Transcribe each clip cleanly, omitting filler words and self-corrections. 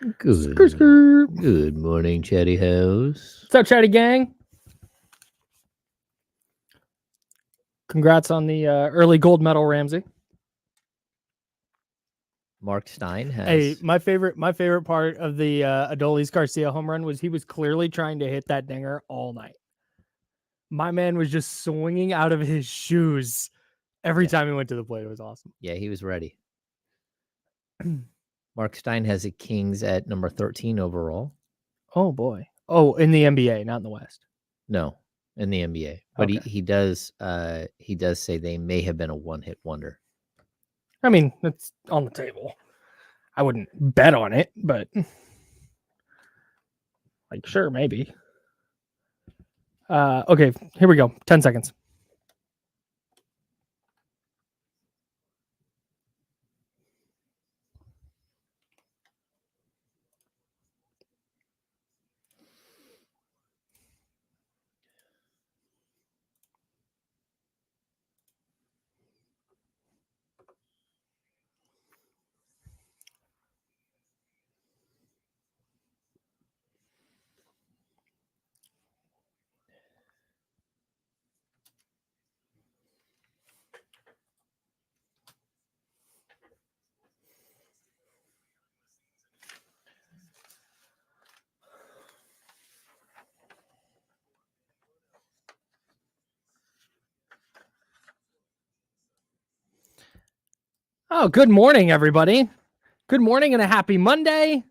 Good morning, Chatty House. What's up, Chatty Gang? Congrats on the early gold medal, Ramsey. Mark Stein has. Hey, my favorite part of the Adolis Garcia home run was he was clearly trying to hit that dinger all night. My man was just swinging out of his shoes every time he went to the plate. It was awesome. Yeah, he was ready. Mark Stein has the Kings at number 13 overall. Oh boy. Oh, in the NBA, not in the West. No, in the NBA. But Okay. he does say they may have been a one-hit wonder. I mean, it's on the table. I wouldn't bet on it, but like sure, maybe. Okay, here we go. 10 seconds. Oh, good morning, everybody. Good morning and a happy Monday.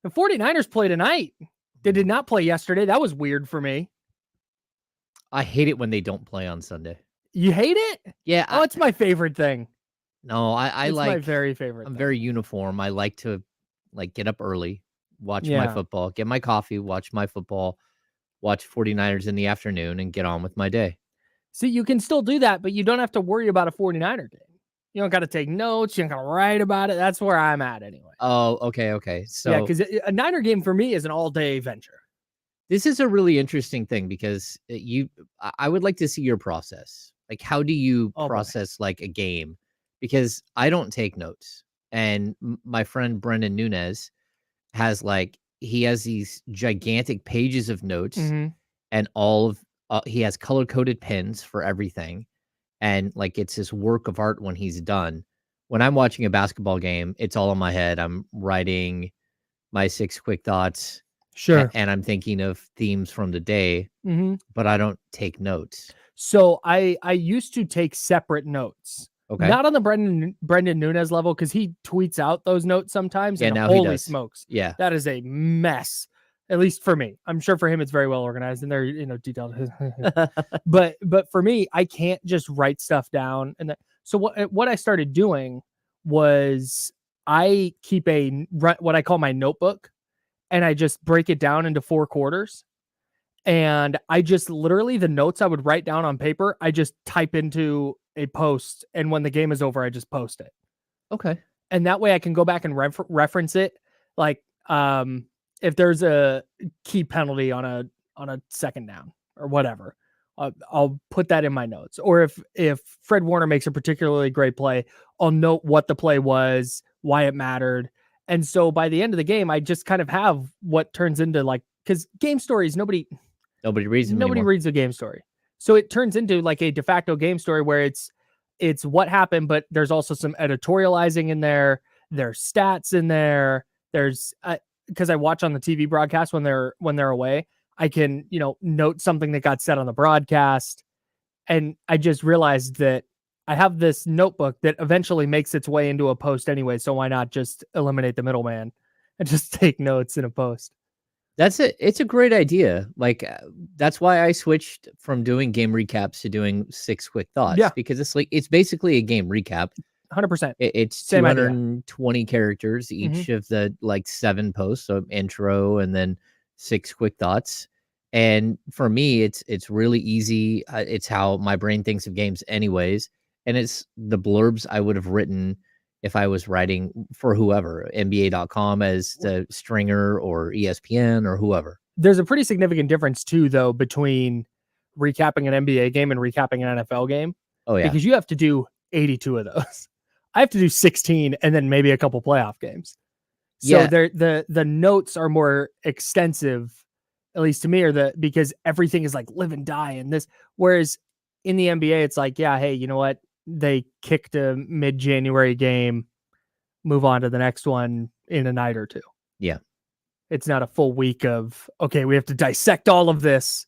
The 49ers play tonight. They did not play yesterday. That was weird for me. I hate it when they don't play on Sunday. You hate it? Yeah. Oh, it's my favorite thing. No, I it's like. my very favorite. I'm very uniform. I like to get up early, watch my Yeah. football, get my coffee, watch my football, watch 49ers in the afternoon, and get on with my day. See, you can still do that, but you don't have to worry about a 49er game. You don't got to take notes. You don't got to write about it. That's where I'm at anyway. Oh, okay. So yeah, because a Niner game for me is an all-day venture. This is a really interesting thing because I would like to see your process. Like, how do you process like a game? Because I don't take notes. And my friend Brendan Nunez has he has these gigantic pages of notes, and all of he has color-coded pens for everything. And it's this work of art when he's done. When I'm watching a basketball game, it's all in my head. I'm writing my 6 quick thoughts. Sure. And I'm thinking of themes from the day, but I don't take notes. So I used to take separate notes. Okay. Not on the Brendan Nunez level, because he tweets out those notes sometimes. Yeah, and now holy he does. Smokes. Yeah. That is a mess. At least for me. I'm sure for him it's very well organized and they're detailed. but for me, I can't just write stuff down. And so what I started doing was I keep what I call my notebook, and I just break it down into 4 quarters. And I just literally, the notes I would write down on paper, I just type into a post. And when the game is over, I just post it. Okay. And that way I can go back and reference it. Like, if there's a key penalty on a second down or whatever, I'll put that in my notes. Or if Fred Warner makes a particularly great play, I'll note what the play was, why it mattered. And so by the end of the game, I just kind of have what turns into because game stories, nobody reads a game story. So it turns into like a de facto game story where it's what happened, but there's also some editorializing in there. There's stats in there. There's because I watch on the TV broadcast when they're away, I can, note something that got said on the broadcast. And I just realized that I have this notebook that eventually makes its way into a post anyway. So why not just eliminate the middleman and just take notes in a post? That's it. It's a great idea. That's why I switched from doing game recaps to doing 6 quick thoughts. Yeah. Because it's basically a game recap. 100%. It's Same 220 characters each of the 7 posts, so intro and then 6 quick thoughts. And for me, it's really easy. It's how my brain thinks of games anyways. And it's the blurbs I would have written if I was writing for whoever, NBA.com as the stringer or ESPN or whoever. There's a pretty significant difference too, though, between recapping an NBA game and recapping an NFL game. Oh, yeah. Because you have to do 82 of those. I have to do 16 and then maybe a couple playoff games. So the notes are more extensive, at least to me, because everything is like live and die in this. Whereas in the NBA, it's like, yeah, hey, you know what? They kicked a mid-January game, move on to the next one in a night or two. Yeah. It's not a full week of, okay, we have to dissect all of this.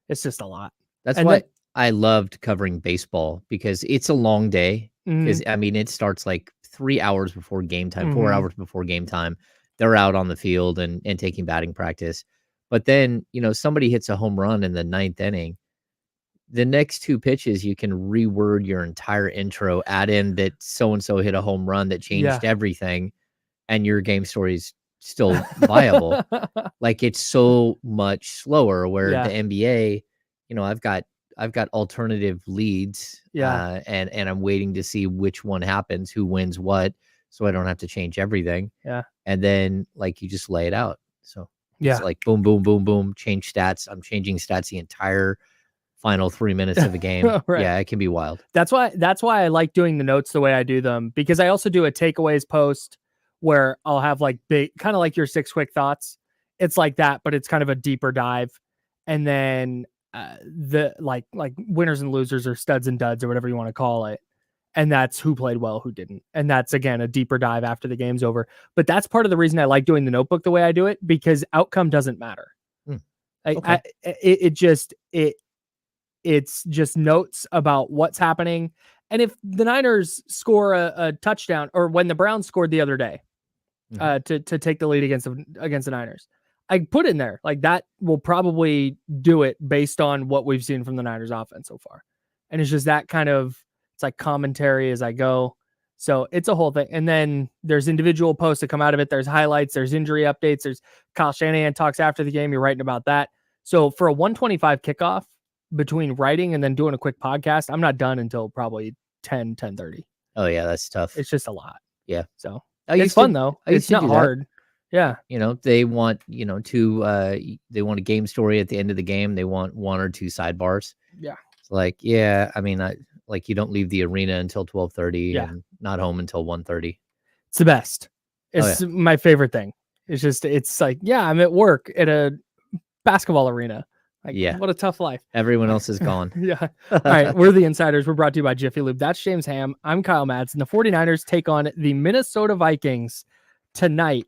It's just a lot. That's why I loved covering baseball, because it's a long day. Because I mean, it starts like 3 hours before game time, 4 hours before game time. They're out on the field and taking batting practice. But then, somebody hits a home run in the 9th inning. The next 2 pitches, you can reword your entire intro, add in that so-and-so hit a home run that changed everything, and your game story is still viable. Like, it's so much slower, where the NBA, I've got alternative leads, and I'm waiting to see which one happens, who wins what, so I don't have to change everything. Yeah. And then, like, you just lay it out. So it's like boom, boom, boom, boom, change stats. I'm changing stats the entire final 3 minutes of a game. Right. Yeah, it can be wild. That's why I like doing the notes the way I do them, because I also do a takeaways post where I'll have like big, kind of like your 6 quick thoughts. It's like that, but it's kind of a deeper dive. And then the like winners and losers, or studs and duds, or whatever you want to call it. And that's who played well, who didn't. And that's, again, a deeper dive after the game's over. But that's part of the reason I like doing the notebook the way I do it, because outcome doesn't matter. Okay. It's just notes about what's happening. And if the Niners score a touchdown, or when the Browns scored the other day to take the lead against the Niners, I put in there, like, that will probably do it based on what we've seen from the Niners offense so far. And it's just that kind of, it's like commentary as I go. So it's a whole thing. And then there's individual posts that come out of it. There's highlights, there's injury updates. There's Kyle Shanahan talks after the game. You're writing about that. So for a 1:25 kickoff, between writing and then doing a quick podcast, I'm not done until probably 10:30. Oh yeah, that's tough. It's just a lot. Yeah. So it's fun though. It's not hard. Yeah. They want, they want a game story at the end of the game. They want 1 or 2 sidebars. Yeah. It's like, yeah, I mean, you don't leave the arena until 12:30 and not home until 1:30. It's the best. It's my favorite thing. It's like, yeah, I'm at work at a basketball arena. Like, what a tough life. Everyone else is gone. Yeah. All right. We're the Insiders. We're brought to you by Jiffy Lube. That's James Ham. I'm Kyle Madsen. The 49ers take on the Minnesota Vikings tonight,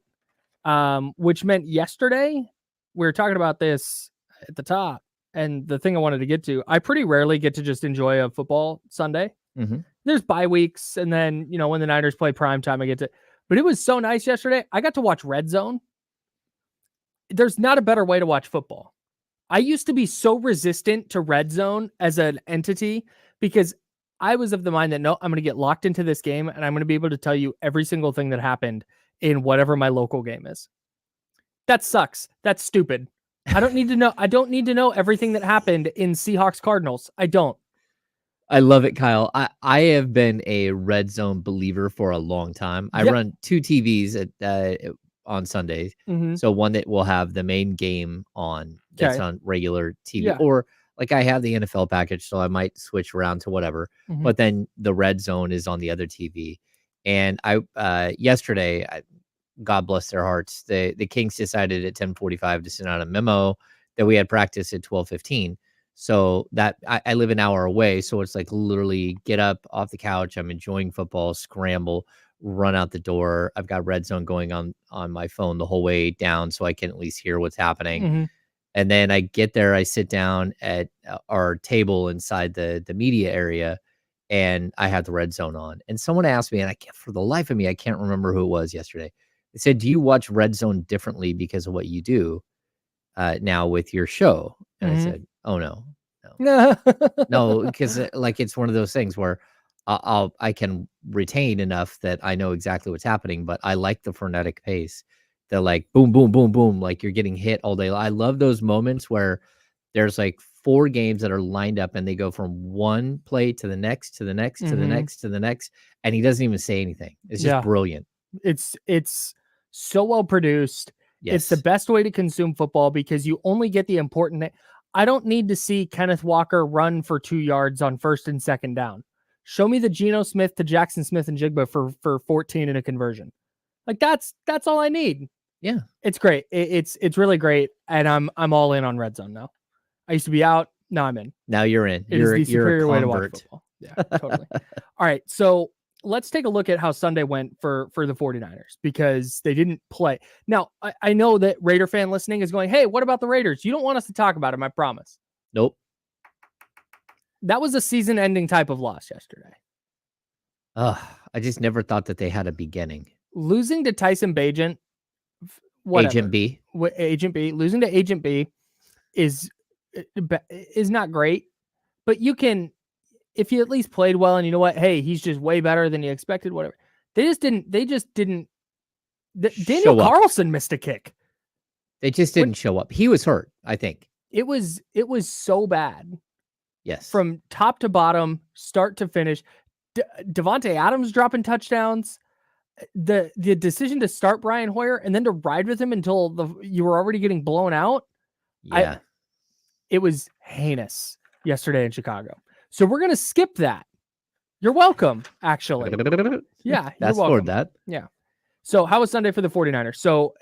which meant yesterday we were talking about this at the top. And the thing I wanted to get to, I pretty rarely get to just enjoy a football Sunday. There's bye weeks. And then, when the Niners play primetime, I get to, but it was so nice yesterday. I got to watch Red Zone. There's not a better way to watch football. I used to be so resistant to Red Zone as an entity, because I was of the mind that, no, I'm going to get locked into this game and I'm going to be able to tell you every single thing that happened in whatever my local game is. That sucks. That's stupid. I don't need to know everything that happened in Seahawks Cardinals. I don't. I love it, Kyle. I have been a Red Zone believer for a long time. I run 2 TVs on Sundays. So one that will have the main game on that's on regular TV, or like I have the NFL package, so I might switch around to whatever. But then the Red Zone is on the other TV. And yesterday, God bless their hearts, the Kings decided at 10:45 to send out a memo that we had practice at 12:15. So that I live an hour away, so it's like literally get up off the couch. I'm enjoying football, scramble, run out the door. I've got Red Zone going on my phone the whole way down, so I can at least hear what's happening. And then I get there, I sit down at our table inside the media area, and I have the Red Zone on. And someone asked me, and for the life of me, I can't remember who it was yesterday. They said, "Do you watch Red Zone differently because of what you do now with your show?" And I said, "Oh no, no, because like it's one of those things where I can retain enough that I know exactly what's happening, but I like the frenetic pace. The like boom, boom, boom, boom, like you're getting hit all day. I love those moments where there's like 4 games that are lined up and they go from one play to the next, to the next, to the next, to the next, and he doesn't even say anything. It's just brilliant. It's so well produced. Yes. It's the best way to consume football because you only get the important. I don't need to see Kenneth Walker run for 2 yards on 1st and 2nd down. Show me the Geno Smith to Jackson Smith and Jigba for 14 in a conversion. Like that's all I need. Yeah. It's great. It's really great. And I'm all in on Red Zone now. I used to be out. Now I'm in. Now you're in. It is the You're superior a way to watch convert. football. Yeah, totally. All right. So let's take a look at how Sunday went for the 49ers because they didn't play. Now, I know that Raider fan listening is going, hey, what about the Raiders? You don't want us to talk about them, I promise. Nope. That was a season-ending type of loss yesterday. I just never thought that they had a beginning. Losing to Tyson Bagent, whatever. Agent B. Losing to Agent B is not great, but you can, if you at least played well and you know what, hey, he's just way better than you expected, whatever. They just didn't. Daniel Carlson missed a kick. They just didn't show up. He was hurt, I think. It was so bad. Yes. From top to bottom, start to finish. Devontae Adams dropping touchdowns. The decision to start Brian Hoyer and then to ride with him until you were already getting blown out. Yeah. It was heinous yesterday in Chicago. So we're going to skip that. You're welcome, actually. Yeah. That's for that. Yeah. So how was Sunday for the 49ers? So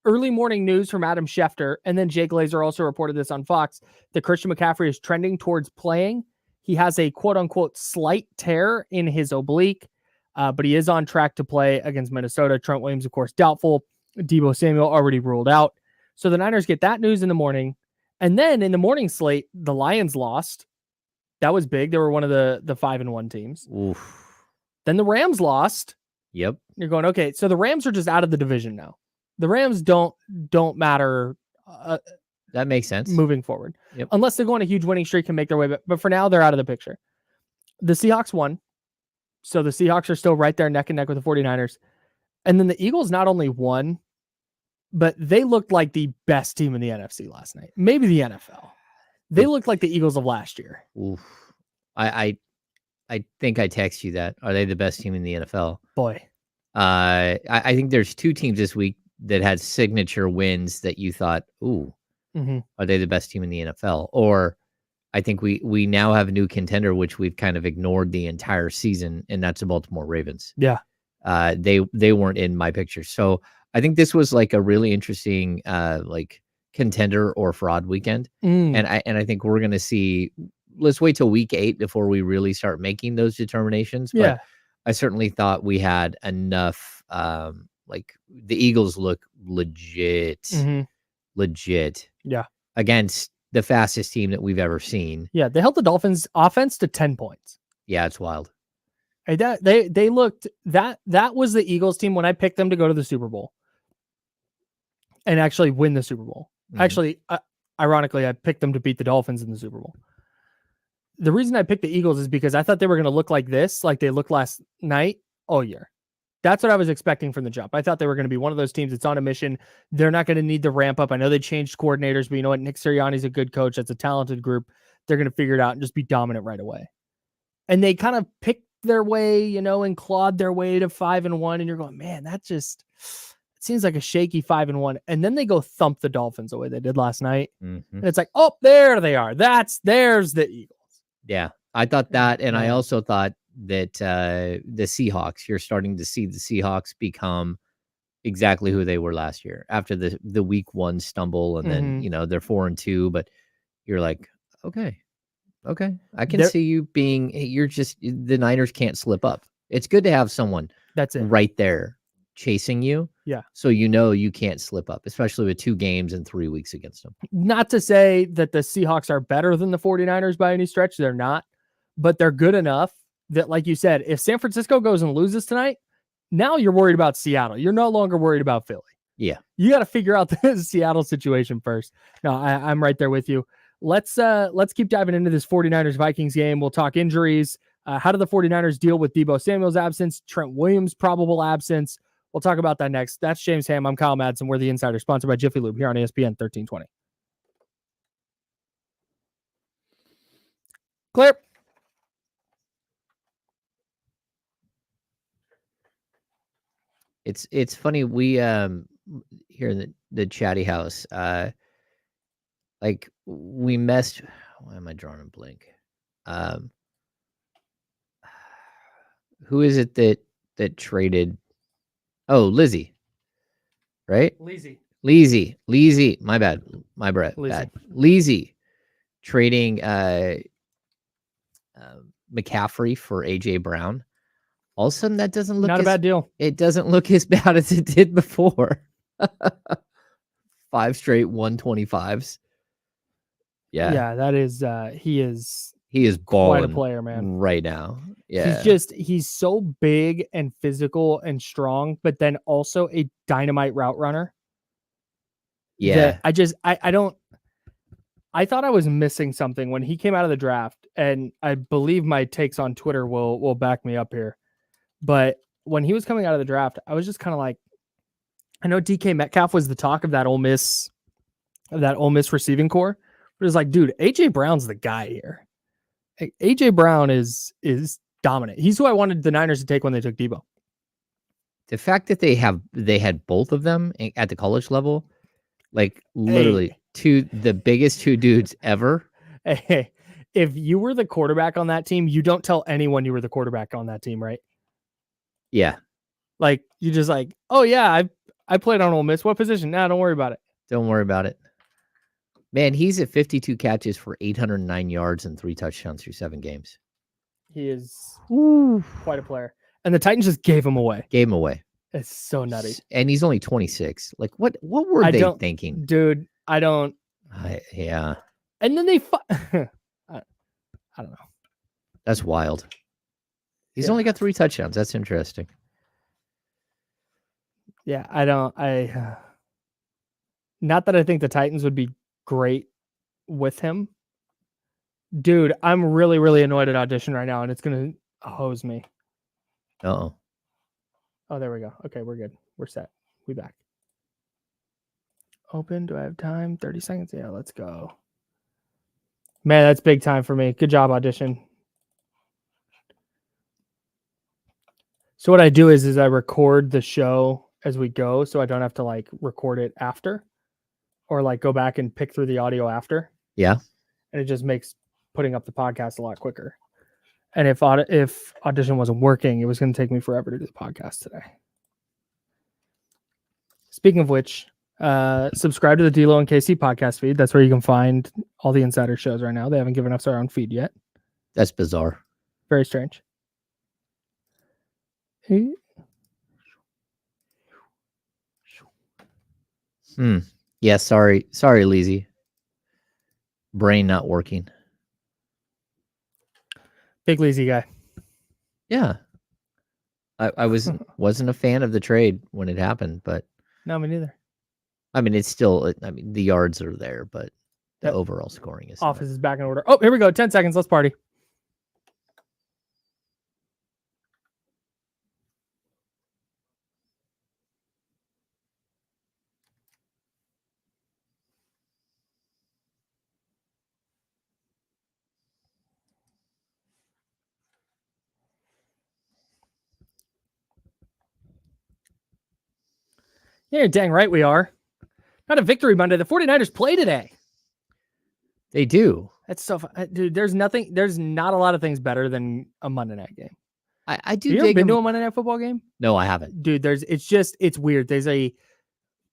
early morning news from Adam Schefter, and then Jay Glazer also reported this on Fox, that Christian McCaffrey is trending towards playing. He has a quote-unquote slight tear in his oblique, but he is on track to play against Minnesota. Trent Williams, of course, doubtful. Deebo Samuel already ruled out. So the Niners get that news in the morning. And then in the morning slate, the Lions lost. That was big. They were one of the 5-1 teams. Oof. Then the Rams lost. Yep. You're going, okay, so the Rams are just out of the division now. The Rams don't matter. That makes sense. Moving forward. Yep. Unless they go on a huge winning streak and make their way back. But for now, they're out of the picture. The Seahawks won. So the Seahawks are still right there neck and neck with the 49ers. And then the Eagles not only won, but they looked like the best team in the NFC last night. Maybe the NFL. They looked like the Eagles of last year. Oof. I think I text you that. Are they the best team in the NFL? Boy. I think there's two teams this week that had signature wins that you thought, ooh, are they the best team in the NFL? Or I think we now have a new contender, which we've kind of ignored the entire season, and that's the Baltimore Ravens. Yeah. They weren't in my picture. So I think this was like a really interesting like contender or fraud weekend. And I think we're gonna see, let's wait till week 8 before we really start making those determinations. But Yeah. I certainly thought we had enough like the Eagles look legit. Yeah. Against the fastest team that we've ever seen. Yeah, they held the Dolphins offense to 10 points. Yeah, it's wild. They looked that was the Eagles team when I picked them to go to the Super Bowl and actually win the Super Bowl. Actually, ironically, I picked them to beat the Dolphins in the Super Bowl. The reason I picked the Eagles is because I thought they were going to look like this, like they looked last night, all year. That's what I was expecting from the jump. I thought they were going to be one of those teams that's on a mission. They're not going to need the ramp up. I know they changed coordinators, but you know what? Nick Sirianni's a good coach. That's a talented group. They're going to figure it out and just be dominant right away. And they kind of picked their way, and clawed their way to 5-1. And you're going, man, it seems like a shaky 5-1. And then they go thump the Dolphins the way they did last night. And it's like, oh, there they are. There's the Eagles. Yeah, I thought that. And I also thought that the Seahawks, you're starting to see the Seahawks become exactly who they were last year after the week 1 stumble. And then, they're 4-2, but you're like, okay, I can see you being, the Niners can't slip up. It's good to have someone that's it right there chasing you. Yeah. So you can't slip up, especially with 2 games in 3 weeks against them. Not to say that the Seahawks are better than the 49ers by any stretch. They're not, but they're good enough that, like you said, if San Francisco goes and loses tonight, now you're worried about Seattle. You're no longer worried about Philly. Yeah. You got to figure out the Seattle situation first. No, I'm right there with you. Let's keep diving into this 49ers Vikings game. We'll talk injuries. How do the 49ers deal with Deebo Samuel's absence? Trent Williams' probable absence. We'll talk about that next. That's James Ham. I'm Kyle Madsen. We're the Insider, sponsored by Jiffy Lube here on ESPN 1320. Clear. It's funny. We here in the chatty house, like we messed. Why am I drawing a blank? Who is it that traded Oh, Lizzie. Right? Leezy. My bad. Bad. Leezy trading McCaffrey for AJ Brown. All of a sudden, that doesn't look not a bad deal. It doesn't look as bad as it did before. 5 straight 125s. Yeah, that is he is quite a player, man. Right now. Yeah. He's so big and physical and strong, but then also a dynamite route runner. Yeah. I thought I was missing something when he came out of the draft, and I believe my takes on Twitter will back me up here. But when he was coming out of the draft, I was just kind of like, I know DK Metcalf was the talk of that Ole Miss receiving core, but it's like, dude, AJ Brown's the guy here. AJ Brown is dominant. He's who I wanted the Niners to take when they took Debo. The fact that they had both of them at the college level, like literally the biggest two dudes ever. Hey, if you were the quarterback on that team, you don't tell anyone you were the quarterback on that team, right? Yeah. Like, you just like, oh yeah, I played on Ole Miss. What position? Nah, don't worry about it. Don't worry about it. Man, he's at 52 catches for 809 yards and 3 touchdowns through 7 games. He is quite a player. And the Titans just gave him away. It's so nutty. And he's only 26. Like, what were they thinking? Dude, I don't. Yeah. And then they I don't know. That's wild. He's only got 3 touchdowns. That's interesting. Yeah, not that I think the Titans would be great with him. Dude, I'm really, really annoyed at Audition right now, and it's going to hose me. Uh-oh. Oh, there we go. Okay, we're good. We're set. We back. Open. Do I have time? 30 seconds? Yeah, let's go. Man, that's big time for me. Good job, Audition. So what I do is I record the show as we go, so I don't have to like record it after or like go back and pick through the audio after. Yeah. And it just makes putting up the podcast a lot quicker. And if Audition wasn't working, it was going to take me forever to do the podcast today. Speaking of which, subscribe to the D-Lo and KC podcast feed. That's where you can find all the Insider shows right now. They haven't given us our own feed yet. That's bizarre. Very strange. Yeah, sorry, Leezy. Brain not working. Big Leezy guy. Yeah. I wasn't a fan of the trade when it happened, but no, me neither. I mean, it's still, the yards are there, but the overall scoring is office is back in order. Oh, here we go. 10 seconds. Let's party. Yeah, dang right we are. Not a victory Monday. The 49ers play today. They do. That's so fun. Dude, there's not a lot of things better than a Monday night game. I do. Have you ever been to a Monday night football game? No, I haven't. Dude, it's weird. There's a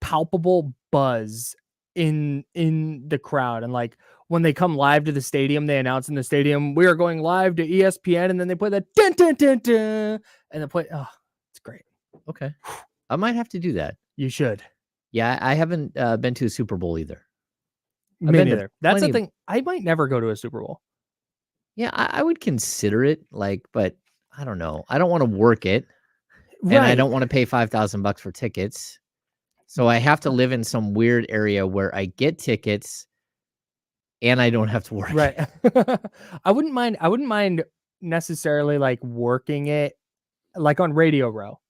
palpable buzz in the crowd. And like when they come live to the stadium, they announce in the stadium, we are going live to ESPN. And then they play that dun, dun, dun, dun, and they play. Oh, it's great. Okay. I might have to do that. You should. Yeah, I haven't been to a Super Bowl either. Me neither. That's the thing. I might never go to a Super Bowl. Yeah, I would consider it, but I don't know. I don't want to work it, and I don't want to pay $5,000 for tickets. So I have to live in some weird area where I get tickets, and I don't have to work. Right. I wouldn't mind necessarily like working it, like on Radio Row.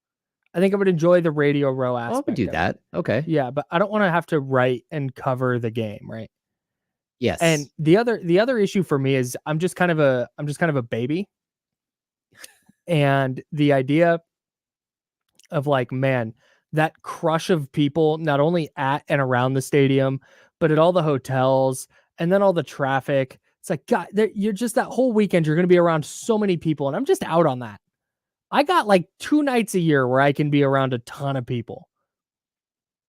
I think I would enjoy the Radio Row aspect. I would do that. Okay. Yeah, but I don't want to have to write and cover the game, right? Yes. And the other issue for me is I'm just kind of a baby. And the idea of like, man, that crush of people, not only at and around the stadium, but at all the hotels and then all the traffic. It's like, God, you're just that whole weekend, you're going to be around so many people. And I'm just out on that. I got like 2 nights a year where I can be around a ton of people.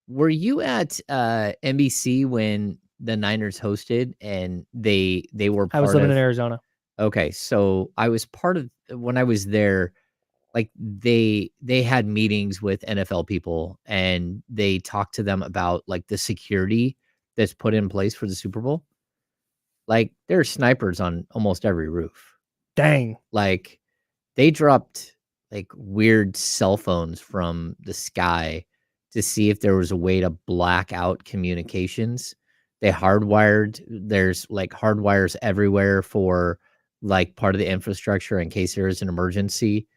Were you at NBC when the Niners hosted and they were I was part living of? in Arizona. Okay, so I was part of when I was there. Like they had meetings with NFL people and they talked to them about like the security that's put in place for the Super Bowl. Like there are snipers on almost every roof. Dang. Like they dropped like weird cell phones from the sky to see if there was a way to black out communications. There's like hardwires everywhere for like part of the infrastructure in case there is an emergency.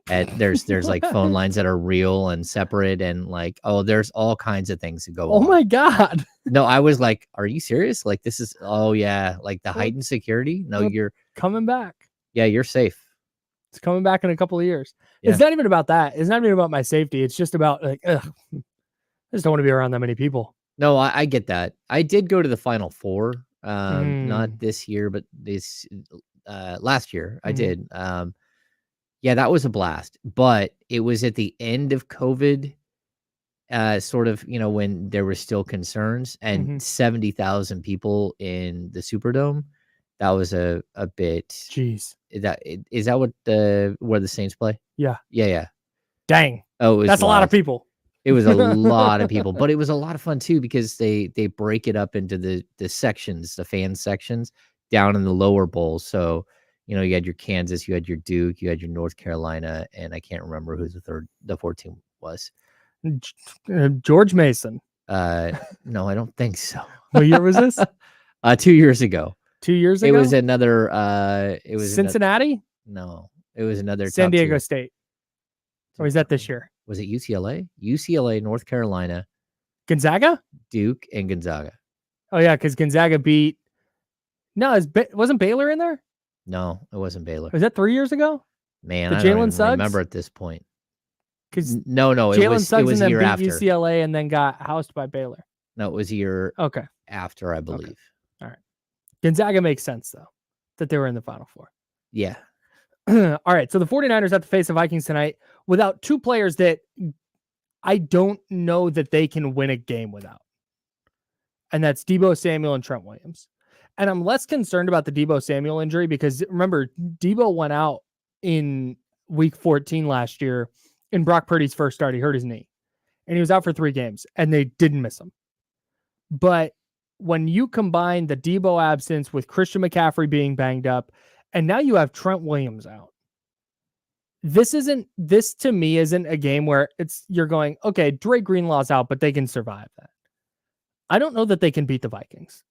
There's like phone lines that are real and separate and like, oh, there's all kinds of things that go on. Oh my God. No, I was like, are you serious? Like this is, oh yeah, like the heightened security. No, you're coming back. Yeah, you're safe. It's coming back in a couple of years. Yeah. It's not even about that. It's not even about my safety. It's just about like, I just don't want to be around that many people. No, I get that. I did go to the Final Four, not this year, but last year I did. Yeah, that was a blast, but it was at the end of COVID, sort of, when there were still concerns, and 70,000 people in the Superdome. That was a bit. Jeez. Is that where the Saints play? Yeah. Yeah. Dang. Oh, that's wild. A lot of people. It was a lot of people, but it was a lot of fun too because they break it up into the sections, the fan sections down in the lower bowl. So, you had your Kansas, you had your Duke, you had your North Carolina, and I can't remember who the fourth team was. George Mason. No, I don't think so. What year was this? 2 years ago. 2 years ago? It was another. It was Cincinnati. No, it was another. San Diego State. Or is that this year? Was it UCLA? UCLA, North Carolina, Gonzaga, Duke, and Gonzaga. Oh yeah, because Gonzaga beat. No, wasn't Baylor in there? No, it wasn't Baylor. Was that 3 years ago? Man, I don't even remember at this point. Because no, it was a year after. UCLA and then got housed by Baylor. No, it was a year after, I believe. Okay. All right. Gonzaga makes sense, though, that they were in the Final Four. Yeah. All right. So the 49ers have to face the Vikings tonight without two players that I don't know that they can win a game without. And that's Deebo Samuel and Trent Williams. And I'm less concerned about the Deebo Samuel injury because, remember, Deebo went out in week 14 last year in Brock Purdy's first start. He hurt his knee. And he was out for 3 games, and they didn't miss him. But when you combine the Deebo absence with Christian McCaffrey being banged up, and now you have Trent Williams out, this to me isn't a game where you're going, okay, Dre Greenlaw's out, but they can survive that. I don't know that they can beat the Vikings.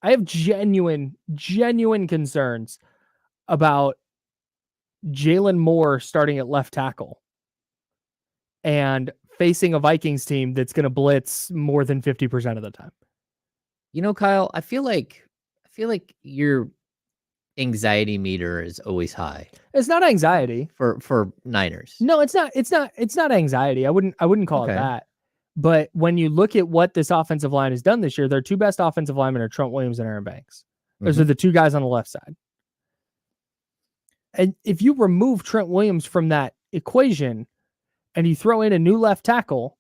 I have genuine concerns about Jalen Moore starting at left tackle and facing a Vikings team that's going to blitz more than 50% of the time. Kyle, I feel like your anxiety meter is always high. It's not anxiety for Niners. No, it's not anxiety. I wouldn't call it that. But when you look at what this offensive line has done this year, their 2 best offensive linemen are Trent Williams and Aaron Banks. Those are the 2 guys on the left side. And if you remove Trent Williams from that equation and you throw in a new left tackle,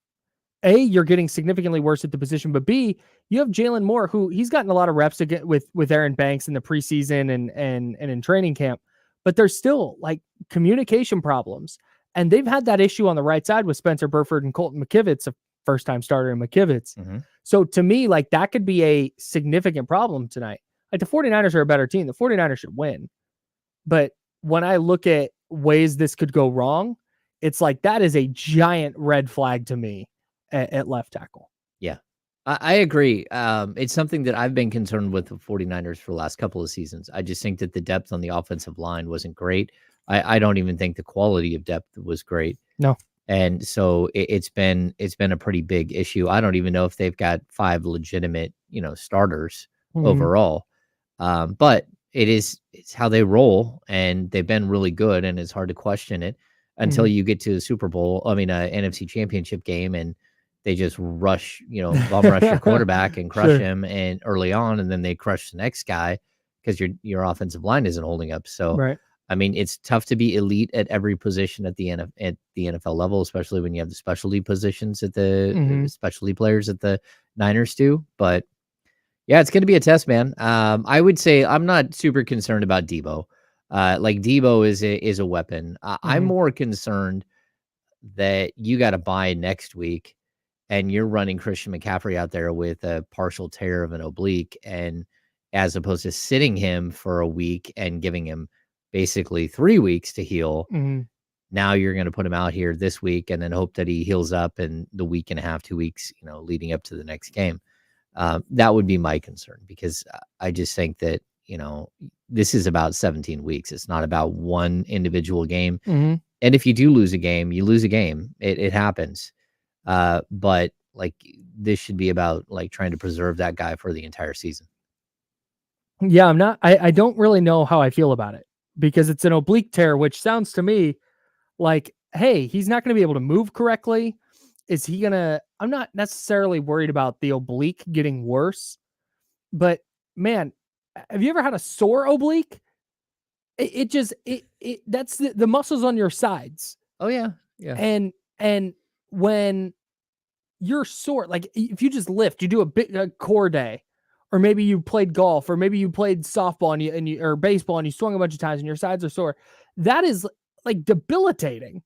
A, you're getting significantly worse at the position, but B, you have Jalen Moore, who he's gotten a lot of reps to get with Aaron Banks in the preseason and in training camp, but there's still like communication problems. And they've had that issue on the right side with Spencer Burford and Colton McKivitz, a first-time starter in McKivitz. So to me, like that could be a significant problem tonight. Like the 49ers are a better team. The 49ers should win. But when I look at ways this could go wrong, it's like that is a giant red flag to me at left tackle. Yeah, I agree. It's something that I've been concerned with the 49ers for the last couple of seasons. I just think that the depth on the offensive line wasn't great. I don't even think the quality of depth was great. No. And so it's been a pretty big issue. I don't even know if they've got 5 legitimate, starters overall. But it's how they roll, and they've been really good, and it's hard to question it until you get to the Super Bowl. I mean, NFC Championship game, and they just bum rush your quarterback and crush him and early on, and then they crush the next guy because your offensive line isn't holding up. So I mean, it's tough to be elite at every position at the NFL level, especially when you have the specialty positions at the specialty players at the Niners do. But yeah, it's going to be a test, man. I would say I'm not super concerned about Debo. Like Debo is a weapon. I'm more concerned that you got to buy next week, and you're running Christian McCaffrey out there with a partial tear of an oblique, and as opposed to sitting him for a week and giving him basically 3 weeks to heal. Now you're going to put him out here this week and then hope that he heals up in the week and a half, 2 weeks, leading up to the next game. That would be my concern, because I just think that, this is about 17 weeks. It's not about one individual game. And if you do lose a game, you lose a game. It happens. But like, this should be about like trying to preserve that guy for the entire season. Yeah, I don't really know how I feel about it, because it's an oblique tear, which sounds to me like, hey, he's not going to be able to move correctly. I'm not necessarily worried about the oblique getting worse, but man, have you ever had a sore oblique? That's the muscles on your sides. Oh yeah. Yeah. And when you're sore, like if you just lift, you do a core day, or maybe you played golf, or maybe you played softball and you or baseball and you swung a bunch of times and your sides are sore. That is like debilitating.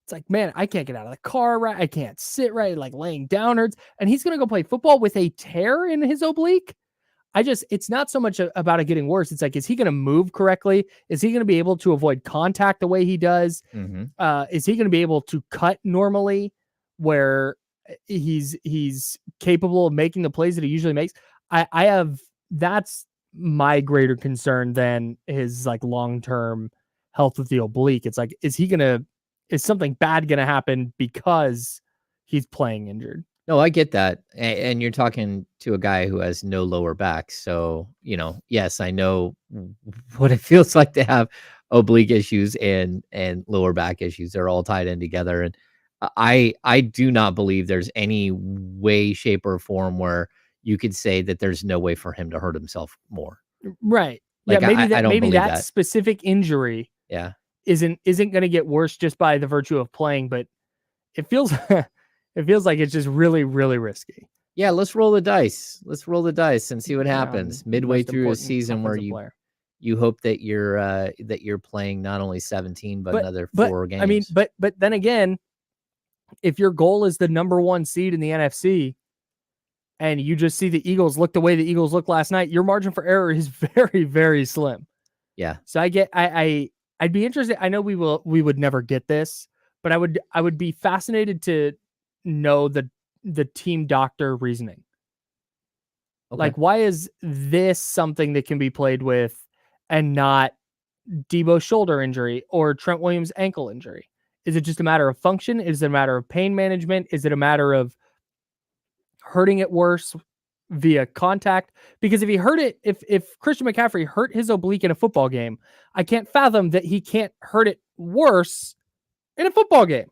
It's like, man, I can't get out of the car right. I can't sit right. Like laying down hurts. And he's going to go play football with a tear in his oblique. It's not so much about it getting worse. It's like, is he going to move correctly? Is he going to be able to avoid contact the way he does? Is he going to be able to cut normally, where he's capable of making the plays that he usually makes? That's my greater concern than his like long-term health with the oblique. It's like, is something bad going to happen because he's playing injured? No, I get that. And you're talking to a guy who has no lower back. So, yes, I know what it feels like to have oblique issues and lower back issues. They're all tied in together. And I do not believe there's any way, shape, or form where you could say that there's no way for him to hurt himself more. Right. Like, yeah, I don't maybe believe that specific injury isn't going to get worse just by the virtue of playing, but it feels like it's just really, really risky. Yeah, let's roll the dice. Let's roll the dice and see what happens midway through a season where you hope that you're playing not only 17 but another 4 games. I mean, but then again, if your goal is the number 1 seed in the NFC, and you just see the Eagles look the way the Eagles looked last night, your margin for error is very, very slim. Yeah. So I'd be interested. I know we would never get this, but I would be fascinated to know the team doctor reasoning. Okay. Like, why is this something that can be played with and not Debo's shoulder injury or Trent Williams' ankle injury? Is it just a matter of function? Is it a matter of pain management? Is it a matter of hurting it worse via contact? Because if Christian McCaffrey hurt his oblique in a football game, I can't fathom that he can't hurt it worse in a football game.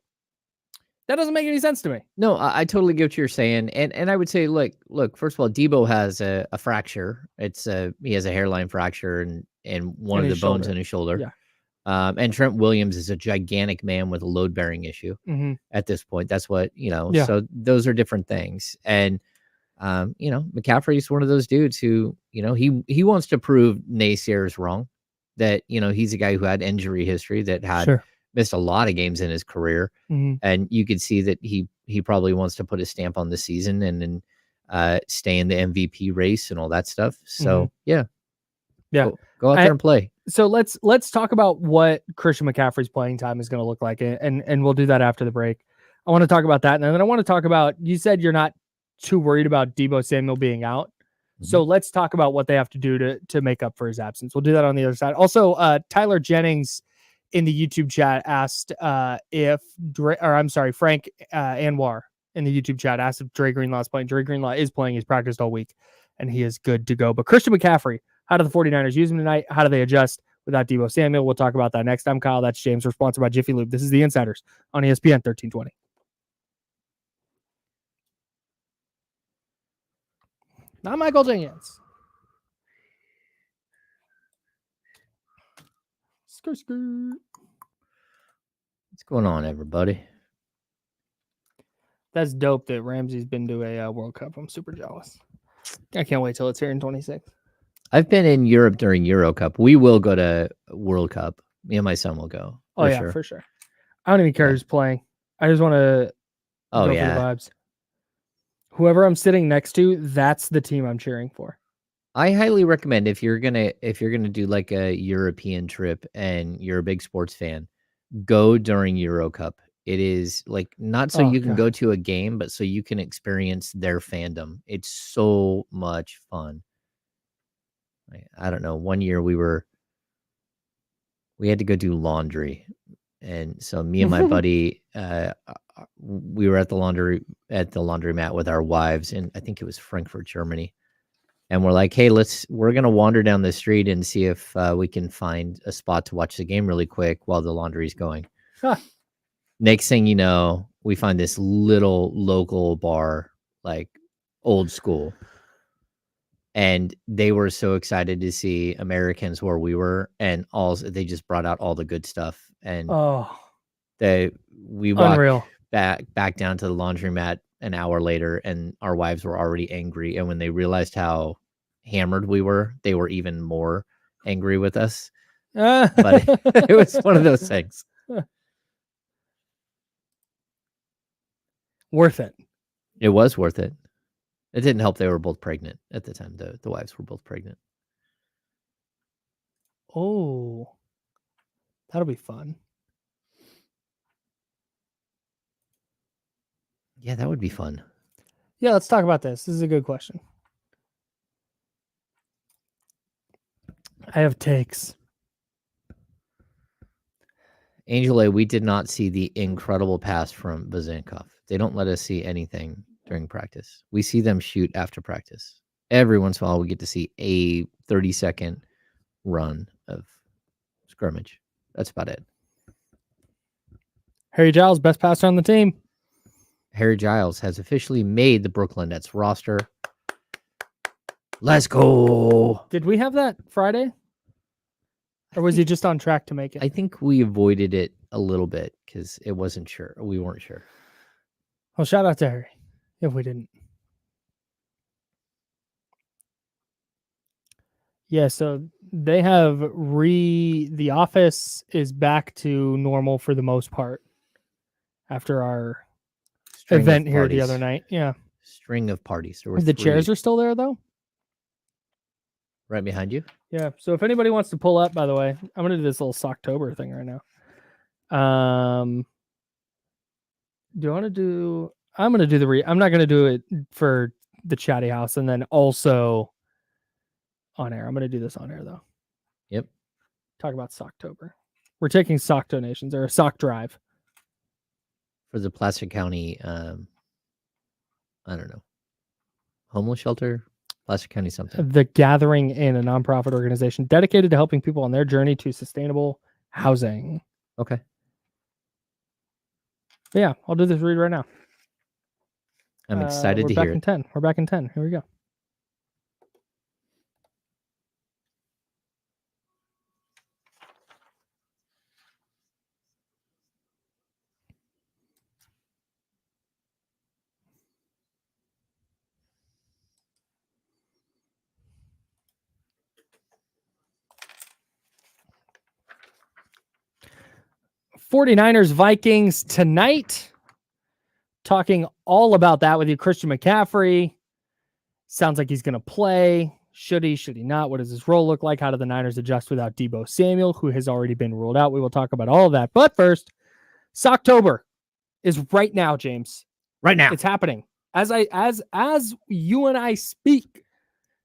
That doesn't make any sense to me. No, I totally get what you're saying. And I would say, look, first of all, Debo has a fracture. He has a hairline fracture and one of the bones in his shoulder. Yeah. And Trent Williams is a gigantic man with a load-bearing issue at this point. That's what, so those are different things. And, McCaffrey's one of those dudes who, he wants to prove naysayers wrong, that, he's a guy who had injury history, that had missed a lot of games in his career. And you could see that he probably wants to put a stamp on the season and then stay in the MVP race and all that stuff. So, yeah. Go out there and play. So let's talk about what Christian McCaffrey's playing time is going to look like, and we'll do that after the break. I want to talk about that, and then I want to talk about, you said you're not too worried about Debo Samuel being out. So let's talk about what they have to do to make up for his absence. We'll do that on the other side. Also, Tyler Jennings in the YouTube chat asked Frank Anwar in the YouTube chat asked if Dre Greenlaw is playing. Dre Greenlaw is playing. He's practiced all week, and he is good to go. But Christian McCaffrey, how do the 49ers use him tonight? How do they adjust without Debo Samuel? We'll talk about that next time. Kyle, that's James. We're sponsored by Jiffy Lube. This is The Insiders on ESPN 1320. Not Michael Jenkins. What's going on, everybody? That's dope that Ramsey's been to a World Cup. I'm super jealous. I can't wait till it's here in 26. I've been in Europe during Euro Cup. We will go to World Cup. Me and my son will go. For sure. I don't even care who's playing. I just want to go for the vibes. Whoever I'm sitting next to, that's the team I'm cheering for. I highly recommend if you're gonna do like a European trip and you're a big sports fan, go during Euro Cup. It is like not so you can go to a game, but so you can experience their fandom. It's so much fun. I don't know. One year we had to go do laundry, and so me and my buddy, we were at the laundromat with our wives, and I think it was Frankfurt, Germany. And we're like, hey, we're going to wander down the street and see if we can find a spot to watch the game really quick while the laundry's going. Huh. Next thing you know, we find this little local bar, like old school. And they were so excited to see Americans where we were. And they just brought out all the good stuff. And we walked back down to the laundromat an hour later, and our wives were already angry. And when they realized how hammered we were, they were even more angry with us. But it was one of those things. Worth it. It was worth it. It didn't help they were both pregnant at the time. The wives were both pregnant. Oh, that'll be fun. Yeah, that would be fun. Yeah, let's talk about this. This is a good question. I have takes. Angel A, we did not see the incredible pass from Bazankov. They don't let us see anything during practice. We see them shoot after practice. Every once in a while, we get to see a 30-second run of scrimmage. That's about it. Harry Giles, best passer on the team. Harry Giles has officially made the Brooklyn Nets roster. Let's go. Did we have that Friday? Or was he just on track to make it? I think we avoided it a little bit because it wasn't sure. We weren't sure. Well, shout out to Harry if we didn't. Yeah, so they have the office is back to normal for the most part after our event here the other night. Yeah. String of parties. The chairs are still there, though? Right behind you? Yeah. So if anybody wants to pull up, by the way, I'm going to do this little Socktober thing right now. Do you want to do... I'm going to do I'm not going to do it for the chatty house and then also on air. I'm going to do this on air, though. Yep. Talk about Socktober. We're taking sock donations or a sock drive. For the Placer County, I don't know, homeless shelter, Placer County something. The Gathering Inn, a nonprofit organization dedicated to helping people on their journey to sustainable housing. Okay. But yeah, I'll do this read right now. I'm excited to hear it. We're back in 10. We're back in 10. Here we go. '49ers Vikings tonight. Talking all about that with you. Christian McCaffrey. Sounds like he's going to play. Should he not? What does his role look like? How do the Niners adjust without Deebo Samuel, who has already been ruled out? We will talk about all of that. But first, Socktober is right now, James. Right now. It's happening. As you and I speak,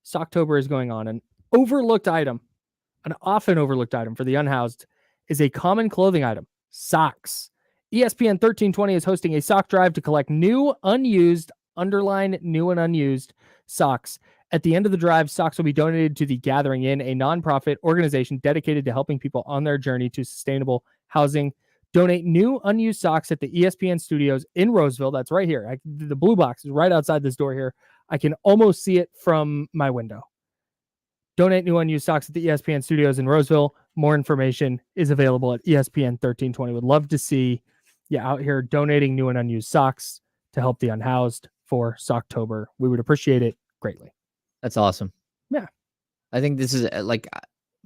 Socktober is going on. An often overlooked item for the unhoused is a common clothing item. Socks. ESPN 1320 is hosting a sock drive to collect new, unused, underline new and unused socks. At the end of the drive, socks will be donated to the Gathering Inn, a nonprofit organization dedicated to helping people on their journey to sustainable housing. Donate new, unused socks at the ESPN studios in Roseville. That's right here. The blue box is right outside this door here. I can almost see it from my window. Donate new, unused socks at the ESPN studios in Roseville. More information is available at ESPN 1320. Would love to see you out here donating new and unused socks to help the unhoused for Socktober. We would appreciate it greatly. That's awesome. Yeah. I think this is like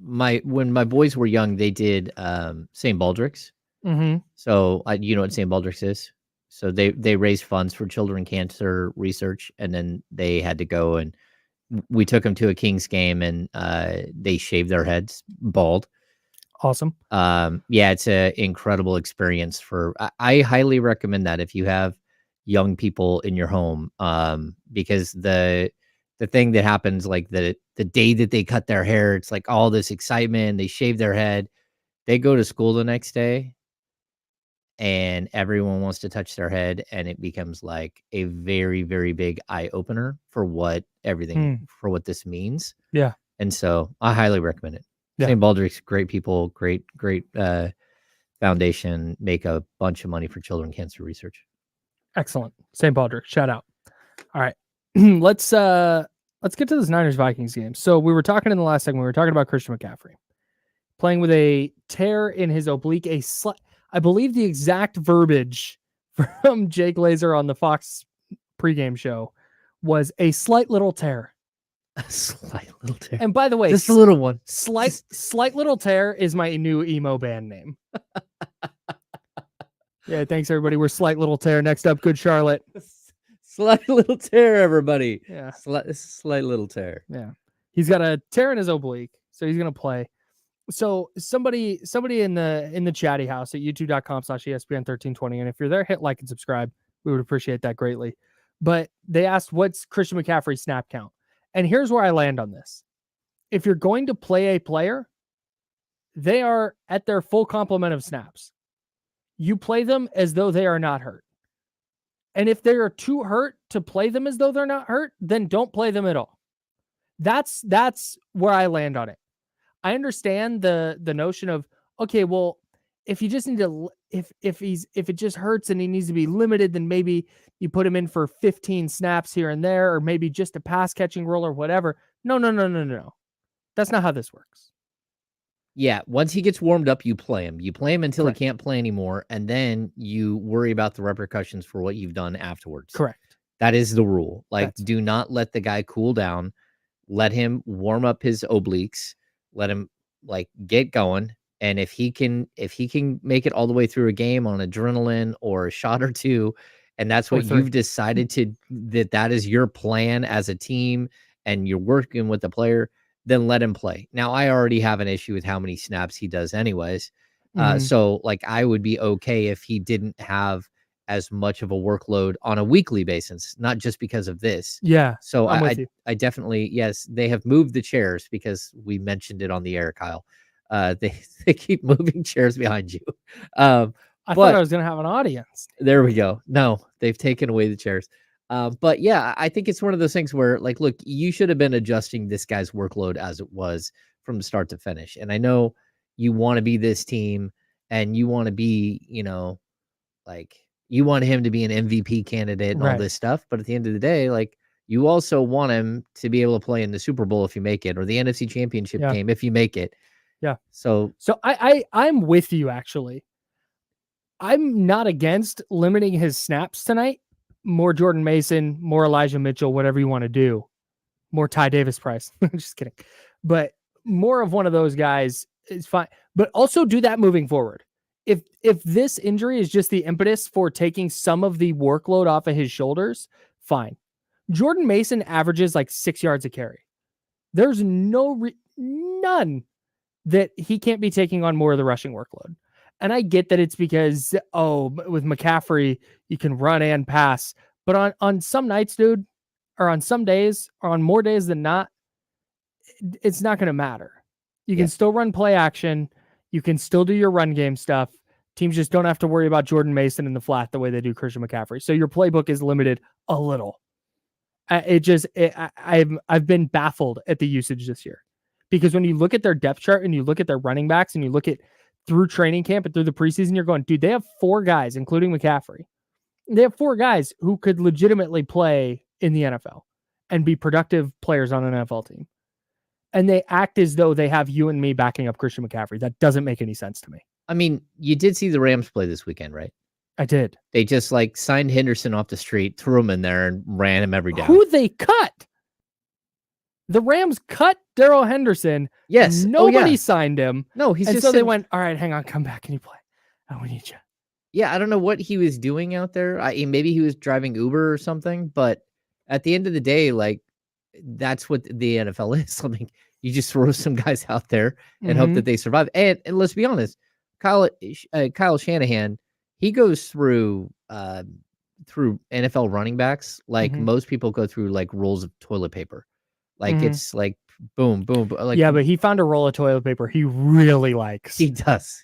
when my boys were young, they did St. Baldrick's. Mm-hmm. So you know what St. Baldrick's is? So they raise funds for children cancer research, and then they had to go, and we took them to a Kings game, and they shaved their heads bald. Awesome. Yeah, it's an incredible experience. I highly recommend that if you have young people in your home, because the thing that happens, like the day that they cut their hair, it's like all this excitement. They shave their head, they go to school the next day, and everyone wants to touch their head, and it becomes like a very, very big eye opener for what for what this means. Yeah. And so I highly recommend it. Yeah. St. Baldrick's, great people, great foundation, make a bunch of money for children cancer research. Excellent. St. Baldrick, shout out. All right. Let's get to this Niners Vikings game. So we were talking in the last segment, we were talking about Christian McCaffrey playing with a tear in his oblique, I believe the exact verbiage from Jake Laser on the Fox pregame show was a slight little tear. A slight little tear. And by the way, just a little one. Slight little tear is my new emo band name. Yeah, thanks everybody. We're Slight Little Tear. Next up, Good Charlotte. Slight little tear, everybody. Yeah, slight little tear. Yeah, he's got a tear in his oblique, so he's gonna play. So somebody in the chatty house at youtube.com/ESPN1320, and if you're there, hit like and subscribe. We would appreciate that greatly. But they asked, what's Christian McCaffrey's snap count? And here's where I land on this. If you're going to play a player, they are at their full complement of snaps. You play them as though they are not hurt. And if they are too hurt to play them as though they're not hurt, then don't play them at all. That's where I land on it. I understand the notion of, okay, well, if you just need to, if it just hurts and he needs to be limited, then maybe you put him in for 15 snaps here and there, or maybe just a pass catching role or whatever. No. That's not how this works. Yeah, once he gets warmed up, you play him. You play him until Correct. He can't play anymore, and then you worry about the repercussions for what you've done afterwards. Correct. That is the rule. Like, do not let the guy cool down. Let him warm up his obliques. Let him like get going. And if he can make it all the way through a game on adrenaline or a shot or two, and that's what you've decided that is your plan as a team, and you're working with the player, then let him play. Now, I already have an issue with how many snaps he does anyways. So like, I would be okay if he didn't have as much of a workload on a weekly basis, not just because of this. Yeah. So I definitely, yes, they have moved the chairs because we mentioned it on the air, Kyle. They keep moving chairs behind you. I thought I was going to have an audience. There we go. No, they've taken away the chairs. But yeah, I think it's one of those things where, like, look, you should have been adjusting this guy's workload as it was from start to finish. And I know you want to be this team, and you want to be, like, you want him to be an MVP candidate and all this stuff. But at the end of the day, like, you also want him to be able to play in the Super Bowl if you make it, or the NFC Championship game if you make it. Yeah. So I'm with you, actually. I'm not against limiting his snaps tonight. More Jordan Mason, more Elijah Mitchell, whatever you want to do. More Ty Davis Price. Just kidding. But more of one of those guys is fine. But also do that moving forward. If this injury is just the impetus for taking some of the workload off of his shoulders, fine. Jordan Mason averages like 6 yards a carry. There's none that he can't be taking on more of the rushing workload. And I get that it's because, with McCaffrey, you can run and pass. But on some nights, dude, or on some days, or on more days than not, it's not going to matter. You can still run play action. You can still do your run game stuff. Teams just don't have to worry about Jordan Mason in the flat the way they do Christian McCaffrey. So your playbook is limited a little. I've been baffled at the usage this year, because when you look at their depth chart and you look at their running backs and you look at through training camp and through the preseason, you're going, dude, they have 4 guys, including McCaffrey. They have 4 guys who could legitimately play in the NFL and be productive players on an NFL team. and they act as though they have you and me backing up Christian McCaffrey. That doesn't make any sense to me. I mean, you did see the Rams play this weekend, right? I did. They just signed Henderson off the street, threw him in there, and ran him every down. Who they cut? The Rams cut Darrell Henderson. Yes. Nobody signed him. No, he's just. So they went, all right, hang on, come back. Can you play? Oh, we need you. Yeah, I don't know what he was doing out there. Maybe he was driving Uber or something, but at the end of the day, that's what the NFL is. I mean, you just throw some guys out there and hope that they survive. And let's be honest, Kyle Shanahan, he goes through NFL running backs like most people go through rolls of toilet paper. It's boom, boom. Yeah, but he found a roll of toilet paper he really likes. He does.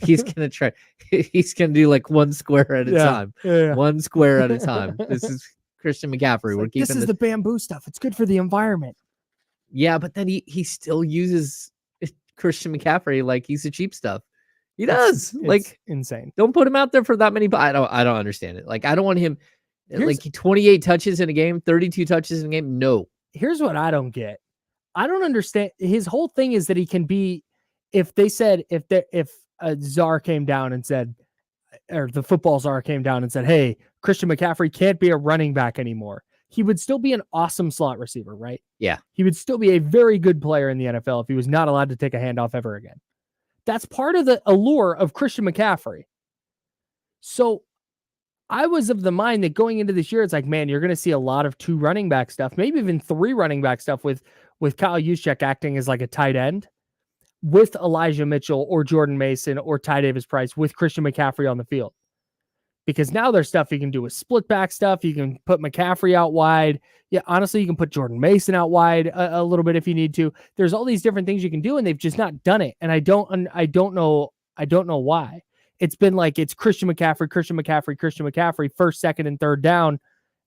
He's gonna try. He's gonna do one square at a time. Yeah. 1 square at a time. This is Christian McCaffrey. We're keeping this is the bamboo stuff. It's good for the environment. Yeah, but then he still uses Christian McCaffrey like he's the cheap stuff. He does. It's insane. Don't put him out there for that many. I don't understand it. I don't want him 28 touches in a game, 32 touches in a game. No. Here's what I don't get. I don't understand. His whole thing is that he can be, if a czar came down and said, or the football czar came down and said, hey, Christian McCaffrey can't be a running back anymore, he would still be an awesome slot receiver, right? Yeah. He would still be a very good player in the NFL if he was not allowed to take a handoff ever again. That's part of the allure of Christian McCaffrey. So I was of the mind that going into this year, it's man, you're going to see a lot of 2 running back stuff, maybe even 3 running back stuff with Kyle Juszczyk acting as a tight end with Elijah Mitchell or Jordan Mason or Ty Davis Price with Christian McCaffrey on the field. Because now there's stuff you can do with split back stuff. You can put McCaffrey out wide. Yeah, honestly, you can put Jordan Mason out wide a little bit if you need to. There's all these different things you can do, and they've just not done it. And I don't know why. It's been it's Christian McCaffrey, first, second, and third down,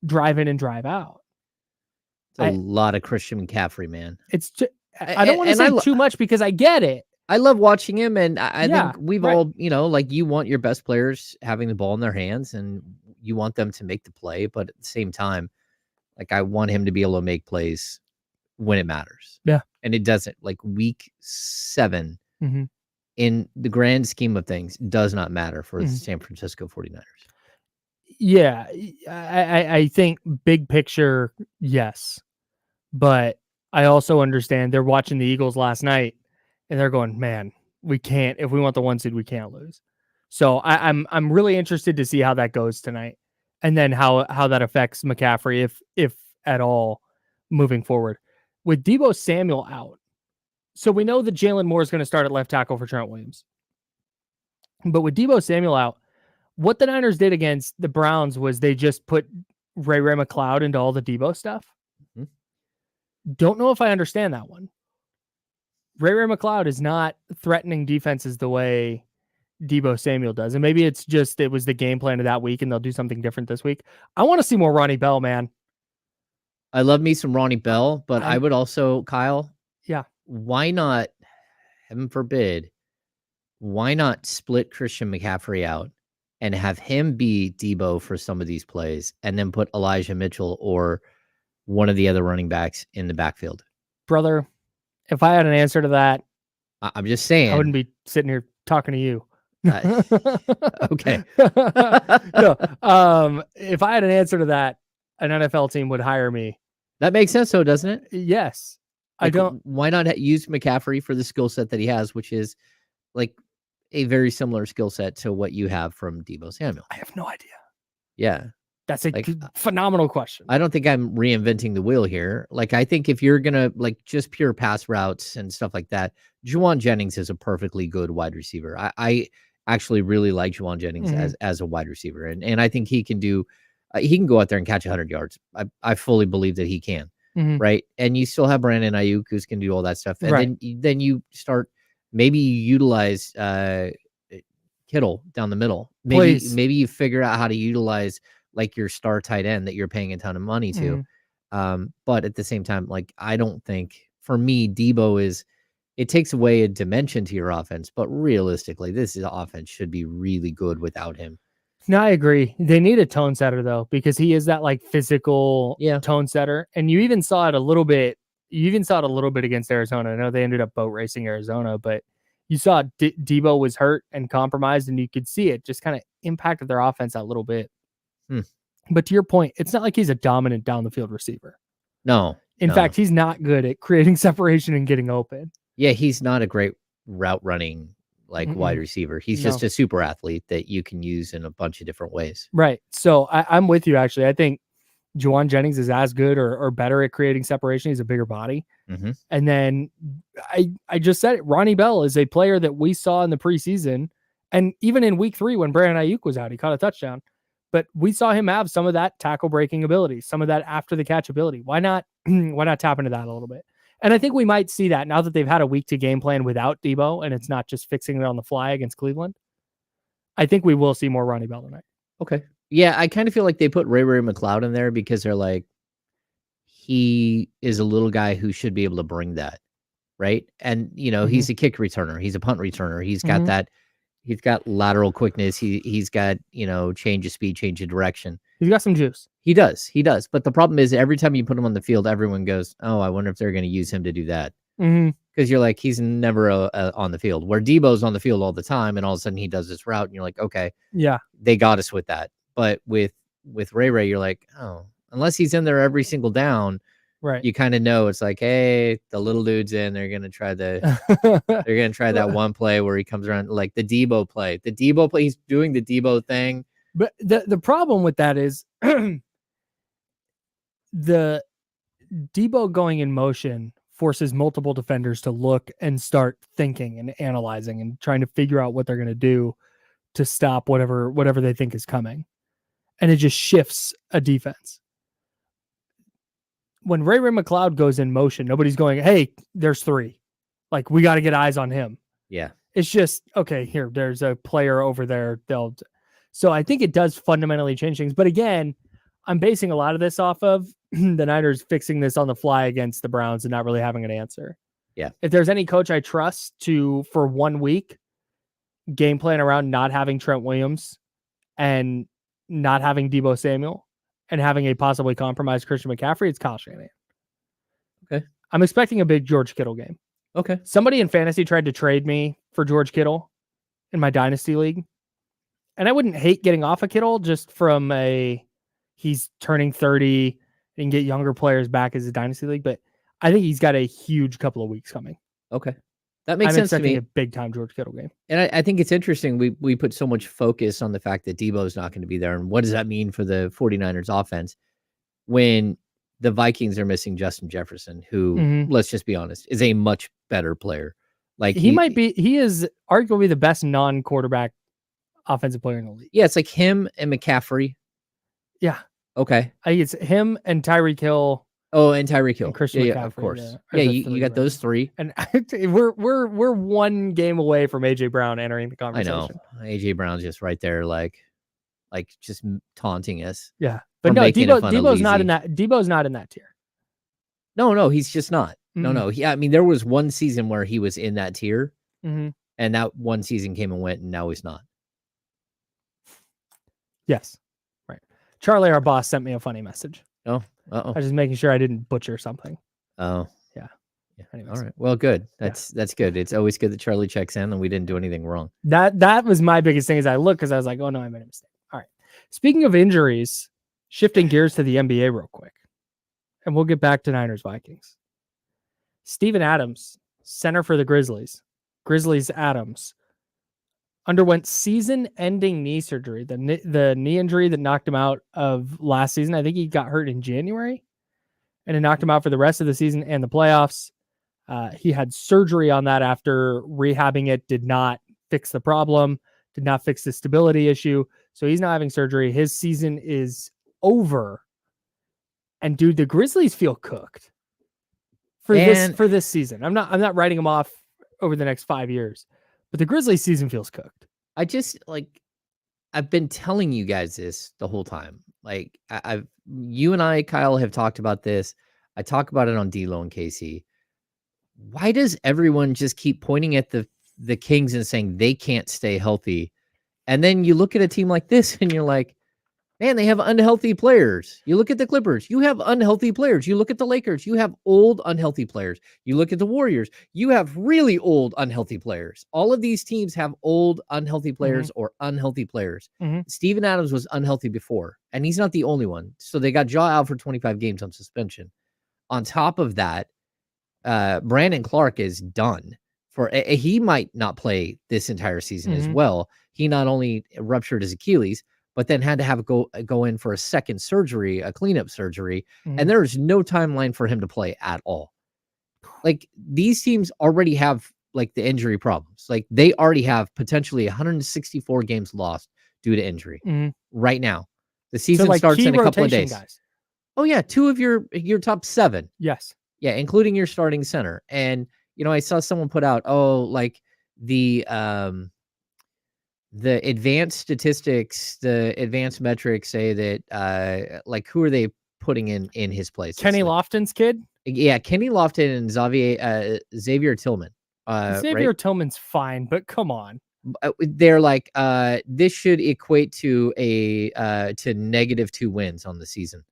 drive in and drive out. It's a lot of Christian McCaffrey, man. I don't want to say too much because I get it. I love watching him, and I think we've all, you want your best players having the ball in their hands, and you want them to make the play, but at the same time, I want him to be able to make plays when it matters. Yeah. And it doesn't. Week 7, in the grand scheme of things, does not matter for the San Francisco 49ers. Yeah, I think big picture, yes. But I also understand they're watching the Eagles last night, and they're going, man, we can't, if we want the 1 seed, we can't lose. So I'm really interested to see how that goes tonight, and then how that affects McCaffrey, if at all, moving forward. With Deebo Samuel out, so we know that Jalen Moore is going to start at left tackle for Trent Williams. But with Deebo Samuel out, what the Niners did against the Browns was they just put Ray McCloud into all the Deebo stuff. Don't know if I understand that one. Ray McCloud is not threatening defenses the way Deebo Samuel does. And maybe it's just, it was the game plan of that week and they'll do something different this week. I want to see more Ronnie Bell, man. I love me some Ronnie Bell, but I would also, Kyle. Yeah. Why not, heaven forbid, why not split Christian McCaffrey out and have him be Deebo for some of these plays and then put Elijah Mitchell or one of the other running backs in the backfield? Brother, if I had an answer to that, I'm just saying. I wouldn't be sitting here talking to you. Okay. No, if I had an answer to that, an NFL team would hire me. That makes sense, though, doesn't it? Yes. I don't. Why not use McCaffrey for the skill set that he has, which is a very similar skill set to what you have from Deebo Samuel? I have no idea. Yeah. That's a phenomenal question. I don't think I'm reinventing the wheel here. I think if you're going to just pure pass routes and stuff like that, Juwan Jennings is a perfectly good wide receiver. I actually really like Juwan Jennings as a wide receiver. And I think he can do, he can go out there and catch 100 yards. I fully believe that he can. Right. And you still have Brandon Ayuk who can do all that stuff. And then you start, maybe you utilize Kittle down the middle. Maybe you figure out how to utilize your star tight end that you're paying a ton of money to. But at the same time, I don't think, for me, Deebo it takes away a dimension to your offense, but realistically, this offense should be really good without him. No, I agree. They need a tone setter though, because he is that physical tone setter. And you even saw it a little bit You even saw it a little bit against Arizona. I know they ended up boat racing Arizona, but you saw Debo was hurt and compromised, and you could see it just kind of impacted their offense a little bit. But to your point, it's not like he's a dominant down the field receiver. No. In fact, he's not good at creating separation and getting open. Yeah, he's not a great route running wide receiver. He's just a super athlete that you can use in a bunch of different ways. Right. So I'm with you, actually. I think Juwan Jennings is as good or better at creating separation. He's a bigger body. And then I just said it. Ronnie Bell is a player that we saw in the preseason. And even in week 3, when Brandon Ayuk was out, he caught a touchdown. But we saw him have some of that tackle breaking ability, some of that after the catch ability. Why not tap into that a little bit? And I think we might see that now that they've had a week to game plan without Debo and it's not just fixing it on the fly against Cleveland. I think we will see more Ronnie Bell tonight. Okay. Yeah, I kind of feel like they put Ray McCloud in there because they're like, he is a little guy who should be able to bring that, right? And, he's a kick returner. He's a punt returner. He's got that. He's got lateral quickness. He's got, change of speed, change of direction. He's got some juice. He does. But the problem is every time you put him on the field, everyone goes, oh, I wonder if they're going to use him to do that. Because you're like, he's never on the field. Where Debo's on the field all the time, and all of a sudden he does this route, and you're like, okay, yeah, they got us with that. But with Ray, you're like, oh, unless he's in there every single down, right? You kind of know it's like, hey, the little dude's in. They're gonna try they're gonna try that one play where he comes around, like the Debo play. He's doing the Debo thing. But the problem with that is the Debo going in motion forces multiple defenders to look and start thinking and analyzing and trying to figure out what they're going to do to stop whatever they think is coming. And it just shifts a defense. When Ray McCloud goes in motion, nobody's going, hey, there's 3. Like, we got to get eyes on him. Yeah. It's just, okay, here, there's a player over there. So I think it does fundamentally change things. But again, I'm basing a lot of this off of the Niners fixing this on the fly against the Browns and not really having an answer. Yeah. If there's any coach I trust to, for 1 week, game plan around not having Trent Williams and not having Debo Samuel and having a possibly compromised Christian McCaffrey, it's Kyle Shanahan. Okay. I'm expecting a big George Kittle game. Okay. Somebody in fantasy tried to trade me for George Kittle in my dynasty league. And I wouldn't hate getting off of Kittle just from he's turning 30 and get younger players back as a dynasty league, but I think he's got a huge couple of weeks coming. Okay. That makes sense to me. A big time George Kittle game. And I think it's interesting. We put so much focus on the fact that Debo's not going to be there. And what does that mean for the 49ers offense when the Vikings are missing Justin Jefferson, who, let's just be honest, is a much better player. Like he is arguably the best non-quarterback offensive player in the league. Yeah, it's like him and McCaffrey. Yeah. Okay. I think it's him and Tyreek Hill. Oh, and Tyreek Hill. And Christian McCaffrey, of course. Yeah, you got those 3. And we're 1 game away from AJ Brown entering the conversation. I know. AJ Brown's just right there, like just taunting us. Yeah. But no, Debo's not in that. Debo's not in that tier. No, he's just not. No. I mean, there was 1 season where he was in that tier, and that 1 season came and went, and now he's not. Yes. Right. Charlie, our boss, sent me a funny message. Oh, I was just making sure I didn't butcher something. Oh. Yeah. Anyways. All right. Well, good. That's good. It's always good that Charlie checks in and we didn't do anything wrong. That was my biggest thing as I looked, because I was like, oh no, I made a mistake. All right. Speaking of injuries, shifting gears to the NBA real quick, and we'll get back to Niners Vikings. Steven Adams, center for the Grizzlies Adams, underwent season-ending knee surgery. The knee injury that knocked him out of last season. I think he got hurt in January, and it knocked him out for the rest of the season and the playoffs. He had surgery on that after rehabbing it. Did not fix the problem. Did not fix the stability issue. So he's not having surgery. His season is over. And dude, the Grizzlies feel cooked for this season. I'm not writing them off over the next 5 years. But the Grizzlies season feels cooked. I've been telling you guys this the whole time. Like you and I, Kyle, have talked about this. I talk about it on D-Lo and KC. Why does everyone just keep pointing at the Kings and saying they can't stay healthy? And then you look at a team like this and you're like, Man, they have unhealthy players. You look at the Clippers, you have unhealthy players. You look at the Lakers, you have old, unhealthy players. You look at the Warriors, you have really old, unhealthy players. All of these teams have old, unhealthy players or unhealthy players. Steven Adams was unhealthy before, and he's not the only one. So they got Jaw out for 25 games on suspension. On top of that, Brandon Clark is done. He might not play this entire season as well. He not only ruptured his Achilles, but then had to go in for a second surgery, a cleanup surgery, and there is no timeline for him to play at all. Like, these teams already have like the injury problems. Like, they already have potentially 164 games lost due to injury right now. The season starts in a couple of days. Guys. Oh yeah, 2 of your top 7. Yes. Yeah, including your starting center. And I saw someone put out, like the advanced statistics, the advanced metrics say that like, who are they putting in his place? Kenny Lofton's kid? Yeah, Kenny Lofton and Xavier Tillman. Xavier Tillman's fine, but come on. They're like, this should equate to to -2 wins on the season.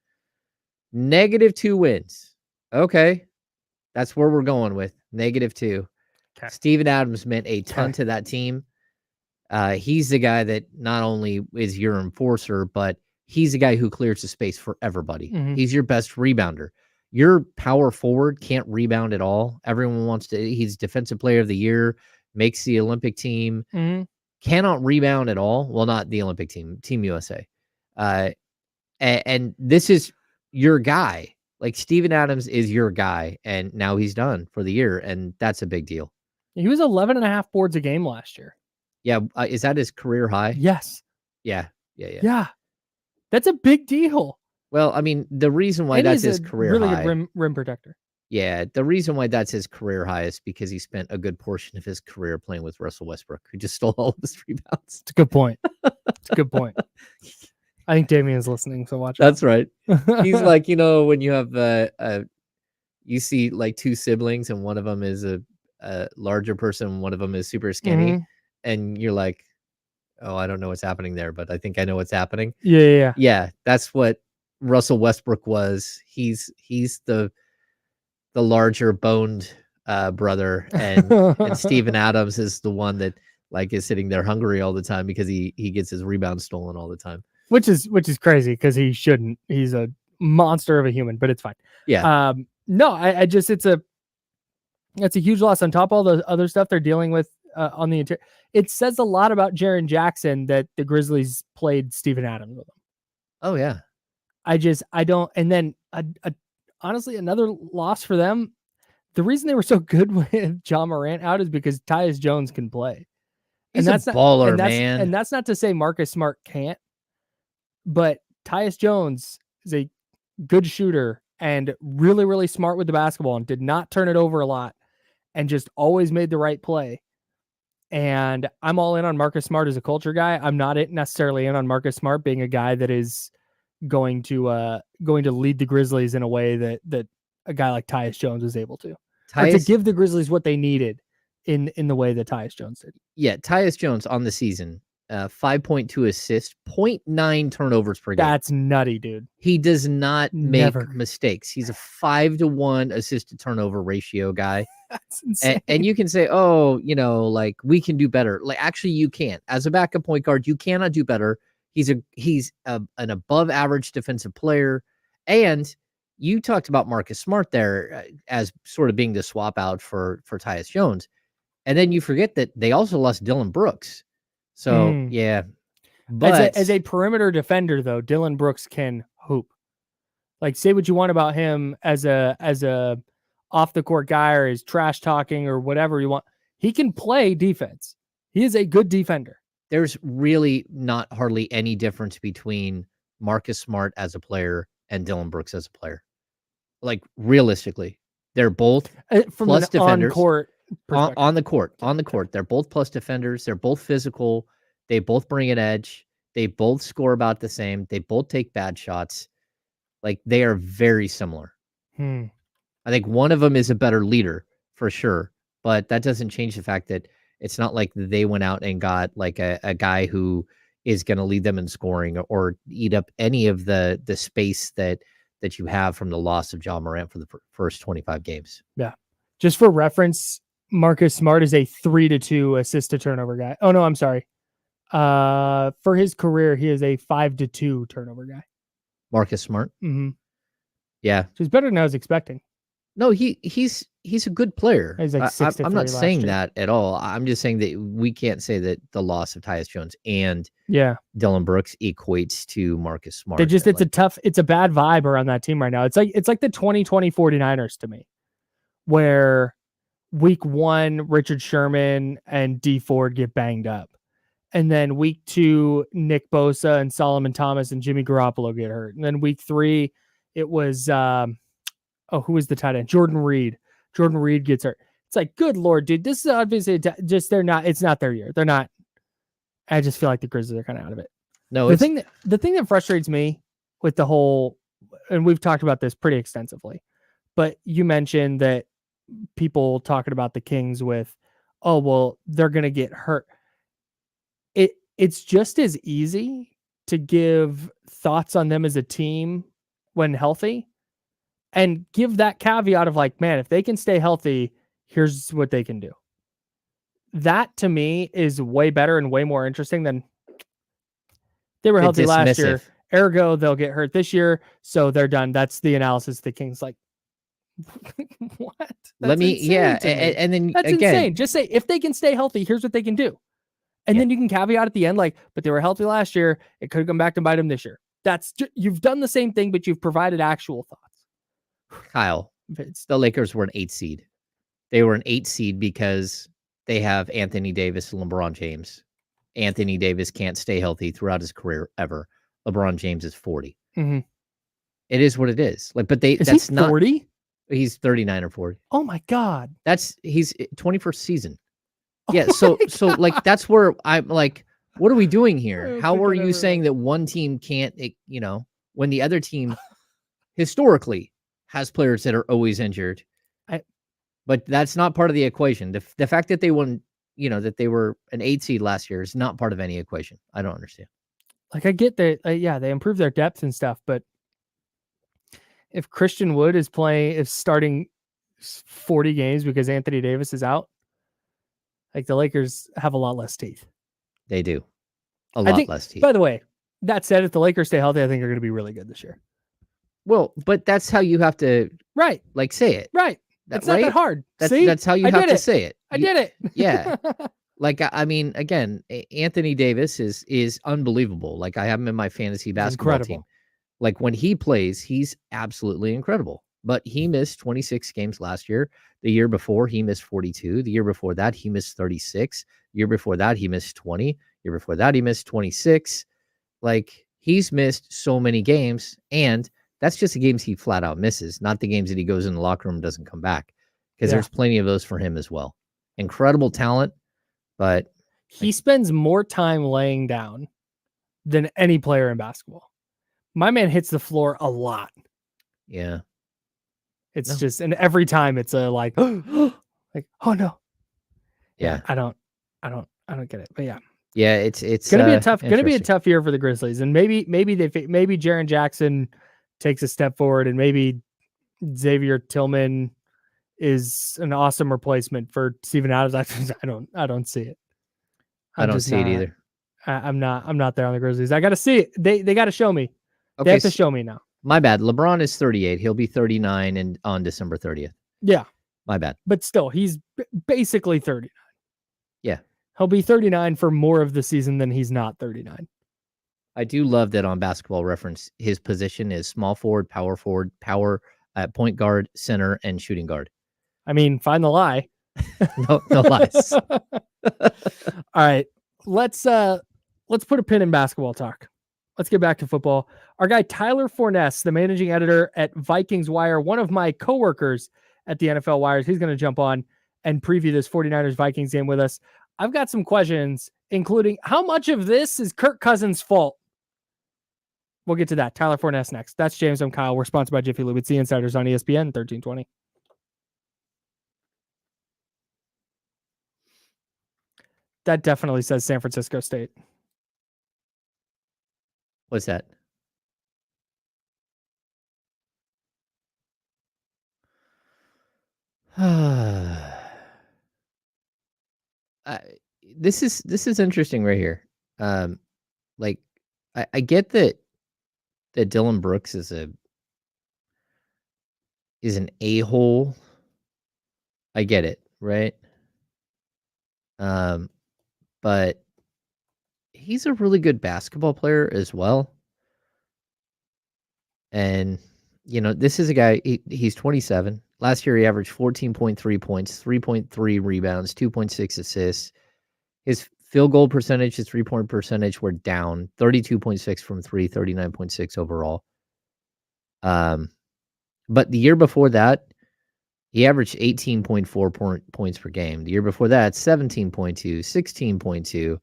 -2 wins. Okay. That's where we're going with -2. Okay. Steven Adams meant a ton to that team. He's the guy that not only is your enforcer, but he's the guy who clears the space for everybody. He's your best rebounder. Your power forward can't rebound at all. Everyone wants to. He's defensive player of the year, makes the Olympic team, cannot rebound at all. Well, not the Olympic team, Team USA. And this is your guy. Like, Steven Adams is your guy, and now he's done for the year, and that's a big deal. He was 11.5 boards a game last year. Yeah, is that his career high? Yes. Yeah. That's a big deal. Well, I mean, the reason why that's his career really high, good rim protector. Yeah, the reason why that's his career high is because he spent a good portion of his career playing with Russell Westbrook, who just stole all of his rebounds. It's a good point. I think Damien's listening, so watch. That's right. He's like, when you have you see like 2 siblings, and one of them is a larger person, and one of them is super skinny, and you're like, oh, I don't know what's happening there, but I think I know what's happening. Yeah. That's what Russell Westbrook was. He's the larger boned brother, and Steven Adams is the one that like is sitting there hungry all the time because he gets his rebound stolen all the time. Which is crazy, because he shouldn't. He's a monster of a human, but it's fine. Yeah. No, I just it's a huge loss on top of all the other stuff they're dealing with on the interior. It says a lot about Jaren Jackson that the Grizzlies played Steven Adams with him. Oh yeah. I don't. And then honestly, another loss for them. The reason they were so good with John Morant out is because Tyus Jones can play. He's a baller, man. And that's not to say Marcus Smart can't. But Tyus Jones is a good shooter and really, really smart with the basketball, and did not turn it over a lot, and just always made the right play. And I'm all in on Marcus Smart as a culture guy. I'm not necessarily in on Marcus Smart being a guy that is going to lead the Grizzlies in a way that a guy like Tyus Jones was able to. Or to give the Grizzlies what they needed in the way that Tyus Jones did. Yeah, Tyus Jones on the season, 5.2 assists, 0.9 turnovers per game. That's nutty, dude. He does not make mistakes. He's a 5-to-1 assist to turnover ratio guy. That's insane. And you can say, oh, like, we can do better. Like, actually, you can't. As a backup point guard, you cannot do better. He's an above average defensive player. And you talked about Marcus Smart there as sort of being the swap out for Tyus Jones. And then you forget that they also lost Dillon Brooks. So, yeah. But as a perimeter defender, though, Dillon Brooks can hoop. Like, say what you want about him as a off the court guy, or his trash talking or whatever you want. He can play defense. He is a good defender. There's really not hardly any difference between Marcus Smart as a player and Dillon Brooks as a player. Like, realistically, they're both from plus an defenders. On the court. They're both plus defenders. They're both physical. They both bring an edge. They both score about the same. They both take bad shots. Like, they are very similar. I think one of them is a better leader for sure, but that doesn't change the fact that it's not like they went out and got like a guy who is going to lead them in scoring or eat up any of the space that you have from the loss of John Morant for the first 25 games. Yeah. Just for reference, Marcus Smart is a 3-2 assist to turnover guy. Oh no, I'm sorry. For his career, he is a 5-2 turnover guy. Marcus Smart. Mm-hmm. Yeah. So he's better than I was expecting. No, he's a good player. He's like 6-3 I'm not saying year. that at all. I'm just saying that we can't say that the loss of Tyus Jones and Dylan Brooks equates to Marcus Smart. It's a bad vibe around that team right now. It's like the 2020 49ers to me, where week 1, Richard Sherman and D Ford get banged up. And then week 2, Nick Bosa and Solomon Thomas and Jimmy Garoppolo get hurt. And then week 3, it was, who was the tight end? Jordan Reed. Jordan Reed gets hurt. It's like, good Lord, dude, this is obviously it's not their year. They're not. I just feel like the Grizzlies are kind of out of it. No, the thing that frustrates me with the whole, and we've talked about this pretty extensively, but you mentioned that people talking about the Kings with, oh, well, they're going to get hurt. It's just as easy to give thoughts on them as a team when healthy and give that caveat of like, man, if they can stay healthy, here's what they can do. That to me is way better and way more interesting than they were healthy last year. Ergo, they'll get hurt this year, so they're done. That's the analysis. The Kings like, what? And then that's again, insane. Just say if they can stay healthy, here's what they can do. And then you can caveat at the end, like, but they were healthy last year. It could come back to bite them this year. You've done the same thing, but you've provided actual thoughts. Kyle, the Lakers were an 8 seed. They were an 8 seed because they have Anthony Davis and LeBron James. Anthony Davis can't stay healthy throughout his career ever. LeBron James is 40. Mm-hmm. It is what it is. Like, but that's he 40? He's 39 or 40. Oh my God. He's 21st season. Yeah, so like that's where I'm like, what are we doing here? How are you saying that one team can't, when the other team historically has players that are always injured? But that's not part of the equation. The fact that they won, that they were an 8 seed last year is not part of any equation. I don't understand. Like I get that, they improved their depth and stuff, but if Christian Wood is starting 40 games because Anthony Davis is out, like the Lakers have a lot less teeth. They do. A lot less teeth. By the way, that said, if the Lakers stay healthy, I think they're going to be really good this year. Well, but that's how you have to say it. Right. It's not that hard. That's how you have to say it. I did it. Yeah. Like, I mean, again, Anthony Davis is unbelievable. Like I have him in my fantasy basketball team. Like when he plays, he's absolutely incredible. But he missed 26 games last year. The year before, he missed 42. The year before that, he missed 36. The year before that, he missed 20. The year before that, he missed 26. Like, he's missed so many games, and that's just the games he flat out misses, not the games that he goes in the locker room and doesn't come back, because there's plenty of those for him as well. Incredible talent, but he spends more time laying down than any player in basketball. My man hits the floor a lot. Yeah. It's just, and every time it's a like, like, oh no. Yeah. I don't get it, but yeah. Yeah. It's gonna be a tough year for the Grizzlies. And maybe Jaren Jackson takes a step forward, and maybe Xavier Tillman is an awesome replacement for Steven Adams. I don't see it. I don't see it either. I'm not there on the Grizzlies. I got to see it. They got to show me. Okay, they have to show me now. My bad. LeBron is 38. He'll be 39 on December 30th. Yeah. My bad. But still, he's basically 39. Yeah. He'll be 39 for more of the season than he's not 39. I do love that on Basketball Reference, his position is small forward, power, point guard, center, and shooting guard. I mean, find the lie. No lies. All right. Let's put a pin in basketball talk. Let's get back to football. Our guy, Tyler Forness, the managing editor at Vikings Wire, one of my coworkers at the NFL Wires, he's going to jump on and preview this 49ers Vikings game with us. I've got some questions, including how much of this is Kirk Cousins' fault? We'll get to that. Tyler Forness next. That's James. I'm Kyle. We're sponsored by Jiffy Lube. It's the Insiders on ESPN 1320. That definitely says San Francisco State. What's that? This is interesting right here. Like I get that Dylan Brooks is an a-hole. I get it, right? But he's a really good basketball player as well. And this is a guy, he's 27. Last year he averaged 14.3 points, 3.3 rebounds, 2.6 assists. His field goal percentage, his 3-point percentage were down 32.6 from 3, 39.6 overall. But the year before that, he averaged 18.4 points per game. The year before that, 17.2, 16.2.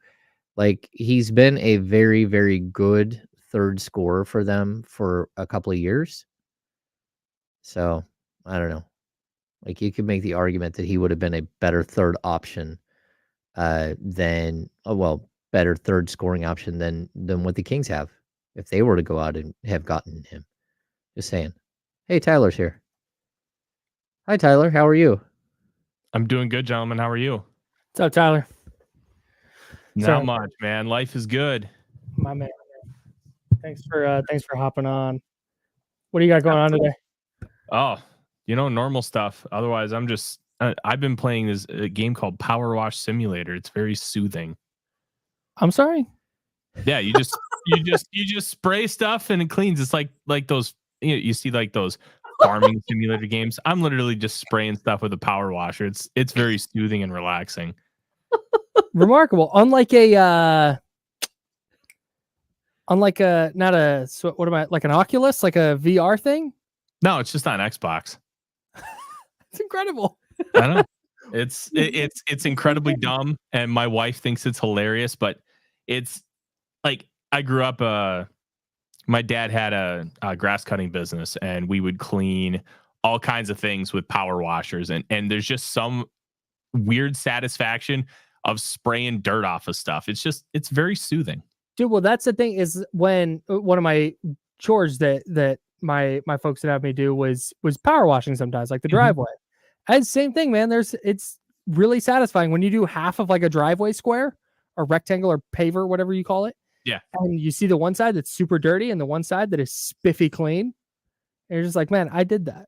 Like, he's been a very, very good third scorer for them for a couple of years. So, I don't know. Like, you could make the argument that he would have been a better third option better third scoring option than what the Kings have if they were to go out and have gotten him. Just saying. Hey, Tyler's here. Hi, Tyler. How are you? I'm doing good, gentlemen. How are you? What's up, Tyler? Not much, man. Life is good. My man. Thanks for hopping on. What do you got going on today? Oh, normal stuff. Otherwise, I've been playing this game called Power Wash Simulator. It's very soothing. I'm sorry. Yeah, you just spray stuff and it cleans. It's like those you see like those farming simulator games. I'm literally just spraying stuff with a power washer. It's very soothing and relaxing. Remarkable. Unlike an Oculus, like a VR thing? No, it's just on Xbox. It's incredible. I don't know. It's incredibly dumb, and my wife thinks it's hilarious, but it's like I grew up my dad had a grass cutting business, and we would clean all kinds of things with power washers, and there's just some weird satisfaction of spraying dirt off of stuff. It's very soothing. Dude, well, that's the thing is when one of my chores that my folks would have me do was power washing sometimes, like the driveway. And same thing, man. It's really satisfying when you do half of like a driveway square or rectangle or paver, whatever you call it. Yeah. And you see the one side that's super dirty and the one side that is spiffy clean. And you're just like, man, I did that.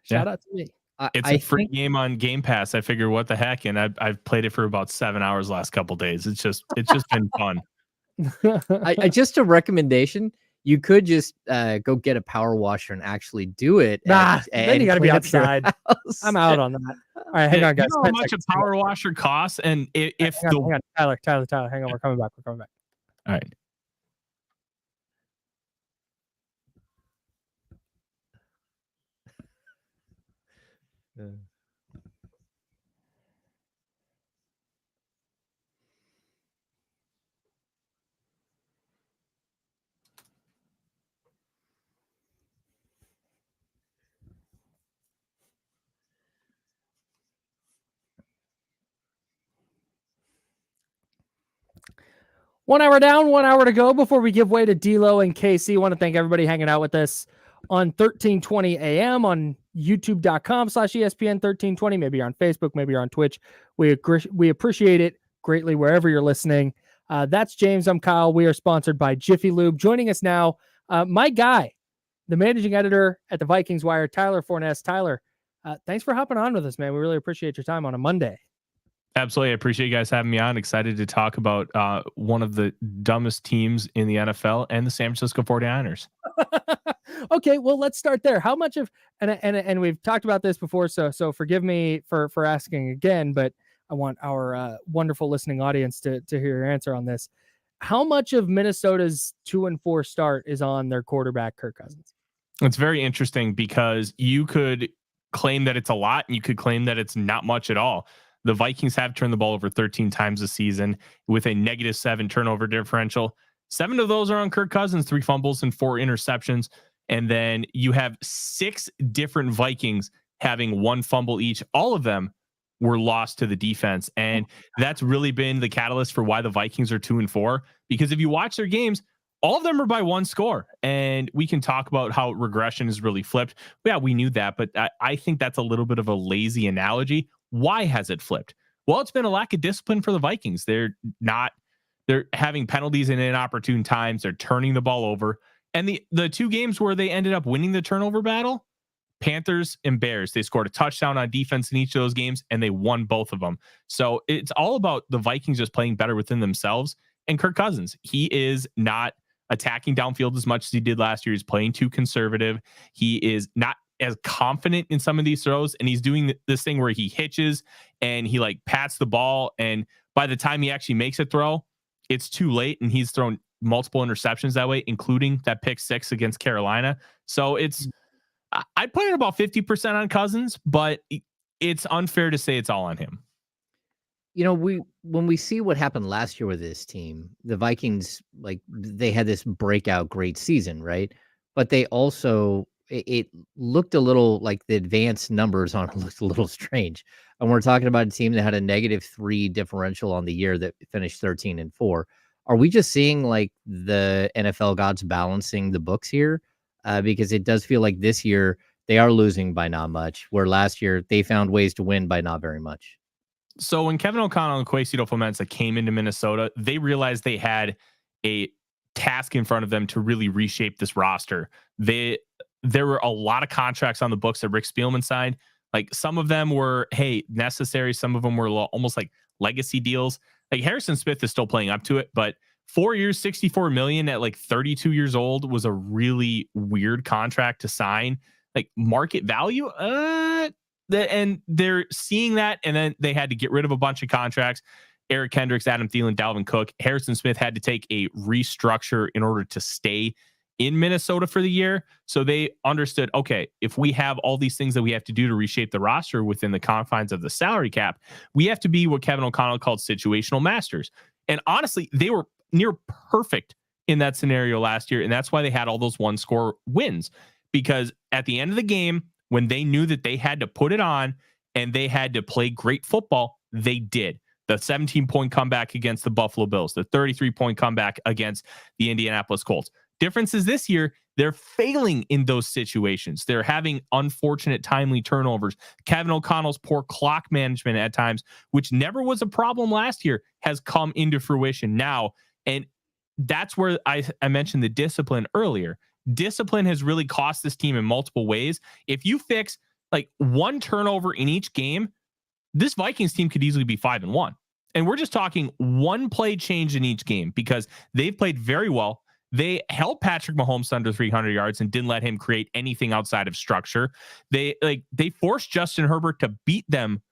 Shout out to me. It's a free game on Game Pass. I figure what the heck. And I've played it for about 7 hours last couple of days. It's just been fun. I just a recommendation. You could just go get a power washer and actually do it. Then you got to be outside. I'm out on that. All right, hang on, guys. You know how much a power washer costs? And if hang on, Tyler, hang on. We're coming back. All right. One hour down, 1 hour to go before we give way to D-Lo and KC. I want to thank everybody hanging out with us on 1320 AM on youtube.com/ESPN 1320. Maybe you're on Facebook, maybe you're on Twitch. We appreciate it greatly wherever you're listening. That's James. I'm Kyle. We are sponsored by Jiffy Lube. Joining us now, my guy, the managing editor at the Vikings Wire, Tyler Forness. Tyler, thanks for hopping on with us, man. We really appreciate your time on a Monday. Absolutely. I appreciate you guys having me on. Excited to talk about one of the dumbest teams in the NFL and the San Francisco 49ers. Okay, well, let's start there. How much of and we've talked about this before, so forgive me for asking again, but I want our wonderful listening audience to hear your answer on this. How much of Minnesota's 2-4 start is on their quarterback, Kirk Cousins? It's very interesting because you could claim that it's a lot and you could claim that it's not much at all. The Vikings have turned the ball over 13 times this season with a -7 turnover differential. 7 of those are on Kirk Cousins, 3 fumbles and 4 interceptions. And then you have 6 different Vikings having 1 fumble each. All of them were lost to the defense. And that's really been the catalyst for why the Vikings are 2-4. Because if you watch their games, all of them are by one score. And we can talk about how regression is really flipped. Yeah, we knew that, but I think that's a little bit of a lazy analogy. Why has it flipped? Well, it's been a lack of discipline for the Vikings. They're having penalties in inopportune times. They're turning the ball over. And the two games where they ended up winning the turnover battle, Panthers and Bears, they scored a touchdown on defense in each of those games, and they won both of them. So it's all about the Vikings just playing better within themselves. And Kirk Cousins, he is not attacking downfield as much as he did last year. He's playing too conservative. He is not as confident in some of these throws, and he's doing this thing where he hitches and he like pats the ball, and by the time he actually makes a throw, it's too late, and he's thrown multiple interceptions that way, including that pick 6 against Carolina. So I'd put it about 50% on Cousins, but it's unfair to say it's all on him. You know, when we see what happened last year with this team, the Vikings, like, they had this breakout great season, right? But they also, it looked a little like the advanced numbers on it looked a little strange. And we're talking about a team that had a -3 differential on the year that finished 13-4. Are we just seeing like the NFL gods balancing the books here? Because it does feel like this year they are losing by not much, where last year they found ways to win by not very much. So when Kevin O'Connell and Kwesi Adofo-Mensah came into Minnesota, they realized they had a task in front of them to really reshape this roster. There were a lot of contracts on the books that Rick Spielman signed. Like, some of them were, hey, necessary. Some of them were almost like legacy deals. Like, Harrison Smith is still playing up to it, but 4 years, $64 million at like 32 years old was a really weird contract to sign. Like, market value, and they're seeing that, and then they had to get rid of a bunch of contracts. Eric Kendricks, Adam Thielen, Dalvin Cook. Harrison Smith had to take a restructure in order to stay in Minnesota for the year. So they understood, okay, if we have all these things that we have to do to reshape the roster within the confines of the salary cap, we have to be what Kevin O'Connell called situational masters. And honestly, they were near perfect in that scenario last year. And that's why they had all those one score wins, because at the end of the game, when they knew that they had to put it on and they had to play great football, they did. The 17-point comeback against the Buffalo Bills, the 33-point comeback against the Indianapolis Colts. Difference is this year, they're failing in those situations. They're having unfortunate, timely turnovers. Kevin O'Connell's poor clock management at times, which never was a problem last year, has come into fruition now. And that's where I mentioned the discipline earlier. Discipline has really cost this team in multiple ways. If you fix like one turnover in each game, this Vikings team could easily be 5-1. And we're just talking one play change in each game, because they've played very well. They held Patrick Mahomes under 300 yards and didn't let him create anything outside of structure. They forced Justin Herbert to beat them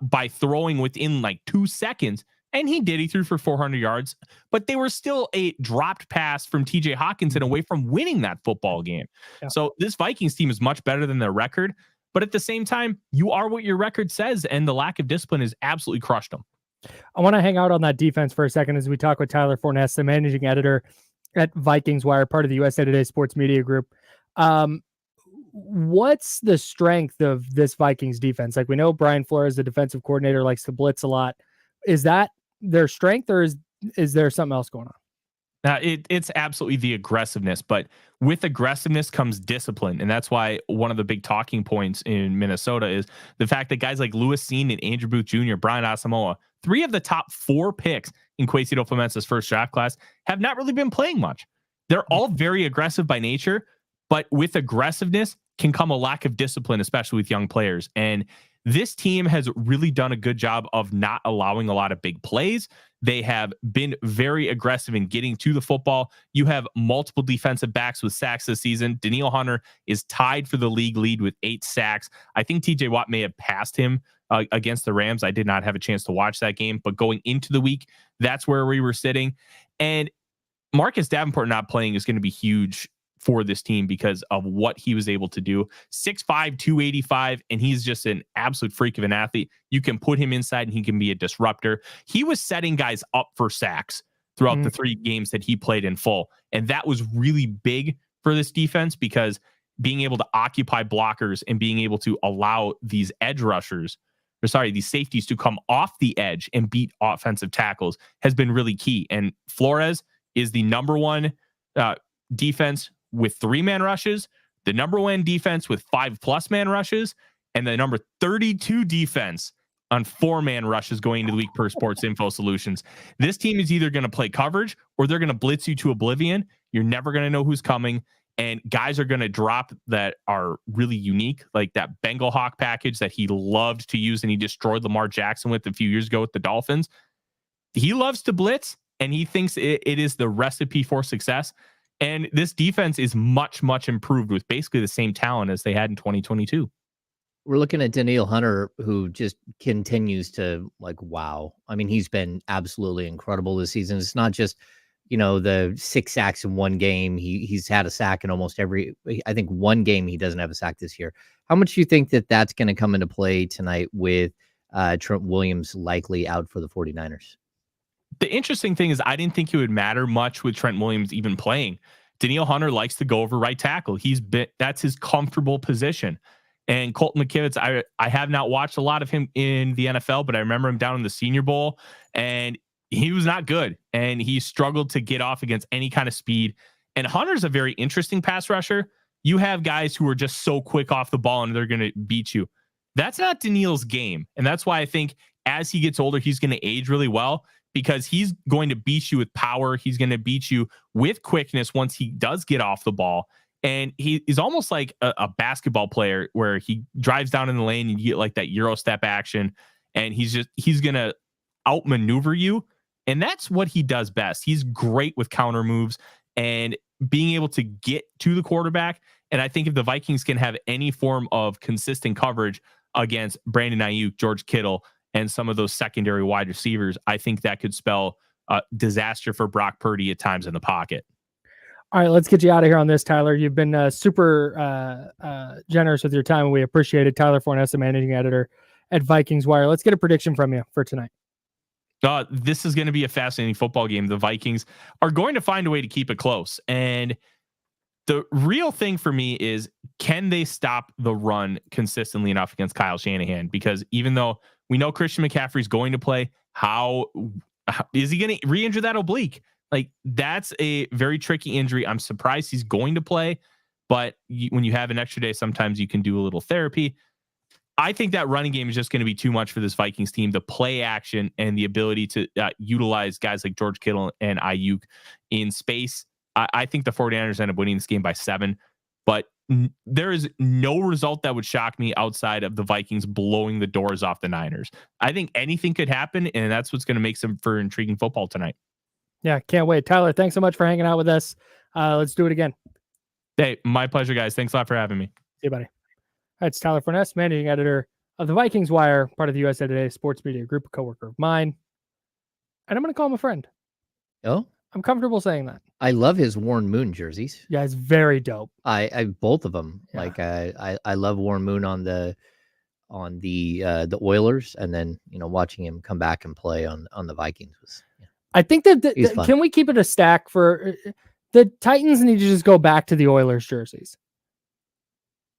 by throwing within like 2 seconds. And he did. He threw for 400 yards, but they were still a dropped pass from TJ Hawkinson away from winning that football game. Yeah. So this Vikings team is much better than their record, but at the same time, you are what your record says, and the lack of discipline has absolutely crushed them. I want to hang out on that defense for a second as we talk with Tyler Forness, the managing editor at Vikings Wire, part of the USA Today Sports Media Group. What's the strength of this Vikings defense? Like, we know Brian Flores, the defensive coordinator, likes to blitz a lot. Is that their strength, or is there something else going on? It's absolutely the aggressiveness, but with aggressiveness comes discipline. And that's why one of the big talking points in Minnesota is the fact that guys like Lewis Cine and Andrew Booth Jr., Brian Asamoah, 3 of the top 4 picks in Kwesi Adofo-Mensah's first draft class, have not really been playing much. They're all very aggressive by nature, but with aggressiveness can come a lack of discipline, especially with young players. And this team has really done a good job of not allowing a lot of big plays. They have been very aggressive in getting to the football. You have multiple defensive backs with sacks this season. Danielle Hunter is tied for the league lead with 8 sacks. I think TJ Watt may have passed him against the Rams. I did not have a chance to watch that game, but going into the week, that's where we were sitting. And Marcus Davenport not playing is going to be huge for this team because of what he was able to do. 6'5", 285, and he's just an absolute freak of an athlete. You can put him inside and he can be a disruptor. He was setting guys up for sacks throughout the 3 games that he played in full. And that was really big for this defense, because being able to occupy blockers and being able to allow these these safeties to come off the edge and beat offensive tackles has been really key. And Flores is the number one defense with 3-man rushes, the number 1 defense with 5+ man rushes, and the number 32 defense on 4-man rushes going into the week per Sports Info Solutions. This team is either going to play coverage or they're going to blitz you to oblivion. You're never going to know who's coming. And guys are going to drop that are really unique, like that Bengal Hawk package that he loved to use and he destroyed Lamar Jackson with a few years ago with the Dolphins. He loves to blitz, and he thinks it is the recipe for success. And this defense is much, much improved with basically the same talent as they had in 2022. We're looking at Danielle Hunter, who just continues to wow. I mean, he's been absolutely incredible this season. It's not just, the 6 sacks in one game. He's had a sack in almost every, I think one game he doesn't have a sack this year. How much do you think that that's going to come into play tonight with Trent Williams likely out for the 49ers? The interesting thing is I didn't think it would matter much with Trent Williams even playing. Danielle Hunter likes to go over right tackle. That's his comfortable position. And Colton McKivitz, I have not watched a lot of him in the NFL, but I remember him down in the Senior Bowl, and he was not good. And he struggled to get off against any kind of speed. And Hunter's a very interesting pass rusher. You have guys who are just so quick off the ball and they're going to beat you. That's not Danielle's game. And that's why I think as he gets older, he's going to age really well, because he's going to beat you with power. He's going to beat you with quickness once he does get off the ball. And he is almost like a basketball player where he drives down in the lane and you get like that Euro step action, and he's going to outmaneuver you. And that's what he does best. He's great with counter moves and being able to get to the quarterback. And I think if the Vikings can have any form of consistent coverage against Brandon Ayuk, George Kittle, and some of those secondary wide receivers, I think that could spell disaster for Brock Purdy at times in the pocket. All right, let's get you out of here on this, Tyler. You've been super generous with your time, and we appreciate it. Tyler Forness, the managing editor at Vikings Wire. Let's get a prediction from you for tonight. This is going to be a fascinating football game. The Vikings are going to find a way to keep it close. And the real thing for me is, can they stop the run consistently enough against Kyle Shanahan? Because even though we know Christian McCaffrey is going to play, how is he going to re-injure that oblique? Like, that's a very tricky injury. I'm surprised he's going to play, but when you have an extra day, sometimes you can do a little therapy. I think that running game is just going to be too much for this Vikings team. The play action and the ability to utilize guys like George Kittle and Ayuk in space. I think the 49ers end up winning this game by 7, but there is no result that would shock me outside of the Vikings blowing the doors off the Niners. I think anything could happen, and that's what's going to make some for intriguing football tonight. Yeah, can't wait. Tyler, thanks so much for hanging out with us. Let's do it again. Hey, my pleasure, guys. Thanks a lot for having me. See you, buddy. It's Tyler Forness, managing editor of the Vikings Wire, part of the USA Today sports media group, a coworker of mine. And I'm going to call him a friend. Oh? I'm comfortable saying that. I love his Warren Moon jerseys. Yeah, it's very dope. I both of them. Yeah. Like I love Warren Moon on the Oilers, and then watching him come back and play on the Vikings was. Yeah. I think that can we keep it a stack for the Titans? Need to just go back to the Oilers jerseys.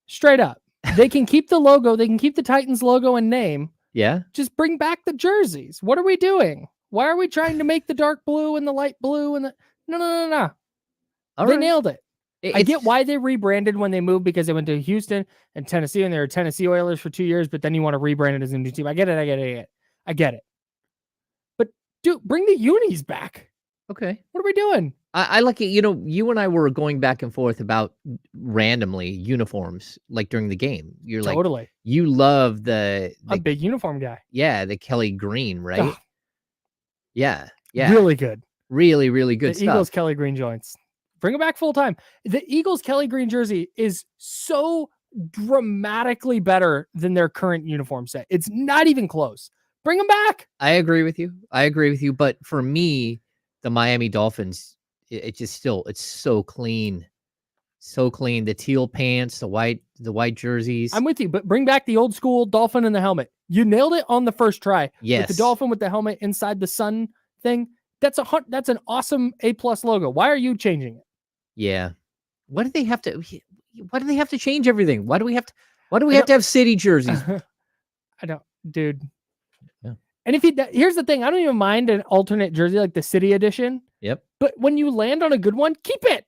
Straight up, they can keep the logo. They can keep the Titans logo and name. Yeah. Just bring back the jerseys. What are we doing? Why are we trying to make the dark blue and the light blue and the no? They nailed it. I get why they rebranded when they moved, because they went to Houston and Tennessee, and they were Tennessee Oilers for 2 years. But then you want to rebrand it as a new team. I get it. But dude, bring the unis back. Okay. What are we doing? I like it. You and I were going back and forth about randomly uniforms, like during the game. You're totally. Like, you love the a big uniform guy. Yeah, the Kelly Green, right? Ugh. Yeah. Really good. Really, really good the stuff. Eagles Kelly Green joints. Bring it back full time. The Eagles Kelly Green jersey is so dramatically better than their current uniform set. It's not even close. Bring them back. I agree with you. But for me, the Miami Dolphins, it's so clean. So clean. The teal pants, the white jerseys. I'm with you, but bring back the old school dolphin in the helmet. You nailed it on the first try. Yes. With the dolphin with the helmet inside the sun thing. That's an awesome A+ logo. Why are you changing it? Yeah. Why do they have to change everything? Why do we have to have city jerseys? I don't, dude. Yeah. And here's the thing, I don't even mind an alternate jersey like the city edition. Yep. But when you land on a good one, keep it.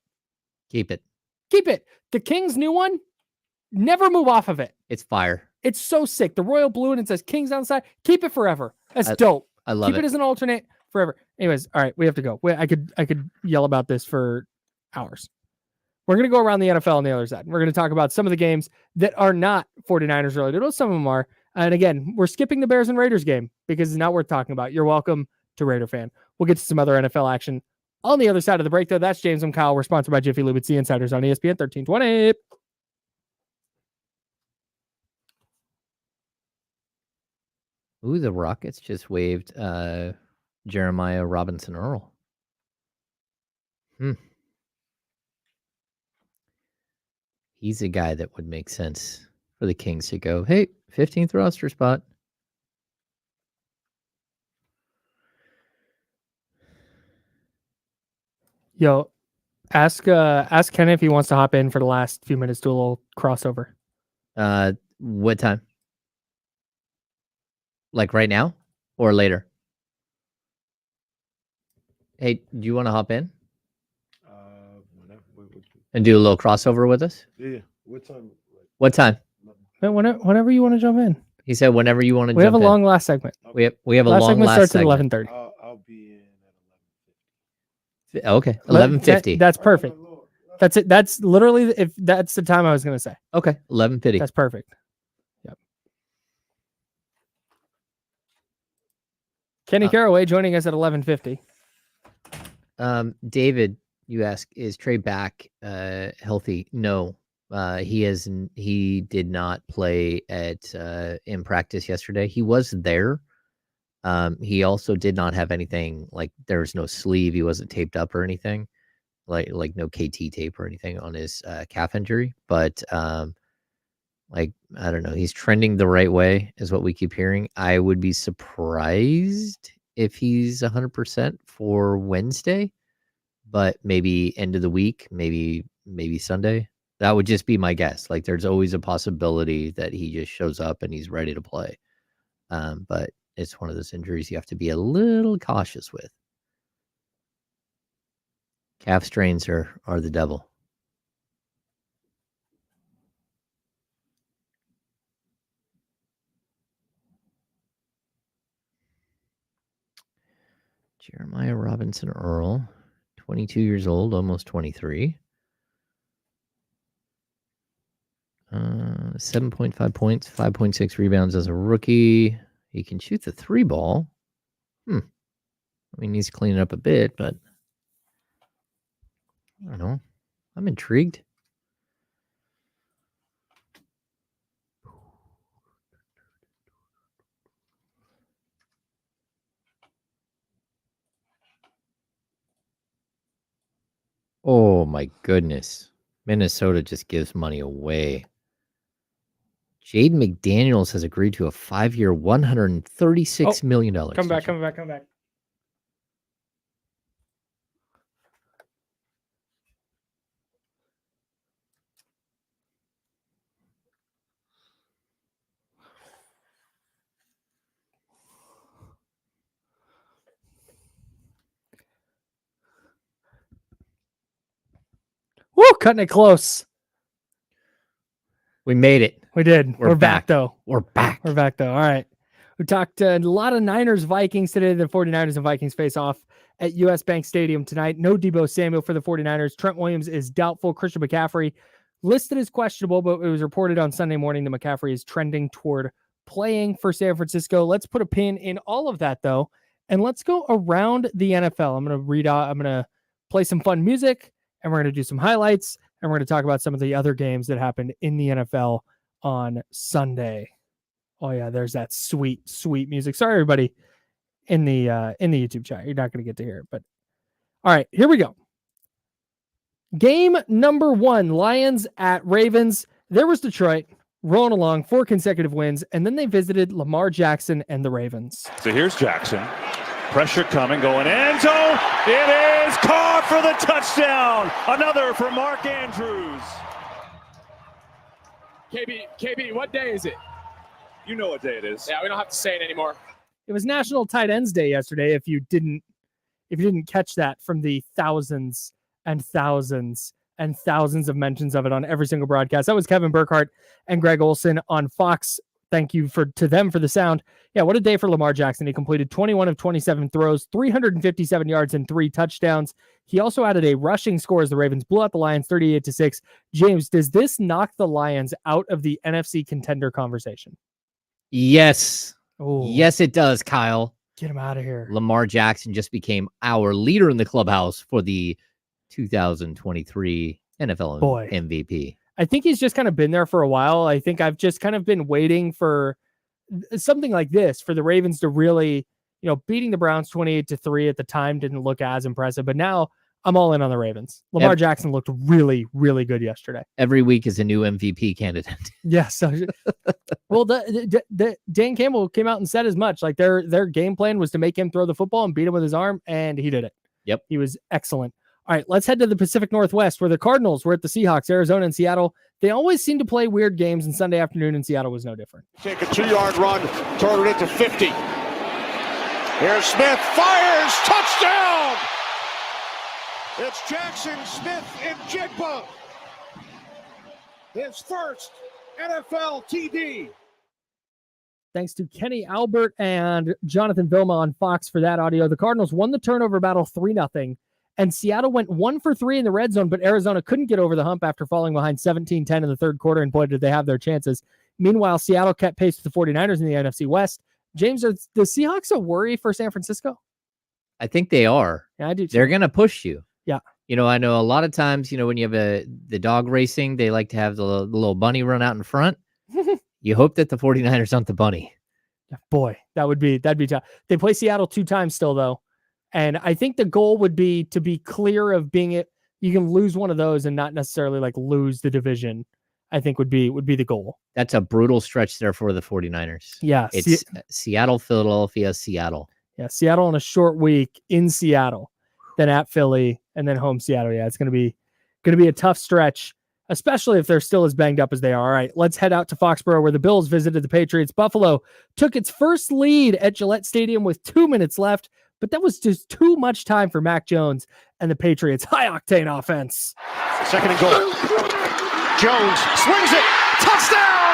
Keep it. Keep it. The Kings new one, never move off of it. It's fire. It's so sick. The royal blue and it says Kings on the side. Keep it forever. That's dope. I love Keep it as an alternate forever. Anyways, all right, we have to go. I could yell about this for hours. We're going to go around the NFL on the other side. We're going to talk about some of the games that are not 49ers related. Well, some of them are. And again, we're skipping the Bears and Raiders game because it's not worth talking about. You're welcome to Raider fan. We'll get to some other NFL action on the other side of the break, though. That's James. I'm Kyle. We're sponsored by Jiffy Lube. It's the Insiders on ESPN 1320. Ooh, the Rockets just waived Jeremiah Robinson Earl. He's a guy that would make sense for the Kings to go, hey, 15th roster spot. Yo, ask Ken if he wants to hop in for the last few minutes, do a little crossover. What time? Like right now or later? Hey, do you want to hop in? And do a little crossover with us? Yeah. What time? What time? Whenever you want to jump in. He said whenever you want to We jump have a in. long last segment. We have a last long segment last starts segment. at 11:30. I'll be in at 11:50. Okay, 11:50. That's perfect. That's it. That's literally if that's the time I was going to say. Okay, 11:50. That's perfect. Yep. Kenny Caraway joining us at 11:50. David, you ask, is Trey back healthy? No. He did not play in practice yesterday. He was there. He also did not have anything, like there was no sleeve. He wasn't taped up or anything, like no KT tape or anything on his calf injury. But like, I don't know, he's trending the right way is what we keep hearing. I would be surprised if he's 100% for Wednesday, but maybe end of the week, maybe Sunday. That would just be my guess. Like, there's always a possibility that he just shows up and he's ready to play. But it's one of those injuries you have to be a little cautious with. Calf strains are the devil. Jeremiah Robinson Earl, 22 years old, almost 23. 7.5 points, 5.6 rebounds as a rookie. He can shoot the 3 ball. I mean, he's cleaning up a bit, but I don't know. I'm intrigued. Oh my goodness. Minnesota just gives money away. Jaden McDaniels has agreed to a 5-year, $136 million. Come back. Woo, cutting it close. We made it. We did. We're back, though. We're back. All right. We talked a lot of Niners Vikings today. The 49ers and Vikings face off at US Bank Stadium tonight. No Deebo Samuel for the 49ers. Trent Williams is doubtful. Christian McCaffrey listed as questionable, but it was reported on Sunday morning that McCaffrey is trending toward playing for San Francisco. Let's put a pin in all of that, though, and let's go around the NFL. I'm going to play some fun music, and we're going to do some highlights, and we're going to talk about some of the other games that happened in the NFL on Sunday. Oh yeah, there's that sweet music. Sorry, everybody in the YouTube chat. You're not going to get to hear it, but all right, here we go. Game number 1, Lions at Ravens. There was Detroit rolling along, 4 consecutive wins, and then they visited Lamar Jackson and the Ravens. So here's Jackson. Pressure coming, going end zone. It is caught for the touchdown. Another for Mark Andrews. KB, what day is it? You know what day it is. Yeah, we don't have to say it anymore. It was National Tight Ends Day yesterday. If you didn't if you didn't catch that from the thousands and thousands and thousands of mentions of it on every single broadcast. That was Kevin Burkhardt and Greg Olsen on Fox. Thank you to them for the sound. Yeah, what a day for Lamar Jackson. He completed 21 of 27 throws, 357 yards, and 3 touchdowns. He also added a rushing score as the Ravens blew out the Lions 38-6. James, does this knock the Lions out of the NFC contender conversation? Yes. Ooh, Yes, it does, Kyle. get him out of here. Lamar Jackson just became our leader in the clubhouse for the 2023 NFL MVP. I think he's just kind of been there for a while. I think I've just kind of been waiting for something like this, for the Ravens to really, beating the Browns 28-3 at the time didn't look as impressive, but now I'm all in on the Ravens. Lamar Jackson looked really, really good yesterday. Every week is a new MVP candidate. Yeah. So, well, Dan Campbell came out and said as much. Like their game plan was to make him throw the football and beat him with his arm, and he did it. Yep. He was excellent. All right, let's head to the Pacific Northwest, where the Cardinals were at the Seahawks, Arizona and Seattle. They always seem to play weird games, and Sunday afternoon in Seattle was no different. Take a 2-yard run, turn it into 50. Here's Smith, fires, touchdown! It's Jackson Smith in Jigba. His first NFL TD. Thanks to Kenny Albert and Jonathan Vilma on Fox for that audio. The Cardinals won the turnover battle 3-0. And Seattle went 1 for 3 in the red zone, but Arizona couldn't get over the hump after falling behind 17-10 in the third quarter, and boy, did they have their chances. Meanwhile, Seattle kept pace with the 49ers in the NFC West. James, are the Seahawks a worry for San Francisco? I think they are. Yeah, I do too. They're going to push you. Yeah. I know a lot of times, when you have the dog racing, they like to have the little bunny run out in front. You hope that the 49ers aren't the bunny. Boy, that'd be tough. They play Seattle 2 times still, though. And I think the goal would be to be clear of being it. You can lose one of those and not necessarily lose the division. I think would be the goal. That's a brutal stretch there for the 49ers. Yeah. It's Seattle, Philadelphia, Seattle. Yeah. Seattle on a short week in Seattle, then at Philly, and then home Seattle. Yeah. It's going to be a tough stretch, especially if they're still as banged up as they are. All right, let's head out to Foxborough, where the Bills visited the Patriots. Buffalo took its first lead at Gillette Stadium with 2 minutes left, but that was just too much time for Mac Jones and the Patriots' high-octane offense. Second and goal. Jones swings it. Touchdown!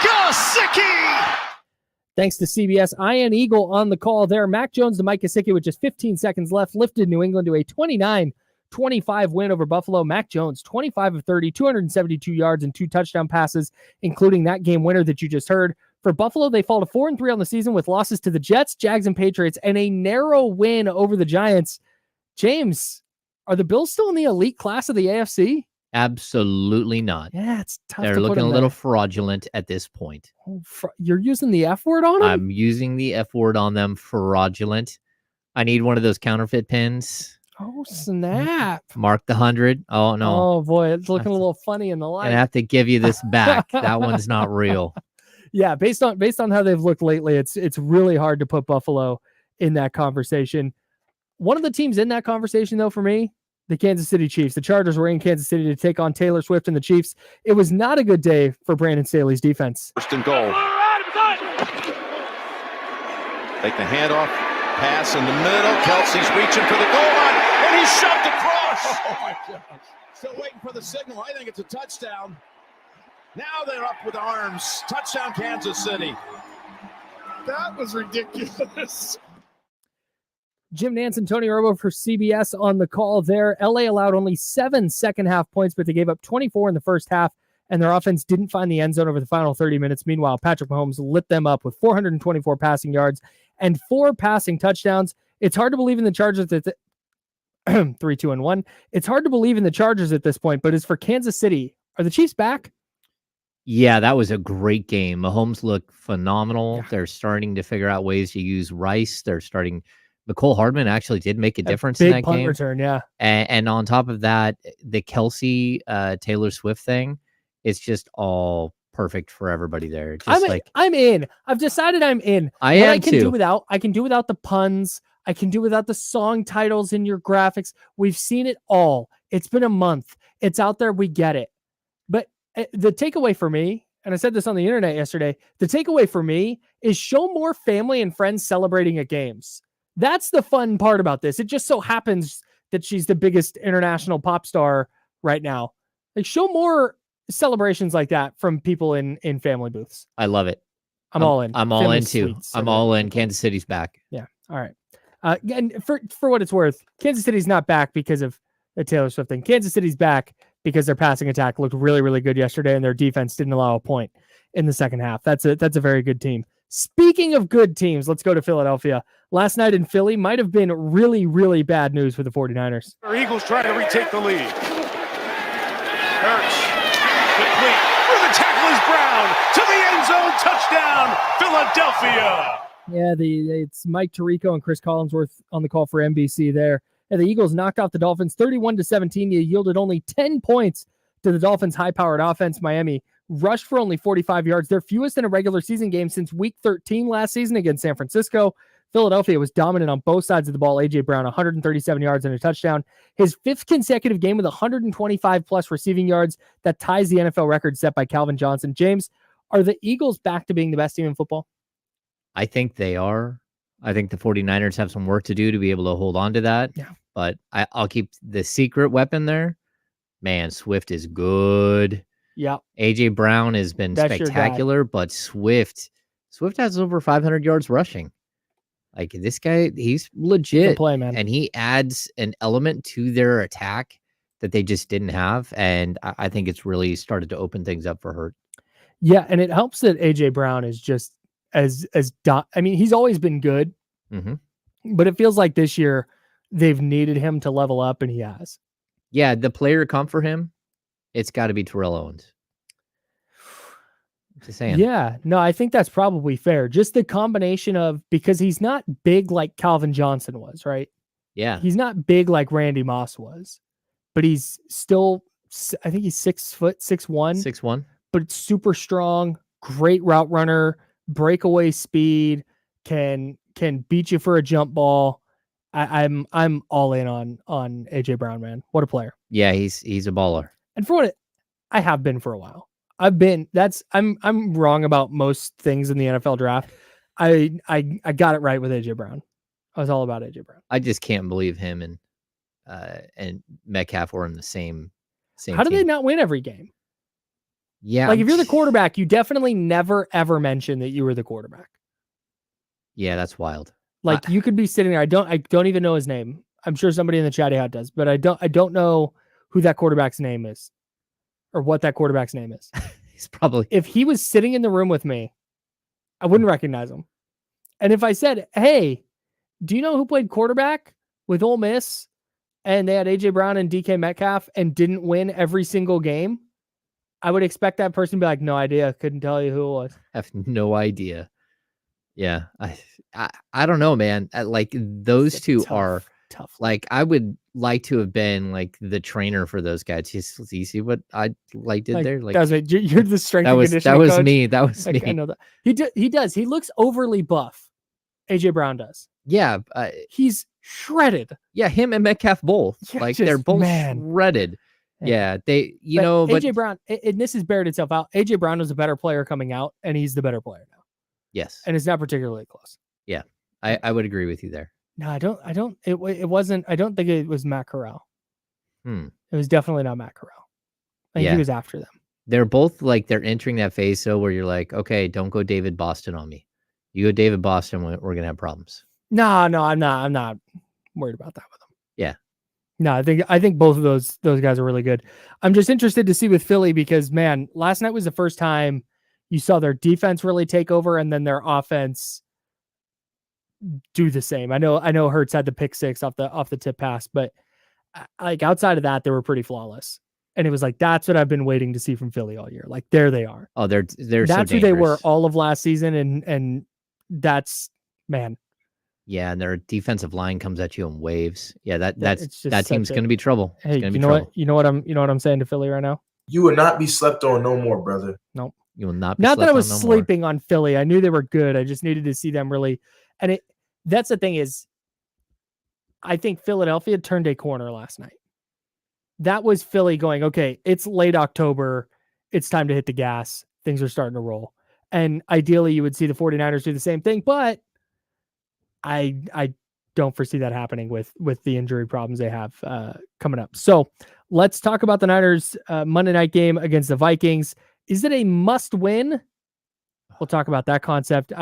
Gesicki! Thanks to CBS, Ian Eagle on the call there. Mac Jones to Mike Gesicki with just 15 seconds left lifted New England to a 29-25 win over Buffalo. Mac Jones, 25 of 30, 272 yards and 2 touchdown passes, including that game winner that you just heard. For Buffalo, they fall to 4-3 on the season with losses to the Jets, Jags, and Patriots, and a narrow win over the Giants. James, are the Bills still in the elite class of the AFC? Absolutely not. Yeah, it's tough. They're looking a little fraudulent at this point. You're using the F word on them? I'm using the F word on them, fraudulent. I need one of those counterfeit pins. Oh, snap. Mark the 100. Oh, no. Oh, boy, it's looking a little funny in the light. I have to give you this back. That one's not real. Yeah, based on how they've looked lately, it's really hard to put Buffalo in that conversation. One of the teams in that conversation, though, for me, the Kansas City Chiefs. The Chargers were in Kansas City to take on Taylor Swift and the Chiefs. It was not a good day for Brandon Staley's defense. First and goal. Take the handoff, pass in the middle. Kelsey's reaching for the goal line, and he's shoved across. Oh, my gosh. Still waiting for the signal. I think it's a touchdown. Now they're up with arms. Touchdown, Kansas City. That was ridiculous. Jim Nantz and Tony Romo for CBS on the call there. LA allowed only 7 second-half points, but they gave up 24 in the first half, and their offense didn't find the end zone over the final 30 minutes. Meanwhile, Patrick Mahomes lit them up with 424 passing yards and 4 passing touchdowns. It's hard to believe in the Chargers that 3, 2, and 1. It's hard to believe in the Chargers at this point, but as for Kansas City, are the Chiefs back? Yeah, that was a great game. Mahomes looked phenomenal. Yeah. They're starting to figure out ways to use Rice. They're starting. McCole Hardman actually did make a difference in that big punt game. Return, yeah. And on top of that, the Kelsey Taylor Swift thing is just all perfect for everybody there. Just I'm in. I've decided I'm in. I am can too. I can do without the puns. I can do without the song titles in your graphics. We've seen it all. It's been a month. It's out there. We get it. But the takeaway for me, and I said this on the internet yesterday, the takeaway for me is show more family and friends celebrating at games. That's the fun part about this. It just so happens that she's the biggest international pop star right now. Like, show more celebrations like that from people in family booths. I love it. I'm all in. I'm all Family in too. suites, I'm all in. Kansas City's back. Yeah. All right. And for what it's worth, Kansas City's not back because of the Taylor Swift thing. Kansas City's back because their passing attack looked really, really good yesterday, and their defense didn't allow a point in the second half. That's a very good team. Speaking of good teams, let's go to Philadelphia. Last night in Philly might have been really, really bad news for the 49ers. Our Eagles trying to retake the lead. Hurts. Complete. For the tackle is Brown. To the end zone. Touchdown. Philadelphia. Yeah, it's Mike Tirico and Chris Collinsworth on the call for NBC there. And the Eagles knocked off the Dolphins 31-17. You yielded only 10 points to the Dolphins' high-powered offense. Miami rushed for only 45 yards, their fewest in a regular season game since Week 13 last season against San Francisco. Philadelphia was dominant on both sides of the ball. A.J. Brown, 137 yards and a touchdown. His fifth consecutive game with 125-plus receiving yards. That ties the NFL record set by Calvin Johnson. James, are the Eagles back to being the best team in football? I think they are. I think the 49ers have some work to do to be able to hold on to that. Yeah. But I'll keep the secret weapon there. Man, Swift is good. Yeah. A.J. Brown has been spectacular, but Swift has over 500 yards rushing. Like, this guy, he's legit. Play, man. And he adds an element to their attack that they just didn't have. And I think it's really started to open things up for Hurt. Yeah, and it helps that A.J. Brown is just he's always been good, but it feels like this year they've needed him to level up, and he has. Yeah, the player comp for him, it's got to be Terrell Owens. Just saying. Yeah, no, I think that's probably fair. Just the combination of, because he's not big like Calvin Johnson was, right? Yeah. He's not big like Randy Moss was, but he's still, I think he's 6'1", 6'1", but it's super strong, great route runner, breakaway speed, can beat you for a jump ball. I'm all in on AJ Brown, man. What a player. Yeah, he's a baller. And for what I have been for a while. I'm wrong about most things in the NFL draft. I got it right with AJ Brown. I was all about AJ Brown. I just can't believe him and Metcalf were in the same How do team. they not win every game? Yeah. Like, if you're the quarterback, you definitely never ever mention that you were the quarterback. Yeah, that's wild. Like, you could be sitting there. I don't even know his name. I'm sure somebody in the chat out does, but I don't know who that quarterback's name is or what that quarterback's name is. He's probably, if he was sitting in the room with me, I wouldn't recognize him. And if I said, "Hey, do you know who played quarterback with Ole Miss?" and they had AJ Brown and DK Metcalf and didn't win every single game, I would expect that person to be like, "No idea. Couldn't tell you who it was." I have no idea. Yeah. I don't know, man. Like, those two are tough. Like, I would like to have been like the trainer for those guys. Just, you see what I did there? Like, you're the strength and conditioning that was coach. me. That was me. I know that. He does. He looks overly buff. AJ Brown does. Yeah. He's shredded. Yeah. Him and Metcalf both. Like, they're both shredded. Yeah. But AJ Brown, and this has bared itself out. AJ Brown was a better player coming out, and he's the better player now. Yes. And it's not particularly close. Yeah. I would agree with you there. No, it wasn't. I don't think it was Matt Corral. It was definitely not Matt Corral. I think he was after them. They're both like, they're entering that phase, so where you're like, okay, don't go David Boston on me. You go David Boston, we're gonna have problems. No, I'm not worried about that with them. Yeah. No, I think both of those guys are really good. I'm just interested to see with Philly because, man, last night was the first time you saw their defense really take over and then their offense do the same. I know Hurts had the pick six off the tip pass, but like, outside of that, they were pretty flawless. And it was like, that's what I've been waiting to see from Philly all year. Like, there they are. Oh, that's so who they were all of last season, and that's, man. Yeah, and their defensive line comes at you in waves. Yeah, that team's going to be trouble. Hey, you know what I'm saying to Philly right now? You will not be slept on no more, brother. Nope. You will not be Not that I was no sleeping more. on Philly. I knew they were good. I just needed to see them really. And that's the thing is, I think Philadelphia turned a corner last night. That was Philly going, okay, it's late October. It's time to hit the gas. Things are starting to roll. And ideally, you would see the 49ers do the same thing. But I don't foresee that happening with the injury problems they have coming up. So let's talk about the Niners Monday night game against the Vikings. Is it a must win? We'll talk about that concept. The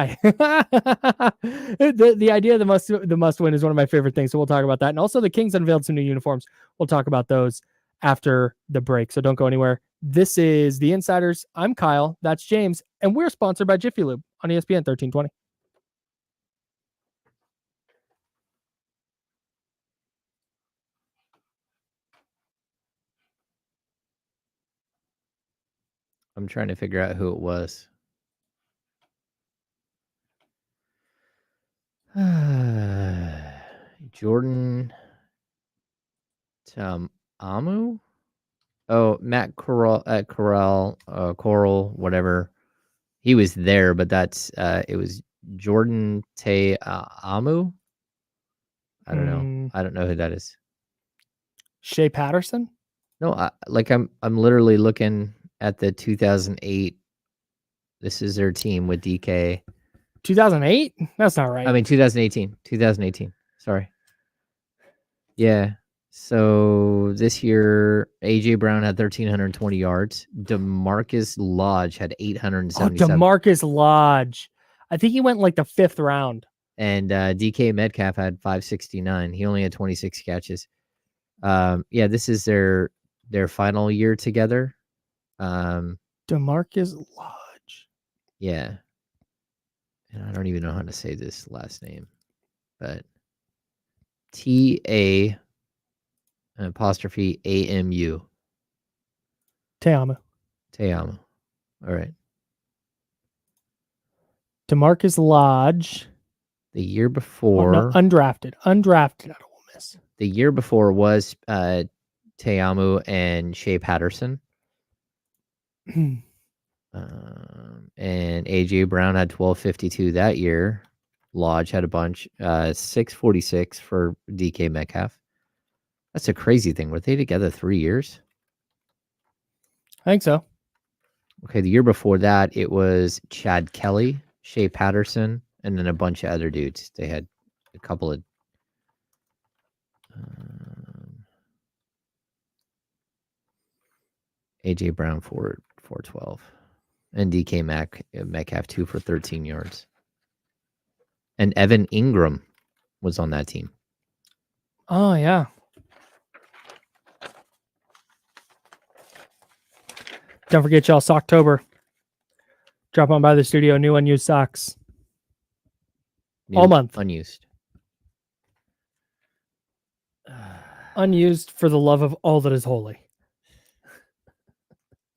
idea of the must win is one of my favorite things. So we'll talk about that. And also the Kings unveiled some new uniforms. We'll talk about those after the break. So don't go anywhere. This is The Insiders. I'm Kyle. That's James. And we're sponsored by Jiffy Lube on ESPN 1320. I'm trying to figure out who it was. Jordan Amu? Oh, Matt Coral, whatever. He was there, but that's it was Jordan Amu. I don't know. I don't know who that is. Shea Patterson? No, I'm literally looking at the 2008. This is their team with DK. 2008? That's not right. I mean 2018. 2018. Sorry. Yeah. So this year, AJ Brown had 1,320 yards. DeMarcus Lodge had 877. DeMarcus Lodge. I think he went like the 5th round. And DK Metcalf had 569. He only had 26 catches. Yeah, this is their final year together. DeMarcus Lodge. Yeah. And I don't even know how to say this last name, but TA'AMU. Te'amu. All right. DeMarcus Lodge. The year before. Oh, no, undrafted out of Ole Miss. The year before was Te'amu and Shea Patterson. And AJ Brown had 1252 that year. Lodge had a bunch. 646 for DK Metcalf. That's a crazy thing. Were they together 3 years? I think so. Okay, the year before that, it was Chad Kelly, Shea Patterson, and then a bunch of other dudes. They had a couple of AJ Brown 412. And DK Metcalf 2 for 13 yards. And Evan Ingram was on that team. Oh, yeah. Don't forget, y'all, Socktober. Drop on by the studio. New unused socks. All month. Unused. Unused for the love of all that is holy.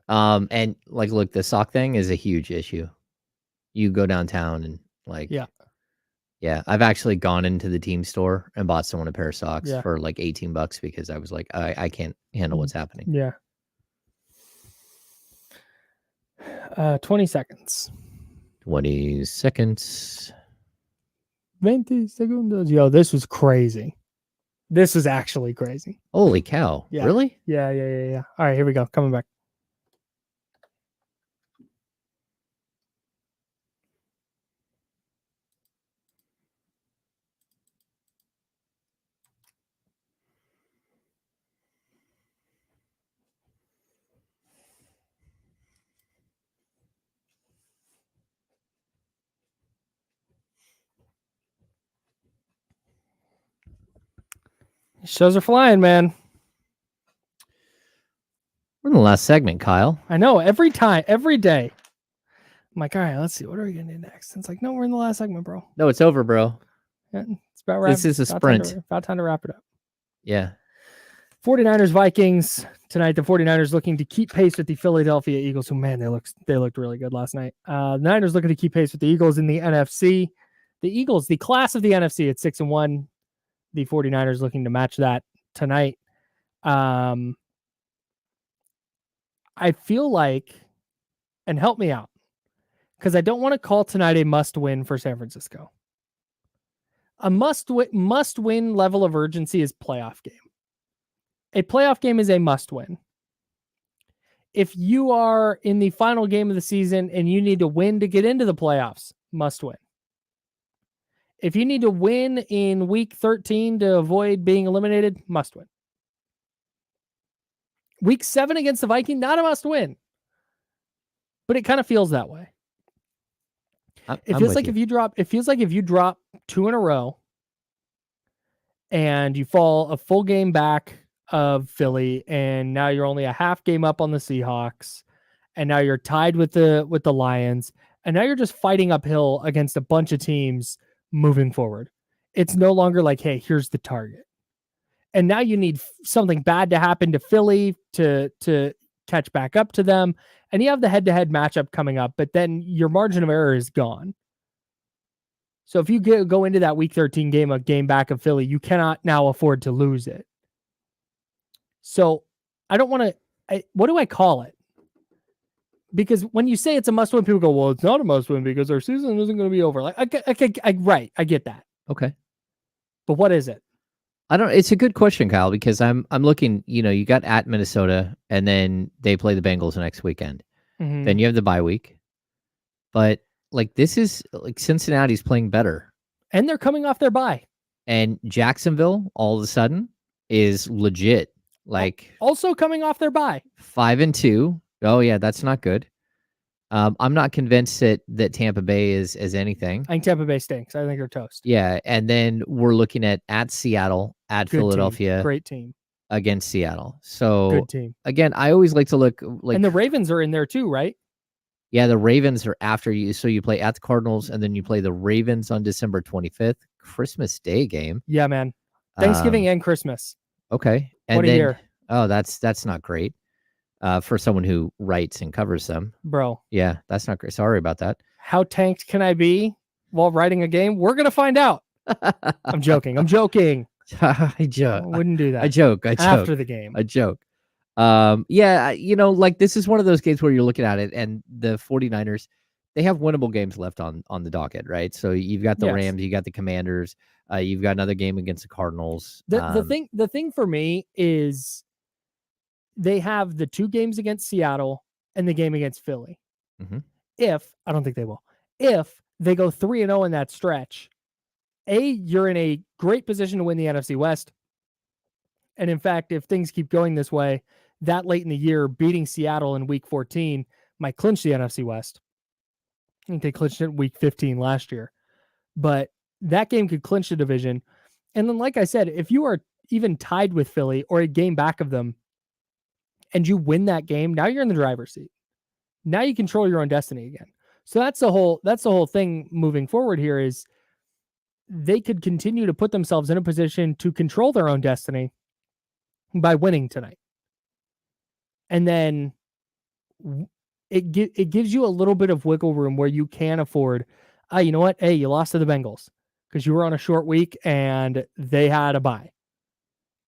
And like, look, the sock thing is a huge issue. You go downtown and like, yeah. I've actually gone into the team store and bought someone a pair of socks for like $18 because I was like, I can't handle what's happening. Yeah. 20 seconds. 20 seconds. 20 segundos. Yo, this was crazy. This was actually crazy. Holy cow. Yeah. Really? Yeah. All right, here we go. Coming back. Shows are flying, man. We're in the last segment, Kyle. I know. Every day. I'm like, all right, let's see. What are we going to do next? And it's like, no, we're in the last segment, bro. No, it's over, bro. Yeah, it's about right. This is a sprint. About time to wrap it up. Yeah. 49ers Vikings tonight. The 49ers looking to keep pace with the Philadelphia Eagles, who, man, they looked really good last night. The Niners looking to keep pace with the Eagles in the NFC. The Eagles, the class of the NFC at 6-1. The 49ers looking to match that tonight. I feel like, and help me out, because I don't want to call tonight a must-win for San Francisco. A must-win level of urgency is playoff game. A playoff game is a must-win. If you are in the final game of the season and you need to win to get into the playoffs, must-win. If you need to win in week 13 to avoid being eliminated, must win. Week 7 against the Vikings, not a must win. But it kind of feels that way. It feels like if you drop 2 in a row and you fall a full game back of Philly, and now you're only a half game up on the Seahawks, and now you're tied with the Lions, and now you're just fighting uphill against a bunch of teams moving forward. It's no longer like, hey, here's the target. And now you need something bad to happen to Philly to catch back up to them. And you have the head-to-head matchup coming up, but then your margin of error is gone. So if you go into that week 13 game, a game back of Philly, you cannot now afford to lose it. So I don't want to, what do I call it? Because when you say it's a must-win, people go, well, it's not a must-win because our season isn't going to be over. Like, right, I get that. Okay. But what is it? It's a good question, Kyle, because I'm looking, you got at Minnesota, and then they play the Bengals next weekend. Mm-hmm. Then you have the bye week. But this is Cincinnati's playing better. And they're coming off their bye. And Jacksonville, all of a sudden, is legit. Also coming off their bye. 5-2. Oh yeah, that's not good. I'm not convinced that Tampa Bay is anything. I think Tampa Bay stinks. I think they're toast. Yeah, and then we're looking at Seattle, at good Philadelphia. Team. Great team. Against Seattle. So good team. Again, I always like to look like. And the Ravens are in there too, right? Yeah, the Ravens are after you. So you play at the Cardinals, and then you play the Ravens on December 25th, Christmas Day game. Yeah, man. Thanksgiving and Christmas. Okay. And what a year. Oh, that's not great. For someone who writes and covers them. Bro. Yeah, that's not great. Sorry about that. How tanked can I be while writing a game? We're going to find out. I'm joking. I joke. I wouldn't do that. I joke. After the game. I joke. Yeah, this is one of those games where you're looking at it, and the 49ers, they have winnable games left on the docket, right? So you've got the Rams, you got the Commanders, you've got another game against the Cardinals. The thing for me is they have the 2 games against Seattle and the game against Philly. Mm-hmm. I don't think they will. If they go 3-0 in that stretch, you're in a great position to win the NFC West. And in fact, if things keep going this way, that late in the year, beating Seattle in week 14 might clinch the NFC West. I think they clinched it in week 15 last year. But that game could clinch the division. And then, like I said, if you are even tied with Philly or a game back of them, and you win that game, now you're in the driver's seat. Now you control your own destiny again. So that's the whole thing moving forward here is they could continue to put themselves in a position to control their own destiny by winning tonight. And then it gives you a little bit of wiggle room where you can afford, you know what? Hey, you lost to the Bengals because you were on a short week and they had a bye.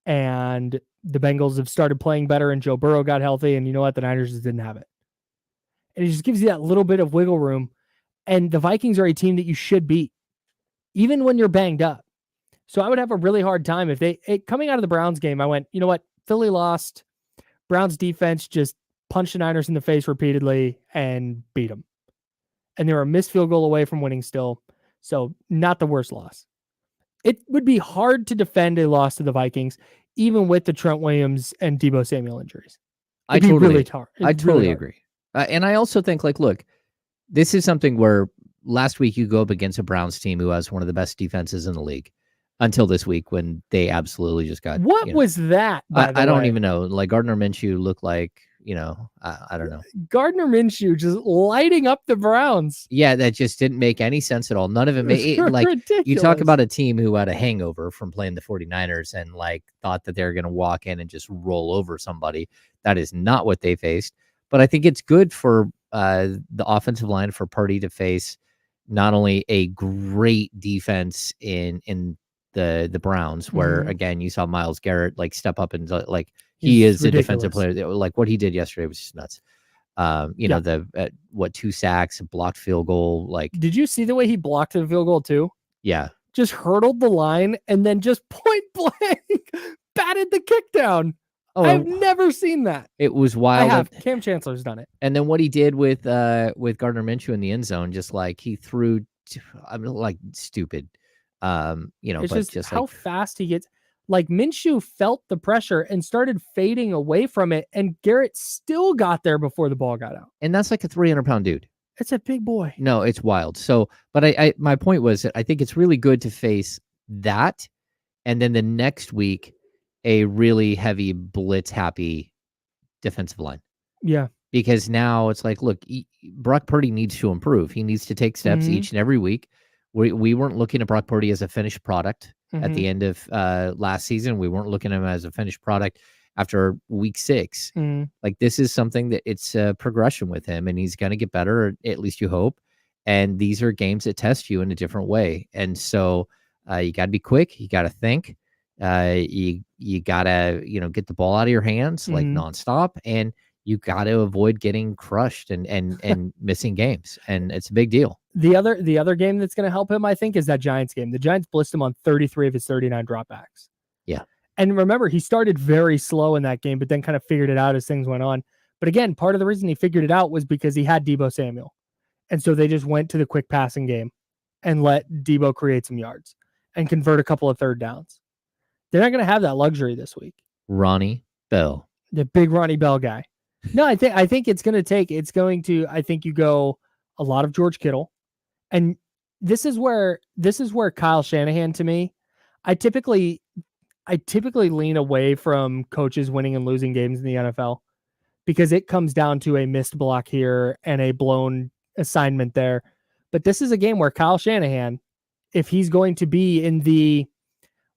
And the Bengals have started playing better and Joe Burrow got healthy, and you know what? The Niners just didn't have it. And it just gives you that little bit of wiggle room. And the Vikings are a team that you should beat, even when you're banged up. So I would have a really hard time if coming out of the Browns game, I went, you know what? Philly lost. Browns defense just punched the Niners in the face repeatedly and beat them. And they were a missed field goal away from winning still. So not the worst loss. It would be hard to defend a loss to the Vikings, even with the Trent Williams and Deebo Samuel injuries. I totally agree. And I also think, look, this is something where last week you go up against a Browns team who has one of the best defenses in the league until this week when they absolutely just got. What was that? I don't even know. Gardner Minshew looked like, I don't know. Gardner Minshew just lighting up the Browns. Yeah, that just didn't make any sense at all. None of it made ridiculous. You talk about a team who had a hangover from playing the 49ers and thought that they were going to walk in and just roll over somebody. That is not what they faced. But I think it's good for the offensive line for Purdy to face not only a great defense in the Browns, where again you saw Myles Garrett step up and he is a defensive player. What he did yesterday was just nuts. The 2 sacks, a blocked field goal. Did you see the way he blocked the field goal too? Yeah, just hurdled the line and then just point blank batted the kick down. Oh, I've never seen that. It was wild. I have. Cam Chancellor's done it. And then what he did with Gardner Minshew in the end zone, just he threw, stupid. It's but just how fast he gets. Like Minshew felt the pressure and started fading away from it, and Garrett still got there before the ball got out. And that's like a 300-pound dude. It's a big boy. No, it's wild. So, but my point was that I think it's really good to face that, and then the next week, a really heavy blitz happy defensive line. Yeah. Because now it's like, look, Brock Purdy needs to improve. He needs to take steps each and every week. We weren't looking at Brock Purdy as a finished product at the end of last season. We weren't looking at him as a finished product after week 6. Like, this is something that it's a progression with him, and he's going to get better, or at least you hope. And these are games that test you in a different way. And so you got to be quick. You got to think. You got to, get the ball out of your hands like nonstop. And you got to avoid getting crushed and missing games. And it's a big deal. The other game that's going to help him, I think, is that Giants game. The Giants blitzed him on 33 of his 39 dropbacks. Yeah. And remember, he started very slow in that game, but then kind of figured it out as things went on. But again, part of the reason he figured it out was because he had Deebo Samuel. And so they just went to the quick passing game and let Deebo create some yards and convert a couple of third downs. They're not going to have that luxury this week. Ronnie Bell. The big Ronnie Bell guy. No, I think it's going to, I think you go a lot of George Kittle. And this is where Kyle Shanahan, to me, I typically lean away from coaches winning and losing games in the NFL because it comes down to a missed block here and a blown assignment there. But this is a game where Kyle Shanahan, if he's going to be in the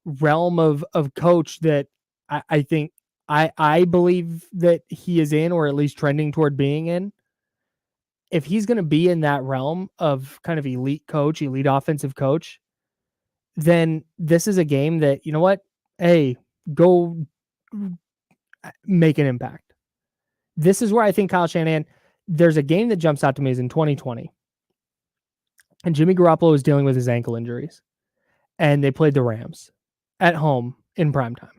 realm of coach that I think I believe that he is in, or at least trending toward being in, if he's going to be in that realm of kind of elite coach, elite offensive coach, then this is a game that, you know what? Hey, go make an impact. This is where I think Kyle Shanahan, there's a game that jumps out to me is in 2020. And Jimmy Garoppolo was dealing with his ankle injuries. And they played the Rams at home in primetime.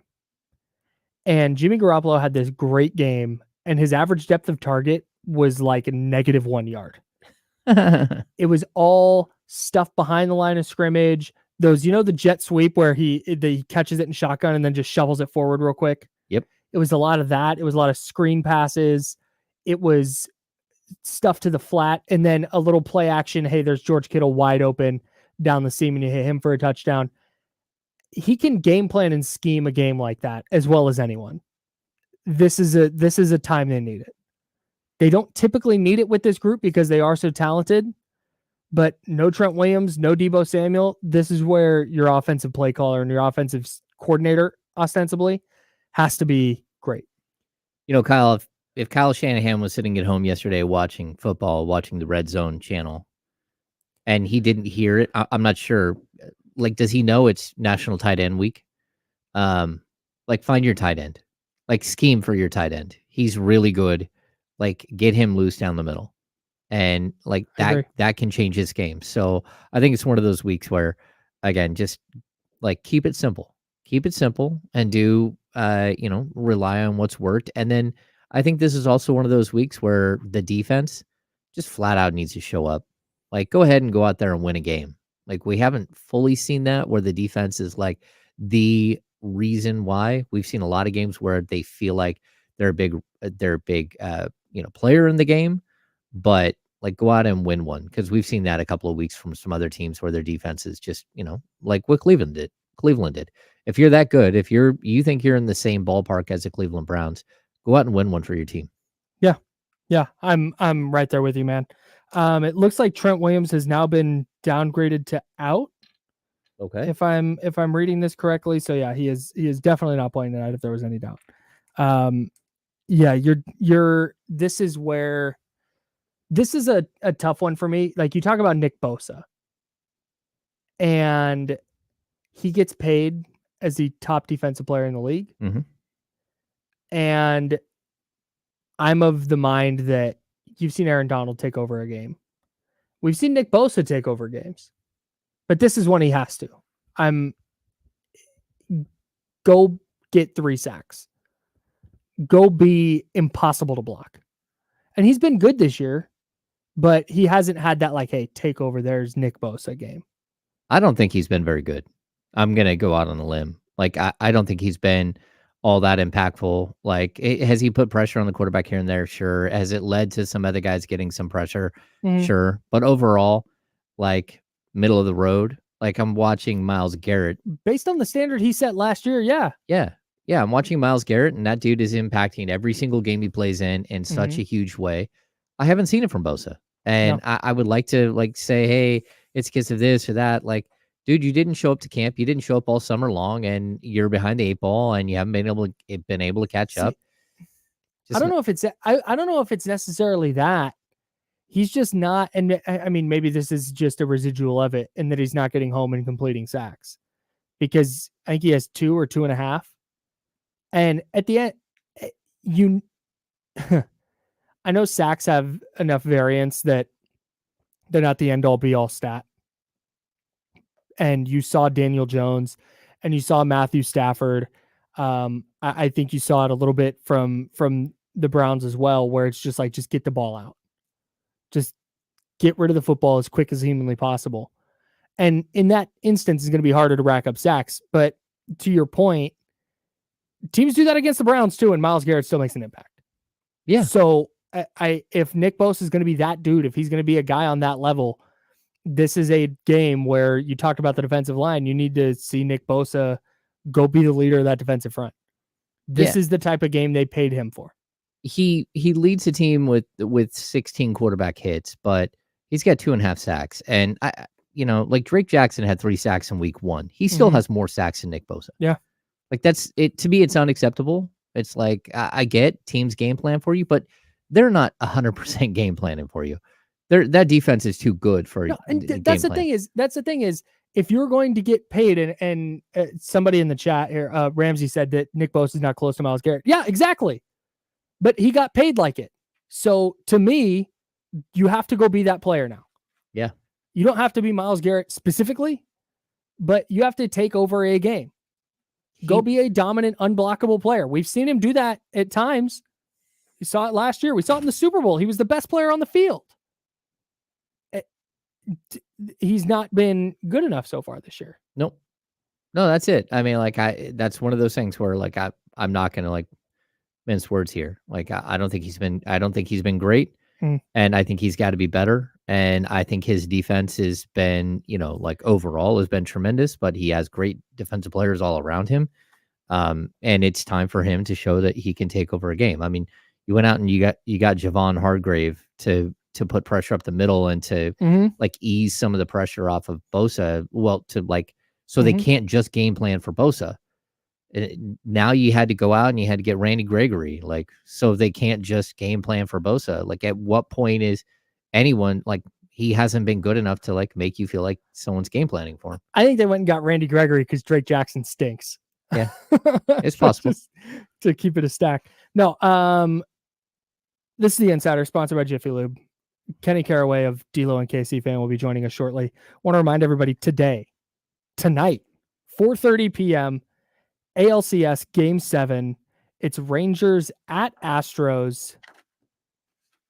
And Jimmy Garoppolo had this great game, and his average depth of target was like a -1 yard. It was all stuff behind the line of scrimmage. Those, the jet sweep where he catches it in shotgun and then just shovels it forward real quick. Yep. It was a lot of that. It was a lot of screen passes. It was stuff to the flat, and then a little play action. Hey, there's George Kittle wide open down the seam, and you hit him for a touchdown. He can game plan and scheme a game like that as well as anyone. This is a time they need it. They don't typically need it with this group because they are so talented, but no Trent Williams, no Deebo Samuel. This is where your offensive play caller and your offensive coordinator ostensibly has to be great. Kyle, if Kyle Shanahan was sitting at home yesterday watching football, watching the Red Zone channel, and he didn't hear it, I'm not sure. Like, does he know it's National Tight End Week? Like, find your tight end. Like, scheme for your tight end. He's really good. Like, get him loose down the middle. And, like, that can change his game. So, I think it's one of those weeks where, again, just, like, keep it simple. Keep it simple and do, rely on what's worked. And then I think this is also one of those weeks where the defense just flat out needs to show up. Like, go ahead and go out there and win a game. Like, we haven't fully seen that where the defense is like the reason why. We've seen a lot of games where they feel like they're a big player in the game, but like, go out and win one, because we've seen that a couple of weeks from some other teams where their defense is just, like what Cleveland did. If you're that good, if you think you're in the same ballpark as the Cleveland Browns, go out and win one for your team. Yeah, I'm right there with you, man. It looks like Trent Williams has now been downgraded to out. Okay. If I'm reading this correctly. So yeah, he is definitely not playing tonight if there was any doubt. Yeah, this is a tough one for me. Like, you talk about Nick Bosa, and he gets paid as the top defensive player in the league. Mm-hmm. And I'm of the mind that you've seen Aaron Donald take over a game. We've seen Nick Bosa take over games, but this is when he has to. Go get 3 sacks. Go be impossible to block. And he's been good this year, but he hasn't had that, like, hey, take over, there's Nick Bosa game. I don't think he's been very good. I'm gonna go out on a limb. Like I don't think he's been all that impactful. Like has he put pressure on the quarterback here and there? Sure. Has it led to some other guys getting some pressure? Sure. But overall, like middle of the road. Like I'm watching Myles Garrett. Based on the standard he set last year, yeah. Yeah. Yeah. I'm watching Myles Garrett, and that dude is impacting every single game he plays in such a huge way. I haven't seen it from Bosa. And I would like to like say, hey, it's because of this or that. Like, dude, you didn't show up to camp. You didn't show up all summer long, and you're behind the 8 ball, and you haven't been able to catch up. I don't know if it's I don't know if it's necessarily that. He's just not, and I mean, maybe this is just a residual of it, and that he's not getting home and completing sacks, because I think he has 2 or 2.5, and at the end, I know sacks have enough variance that they're not the end all be all stat. And you saw Daniel Jones, and you saw Matthew Stafford. I think you saw it a little bit from the Browns as well, where it's just like, just get the ball out. Just get rid of the football as quick as humanly possible. And in that instance, it's going to be harder to rack up sacks. But to your point, teams do that against the Browns too, and Myles Garrett still makes an impact. Yeah. So if Nick Bosa is going to be that dude, if he's going to be a guy on that level, this is a game where you talked about the defensive line. You need to see Nick Bosa go be the leader of that defensive front. This is the type of game they paid him for. He leads the team with 16 quarterback hits, but he's got 2.5 sacks. And like Drake Jackson had 3 sacks in week 1. He still has more sacks than Nick Bosa. Yeah. Like that's it. To me, it's unacceptable. It's like, I get teams game plan for you, but they're not 100% game planning for you. That defense is too good for you. That's the thing is, if you're going to get paid, and somebody in the chat here, Ramsey said that Nick Bosa is not close to Myles Garrett. Yeah, exactly. But he got paid like it. So to me, you have to go be that player now. Yeah. You don't have to be Myles Garrett specifically, but you have to take over a game. Go be a dominant, unblockable player. We've seen him do that at times. We saw it last year. We saw it in the Super Bowl. He was the best player on the field. He's not been good enough so far this year. Nope. No, that's it. I mean, like that's one of those things where like I'm not gonna like mince words here. Like I don't think he's been great. And I think he's got to be better. And I think his defense has been, like overall has been tremendous, but he has great defensive players all around him. And it's time for him to show that he can take over a game. I mean, you went out and you got Javon Hargrave to put pressure up the middle and to like ease some of the pressure off of Bosa. Well, to like, so they can't just game plan for Bosa. Now you had to go out and you had to get Randy Gregory, like, so they can't just game plan for Bosa. Like, at what point is anyone like, he hasn't been good enough to like make you feel like someone's game planning for him? I think they went and got Randy Gregory because Drake Jackson stinks. Yeah, it's possible. To keep it a stack. No, this is the Insider, sponsored by Jiffy Lube. Kenny Caraway of D-Lo and KC fan will be joining us shortly. Want to remind everybody tonight, 4:30 p.m. ALCS Game 7. It's Rangers at Astros.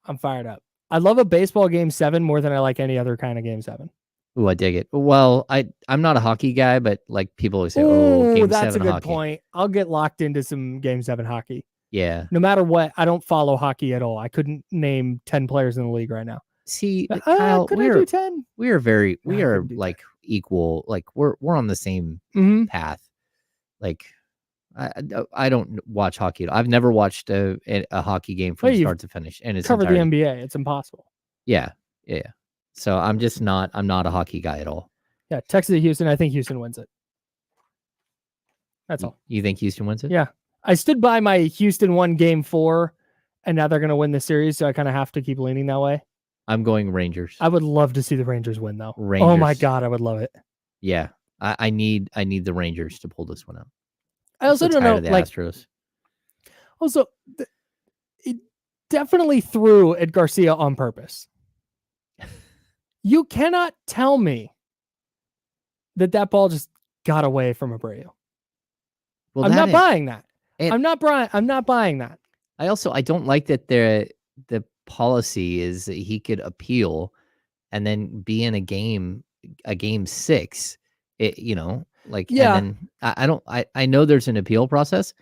I'm fired up. I love a baseball Game 7 more than I like any other kind of Game 7. Ooh, I dig it. Well, I'm not a hockey guy, but like people always say, Game 7 that's a good hockey. point. I'll get locked into some Game 7 hockey. Yeah. No matter what, I don't follow hockey at all. I couldn't name 10 players in the league right now. See, Kyle, could I do 10? We are like equal. Like we're on the same path. Like I don't watch hockey. I've never watched a hockey game from start to finish. And it's covered the NBA. It's impossible. Yeah. So I'm not a hockey guy at all. Yeah, Texas at Houston. I think Houston wins it. That's all. You think Houston wins it? Yeah. I stood by my Houston won Game 4, and now they're going to win the series, so I kind of have to keep leaning that way. I'm going Rangers. I would love to see the Rangers win, though. Rangers. Oh my God, I would love it. Yeah, I need the Rangers to pull this one out. I also don't know, the like Astros. Also, it definitely threw at Garcia on purpose. You cannot tell me that ball just got away from Abreu. Well, I'm not buying that. I'm not buying that. I don't like that the policy is that he could appeal and then be in a game a game 6. It, you know, like, Yeah. and then I know there's an appeal process.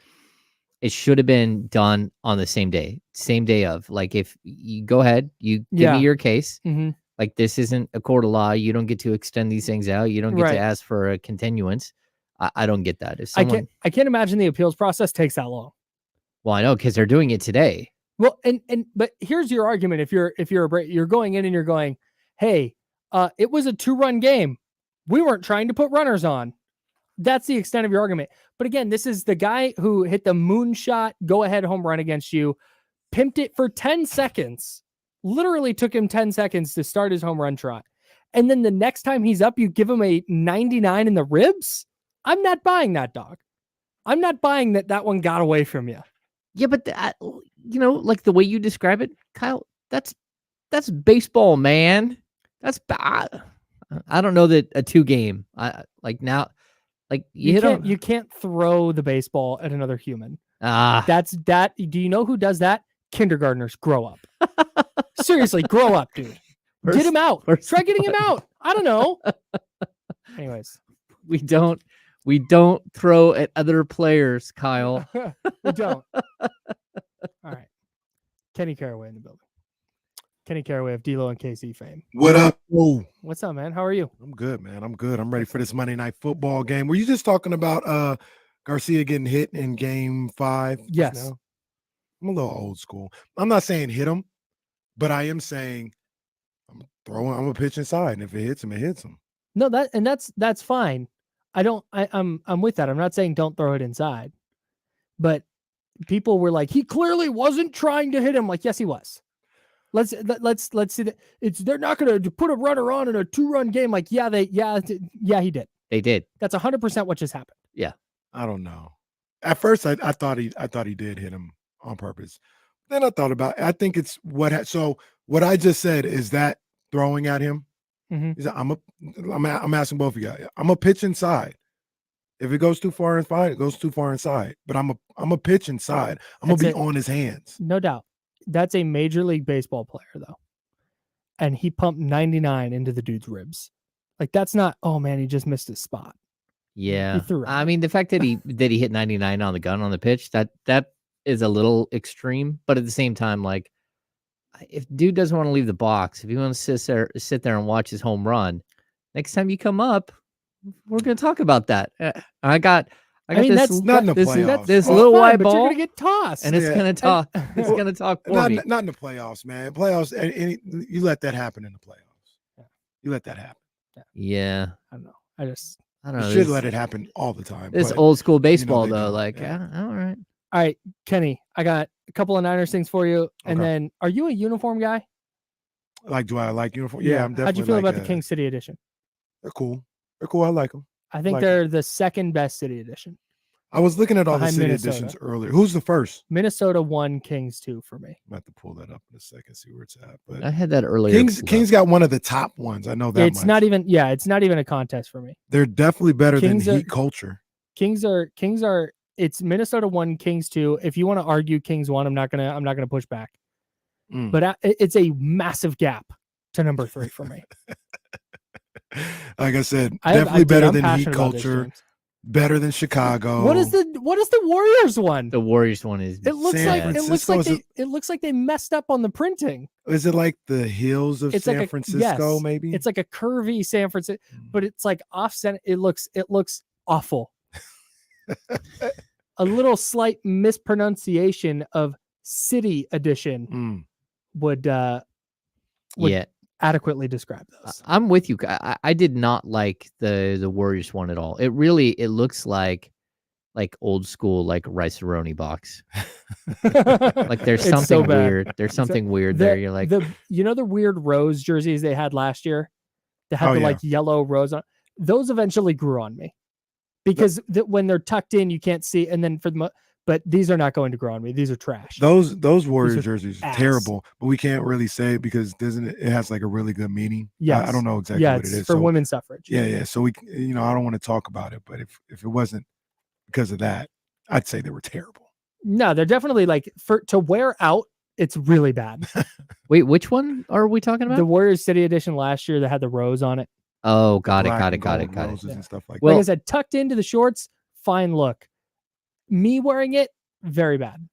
It should have been done on the same day of, like, if you go ahead, you give me your case. Mm-hmm. Like, this isn't a court of law. You don't get to extend these things out. You don't get to ask for a continuance. I don't get that. If someone, I can't imagine the appeals process takes that long. Well, I know, because they're doing it today. Well, but here's your argument. If you're going in and you're going, hey, it was a 2-run game. We weren't trying to put runners on. That's the extent of your argument. But again, this is the guy who hit the moonshot go-ahead home run against you, pimped it for 10 seconds, literally took him 10 seconds to start his home run trot. And then the next time he's up, you give him a 99 in the ribs? I'm not buying that, dog. I'm not buying that one got away from you. Yeah, but like the way you describe it, Kyle, that's baseball, man. That's bad. I don't know that a 2-game. You can't throw the baseball at another human. That's that. Do you know who does that? Kindergartners. Grow up. Seriously, grow up, dude. Get him out. Try getting him out. I don't know. Anyways, we don't throw at other players, Kyle. We don't. All right. Kenny Caraway in the building. Kenny Caraway of D-Lo and KC fame. What up? Whoa. What's up, man? How are you? I'm good, man. I'm good. I'm ready for this Monday Night Football game. Were you just talking about Garcia getting hit in game 5? Yes. Now? I'm a little old school. I'm not saying hit him, but I am saying I'm a pitch inside, and if it hits him, it hits him. No, that's fine. I'm with that. I'm not saying don't throw it inside. But people were like, he clearly wasn't trying to hit him. Like, yes, he was. Let's see that they're not going to put a runner on in a 2-run game. Like, yeah, he did. They did. That's 100% what just happened. Yeah. I don't know. At first, I thought he did hit him on purpose. Then I thought about it. I think it's so what I just said is that throwing at him. Mm-hmm. I'm asking both of you guys. I'm a pitch inside. If it goes too far inside, it goes too far inside. But I'm a pitch inside. I'm gonna be on his hands. No doubt. That's a Major League Baseball player, though. And he pumped 99 into the dude's ribs. Like, that's not, oh man, he just missed his spot. Yeah. I mean, the fact that he hit 99 on the gun on the pitch, that is a little extreme. But at the same time, like, if dude doesn't want to leave the box, if he wants to sit there and watch his home run, next time you come up, we're going to talk about that. I mean, that's not in the playoffs. This little white ball, you're going to get tossed, and it's going to talk. It's going to talk for me. Not in the playoffs, man. Playoffs, you let that happen in the playoffs. Yeah. You let that happen. Yeah. I don't know. I don't know. You should let it happen all the time. It's old school baseball, though. Like, all right. All right, Kenny, I got a couple of Niners things for you. And then, are you a uniform guy? Like, do I like uniform? Yeah, I'm definitely. How'd you feel about the King City edition? They're cool. I like them. I think they're the second best city edition. I was looking at all the city editions earlier. Who's the first? Minnesota 1, Kings 2 for me. I'm about to pull that up in a second, see where it's at. But I had that earlier. Kings got one of the top ones. I know that. It's not even a contest for me. They're definitely better than Heat culture. Kings are. It's Minnesota 1, Kings 2. If you want to argue Kings 1, I'm not gonna push back. But it's a massive gap to number 3 for me. Like I said, definitely better than Heat culture. Better than Chicago. What is the Warriors one? The Warriors one is. It looks like they messed up on the printing. Is it like the hills of San Francisco? Yes, maybe it's like a curvy San Francisco, but it's like offset. It looks awful. A little slight mispronunciation of City Edition would adequately describe those. I'm with you. I did not like the Warriors one at all. It looks like old school, like Rice-A-Roni box. Like there's something weird. There's something weird there. You're like, the weird rose jerseys they had last year that had like yellow rose on. Those eventually grew on me because when they're tucked in, you can't see. And then but these are not going to grow on me. These are trash. Those Warriors jerseys are terrible, but we can't really say it because it has like a really good meaning. Yeah, I don't know exactly what it is. For women's suffrage. Yeah. So we, I don't want to talk about it, but if it wasn't because of that, I'd say they were terrible. No, they're definitely to wear out. It's really bad. Wait, which one are we talking about? The Warriors City Edition last year that had the rose on it. Oh, got it. And stuff like Like I said, tucked into the shorts, fine look. Me wearing it, very bad.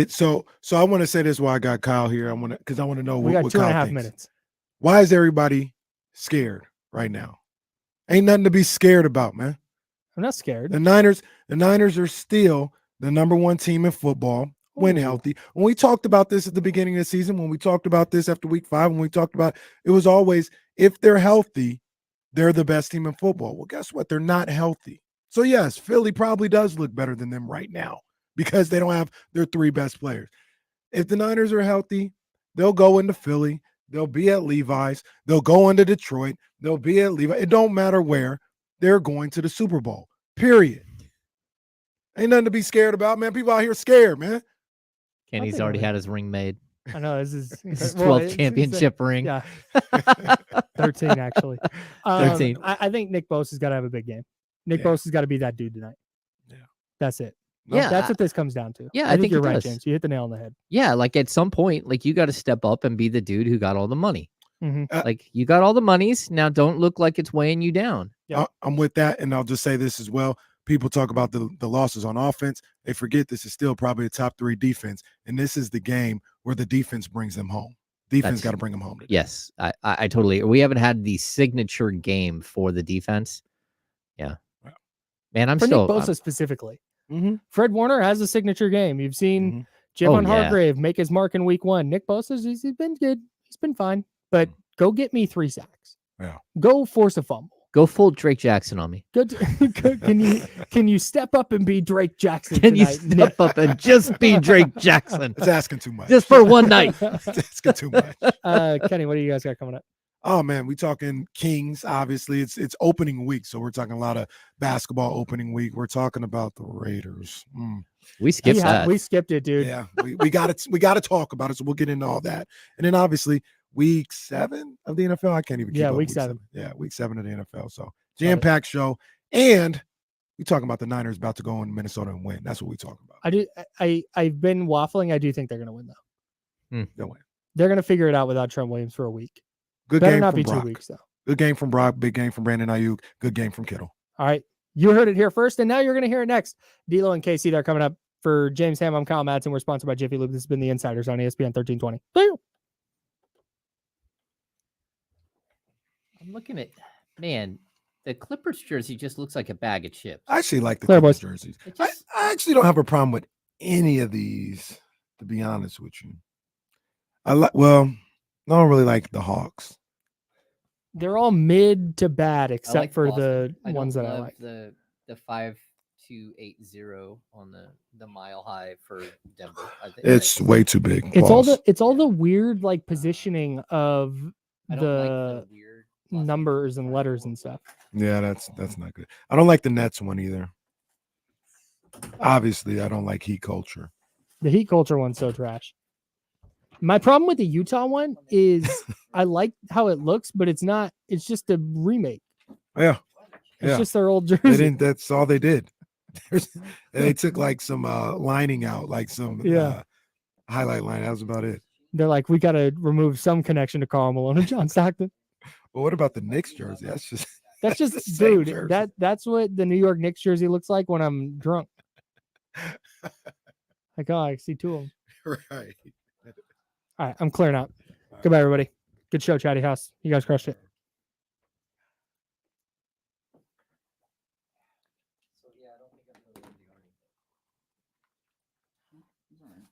So I want to say this while I got Kyle here. I want to know We got what 2.5 Kyle thinks. minutes. Why is everybody scared right now? Ain't nothing to be scared about, man. I'm not scared. The Niners are still the number 1 team in football when healthy. When we talked about this at the beginning of the season, when we talked about this after week 5, when we talked about it was always, if they're healthy, they're the best team in football. Well, guess what? They're not healthy. So yes, Philly probably does look better than them right now because they don't have their 3 best players. If the Niners are healthy, they'll go into Philly. They'll be at Levi's. They'll go into Detroit. They'll be at Levi. It don't matter where. They're going to the Super Bowl, period. Ain't nothing to be scared about, man. People out here scared, man. Kenny's already had his ring made. I know this is his 12th championship ring. Yeah, 13 actually. 13. I think Nick Bosa's got to have a big game. Nick Bosa's got to be that dude tonight. Yeah, that's it. Yeah, that's what this comes down to. Yeah, I think you're right, does. James. You hit the nail on the head. Yeah, like at some point, like you got to step up and be the dude who got all the money. Mm-hmm. Like you got all the monies. Now don't look like it's weighing you down. Yeah. I'm with that, and I'll just say this as well. People talk about the losses on offense. They forget this is still probably a top 3 defense, and this is the game where the defense brings them home. Defense got to bring them home today. Yes, I totally. We haven't had the signature game for the defense. Yeah, man, I'm for still Nick Bosa specifically. Mm-hmm. Fred Warner has a signature game. You've seen Javon Hargrave make his mark in week 1. Nick Bosa's he's been good. He's been fine, but go get me 3 sacks. Yeah, go force a fumble. Go full Drake Jackson on me. Good. Can you step up and be Drake Jackson? Can you tonight? step up and just be Drake Jackson? It's asking too much. Just for one night. It's asking too much. Kenny, what do you guys got coming up? Oh man, we talking Kings. Obviously, it's opening week, so we're talking a lot of basketball opening week. We're talking about the Raiders. We skipped that. We skipped it, dude. Yeah, we got it. We got to talk about it. So we'll get into all that, and then obviously week 7 of the NFL. I can't even. Yeah, keep up week 7. Yeah, week 7 of the NFL. So jam-packed show, and we talking about the Niners about to go in Minnesota and win. That's what we talking about. I've been waffling. I do think they're going to win though. They'll win. They're going to figure it out without Trent Williams for a week. Good Better game not from be Brock. 2 weeks though. Good game from Brock. Big game from Brandon Ayuk. Good game from Kittle. All right, you heard it here first, and now you're going to hear it next. D'Lo and KC, they're coming up. For James Ham, I'm Kyle Madsen. We're sponsored by Jiffy Lube. This has been the Insiders on ESPN 1320. I'm looking at, man, the Clippers jersey just looks like a bag of chips. I actually like the Clear, Clippers boys. jerseys. I actually don't have a problem with any of these, to be honest with you. I don't really like the Hawks. They're all mid to bad, except like for Boston. the ones that I like. The 5280 on the mile high for Denver. I think It's way too big. It's all the weird like positioning of I don't like the weird numbers and letters and stuff. Yeah, that's not good. I don't like the Nets one either. Obviously, I don't like heat culture. The heat culture one's so trash. My problem with the Utah one is I like how it looks, but it's not. It's just a remake. Yeah, it's just their old jersey. That's all they did. They took like some lining out, like some highlight line. That was about it. They're like, we got to remove some connection to Karl Malone and John Stockton. Well, what about the Knicks jersey? That's just dude. That's what the New York Knicks jersey looks like when I'm drunk. Like, oh, I see 2 of them. Right. All right, I'm clearing out. Goodbye, everybody. Good show, Chatty House. You guys crushed it. So yeah, I don't think I'm really going to do anything.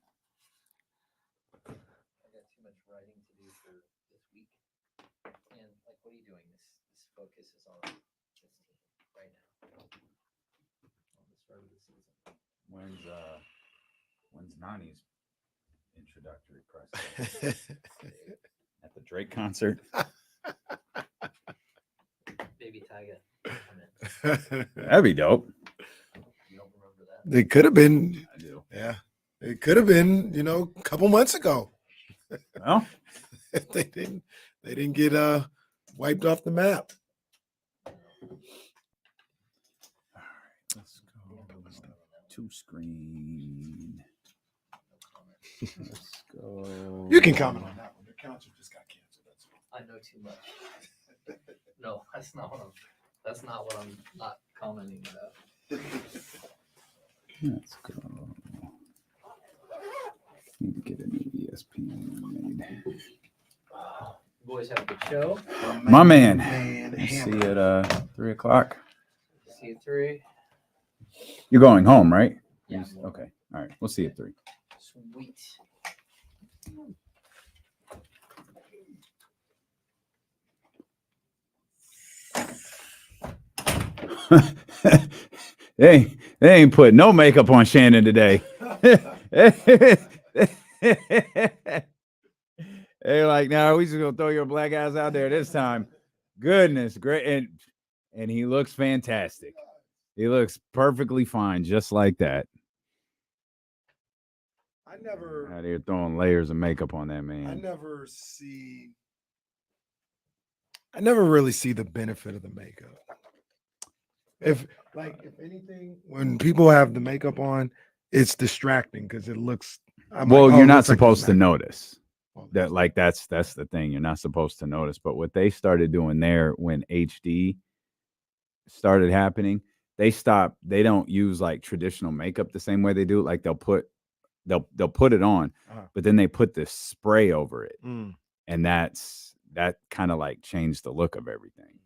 I got too much writing to do for this week. And like, what are you doing? This focus is on this team right now. On the start of the season. When's Nani's introductory press at the Drake concert? Baby Tiger. That'd be dope. You don't remember that? It could have been. I do. Yeah, it could have been. A couple months ago. Well, they didn't get wiped off the map. all right, let's go. 2 screen. Let's go. You can comment on that one. The concert just got canceled. That's all. I know too much. No, that's not what I'm not commenting about. Let's go. Need to get a new ESPN made. You boys have a good show. My man. See you at 3 o'clock. See you at 3. You're going home, right? Yeah. Okay. All right. We'll see you at 3. Sweet. They ain't put no makeup on Shannon today. They're like, no, we just gonna throw your black ass out there this time. Goodness, great, and he looks fantastic. He looks perfectly fine, just like that. I never out here throwing layers of makeup on that man. I never really see the benefit of the makeup. If anything, when people have the makeup on, it's distracting because it looks. You're not supposed to notice that. Like that's the thing. You're not supposed to notice. But what they started doing there when HD started happening, they stopped. They don't use like traditional makeup the same way they do. Like they'll put it on, but then they put this spray over it, and that kind of like changed the look of everything.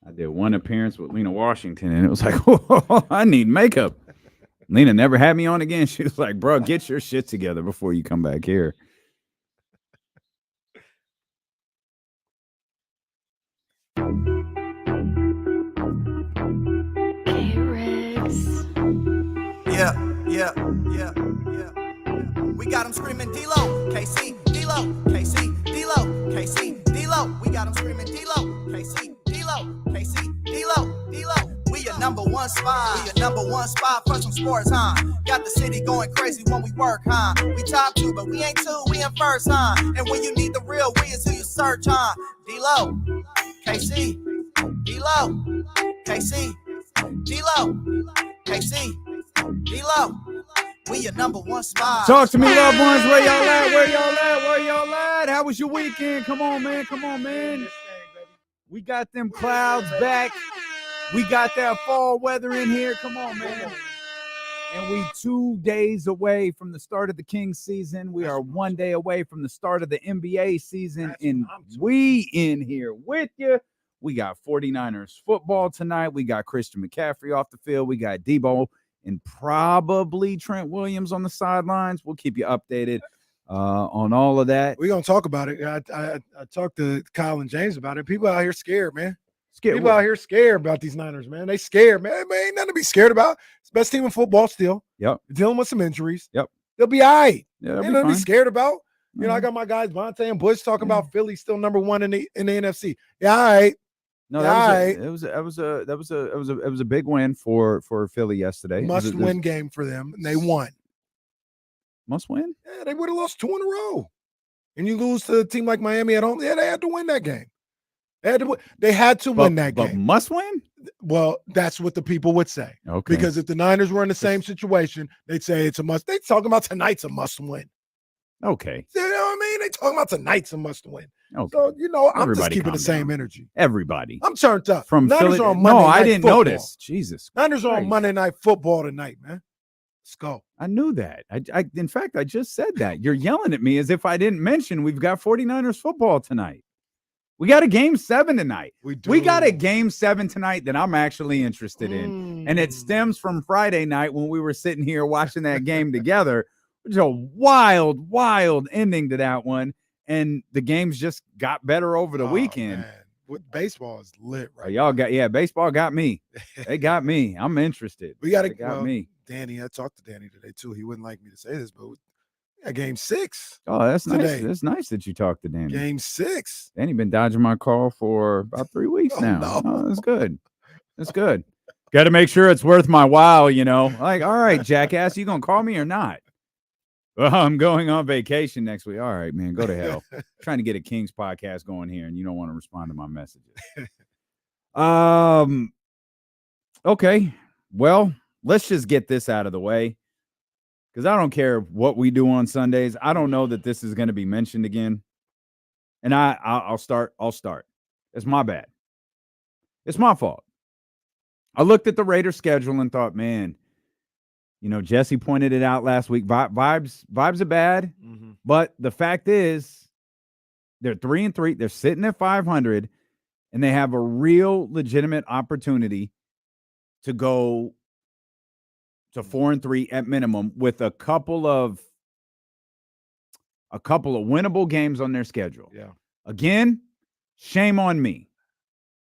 I did one appearance with Lena Washington, and it was like, whoa, I need makeup. Lena never had me on again. She was like, bro, get your shit together before you come back here. Yeah. We got them screaming D-Lo, KC, D-Lo, KC, D-Lo, KC, D-Lo. We got them screaming D-Lo, KC, D-Lo, KC, D-Lo, D-Lo. We your number one spot. We your number one spot for some sports, huh? Got the city going crazy when we work, huh? We top 2, but we ain't 2, we in first, huh? And when you need the real, we is who you search, huh? D-Lo, KC, D-Lo, KC, D-Lo, KC, D-Lo. We your number one spot. Talk to me, loved ones. Where y'all at? Where y'all at? How was your weekend? Come on, man. We got them clouds back. We got that fall weather in here. Come on, man. And we 2 days away from the start of the Kings season. We are 1 day away from the start of the NBA season. And we in here with you. We got 49ers football tonight. We got Christian McCaffrey off the field. We got Debo and probably Trent Williams on the sidelines. We'll keep you updated on all of that. We're going to talk about it. I talked to Kyle and James about it. People out here scared, man. People out here scared about these Niners, man. They scared, man. Ain't nothing to be scared about. It's the best team in football still. Yep. They're dealing with some injuries. Yep. They'll be all right. Yeah, ain't nothing to be scared about. Mm-hmm. You know, I got my guys, Vontae and Bush, talking about Philly still number 1 in the NFC. Yeah, all right. No, that was a big win for Philly yesterday. Must win game for them, and they won. Must win? Yeah, they would have lost 2 in a row. And you lose to a team like Miami at home. Yeah, they had to win that game. They had to win that game. But must win? Well, that's what the people would say. Okay. Because if the Niners were in the same situation, they'd say it's a must. They talking about tonight's a must win. Okay. You know what I mean? They talking about tonight's a must win. Okay. So, you know, I'm Everybody just keeping calm the same down. energy. Everybody. I'm turned up. From Niners Philly. are on Monday No, I Night didn't Football. notice. Jesus. Niners are on Christ. Monday Night Football tonight, man. Let's go. I knew that. In fact, I just said that. You're yelling at me as if I didn't mention we've got 49ers football tonight. We got a game 7 tonight. We got a game 7 tonight that I'm actually interested in. And it stems from Friday night when we were sitting here watching that game together. Which is a wild ending to that one. And the games just got better over the weekend. Man. Baseball is lit, right? Baseball got me. They got me. I'm interested. Got me. Danny, I talked to Danny today too. He wouldn't like me to say this, but game 6. Oh, that's today. Nice. That's nice that you talked to Danny. Game 6. Danny been dodging my call for about 3 weeks now. No. Oh, that's good. That's good. Got to make sure it's worth my while, you know. Like, all right, jackass, you gonna call me or not? Well, I'm going on vacation next week. All right, man, go to hell. Trying to get a Kings podcast going here, and you don't want to respond to my messages. Okay. Well, let's just get this out of the way because I don't care what we do on Sundays. I don't know that this is going to be mentioned again. And I'll start. It's my bad. It's my fault. I looked at the Raiders schedule and thought, man, Jesse pointed it out last week. Vibes are bad, but the fact is they're 3-3. They're sitting at 500, and they have a real legitimate opportunity to go to 4-3 at minimum with a couple of winnable games on their schedule. Yeah. Again, shame on me.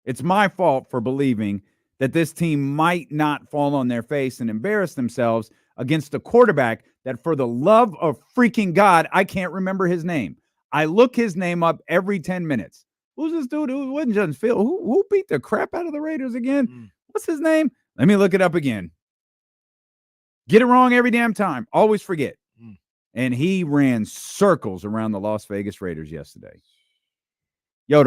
It's my fault for believing that this team might not fall on their face and embarrass themselves against a quarterback that, for the love of freaking God, I can't remember his name. I look his name up every 10 minutes. Who's this dude who wouldn't just feel? Who beat the crap out of the Raiders again? What's his name? Let me look it up again. Get it wrong every damn time. Always forget. And he ran circles around the Las Vegas Raiders yesterday. Yo,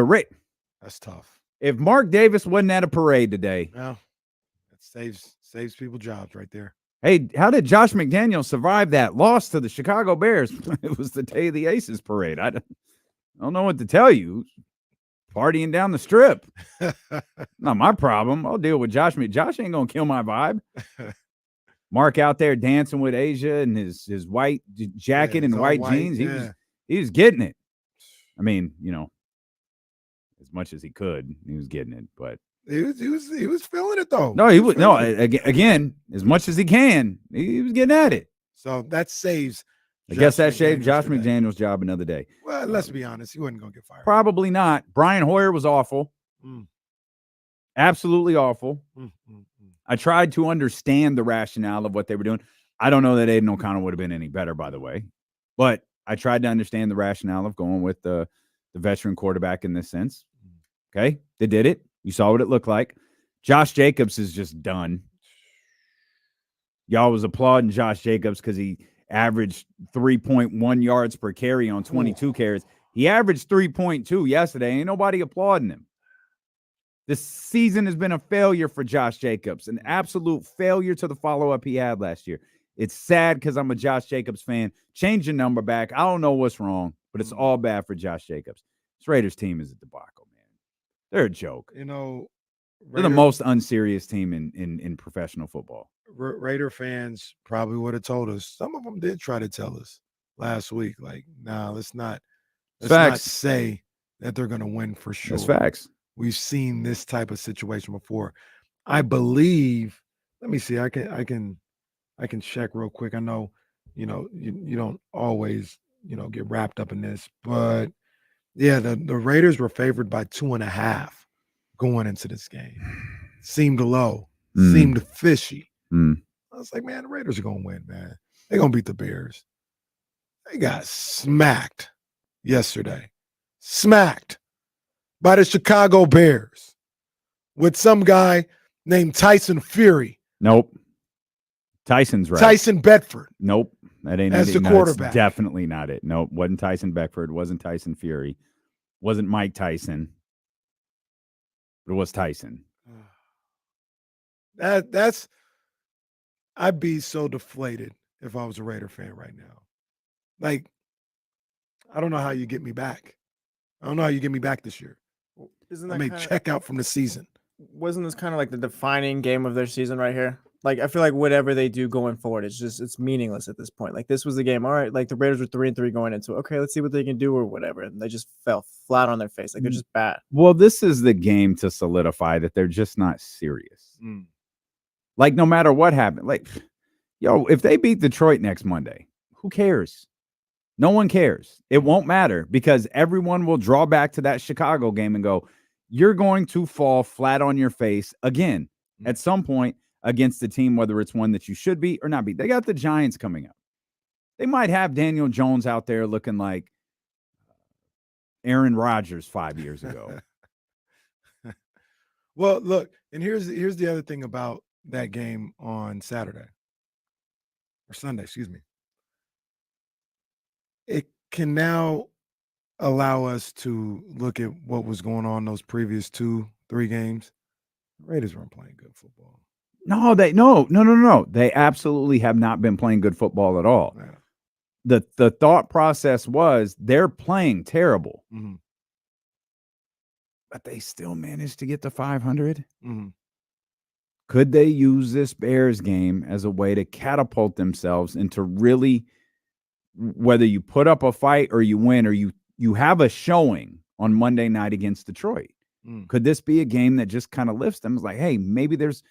that's tough. If Mark Davis wasn't at a parade today. Well, that saves people jobs right there. Hey, how did Josh McDaniels survive that loss to the Chicago Bears? It was the day of the Aces parade. I don't know what to tell you. Partying down the strip. Not my problem. I'll deal with Josh. Josh ain't going to kill my vibe. Mark out there dancing with Asia and his white jacket and white jeans. He was getting it. I mean, as much as he could, he was getting it. But he was feeling it though. No, he was no. Again, as much as he can, he was getting at it. So that saves. I guess that saved Josh McDaniels' job another day. Well, let's be honest, he wasn't going to get fired. Probably not. Brian Hoyer was awful. Absolutely awful. I tried to understand the rationale of what they were doing. I don't know that Aiden O'Connell would have been any better, by the way. But I tried to understand the rationale of going with the veteran quarterback in this sense. Okay, they did it. You saw what it looked like. Josh Jacobs is just done. Y'all was applauding Josh Jacobs because he averaged 3.1 yards per carry on 22 carries. He averaged 3.2 yesterday. Ain't nobody applauding him. This season has been a failure for Josh Jacobs, an absolute failure to the follow-up he had last year. It's sad because I'm a Josh Jacobs fan. Change your number back. I don't know what's wrong, but it's all bad for Josh Jacobs. This Raiders team is a debacle, man. They're a joke. They're the most unserious team in professional football. Raider fans probably would have told us. Some of them did try to tell us last week, like, nah, let's not say that they're going to win for sure. That's facts. We've seen this type of situation before. I believe. Let me see. I can check real quick. I know, you don't always, get wrapped up in this, but yeah, the Raiders were favored by 2.5 going into this game. Seemed low. Seemed fishy. I was like, man, the Raiders are gonna win, man. They're gonna beat the Bears. They got smacked yesterday. Smacked by the Chicago Bears with some guy named Tyson Fury. Nope. Tyson's right. Tyson Bedford. Nope. That ain't as the quarterback. Definitely not it. Nope. Wasn't Tyson Beckford. Wasn't Tyson Fury. Wasn't Mike Tyson. But it was Tyson. That's I'd be so deflated if I was a Raider fan right now. Like, I don't know how you get me back. I don't know how you get me back this year. I may check out from the season. Wasn't this kind of like the defining game of their season right here? Like, I feel like whatever they do going forward, it's meaningless at this point. Like, this was the game. All right, like the Raiders were 3-3 going into it. Okay, let's see what they can do or whatever. And they just fell flat on their face. Like, they're just bad. Well, this is the game to solidify that they're just not serious. Like, no matter what happened, like, yo, if they beat Detroit next Monday, who cares? No one cares. It won't matter because everyone will draw back to that Chicago game and go, you're going to fall flat on your face again at some point against the team, whether it's one that you should beat or not beat. They got the Giants coming up. They might have Daniel Jones out there looking like Aaron Rodgers 5 years ago. Well, look, and here's the other thing about that game on Saturday or Sunday, excuse me. It can now allow us to look at what was going on those previous 2-3 games. The Raiders weren't playing good football. No. They absolutely have not been playing good football at all. Yeah. The thought process was they're playing terrible, but they still managed to get to 500. Could they use this Bears game as a way to catapult themselves into really, whether you put up a fight or you win or you have a showing on Monday night against Detroit? Could this be a game that just kind of lifts them? It's like, hey, maybe there's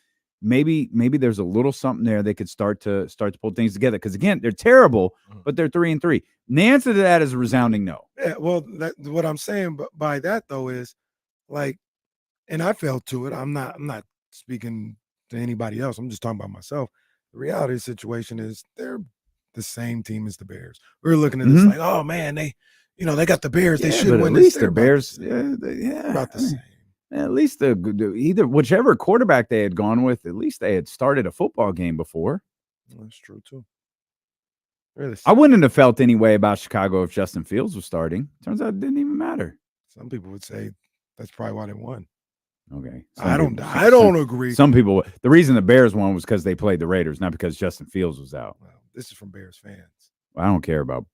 a little something there. They could start to pull things together. Because again, they're terrible, but they're 3-3. And the answer to that is a resounding no. Yeah, well, what I'm saying by that though is like, and I fell to it. I'm not speaking to anybody else. I'm just talking about myself. The reality of the situation is they're the same team as the Bears. We're looking at this like, oh man, they got the Bears. They should win. At least this. the Bears, about the same. At least either whichever quarterback they had gone with, at least they had started a football game before. That's true too. Really, I wouldn't have felt any way about Chicago if Justin Fields was starting. Turns out it didn't even matter. Some people would say that's probably why they won. Okay, I don't agree. Some people. The reason the Bears won was because they played the Raiders, not because Justin Fields was out. Well, this is from Bears fans. Well, I don't care about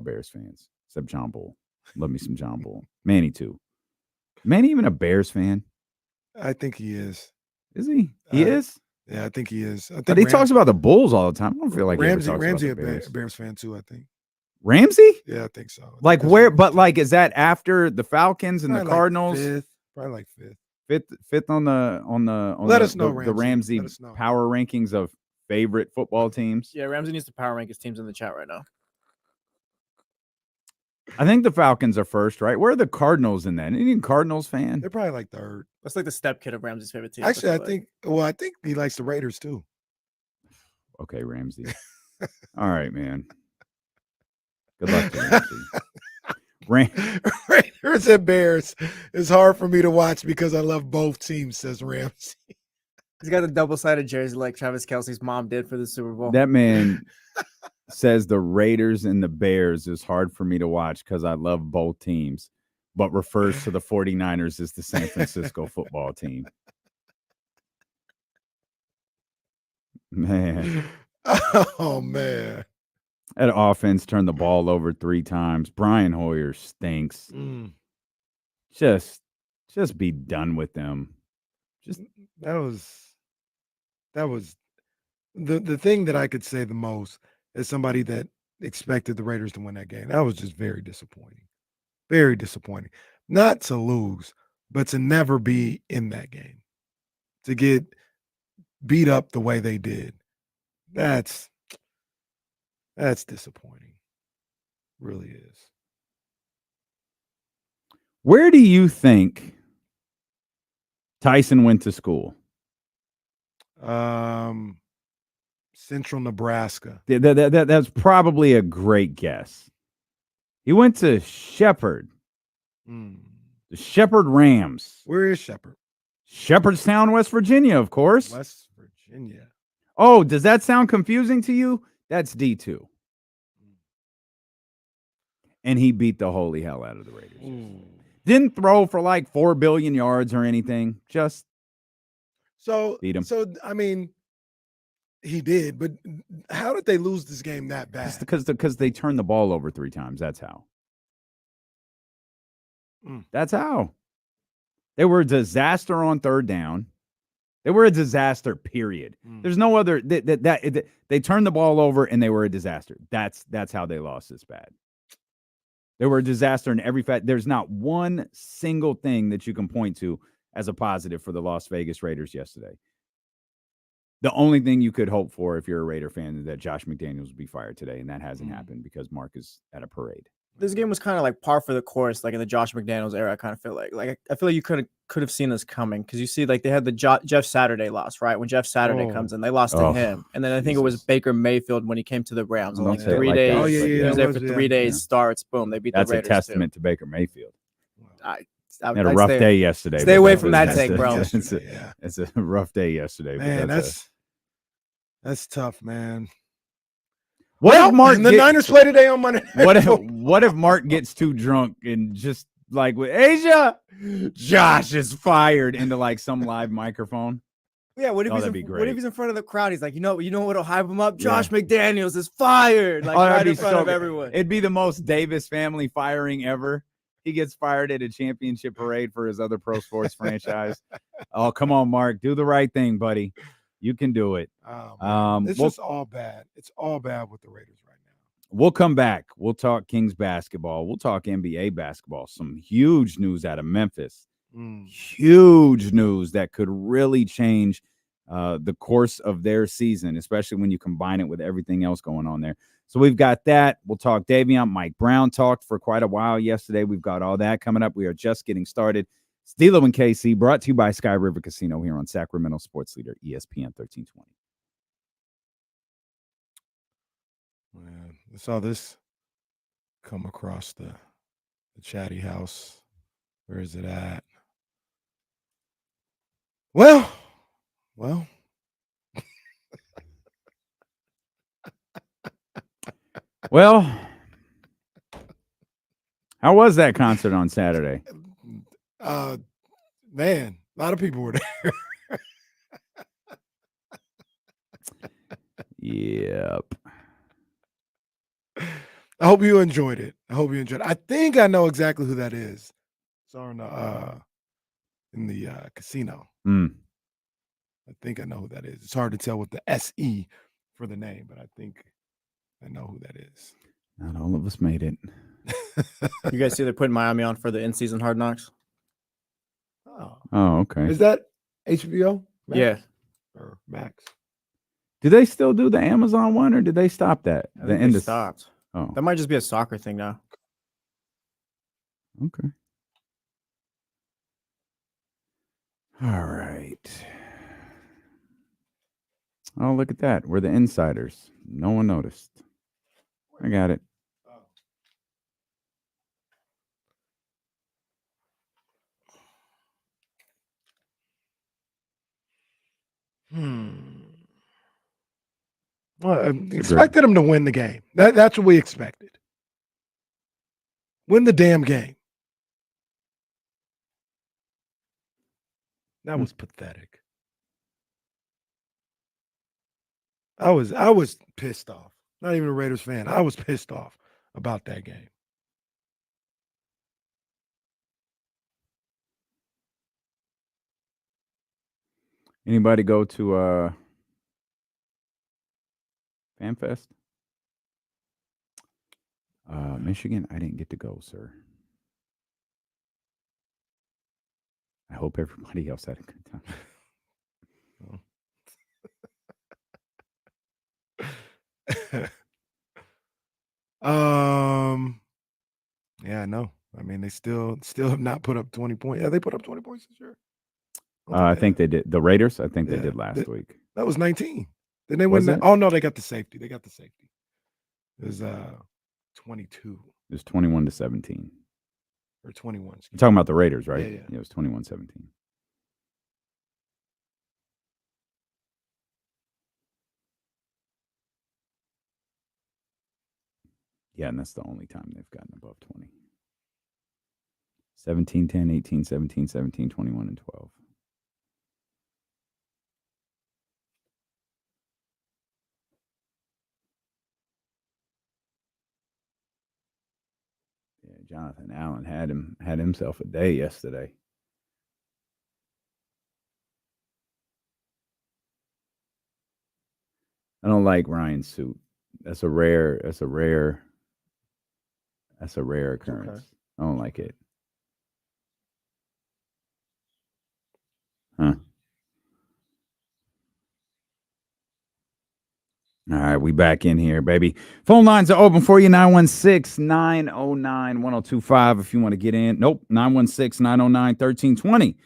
Bears fans except John Bull. Love me some John Bull. Manny too. Manny even a Bears fan? I think he is. Is he? He is. Yeah, I think he is. But he talks about the Bulls all the time. I don't feel like Ramsey a a Bears fan too. I think. Ramsey? Yeah, I think so. Like where? But like, is that after the Falcons and probably the Cardinals? Probably like fifth. Fifth on the Let us know, the Ramsey power rankings of favorite football teams. Yeah, Ramsey needs to power rank his teams in the chat right now. I think the Falcons are first, right? Where are the Cardinals in that? Any Cardinals fan? They're probably like third. That's like the step kid of Ramsey's favorite team. Actually, I think he likes the Raiders too. Okay, Ramsey. All right, man. Good luck to Ramsey. Raiders and Bears is hard for me to watch because I love both teams, says Ramsey. He's got a double-sided jersey like Travis Kelce's mom did for the Super Bowl. That man says the Raiders and the Bears is hard for me to watch because I love both teams, but refers to the 49ers as the San Francisco football team. Man. Oh, man. That offense turned the ball over 3 times. Brian Hoyer stinks. Just be done with them. That was the thing that I could say the most as somebody that expected the Raiders to win that game. That was just very disappointing. Very disappointing. Not to lose, but to never be in that game. To get beat up the way they did. That's disappointing. Really is. Where do you think Tyson went to school? Central Nebraska. That's probably a great guess. He went to Shepherd. The Shepherd Rams. Where is Shepherd? Shepherdstown, West Virginia, of course. West Virginia. Oh, does that sound confusing to you? That's D2. And he beat the holy hell out of the Raiders. Didn't throw for like 4 billion yards or anything. Just beat him. So, I mean, he did, but how did they lose this game that bad? Just because they turned the ball over 3 times. That's how. That's how. They were a disaster on 3rd down. They were a disaster, period. There's no other they turned the ball over and they were a disaster. That's how they lost this bad. They were a disaster in every fact. There's not one single thing that you can point to as a positive for the Las Vegas Raiders yesterday. The only thing you could hope for if you're a Raider fan is that Josh McDaniels would be fired today, and that hasn't happened because Mark is at a parade. This game was kind of like par for the course, like in the Josh McDaniels era. I kind of feel like I feel like you could have seen this coming because you see, like they had the Jeff Saturday loss, right? When Jeff Saturday comes in, they lost to him, and then I think it was Baker Mayfield when he came to the Rams. Like 3 days, he was there for 3 days. Starts, boom, they beat the Raiders. That's a testament to Baker Mayfield. I had a rough day yesterday. Stay away from that take, bro. It's a rough day yesterday. Man, that's tough, man. What if Mark the Niners play today on Monday? What if Mark gets too drunk and just like with Asia, Josh is fired into like some live microphone? Yeah, what if that'd be great. What if he's in front of the crowd? He's like, you know what'll hype him up? Josh McDaniels is fired, like right in front of everyone. It'd be the most Davis family firing ever. He gets fired at a championship parade for his other pro sports franchise. Oh, come on, Mark, do the right thing, buddy. You can do it. It's just all bad. It's all bad with the Raiders right now. We'll come back. We'll talk Kings basketball. We'll talk NBA basketball. Some huge news out of Memphis. Huge news that could really change the course of their season, especially when you combine it with everything else going on there. So we've got that. We'll talk Davion. Mike Brown talked for quite a while yesterday. We've got all that coming up. We are just getting started. Stilo and KC, brought to you by Sky River Casino here on Sacramento Sports Leader, ESPN 1320. Man, I saw this come across the chatty house. Where is it at? Well. Well, how was that concert on Saturday? Man, a lot of people were there. Yep. I hope you enjoyed it. I think I know exactly who that is. Saw in the casino. I think I know who that is. It's hard to tell with the SE for the name, but I think I know who that is. Not all of us made it. You guys see they're putting Miami on for the in-season Hard Knocks? Oh, okay. Is that HBO? Max? Yeah. Or Max? Do they still do the Amazon one, or did they stop that? I think they stopped. Oh, That might just be a soccer thing now. okay. All right. Oh, look at that. We're the insiders. No one noticed. I got it. Well, I expected them to win the game. That's what we expected. Win the damn game. That was pathetic. I was pissed off. Not even a Raiders fan. I was pissed off about that game. Anybody go to FanFest? Michigan, I didn't get to go, sir. I hope everybody else had a good time. Yeah, I know. I mean, they still have not put up 20 points. Yeah, they put up 20 points this year. I think they did. The Raiders, I think they did last week. That was 19. Didn't they win that? Oh no, they got the safety. It was 22. It was 21-17. Or 21. You're talking about the Raiders, right? Yeah. It was 21-17. Yeah, and that's the only time they've gotten above 20. 17, 10, 18, 17, 17, 21, and 12. Yeah, Jonathan Allen had himself a day yesterday. I don't like Ryan's suit. That's a rare occurrence. Okay. I don't like it. Huh. All right, we back in here, baby. Phone lines are open for you, 916-909-1025 if you want to get in. Nope, 916-909-1320.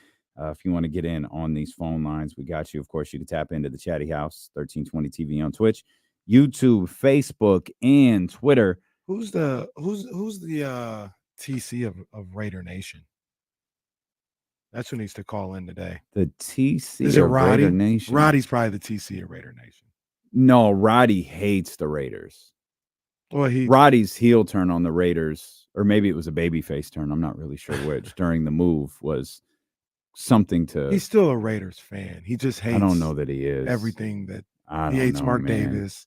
If you want to get in on these phone lines, we got you. Of course, you can tap into the Chatty House, 1320 TV on Twitch, YouTube, Facebook, and Twitter. Who's the TC of Raider Nation? That's who needs to call in today. The TC is it Roddy? Raider Nation? Roddy's probably the TC of Raider Nation. No, Roddy hates the Raiders. Well, Roddy's heel turn on the Raiders, or maybe it was a babyface turn. I'm not really sure which. During the move was something to. He's still a Raiders fan. He just hates. I don't know that he is everything that I he don't hates. know, Mark man. Davis.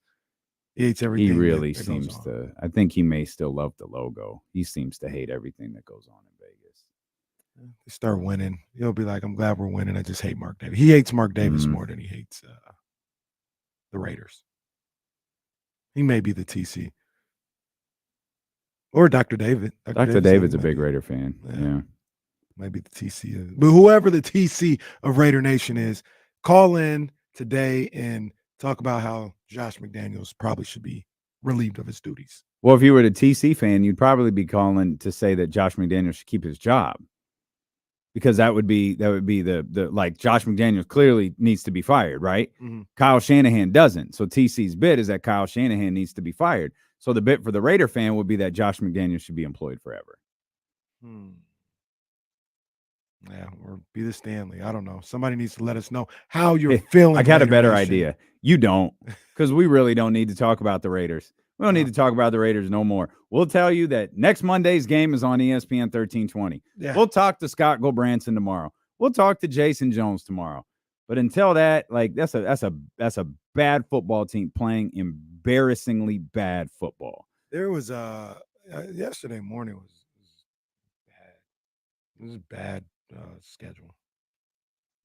He hates everything. He really that seems goes on. to. I think he may still love the logo. He seems to hate everything that goes on in Vegas. They start winning. He'll be like, "I'm glad we're winning. I just hate Mark Davis." He hates Mark Davis Mm-hmm. more than he hates the Raiders. He may be the TC or Dr. David. Dr. David's a big Raider fan. Yeah. Might be the TC. But whoever the TC of Raider Nation is, call in today and talk about how Josh McDaniels probably should be relieved of his duties. Well, if you were the TC fan, you'd probably be calling to say that Josh McDaniels should keep his job. Because that would be the like Josh McDaniels clearly needs to be fired, right? Mm-hmm. Kyle Shanahan doesn't. So TC's bid is that Kyle Shanahan needs to be fired. So the bid for the Raider fan would be that Josh McDaniels should be employed forever. Yeah, or be the Stanley. I don't know. Somebody needs to let us know how you're feeling. I got a Raider better Nation. idea. You don't, because we really don't need to talk about the Raiders. We don't need to talk about the Raiders no more. We'll tell you that next Monday's game is on ESPN 1320. Yeah. We'll talk to Scott Gilbranson tomorrow. We'll talk to Jason Jones tomorrow. But until that, like that's a bad football team playing embarrassingly bad football. There was yesterday morning was bad. It was a bad schedule.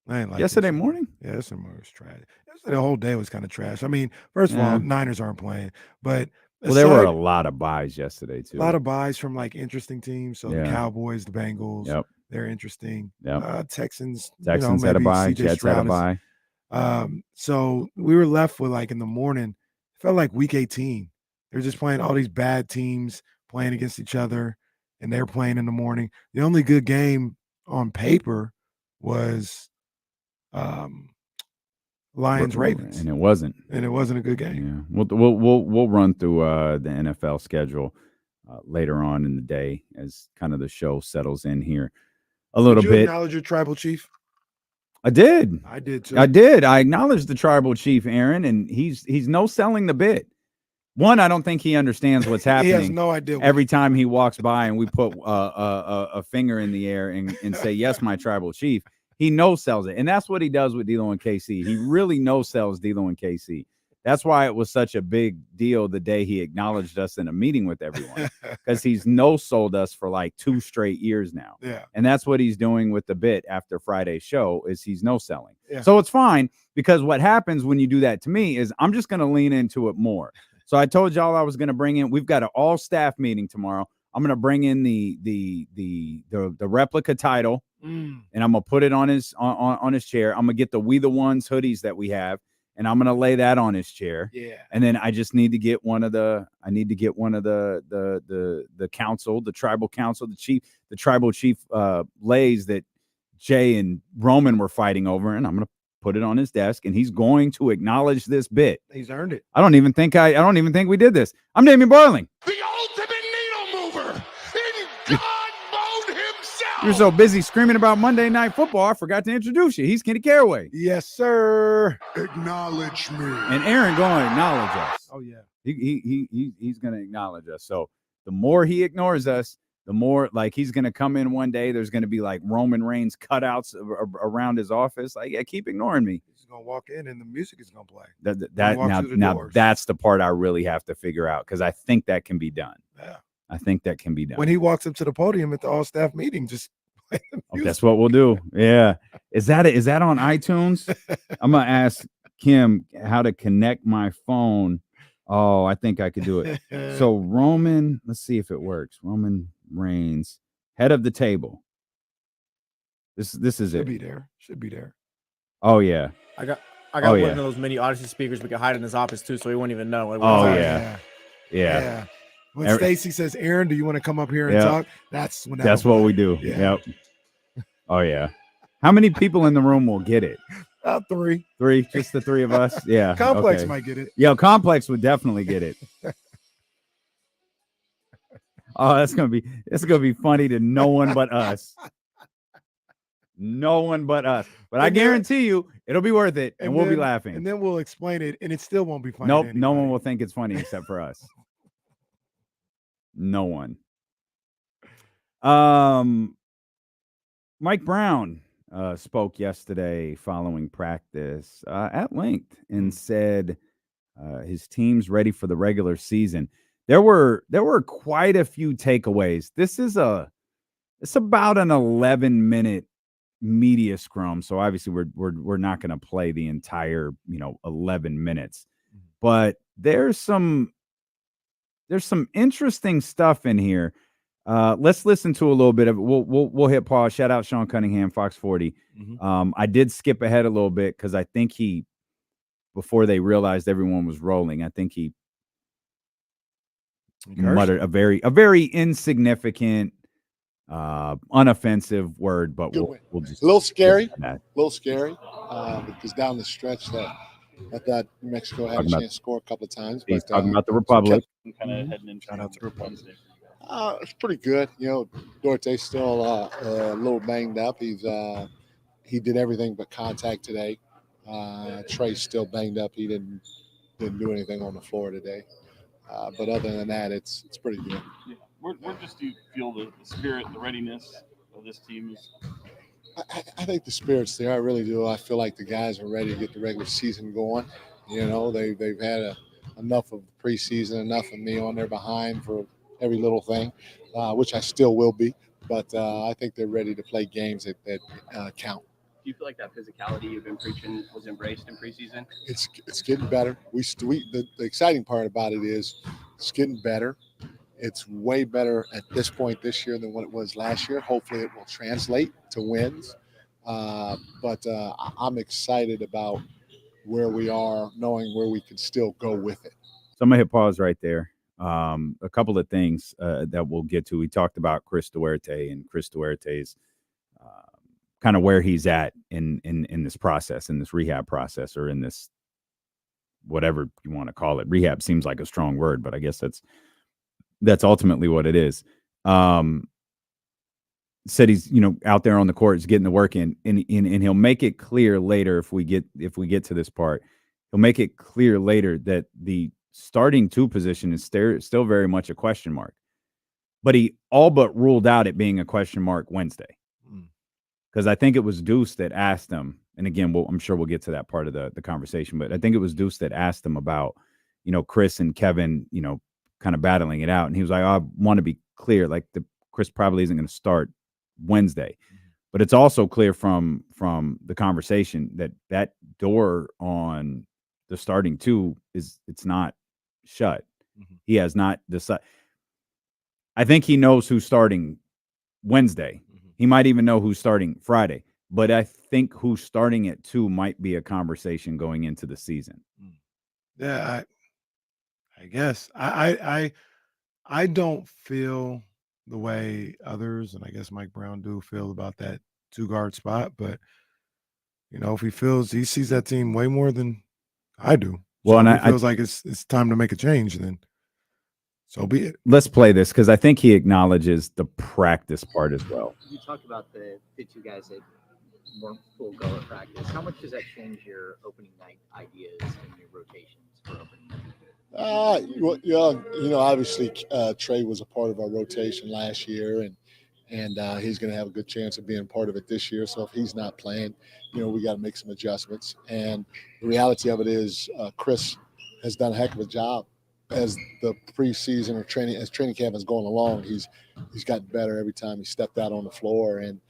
I ain't like Yesterday morning? Yeah, yesterday morning was trash. Yesterday the whole day was kind of trash. I mean, first of all, Niners aren't playing, but there were a lot of buys yesterday too. A lot of buys from like interesting teams. So the Cowboys, the Bengals, they're interesting. Texans had a buy. Jets had a buy. So we were left with like in the morning, it felt like week 18. They're just playing all these bad teams playing against each other, and they're playing in the morning. The only good game on paper was Lions Ravens, and it wasn't a good game. Yeah, we'll run through the NFL schedule later on in the day as kind of the show settles in here a little bit. Acknowledge your tribal chief. I did. I did too. I did. I acknowledged the tribal chief, Aaron, and he's no selling the bit. One, I don't think he understands what's happening. He has no idea. Every time he walks by and we put a finger in the air and say, "Yes, my tribal chief," he no sells it, and that's what he does with D'Lo and KC. He really no sells D'Lo and KC. That's why it was such a big deal the day he acknowledged us in a meeting with everyone, because he's no sold us for like 2 straight years now. Yeah, and that's what he's doing with the bit after Friday's show is he's no selling. Yeah. So it's fine, because what happens when you do that to me is I'm just going to lean into it more. So I told y'all I was going to bring in. We've got an all staff meeting tomorrow. I'm going to bring in the replica title, and I'm going to put it on his chair. I'm going to get the We the Ones hoodies that we have, and I'm going to lay that on his chair. Yeah. And then I just need to get one of the council, the tribal council, the tribal chief lays that Jay and Roman were fighting over, and I'm going to put it on his desk, and he's going to acknowledge this bit. He's earned it. I don't even think we did this. I'm Damian Barling. The ultimate needle mover in God mode himself. You're so busy screaming about Monday Night Football, I forgot to introduce you. He's Kenny Caraway. Yes, sir. Acknowledge me. And Aaron going to acknowledge us. Oh yeah. He's going to acknowledge us. So the more he ignores us, the more like he's going to come in one day. There's going to be like Roman Reigns cutouts around his office. Like, yeah, keep ignoring me. He's going to walk in and the music is going to play. Now that's the part I really have to figure out, because I think that can be done. Yeah. I think that can be done. When he walks up to the podium at the all staff meeting, just play the music. That's what we'll do. Yeah. Is that on iTunes? I'm going to ask Kim how to connect my phone. Oh, I think I could do it. So Roman, let's see if it works. Roman Reigns, head of the table. This is it. Should be there. Oh yeah. I got one of those mini Odyssey speakers we could hide in his office too, so he won't even know. Like, yeah. When Stacy says, "Aaron, do you want to come up here and talk?" That's what we do. Yeah. Yep. Oh yeah. How many people in the room will get it? About 3. 3, just the 3 of us. Yeah. Complex might get it. Yeah, Complex would definitely get it. Oh, that's gonna be funny to no one but us. No one but us. But I guarantee you, it'll be worth it, and we'll be laughing. And then we'll explain it, and it still won't be funny. Nope, no one will think it's funny except for us. No one. Mike Brown. spoke yesterday following practice at length and said his team's ready for the regular season. There were quite a few takeaways. It's about an 11-minute media scrum, so obviously we're not going to play the entire 11 minutes, but there's some interesting stuff in here. Let's listen to a little bit of it. We'll hit pause. Shout out Sean Cunningham, Fox 40. I did skip ahead a little bit because I think before they realized everyone was rolling, I think he muttered a very insignificant, unoffensive word, but we'll just a little scary, because down the stretch that I thought Mexico had a chance to score a couple of times. He's talking about the Republic. Kind of heading into shout out to Republic. It's pretty good. Duarte's still a little banged up. He did everything but contact today. Trey's still banged up. He didn't do anything on the floor today. But other than that, it's pretty good. Yeah. Where just do you feel the spirit, the readiness of this team is? I think the spirit's there. I really do. I feel like the guys are ready to get the regular season going. They've had enough of the preseason, enough of me on their behind for every little thing, which I still will be. But I think they're ready to play games that count. Do you feel like that physicality you've been preaching was embraced in preseason? It's getting better. The exciting part about it is it's getting better. It's way better at this point this year than what it was last year. Hopefully it will translate to wins. But I'm excited about where we are, knowing where we can still go with it. So I'm going to hit pause right there. A couple of things that we'll get to. We talked about Chris Duarte and Chris Duarte's kind of where he's at in this process, in this rehab process, or in this whatever you want to call it. Rehab seems like a strong word, but I guess that's ultimately what it is. Said he's out there on the court, is getting the work in, and he'll make it clear later if we get to this part. He'll make it clear later that the starting 2 position is still very much a question mark, but he all but ruled out it being a question mark Wednesday, because I think it was Deuce that asked him, and again, I'm sure we'll get to that part of the conversation, but I think it was Deuce that asked him about Chris and Kevin kind of battling it out, and he was like, I want to be clear, like Chris probably isn't going to start Wednesday. But it's also clear from the conversation that door on the starting 2 it's not shut. He has not decided. I think he knows who's starting Wednesday. He might even know who's starting Friday, but I think who's starting at 2 might be a conversation going into the season. Yeah, I guess I don't feel the way others, and I guess Mike Brown do feel about that 2-guard spot, but if he sees that team way more than I do. Well, so and he feels like it's time to make a change, then so be it. Let's play this because I think he acknowledges the practice part as well. You talked about the 2 guys that weren't full go at practice. How much does that change your opening night ideas and your rotations for opening night? Obviously Trey was a part of our rotation last year, and he's going to have a good chance of being part of it this year. So if he's not playing, we got to make some adjustments. And the reality of it is Chris has done a heck of a job as the preseason or training camp is going along. He's gotten better every time he stepped out on the floor, and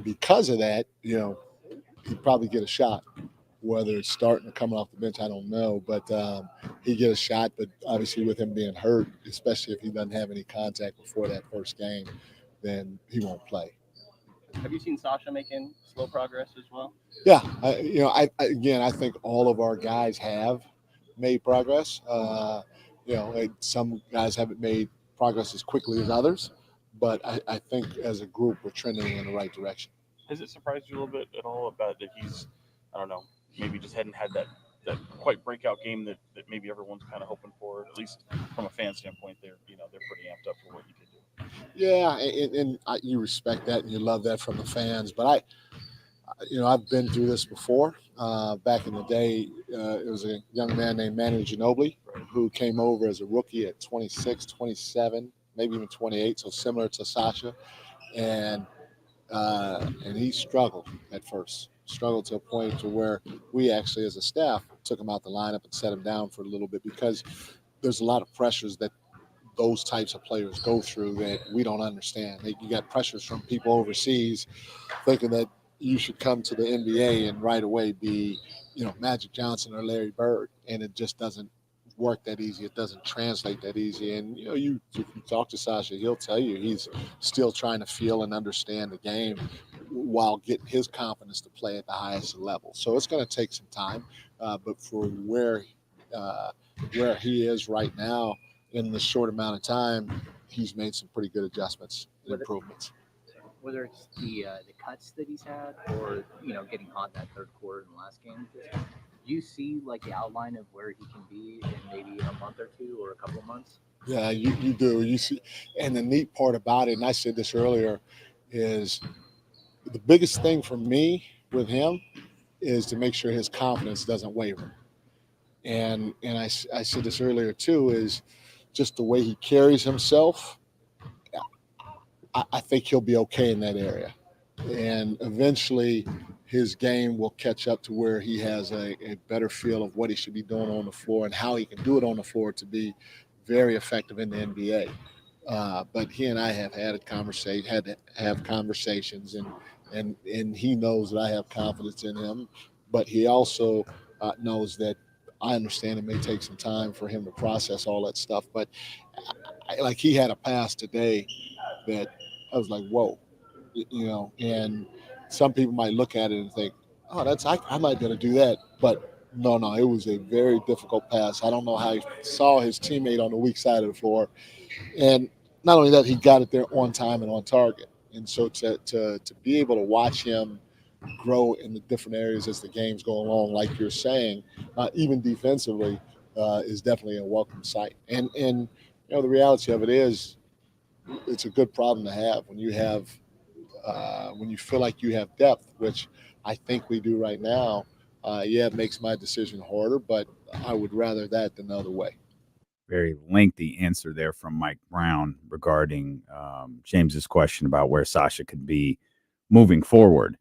because of that, he'd probably get a shot. Whether it's starting or coming off the bench, I don't know. But he get a shot. But obviously with him being hurt, especially if he doesn't have any contact before that first game, then he won't play. Have you seen Sasha making slow progress as well? Yeah. I think all of our guys have made progress. Some guys haven't made progress as quickly as others. But I think as a group, we're trending in the right direction. Has it surprised you a little bit at all about that he's, I don't know, maybe just hadn't had that quite breakout game that maybe everyone's kind of hoping for, at least from a fan standpoint? They're pretty amped up for what he could do. Yeah, and you respect that and you love that from the fans. But I've been through this before. Back in the day, it was a young man named Manu Ginobili who came over as a rookie at 26, 27, maybe even 28, so similar to Sasha. And and he struggled at first. Struggled to a point to where we actually, as a staff, took him out the lineup and set him down for a little bit because there's a lot of pressures that those types of players go through that we don't understand. You got pressures from people overseas thinking that you should come to the NBA and right away be, Magic Johnson or Larry Bird, and it just doesn't work that easy. It doesn't translate that easy. And if you talk to Sasha, he'll tell you he's still trying to feel and understand the game while getting his confidence to play at the highest level. So it's going to take some time, but for where he is right now in this short amount of time, he's made some pretty good adjustments and improvements. Whether it's the cuts that he's had or getting hot in that third quarter in the last game, do you see like the outline of where he can be in maybe a month or two or a couple of months? Yeah, you do. You see, and the neat part about it, and I said this earlier, is the biggest thing for me with him is to make sure his confidence doesn't waver. And I said this earlier too, is just the way he carries himself. I think he'll be okay in that area. And eventually his game will catch up to where he has a better feel of what he should be doing on the floor and how he can do it on the floor to be very effective in the NBA. But he and I have had to have conversations, and he knows that I have confidence in him. But he also knows that I understand it may take some time for him to process all that stuff. But like he had a pass today that I was like, whoa, and some people might look at it and think, oh, I might be able to do that. But no, it was a very difficult pass. I don't know how he saw his teammate on the weak side of the floor. And not only that, he got it there on time and on target. And so to be able to watch him grow in the different areas as the games go along, like you're saying, even defensively, is definitely a welcome sight. And the reality of it is, it's a good problem to have when you have when you feel like you have depth, which I think we do right now. It makes my decision harder, but I would rather that than the other way. Very lengthy answer there from Mike Brown regarding James's question about where Sasha could be moving forward.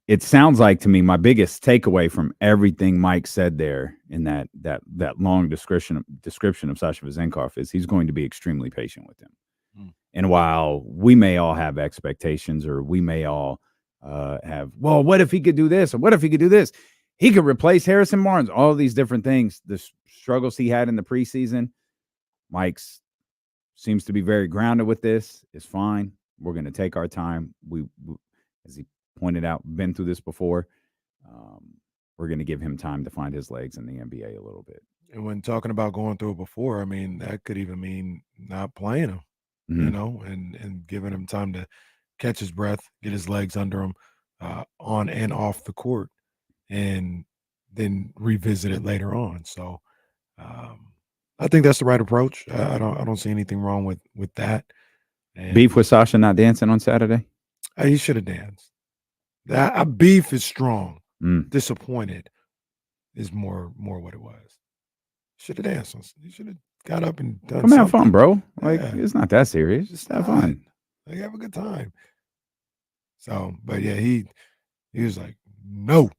It sounds like to me my biggest takeaway from everything Mike said there in that long description of Sasha Vezenkov is he's going to be extremely patient with him. And while we may all have expectations, or we may all have, well, what if he could do this, or what if he could do this? He could replace Harrison Barnes. All these different things. The struggles he had in the preseason. Mike's seems to be very grounded with this. It's fine. We're going to take our time. We, as he pointed out, been through this before. We're going to give him time to find his legs in the NBA a little bit. And when talking about going through it before, I mean, that could even mean not playing him, and giving him time to catch his breath, get his legs under him on and off the court, and then revisit it later on. So I think that's the right approach. I don't see anything wrong with that. And beef with Sasha not dancing on Saturday? He should have danced. That beef is strong. Disappointed is more what it was. Should have danced. He should have got up and done Come have fun, bro. Like, it's not that serious. Just have fun. Like, have a good time. So, but yeah, he was like, no,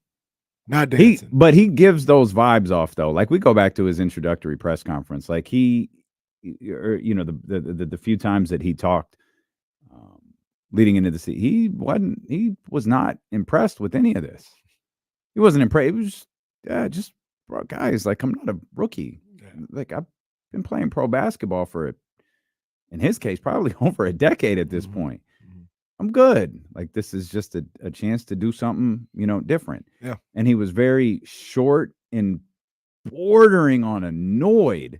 not dancing. But he gives those vibes off though. Like, we go back to his introductory press conference. Like the few times that he talked leading into the season, he was not impressed with any of this. He wasn't impressed. It was just guys, like, I'm not a rookie. Like, I've been playing pro basketball for, in his case, probably over a decade at this point. I'm good. Like, this is just a chance to do something, different. Yeah. And he was very short and bordering on annoyed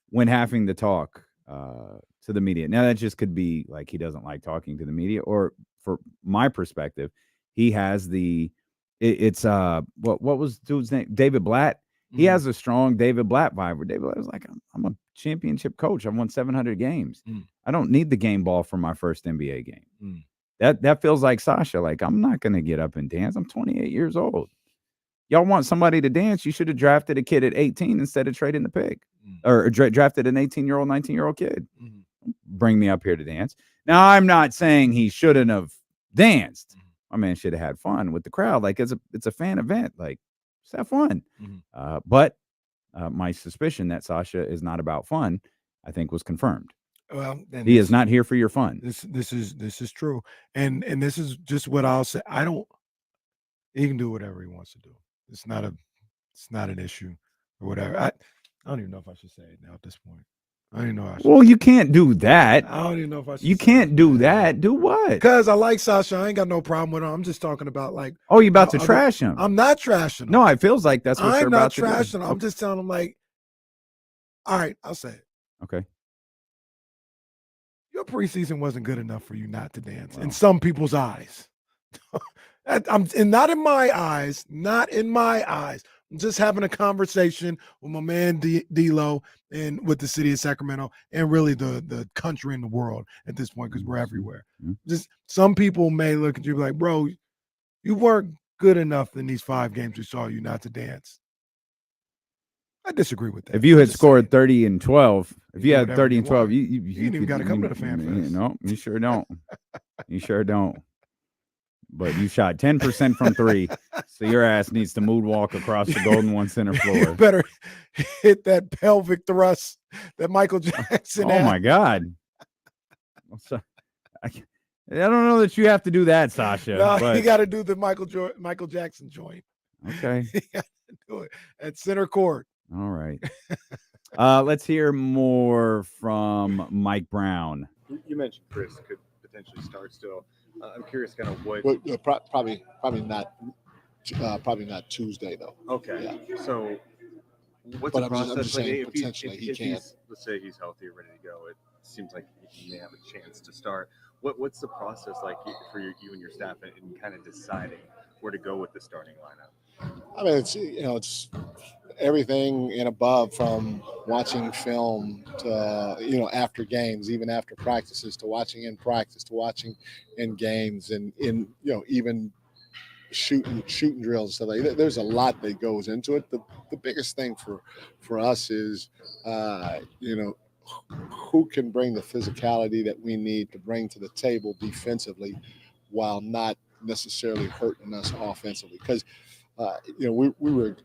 when having to talk to the media. Now, that just could be like he doesn't like talking to the media, or for my perspective, he has what was dude's name? David Blatt. He has a strong David Blatt vibe. Where David Blatt was like, I'm a championship coach. I've won 700 games. I don't need the game ball for my first NBA game. That feels like Sasha. Like, I'm not going to get up and dance. I'm 28 years old. Y'all want somebody to dance? You should have drafted a kid at 18 instead of trading the pick, or drafted an 18-year-old, 19-year-old kid. Bring me up here to dance. Now, I'm not saying he shouldn't have danced. My man should have had fun with the crowd. Like, it's a fan event. Like, just have fun. But my suspicion that Sasha is not about fun, I think, was confirmed. Well, he is not here for your fun. This is true, and this is just what I'll say. He can do whatever he wants to do. It's not an issue or whatever. I don't even know if I should say it now at this point. I don't even know. Well, you can't do that. I don't even know if I should. You can't do that. Do what? Because I like Sasha. I ain't got no problem with him. I'm just talking about like. Oh, you about to trash him? I'm not trashing him. No, it feels like that's what you're about to do. I'm not trashing him. I'm just telling him like, all right, I'll say it. Okay. Your preseason wasn't good enough for you not to dance in some people's eyes. And not in my eyes. Not in my eyes. I'm just having a conversation with my man D-Lo and with the city of Sacramento and really the country and the world at this point because we're everywhere. Just some people may look at you like, bro, you weren't good enough in these 5 games we saw you not to dance. I disagree with that. If you had scored 30 and 12, if you had 30 and 12, you ain't even got to come to the fan fest. No, you sure don't. You sure don't. But you shot 10% from 3, so your ass needs to moonwalk across the Golden One Center floor. You better hit that pelvic thrust that Michael Jackson had. Oh, my God. I don't know that you have to do that, Sasha. No, but... you got to do the Michael Jackson joint. Okay. You got to do it at center court. All right. Let's hear more from Mike Brown. You mentioned Chris could potentially start still. I'm curious, kind of what. Probably not Tuesday though. Okay. Yeah. So, what's but the process? I'm just saying like potentially he can. Let's say he's healthy, ready to go. It seems like he may have a chance to start. What's the process like for you and your staff in kind of deciding where to go with the starting lineup? I mean, it's everything and above, from watching film to after games, even after practices, to watching in practice, to watching in games, and in even shooting drills and stuff like that. There's a lot that goes into it. The biggest thing for us is who can bring the physicality that we need to bring to the table defensively while not necessarily hurting us offensively, because we were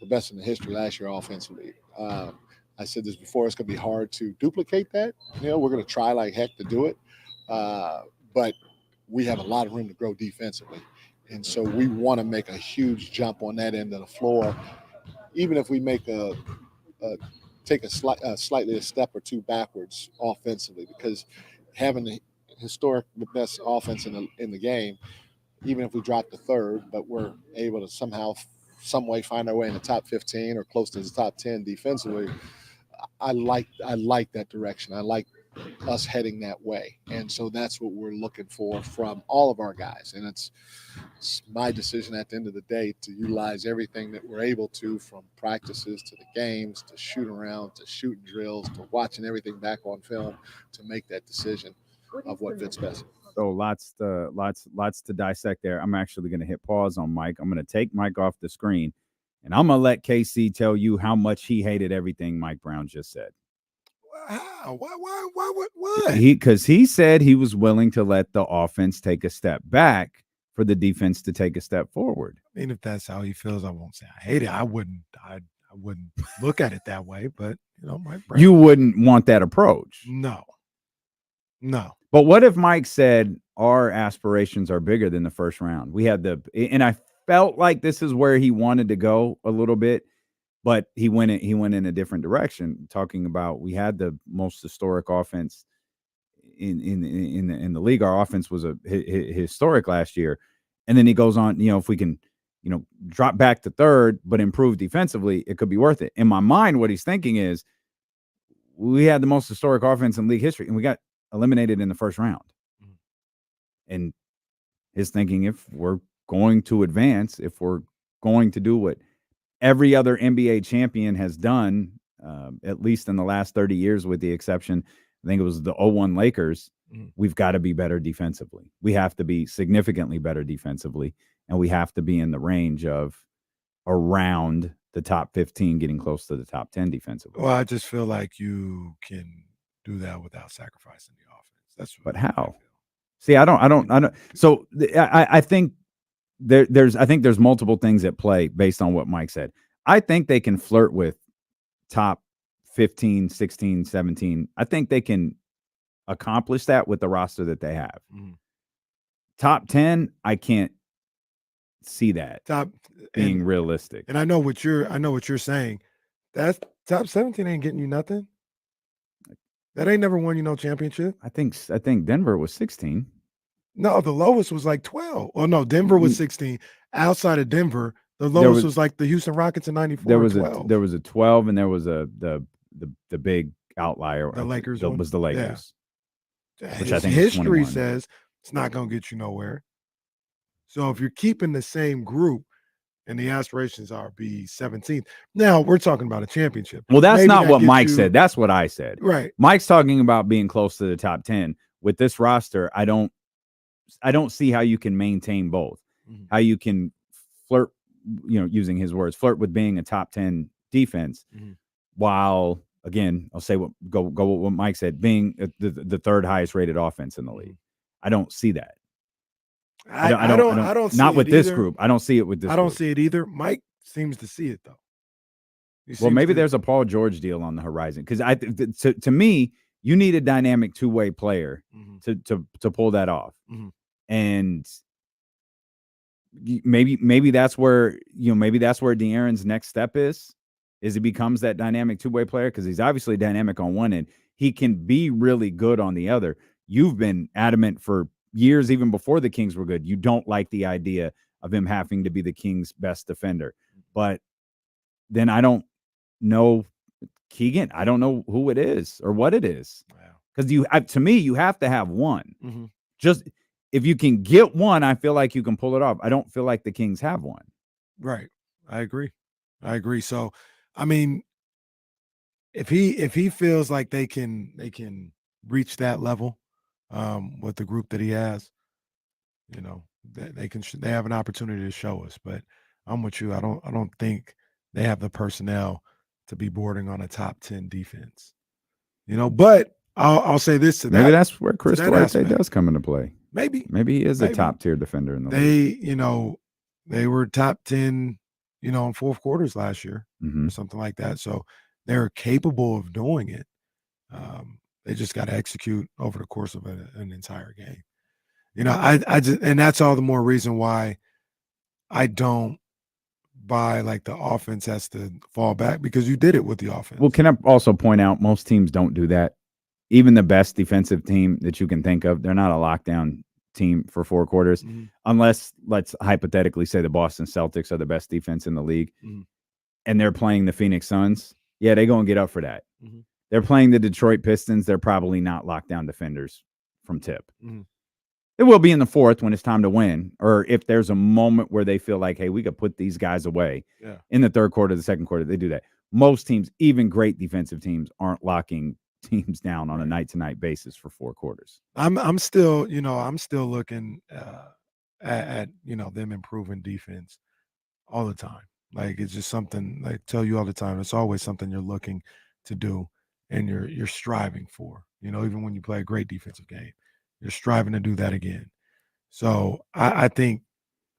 the best in the history last year offensively. I said this before, it's going to be hard to duplicate that. We're going to try like heck to do it, but we have a lot of room to grow defensively. And so we want to make a huge jump on that end of the floor, even if we make take slightly a step or two backwards offensively, because having the best offense in the game, even if we drop to third, but we're able to somehow, some way find our way in the top 15 or close to the top 10 defensively. I like that direction. I like us heading that way. And so that's what we're looking for from all of our guys. And it's my decision at the end of the day to utilize everything that we're able to, from practices to the games, to shoot around, to shooting drills, to watching everything back on film, to make that decision of what fits best. So lots to dissect there. I'm actually going to hit pause on Mike. I'm going to take Mike off the screen, and I'm going to let KC tell you how much he hated everything Mike Brown just said. How? Why? Because he said he was willing to let the offense take a step back for the defense to take a step forward. I mean, if that's how he feels, I won't say I hate it. I wouldn't look at it that way, but Mike Brown. You wouldn't want that approach. No. But what if Mike said our aspirations are bigger than the first round? And I felt like this is where he wanted to go a little bit, but he went in a different direction, talking about we had the most historic offense in the league. Our offense was historic last year. And then he goes on, if we can, drop back to third, but improve defensively, it could be worth it. In my mind, what he's thinking is we had the most historic offense in league history, and we got eliminated in the first round. And his thinking, if we're going to advance, if we're going to do what every other NBA champion has done, at least in the last 30 years, with the exception, I think it was the 01 Lakers, we've got to be better defensively. We have to be significantly better defensively, and we have to be in the range of around the top 15, getting close to the top 10 defensively. Well, I just feel like you can do that without sacrificing the offense. But how? See, I don't. So I think there's multiple things at play based on what Mike said. I think they can flirt with top 15, 16, 17. I think they can accomplish that with the roster that they have. Top 10, I can't see that being realistic. And I know what you're saying. That top 17 ain't getting you nothing. That ain't never won you no championship. I think Denver was 16. No, the lowest was like 12. Oh no, Denver was 16. Outside of Denver, the lowest was like the Houston Rockets in 94. There was 12. there was a 12, and there was the big outlier. The Lakers was the Lakers. Yeah. Which I think history says it's not going to get you nowhere. So if you're keeping the same group and the aspirations are be 17th, now we're talking about a championship. Well, that's Maybe not that what gets Mike you- said. That's what I said. Right. Mike's talking about being close to the top 10. With this roster, I don't see how you can maintain both. How you can flirt, using his words, flirt with being a top 10 defense while, again, I'll say go with what Mike said, being the third highest rated offense in the league. I don't see that. I don't see it with this either. group. I don't see it with this I don't group. see it either. Mike seems to see it though. Well, maybe there's a Paul George deal on the horizon, because to me, you need a dynamic two-way player to pull that off. And maybe that's where De'Aaron's next step is he becomes that dynamic two-way player, because he's obviously dynamic on one end. He can be really good on the other. You've been adamant for years, even before the Kings were good. You don't like the idea of him having to be the Kings' best defender. But then I don't know, Keegan, I don't know who it is or what it is. Because to me, you have to have one. Just if you can get one, I feel like you can pull it off. I don't feel like the Kings have one. Right. I agree. So, I mean, if he feels like they can reach that level with the group that he has, they have an opportunity to show us. But I'm with you. I don't think they have the personnel to be bordering on a top 10 defense. But I'll say this to that. Maybe that's where Chris that Duarte aspect. does come into play. Maybe he is a top tier defender in the league. They were top 10, in fourth quarters last year or something like that. So they're capable of doing it. They just got to execute over the course of an entire game. I just, and that's all the more reason why I don't buy like the offense has to fall back, because you did it with the offense. Well, can I also point out, most teams don't do that. Even the best defensive team that you can think of, they're not a lockdown team for four quarters, unless, let's hypothetically say, the Boston Celtics are the best defense in the league, and they're playing the Phoenix Suns. Yeah, they go and get up for that. They're playing the Detroit Pistons. They're probably not lockdown defenders from tip. It will be in the fourth when it's time to win, or if there's a moment where they feel like, hey, we could put these guys away in the third quarter, the second quarter, they do that. Most teams, even great defensive teams, aren't locking teams down on a night-to-night basis for four quarters. I'm still looking at them improving defense all the time. Like, it's just something, like, I tell you all the time, it's always something you're looking to do and you're striving for. Even when you play a great defensive game, you're striving to do that again. So I think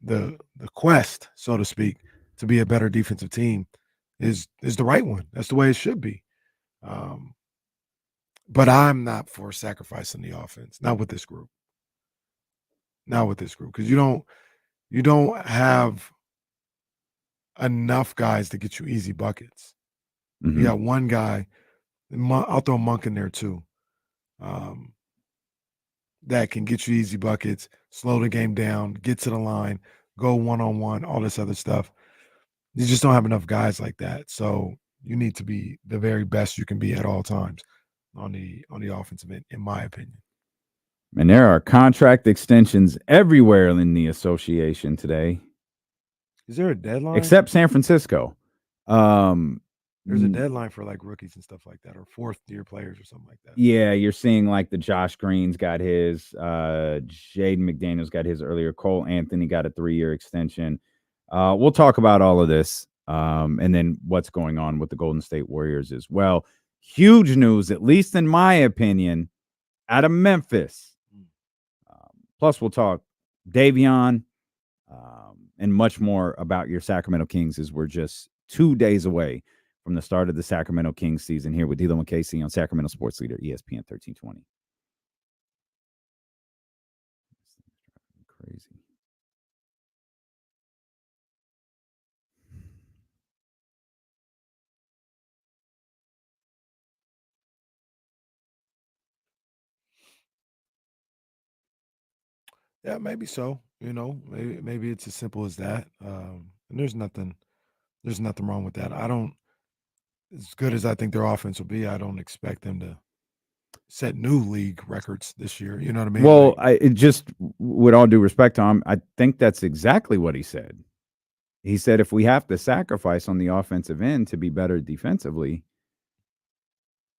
the quest, so to speak, to be a better defensive team is the right one. That's the way it should be. But I'm not for sacrificing the offense. Not with this group. Because you don't have enough guys to get you easy buckets. You got one guy. I'll throw Monk in there too. That can get you easy buckets, slow the game down, get to the line, go one-on-one, all this other stuff. You just don't have enough guys like that. So you need to be the very best you can be at all times on the offensive end, in my opinion. And there are contract extensions everywhere in the association today. Is there a deadline? Except San Francisco. There's a deadline for like rookies and stuff like that, or fourth-year players or something like that. Yeah, you're seeing like the Josh Green's got his, Jaden McDaniels got his earlier, Cole Anthony got a 3-year extension. We'll talk about all of this, and then what's going on with the Golden State Warriors as well. Huge news, at least in my opinion, out of Memphis. Plus, we'll talk Davion and much more about your Sacramento Kings as we're just 2 days away from the start of the Sacramento Kings season here with D'Lo and KC on Sacramento Sports Leader, ESPN 1320. Crazy. Yeah, maybe so. Maybe it's as simple as that. And there's nothing wrong with that. I don't, as good as I think their offense will be, I don't expect them to set new league records this year. You know what I mean? Well, it just, with all due respect to him, I think that's exactly what he said. He said if we have to sacrifice on the offensive end to be better defensively,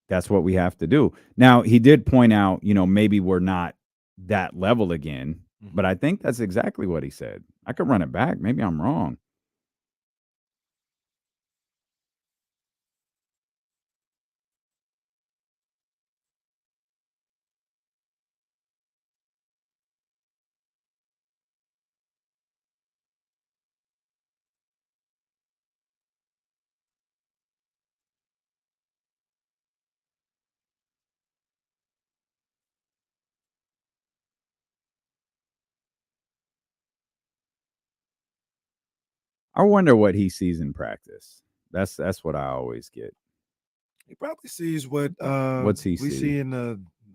that's what we have to do. Now, he did point out, maybe we're not that level again, but I think that's exactly what he said. I could run it back. Maybe I'm wrong. I wonder what he sees in practice. That's what I always get. He probably sees what What's he we see? see in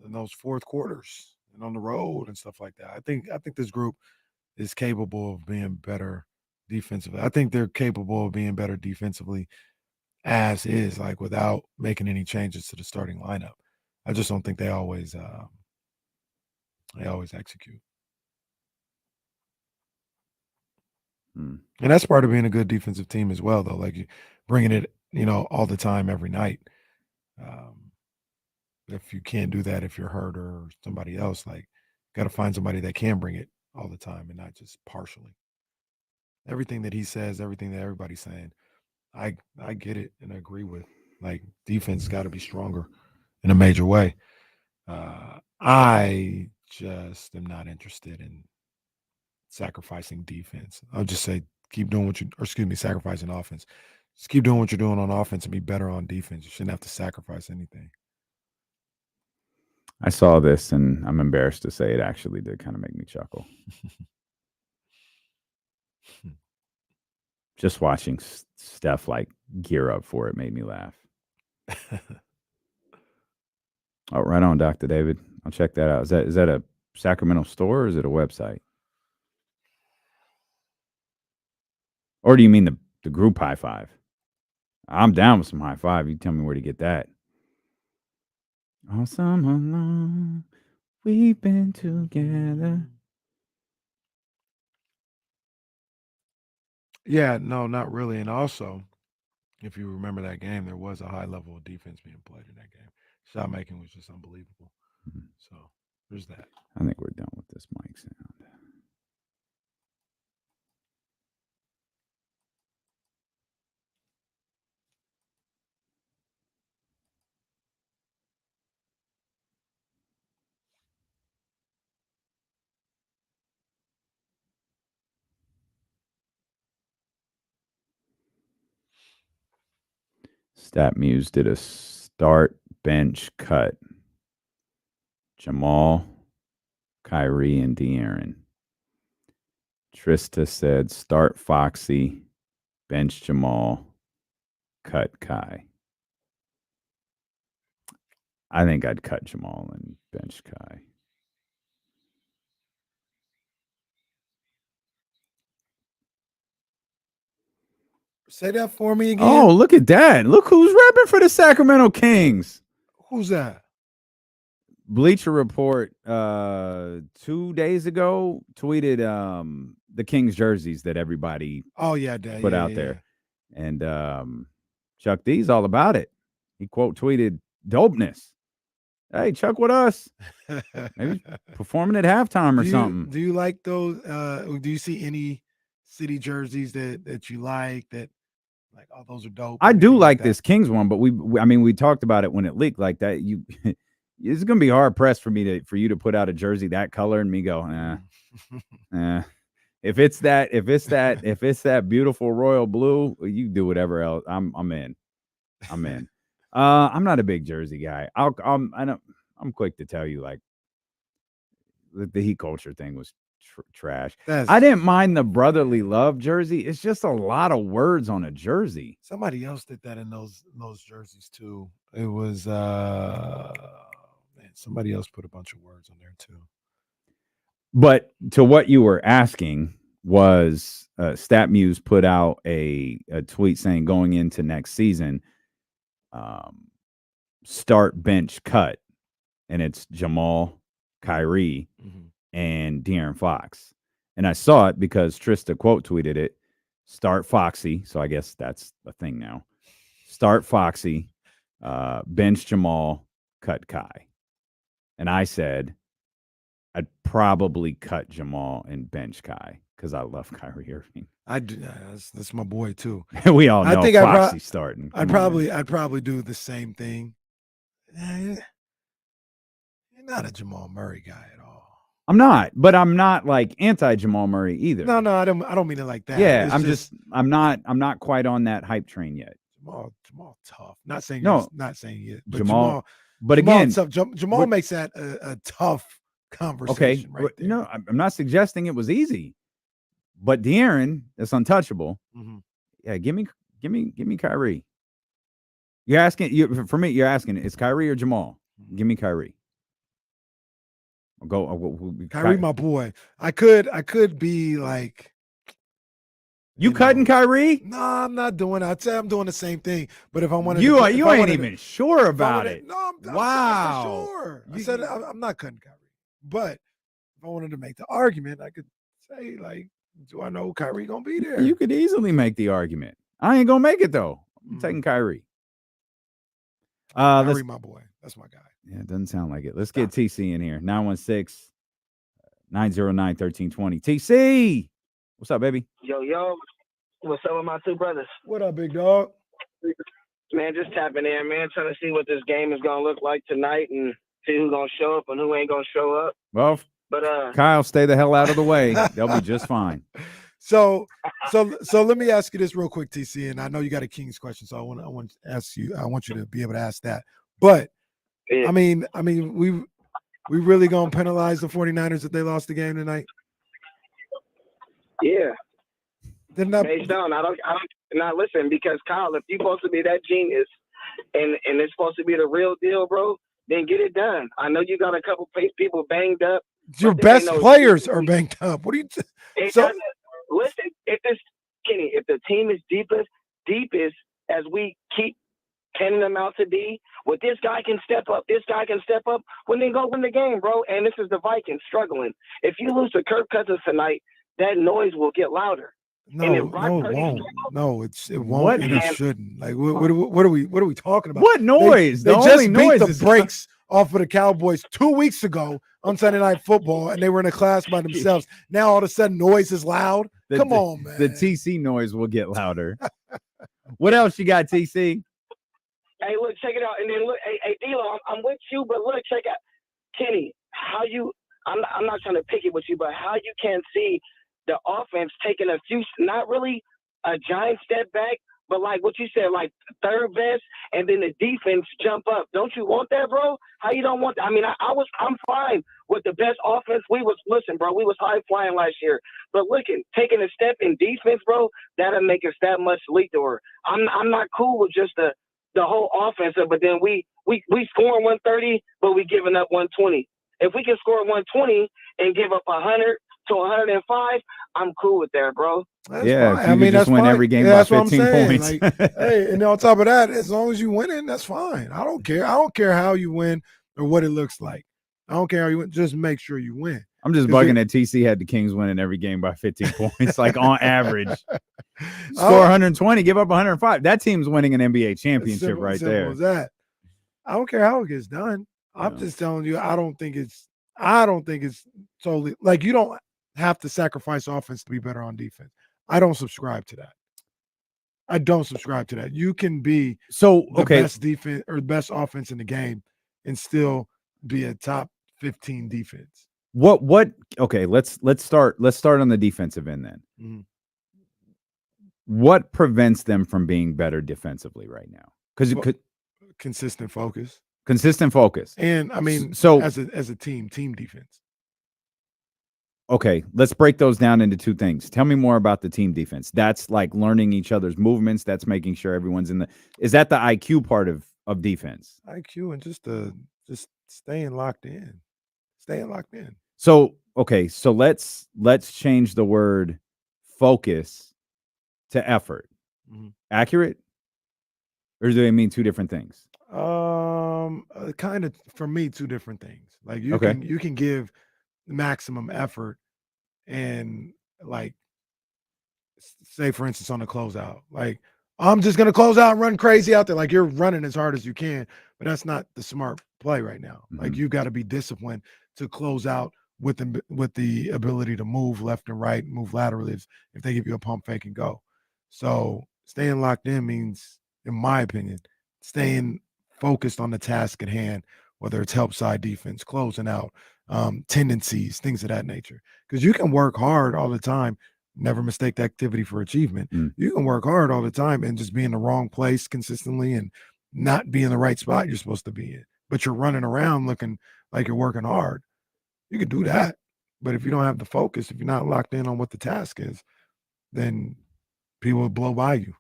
those fourth quarters and on the road and stuff like that. I think this group is capable of being better defensively. I think they're capable of being better defensively as is, like without making any changes to the starting lineup. I just don't think they always execute. And that's part of being a good defensive team as well, though. Like you bringing it, all the time, every night. If you can't do that, if you're hurt or somebody else, like, got to find somebody that can bring it all the time and not just partially. Everything that he says, everything that everybody's saying, I get it and I agree with. Like, defense got to be stronger in a major way. I just am not interested in sacrificing defense. I'll just say keep doing sacrificing offense. Just keep doing what you're doing on offense and be better on defense. You shouldn't have to sacrifice anything. I saw this, and I'm embarrassed to say it actually did kind of make me chuckle. Just watching Steph gear up for it made me laugh. Oh, right on, Dr. David. I'll check that out. Is that a Sacramento store or is it a website? Or do you mean the group high five? I'm down with some high five. You tell me where to get that. All summer long, we've been together. Yeah, no, not really. And also, if you remember that game, there was a high level of defense being played in that game. Shot making was just unbelievable. So there's that. I think we're done with this mic sound. Stat Muse did a start bench cut. Jamal, Kyrie, and De'Aaron. Trista said start Foxy, bench Jamal, cut Kai. I think I'd cut Jamal and bench Kai. Say that for me again. Oh, look at that. Look who's repping for the Sacramento Kings. Who's that? Bleacher Report 2 days ago tweeted the Kings jerseys that everybody put out there. And Chuck D's all about it. He quote tweeted dopeness. Hey, Chuck with us. Maybe performing at halftime or something. Do you like those? Do you see any city jerseys that you like that those are dope? I do like this Kings one, but we talked about it when it leaked like that. it's gonna be hard pressed for you to put out a jersey that color and me go, if it's that beautiful royal blue, you do whatever else. I'm in. I'm not a big jersey guy. I'm quick to tell you, like, the Heat culture thing was trash. I didn't mind the brotherly love jersey. It's just a lot of words on a jersey. Somebody else did that in those jerseys too. It was somebody else put a bunch of words on there too. But to what you were asking was, StatMuse put out a tweet saying going into next season, start, bench, cut, and it's Jamal, Kyrie, and De'Aaron Fox. And I saw it because Trista quote tweeted it. Start Foxy, so I guess that's a thing now. Start Foxy, bench Jamal, cut Kai. And I said I'd probably cut Jamal and bench Kai because I love Kyrie Irving. I do. That's my boy too. We all know Foxy's starting. I'd probably do the same thing. You're not a Jamal Murray guy at all. I'm not, but I'm not like anti Jamal Murray either. No, I don't mean it like that. Yeah, I'm not quite on that hype train yet. Jamal tough. Not saying it. But Jamal. But Jamal again, tough. Jamal makes that a tough conversation. Okay, right there. no, I'm not suggesting it was easy, but De'Aaron, that's untouchable. Yeah, give me Kyrie. You're asking for me. You're asking, is Kyrie or Jamal? Give me Kyrie. I'll go. Kyrie, my boy. I could be like. You cutting Kyrie? No, I'm not doing. I'd say I'm doing the same thing. But if I wanted, you ain't even sure about it. No, wow. I'm sure. I said I'm not cutting Kyrie. But if I wanted to make the argument, I could say, like, do I know who Kyrie gonna be there? You could easily make the argument. I ain't gonna make it though. I'm taking Kyrie. Kyrie, my boy. That's my guy. Yeah, it doesn't sound like it. Let's get TC in here. 916-909-1320. TC, what's up, baby? Yo, what's up with my two brothers? What up, big dog? Man, just tapping in, man, trying to see what this game is gonna look like tonight and see who's gonna show up and who ain't gonna show up. Well, but Kyle, stay the hell out of the way. They'll be just fine. So let me ask you this real quick, TC, and I know you got a Kings question, so I want to ask you. I want you to be able to ask that. But yeah. I mean, we really gonna penalize the 49ers if they lost the game tonight? Yeah. Then I don't not listen, because Kyle, if you're supposed to be that genius and it's supposed to be the real deal, bro, then get it done. I know you got a couple people banged up. Your best players are banged up. What are you? Listen, if the team is deepest as we keep penning them out to be, well, this guy can step up, when they go win the game, bro. And this is the Vikings struggling. If you lose to Kirk Cousins tonight, that noise will get louder. No, it won't. No, it won't, and it shouldn't. Like, what are we talking about? What noise? They just beat the brakes off of the Cowboys 2 weeks ago on Sunday Night Football, and they were in a class by themselves. Now all of a sudden, noise is loud. Come on, man. The TC noise will get louder. What else you got, TC? Hey, look, check it out. And then look, hey, D-Lo, I'm with you, but look, check out, Kenny, how you. I'm not trying to pick it with you, but how you can see the offense taking a few, not really a giant step back, but like what you said, like third best, and then the defense jump up. Don't you want that, bro? How you don't want that? I mean, I'm fine with the best offense. We was high flying last year, but taking a step in defense, bro, that'll make us that much lethal. I'm not cool with just the whole offense, but then we scoring 130, but we giving up 120. If we can score 120 and give up 100 to 105, I'm cool with that, bro. That's fine. I mean, that's win fine. every game by 15 points. Like, hey, and on top of that, as long as you winning, that's fine. I don't care. I don't care how you win or what it looks like. I don't care how you win. Just make sure you win. I'm just bugging that TC had the Kings winning every game by 15 points, like on average. Score 120, give up 105. That team's winning an NBA championship right there. As that. I don't care how it gets done. I'm just telling you, I don't think it's totally like you don't have to sacrifice offense to be better on defense. I don't subscribe to that. You can be the best defense or best offense in the game and still be a top 15 defense. What okay, let's start on the defensive end then. Mhm. What prevents them from being better defensively right now? Because it could Consistent focus. consistent focus. And I mean, so as a team defense. okay, let's break those down into two things. Tell me more about the team defense. That's like learning each other's movements. That's making sure everyone's in the. Is that the IQ part of defense? IQ and just staying locked in. Staying locked in. So okay, so let's change the word focus to effort. Mhm. Accurate? Or do they mean two different things? Kind of for me, two different things. Like you Okay. can give maximum effort and like say for instance on a closeout, like I'm just gonna close out and run crazy out there. Like you're running as hard as you can, but that's not the smart play right now. Like you've got to be disciplined to close out with the ability to move left and right, move laterally if they give you a pump fake and go. So staying locked in means, in my opinion, staying focused on the task at hand, whether it's help side defense, closing out, tendencies, things of that nature. Because you can work hard all the time, never mistake the activity for achievement. You can work hard all the time and just be in the wrong place consistently and not be in the right spot you're supposed to be in. But you're running around looking like you're working hard. You can do that. But if you don't have the focus, if you're not locked in on what the task is, then people will blow by you.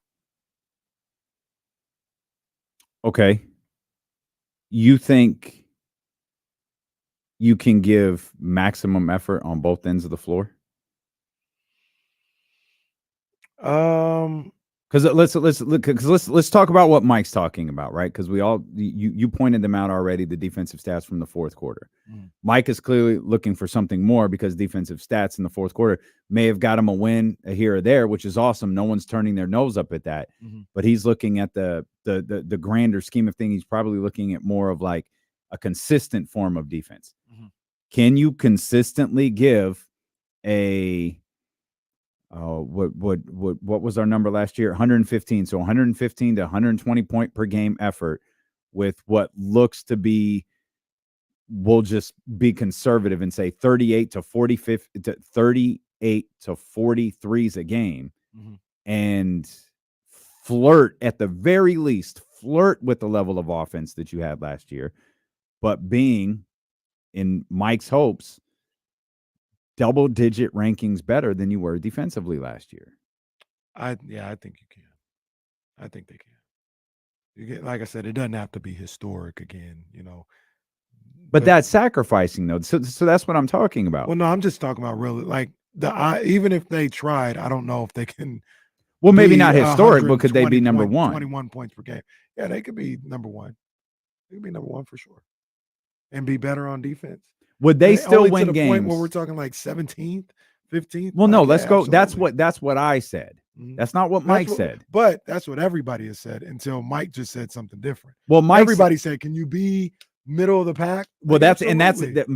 Okay. You think you can give maximum effort on both ends of the floor? Because let's talk about what Mike's talking about, right? Because we all you pointed them out already, the defensive stats from the fourth quarter. Mike is clearly looking for something more because defensive stats in the fourth quarter may have got him a win here or there, which is awesome. No one's turning their nose up at that, but he's looking at the grander scheme of things. He's probably looking at more of like a consistent form of defense. Can you consistently give a what was our number last year? 115. So 115 to 120 point per game effort with what looks to be, we'll just be conservative and say 38 to 43s a game, and flirt at the very least, flirt with the level of offense that you had last year, but being in Mike's hopes, double-digit rankings better than you were defensively last year. I think you can. I think they can. You get, like I said, it doesn't have to be historic again, But that's sacrificing though. So that's what I'm talking about. Well, no, I'm just talking about really like even if they tried, I don't know if they can. Well, maybe not historic, but could they be number one? 21 points per game. Yeah, they could be number one. They could be number one for sure, and be better on defense. Would they still win to the games? Point where we're talking like 17th, 15th. Well, no, let's go. Absolutely. That's what I said. That's not what Mike said. But that's what everybody has said until Mike just said something different. Well, everybody said, "Can you be middle of the pack?" Well, like,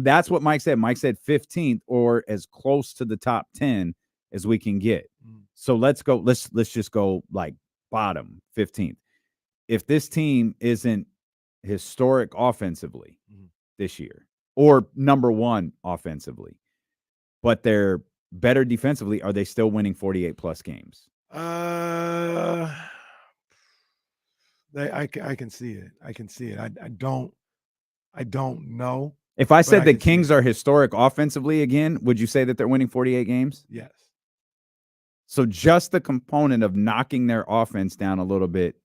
that's what Mike said. Mike said 15th or as close to the top 10 as we can get. So let's go. Let's just go like bottom 15th. If this team isn't historic offensively this year, or number one offensively, but they're better defensively, are they still winning 48 plus games? I can see it. I can see it. I don't know. If I said the Kings are historic offensively again, would you say that they're winning 48 games? Yes. So just the component of knocking their offense down a little bit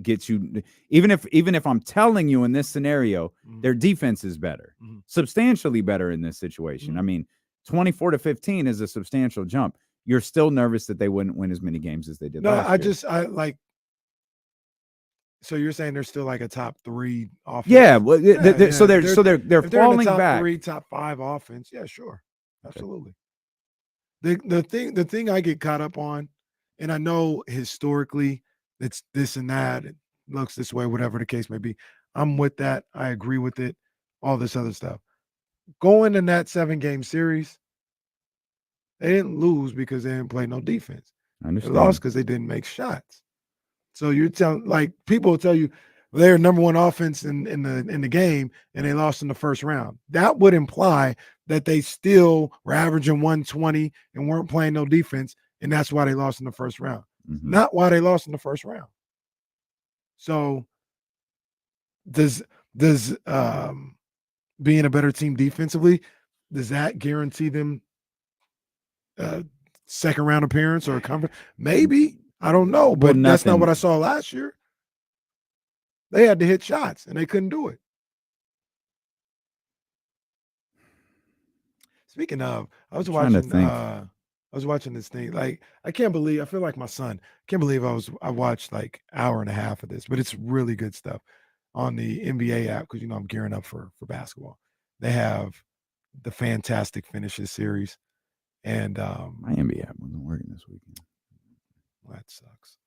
gets you, even if I'm telling you in this scenario, their defense is better, substantially better in this situation. I mean, 24 to 15 is a substantial jump. You're still nervous that they wouldn't win as many games as they did last year. So you're saying they're still like a top 3 offense? Yeah. Well, so they're falling top back. 3, top 5 offense. Yeah, sure. Absolutely. Okay. The thing I get caught up on, and I know historically it's this and that, it looks this way, whatever the case may be. I'm with that. I agree with it. All this other stuff. Going in that 7-game series, they didn't lose because they didn't play no defense. I understand. They lost because they didn't make shots. So you're telling, like, people will tell you, they're number one offense in the game, and they lost in the first round. That would imply that they still were averaging 120 and weren't playing no defense, and that's why they lost in the first round. Mm-hmm. Not why they lost in the first round. So does being a better team defensively, does that guarantee them second round appearance or a conference? Maybe. I don't know, but that's not what I saw last year. They had to hit shots and they couldn't do it. Speaking of, I was watching this thing. Like, I feel like my son. Can't believe I watched like hour and a half of this, but it's really good stuff on the NBA app because I'm gearing up for basketball. They have the Fantastic Finishes series. And my NBA app wasn't working this weekend. Well, that sucks.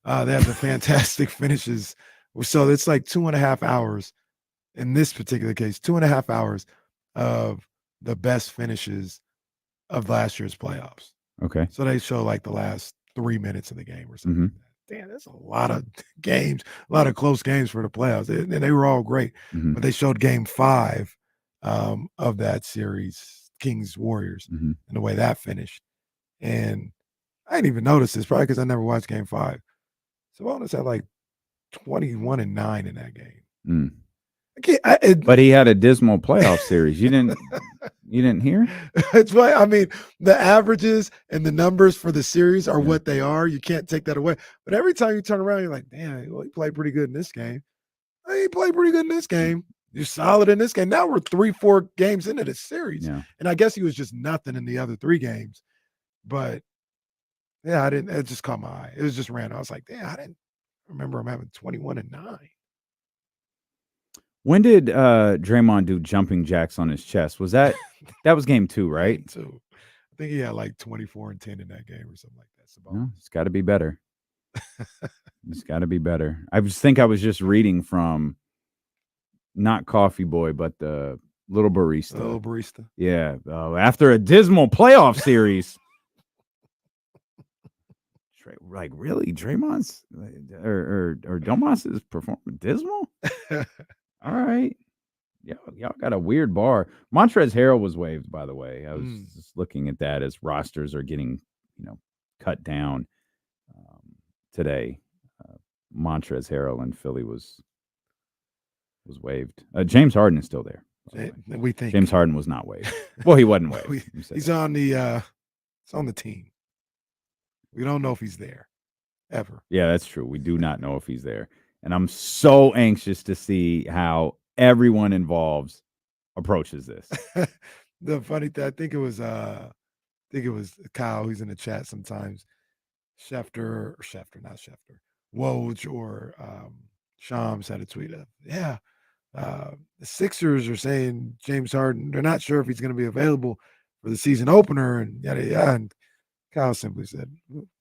They have the Fantastic Finishes. So it's like 2.5 hours in this particular case, 2.5 hours of the best finishes of last year's playoffs. Okay. So they show like the last 3 minutes of the game or something. Mm-hmm. Damn, that's a lot of games, a lot of close games for the playoffs. And they were all great. Mm-hmm. But they showed game 5 of that series, Kings Warriors, mm-hmm. and the way that finished. And I didn't even notice this, probably because I never watched game 5. Sabonis had like 21-9 in that game. Mm. But he had a dismal playoff series. You didn't hear? It's why, I mean, the averages and the numbers for the series are what they are. You can't take that away. But every time you turn around, you're like, damn, well, he played pretty good in this game. He played pretty good in this game. You're solid in this game. Now we're 3-4 games into the series. Yeah. And I guess he was just nothing in the other 3 games. But yeah, it just caught my eye. It was just random. I was like, damn, I didn't remember him having 21-9. When did Draymond do jumping jacks on his chest? Was that was game 2, right? Game 2. I think he had like 24-10 in that game or something like that. No, it's got to be better. It's got to be better. I was just reading from not Coffee Boy, but the little barista. The little barista. Yeah. After a dismal playoff series. Like, really? Draymond's or Domas's performance dismal? All right. Yeah, y'all got a weird bar. Montrezl Harrell was waived, by the way. I was just looking at that as rosters are getting, cut down today. Montrezl Harrell in Philly was waived. James Harden is still there. We think James Harden was not waived. Well, he wasn't waived. He's on the team. We don't know if he's there ever. Yeah, that's true. We do not know if he's there. And I'm so anxious to see how everyone involved approaches this. The funny thing, I think it was Kyle who's in the chat sometimes. Not Schefter. Woj or Shams had a tweet of, the Sixers are saying James Harden, they're not sure if he's going to be available for the season opener and yada yada. And Kyle simply said,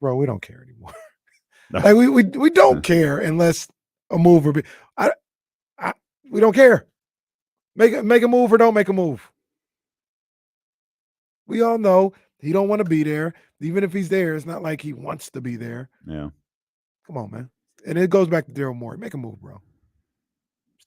bro, we don't care anymore. Like we don't care unless a move or we don't care. Make a move or don't make a move. We all know he don't want to be there. Even if he's there, it's not like he wants to be there. Yeah. Come on, man. And it goes back to Daryl Morey. Make a move, bro.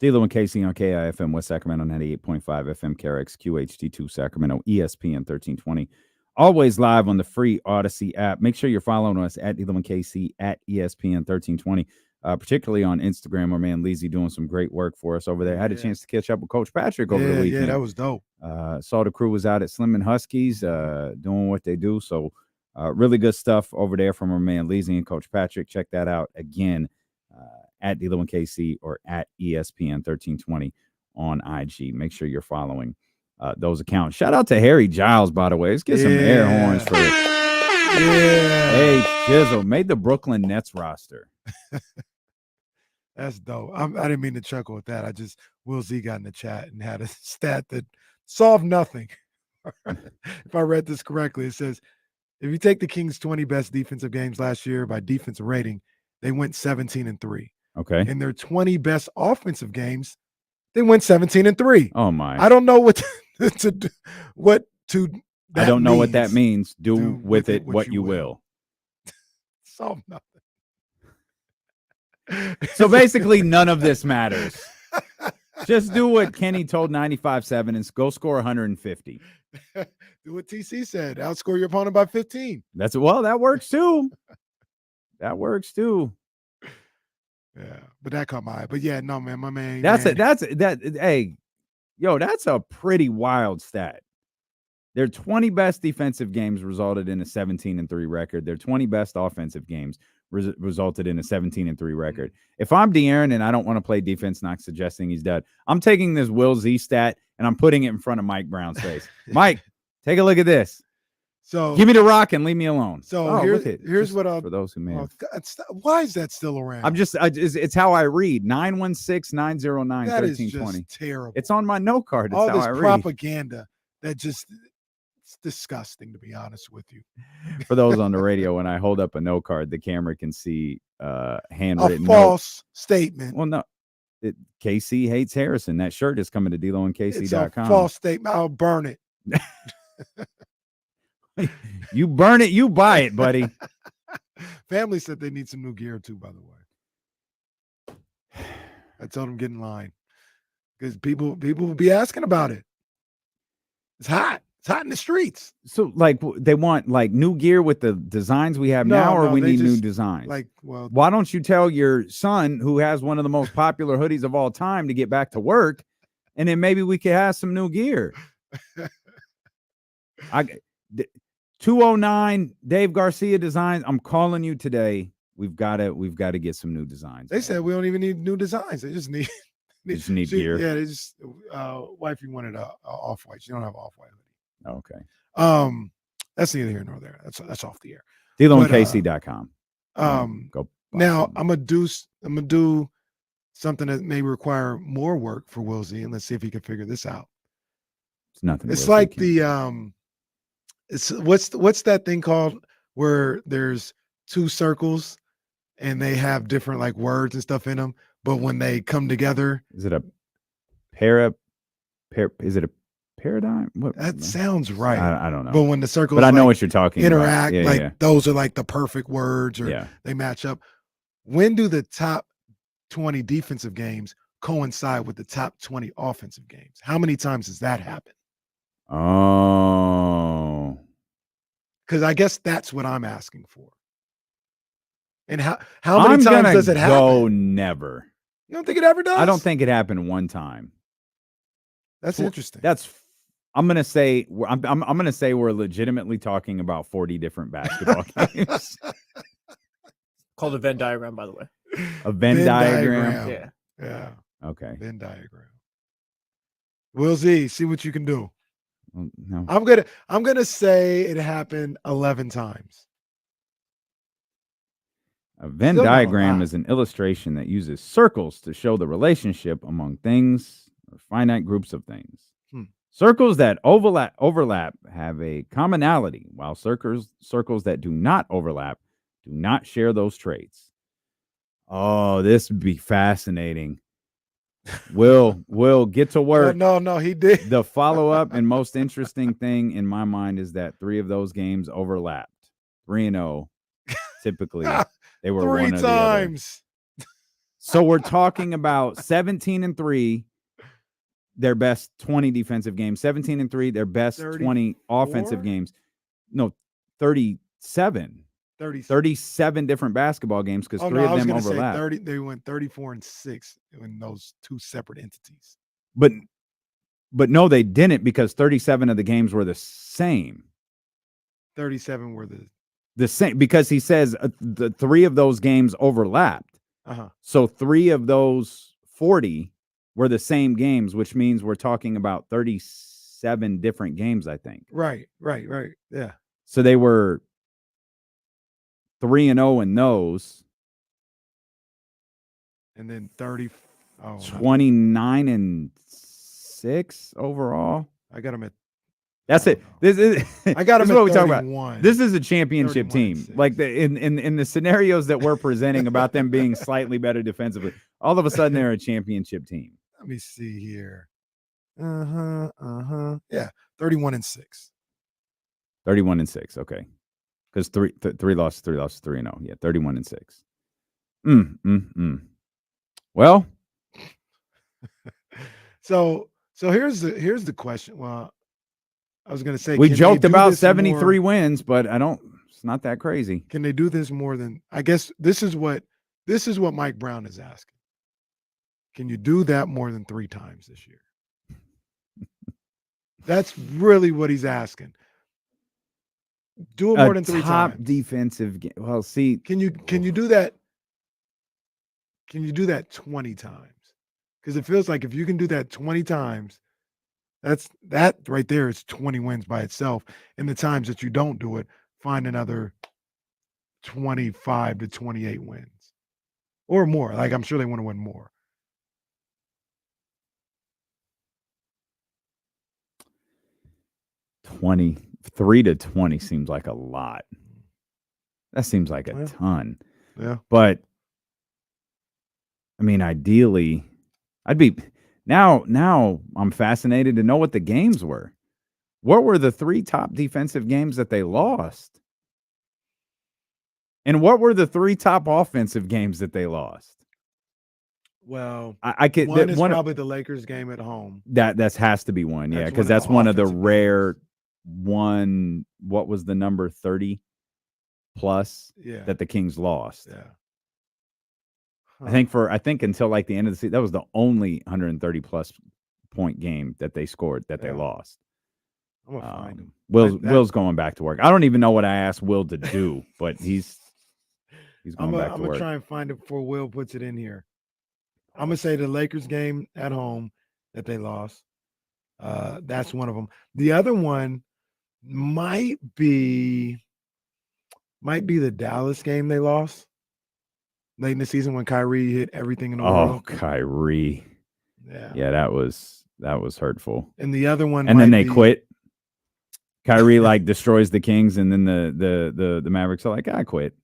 Steelo and Casey on KIFM West Sacramento 98.5 FM KRX QHD2 Sacramento ESPN 1320. Always live on the free Odyssey app. Make sure you're following us at Steelo and Casey at ESPN 1320. Particularly on Instagram, our man Leezy doing some great work for us over there. I had a chance to catch up with Coach Patrick over the weekend. Yeah, that was dope. Saw the crew was out at Slim and Huskies doing what they do. So really good stuff over there from our man Leezy and Coach Patrick. Check that out again at Steelo and KC or at ESPN 1320 on IG. Make sure you're following those accounts. Shout out to Harry Giles, by the way. Let's get some air horns for it. Hey, Jizzle made the Brooklyn Nets roster. That's dope. I didn't mean to chuckle at that. Will Z got in the chat and had a stat that solved nothing. If I read this correctly, it says, if you take the Kings' 20 best defensive games last year by defensive rating, they went 17-3. Okay. In their 20 best offensive games, they went 17-3. Oh my! I don't know what I don't know what that means. Do with it what you will. Solve nothing. So basically, none of this matters. Just do what Kenny told 95-7 and go score 150. Do what TC said. Outscore your opponent by 15. That works too. That works too. Yeah, but that caught my eye. But yeah, no, man, my man. Hey, yo, that's a pretty wild stat. Their 20 best defensive games resulted in a 17-3 record. Their 20 best offensive games resulted in a 17-3 record. If I'm De'Aaron and I don't want to play defense, not suggesting he's dead, I'm taking this Will Z stat and I'm putting it in front of Mike Brown's face. Mike, take a look at this. So give me the rock and leave me alone. So here's what I'll for those who may have. Why is that still around? It's how I read. 916-909-1320. That is just terrible. It's on my note card. It's all how this I read. propaganda that just it's disgusting, to be honest with you. For those on the radio, when I hold up a note card, the camera can see handwritten a false statement. Well, no. KC hates Harrison. That shirt is coming to DLoandKC.com. It's a false statement. I'll burn it. You burn it, you buy it, buddy. Family said they need some new gear too, by the way. I told them get in line because people will be asking about it. It's hot. It's hot in the streets. So, like, they want like new gear with the designs we have now, or we need new designs? Like, well, why don't you tell your son, who has one of the most popular hoodies of all time, to get back to work, and then maybe we could have some new gear. 209 Dave Garcia Designs. I'm calling you today. We've got to get some new designs. They said we don't even need new designs. They just need gear. Yeah, they just wifey wanted a off-white. She don't have off-white hoodie. Okay. That's neither here nor there. That's off the air. DLoandKC.com. Go now. I'm gonna do something that may require more work for Will Z, and let's see if he can figure this out. It's nothing. It's like it's what's that thing called where there's two circles and they have different like words and stuff in them, but when they come together, is it a paradigm? What? That sounds right. I don't know. But when the circles, but I know what you're talking interact, about. like those are like the perfect words, or they match up. When do the top 20 defensive games coincide with the top 20 offensive games? How many times does that happen? Oh, because I guess that's what I'm asking for. And how many times does it happen? Oh, never. You don't think it ever does? I don't think it happened one time. That's interesting. I'm gonna say we're legitimately talking about 40 different basketball games. Called a Venn diagram, by the way. A Venn diagram. Yeah. Yeah. Okay. Venn diagram. Will Z, see what you can do. No. I'm gonna say it happened 11 times. A Venn diagram is an illustration that uses circles to show the relationship among things or finite groups of things. Circles that overlap have a commonality, while circles that do not overlap do not share those traits. Oh, this would be fascinating. Will get to work. No, he did. The follow-up and most interesting thing in my mind is that 3 of those games overlapped. 3-0. Typically, they were 3 one or the times. other. So we're talking about 17-3, their best 20 defensive games. 17-3, their best 20 offensive games. No, 37. 37 different basketball games because 3 of them overlap. 30, they went 34-6 in those 2 separate entities. But no, they didn't, because 37 of the games were the same. 37 were the same, because he says the 3 of those games overlapped. So 3 of those 40 were the same games, which means we're talking about 37 different games, I think. Right. Yeah. So they were 3-0 in those. And then 29-6 overall. I got them at. That's it. This is. I got them at what we talk about. 31. This is a championship team. Like in the scenarios that we're presenting about them being slightly better defensively, all of a sudden they're a championship team. Let me see here. Yeah, 31-6. 31-6. Okay, because three losses, 3-0. Yeah, 31-6. Well, so here's the question. Well, I was going to say we can they joked do about this 73 more- wins, but it's not that crazy. Can they do this more than? I guess this is what Mike Brown is asking. Can you do that more than 3 times this year? That's really what he's asking. Do it more than 3 top times. defensive game. Well, see, Can you do that? Can you do that 20 times? Because it feels like if you can do that 20 times, that right there is 20 wins by itself. And the times that you don't do it, find another 25 to 28 wins or more. Like, I'm sure they want to win more. 23 to 20 seems like a lot. That seems like a ton. Yeah. But I mean, ideally, I'd be now I'm fascinated to know what the games were. What were the 3 top defensive games that they lost? And what were the 3 top offensive games that they lost? Well, I could one is probably the Lakers game at home. That has to be one, yeah, because That's that's one one of of the the offensive rare one. What was the number 30 plus Yeah. that the Kings lost? Yeah. I think until like the end of the season, that was the only 130 plus point game that they scored that they lost. I'm gonna find him. Will's going back to work. I don't even know what I asked Will to do, but he's going back to I'm work. gonna try and find it before Will puts it in here. I'm gonna say the Lakers game at home that they lost. That's one of them. The other one might be the Dallas game they lost late in the season when Kyrie hit everything in the Oh, world. Kyrie. Yeah, that was hurtful. And the other one and then might they be- quit. Kyrie like destroys the Kings, and then the Mavericks are like, I quit.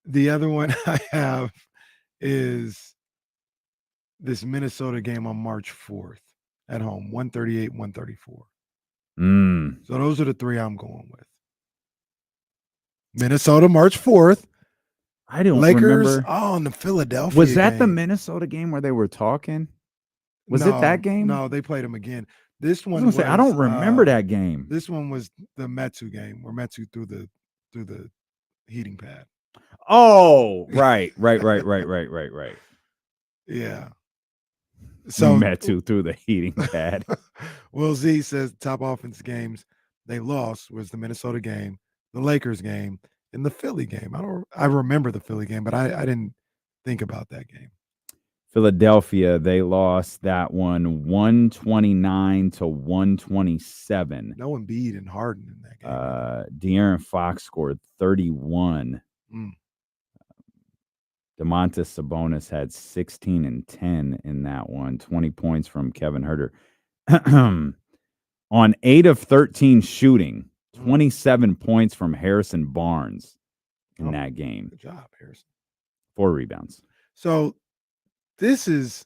The other one I have is this Minnesota game on March 4th at home, 138-134. So those are the 3 I'm going with. Minnesota, March 4th. I don't Lakers, remember. Oh, and the Philadelphia Was that the game. Minnesota game where they were talking? Was No, it that game? No, they played them again. This one I was gonna say, I don't remember that game. This one was the Metsu game where Metsu threw the heating pad. Oh, right. Yeah. So Metu through the heating pad. Will Z says top offense games they lost was the Minnesota game, the Lakers game, and the Philly game. I remember the Philly game, but I didn't think about that game. Philadelphia, they lost that one 129-127. No Embiid and Harden in that game. De'Aaron Fox scored 31. Domantas Sabonis had 16 and 10 in that one. 20 points from Kevin Huerter. On 8 of 13 shooting, 27 points from Harrison Barnes in that game. Good job, Harrison. 4 rebounds. So this is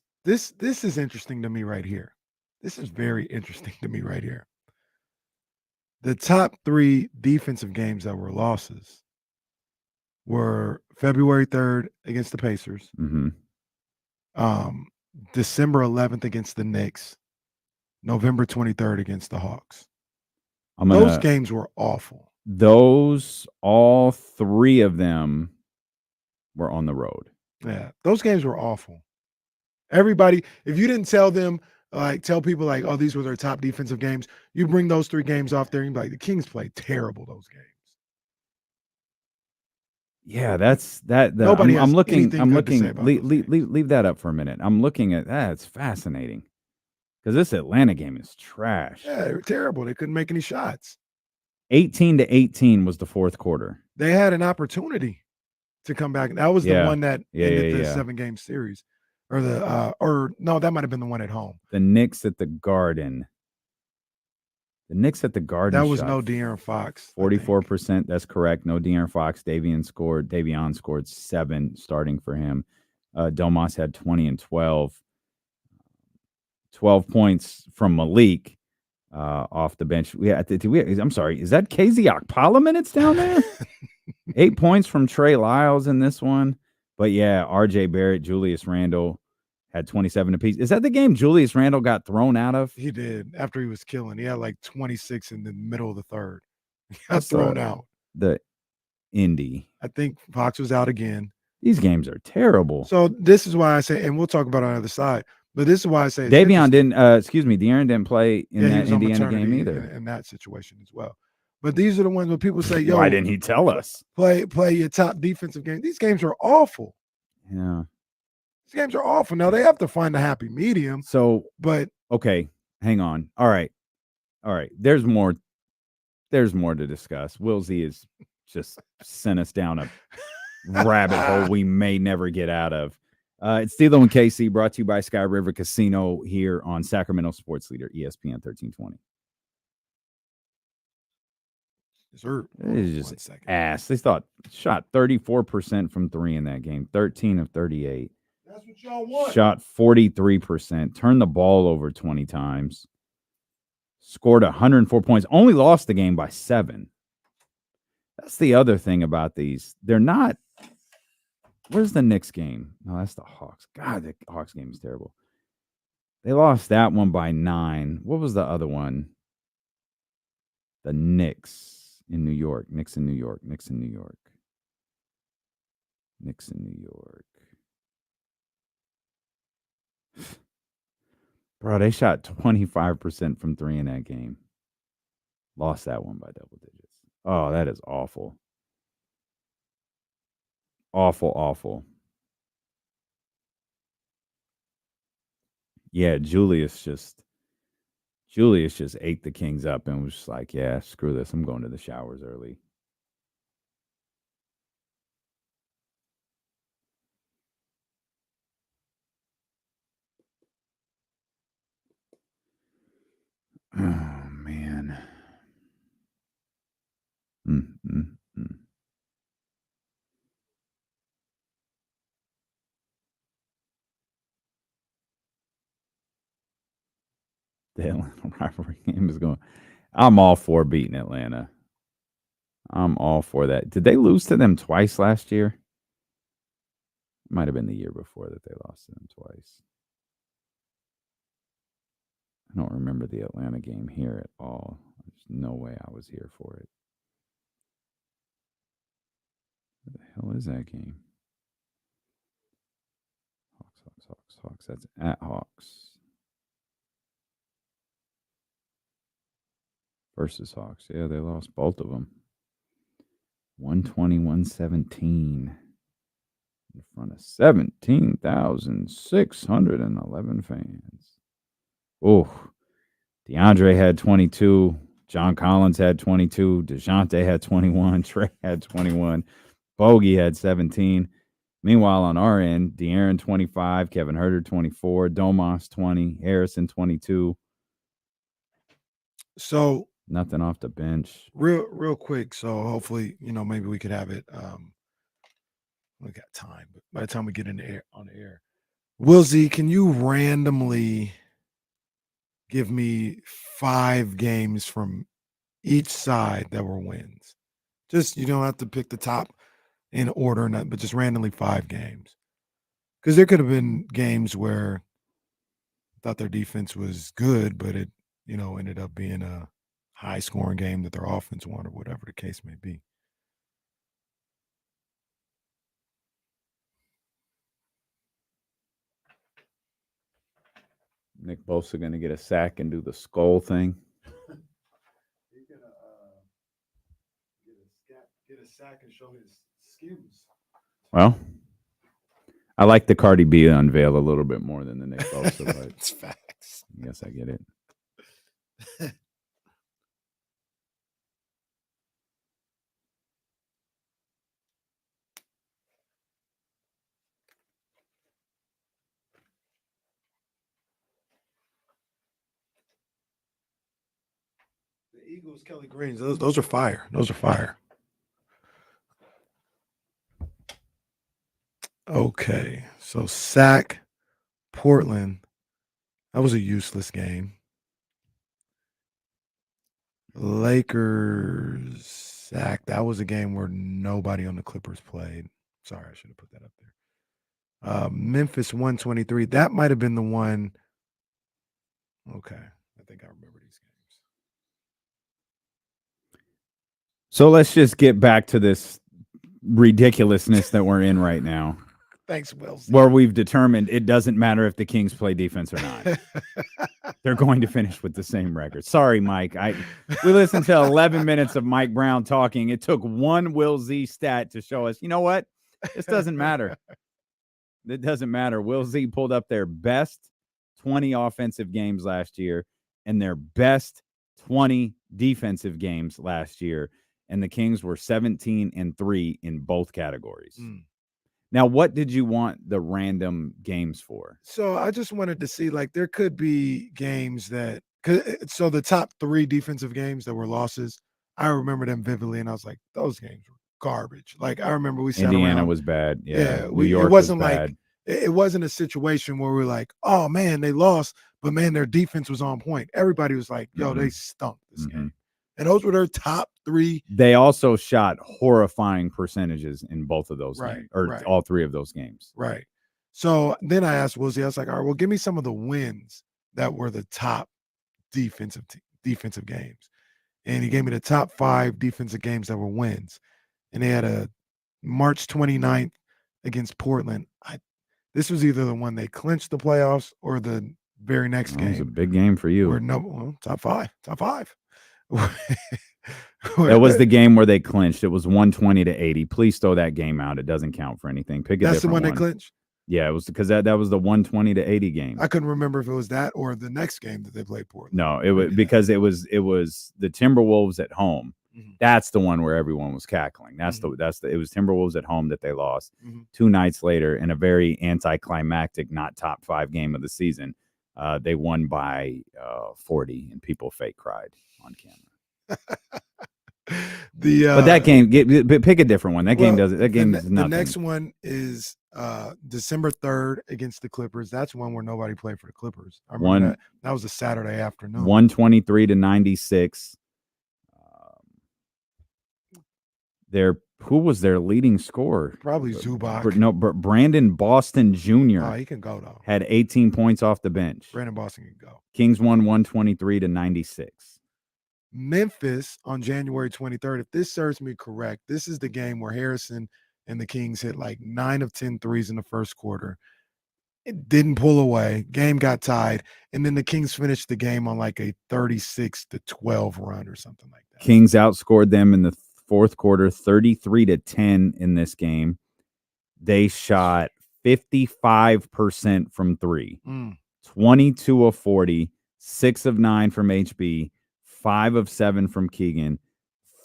interesting to me right here. This is very interesting to me right here. The top 3 defensive games that were losses were February 3rd against the Pacers, December 11th against the Knicks, November 23rd against the Hawks. Those games were awful. All 3 of them were on the road. Yeah, those games were awful. Everybody, if you didn't tell them, tell people like, oh, these were their top defensive games, you bring those 3 games off there and be like, the Kings played terrible those games. Yeah, that's that. Nobody I'm has looking. anything I'm good to say looking. about Leave that up for a minute. I'm looking at that. It's fascinating because this Atlanta game is trash. Yeah, they were terrible. They couldn't make any shots. 18-18 was the 4th quarter. They had an opportunity to come back. That was the one that ended the 7-game series, or no, that might have been the one at home. The Knicks at the Garden. That was no De'Aaron Fox. 44%. That's correct. No De'Aaron Fox. Davion scored 7 starting for him. Domas had 20 and 12. 12 points from Malik off the bench. I'm sorry. Is that KZ Okpala minutes down there? 8 points from Trey Lyles in this one. But yeah, R.J. Barrett, Julius Randle had 27 apiece. Is that the game Julius Randle got thrown out of? He did after he was killing. He had like 26 in the middle of the third. He got thrown out. The Indy. I think Fox was out again. These games are terrible. So this is why I say, and we'll talk about it on the other side. But this is why I say De'Aaron didn't play in that he was on Indiana game maternity either. in that situation as well. But these are the ones where people say, "Yo, why didn't he tell us? Play your top defensive game." These games are awful. Yeah. These games are awful. Now they have to find a happy medium. So, but okay, hang on. All right. There's more to discuss. Will Z has just sent us down a rabbit hole we may never get out of. It's Stilo and KC, brought to you by Sky River Casino here on Sacramento Sports Leader, ESPN 1320. It is just ass. They shot 34% from three in that game, 13 of 38. That's what y'all want. Shot 43%, turned the ball over 20 times, scored 104 points, only lost the game by 7. That's the other thing about these. They're not. Where's the Knicks game? No, that's the Hawks. God, the Hawks game is terrible. They lost that one by 9. What was the other one? The Knicks in New York. Knicks in New York. Bro, they shot 25% from three in that game. Lost that one by double digits. Oh, that is awful. Awful. Yeah, Julius just ate the Kings up and was just like, yeah, screw this. I'm going to the showers early. Oh, man. The Atlanta rivalry game is going. I'm all for beating Atlanta. I'm all for that. Did they lose to them twice last year? Might have been the year before that they lost to them twice. I don't remember the Atlanta game here at all. There's no way I was here for it. What the hell is that game? Hawks. That's at Hawks. Versus Hawks. Yeah, they lost both of them. 120-117 in front of 17,611 fans. Oh, DeAndre had 22. John Collins had 22. DeJounte had 21. Trey had 21. Bogey had 17. Meanwhile, on our end, De'Aaron 25, Kevin Huerter 24, Domas 20, Harrison 22. So nothing off the bench. Real quick. So hopefully, maybe we could have it. We got time, but by the time we get on the air, Will Z, can you randomly give me 5 games from each side that were wins? Just, you don't have to pick the top in order, but just randomly 5 games. Because there could have been games where I thought their defense was good, but it, ended up being a high-scoring game that their offense won, or whatever the case may be. Nick Bosa going to get a sack and do the skull thing. He's going to get a sack and show his skills. Well, I like the Cardi B unveil a little bit more than the Nick Bosa, but it's facts. I guess I get it. The Eagles, Kelly Greens, those are fire. Those are fire. Okay, so sack, Portland. That was a useless game. Lakers sack. That was a game where nobody on the Clippers played. Sorry, I should have put that up there. Memphis 123. That might have been the one. Okay. I think I remember these games. So let's just get back to this ridiculousness that we're in right now. Thanks, Will. Where we've determined it doesn't matter if the Kings play defense or not. They're going to finish with the same record. Sorry, Mike. We listened to 11 minutes of Mike Brown talking. It took one Will Z stat to show us, you know what? This doesn't matter. It doesn't matter. Will Z pulled up their best 20 offensive games last year and their best 20 defensive games last year. And the Kings were 17-3 in both categories. Now, what did you want the random games for? So I just wanted to see, like, there could be games that so the top 3 defensive games that were losses, I remember them vividly, and I was like, those games were garbage. Like, I remember we sat Indiana around, was bad. Yeah, New it York wasn't was like bad. it wasn't a situation where we're like, oh man, they lost, but man, their defense was on point. Everybody was like, yo, they stunk this game. And those were their top 3. They also shot horrifying percentages in both of those games, or right. all 3 of those games. Right. So then I asked Wilsey, I was like, all right, well, give me some of the wins that were the top defensive games. And he gave me the top 5 defensive games that were wins. And they had a March 29th against Portland. This was either the one they clinched the playoffs or the very next game. It was a big game for you. Top five. That was the game where they clinched. It was 120-80. Please throw that game out. It doesn't count for anything. Pick a That's the different one they one. clinched? Yeah, it was because that was the 120-80 game. I couldn't remember if it was that or the next game that they played Portland. No, it was because it was the Timberwolves at home. That's the one where everyone was cackling. It was Timberwolves at home that they lost 2 nights later in a very anticlimactic, not top 5 game of the season. They won by 40, and people fake cried on camera. But that game, pick a different one. That game does nothing. The next one is December 3rd against the Clippers. That's one where nobody played for the Clippers. I remember that was a Saturday afternoon. 123-96. Who was their leading scorer? Probably Zubac. No, Brandon Boston Jr. Oh, he can go though. Had 18 points off the bench. Brandon Boston can go. Kings won 123-96. Memphis on January 23rd. If this serves me correct, this is the game where Harrison and the Kings hit like 9 of 10 threes in the first quarter. It didn't pull away. Game got tied, and then the Kings finished the game on like a 36-12 run or something like that. Kings outscored them in the fourth quarter 33-10 in this game. They shot 55% from 3. 22 of 40, 6 of 9 from HB, 5 of 7 from Keegan,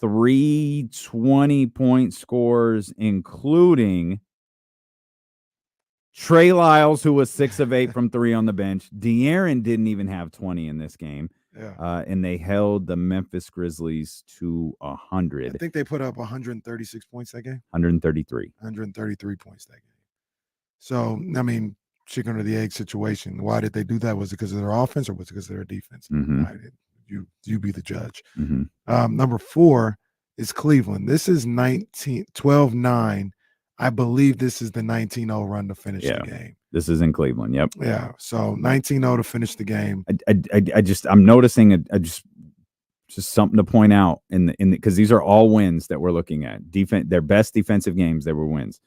3 20-point scores, including Trey Lyles, who was 6 of 8 from 3 on the bench. De'Aaron didn't even have 20 in this game. And they held the Memphis Grizzlies to 100. I think they put up 136 points that game. 133. 133 points that game. So, I mean, chicken or the egg situation. Why did they do that? Was it because of their offense or was it because of their defense? You be the judge. Number 4 is Cleveland. This is 12-9. I believe this is the 19-0 run to finish the game. This is in Cleveland. Yep. Yeah. So 19-0 to finish the game. I'm noticing just something to point out because these are all wins that we're looking at. Their best defensive games, they were wins.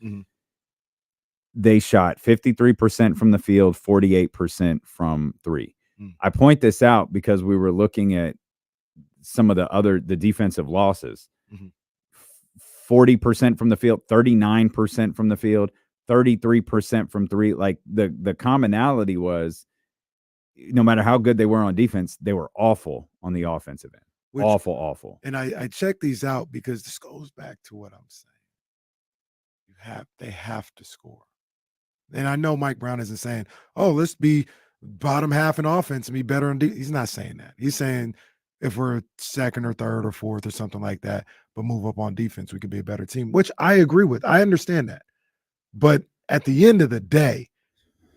They shot 53% from the field, 48% from 3. I point this out because we were looking at some of the defensive losses. 40% from the field, 39% from the field, 33% from 3. Like the commonality was, no matter how good they were on defense, they were awful on the offensive end. Awful. And I checked these out because this goes back to what I'm saying. They have to score. And I know Mike Brown isn't saying, oh, let's be bottom half in offense and be better on defense. He's not saying that. He's saying if we're second or third or fourth or something like that, but move up on defense, we could be a better team, which I agree with. I understand that. But at the end of the day,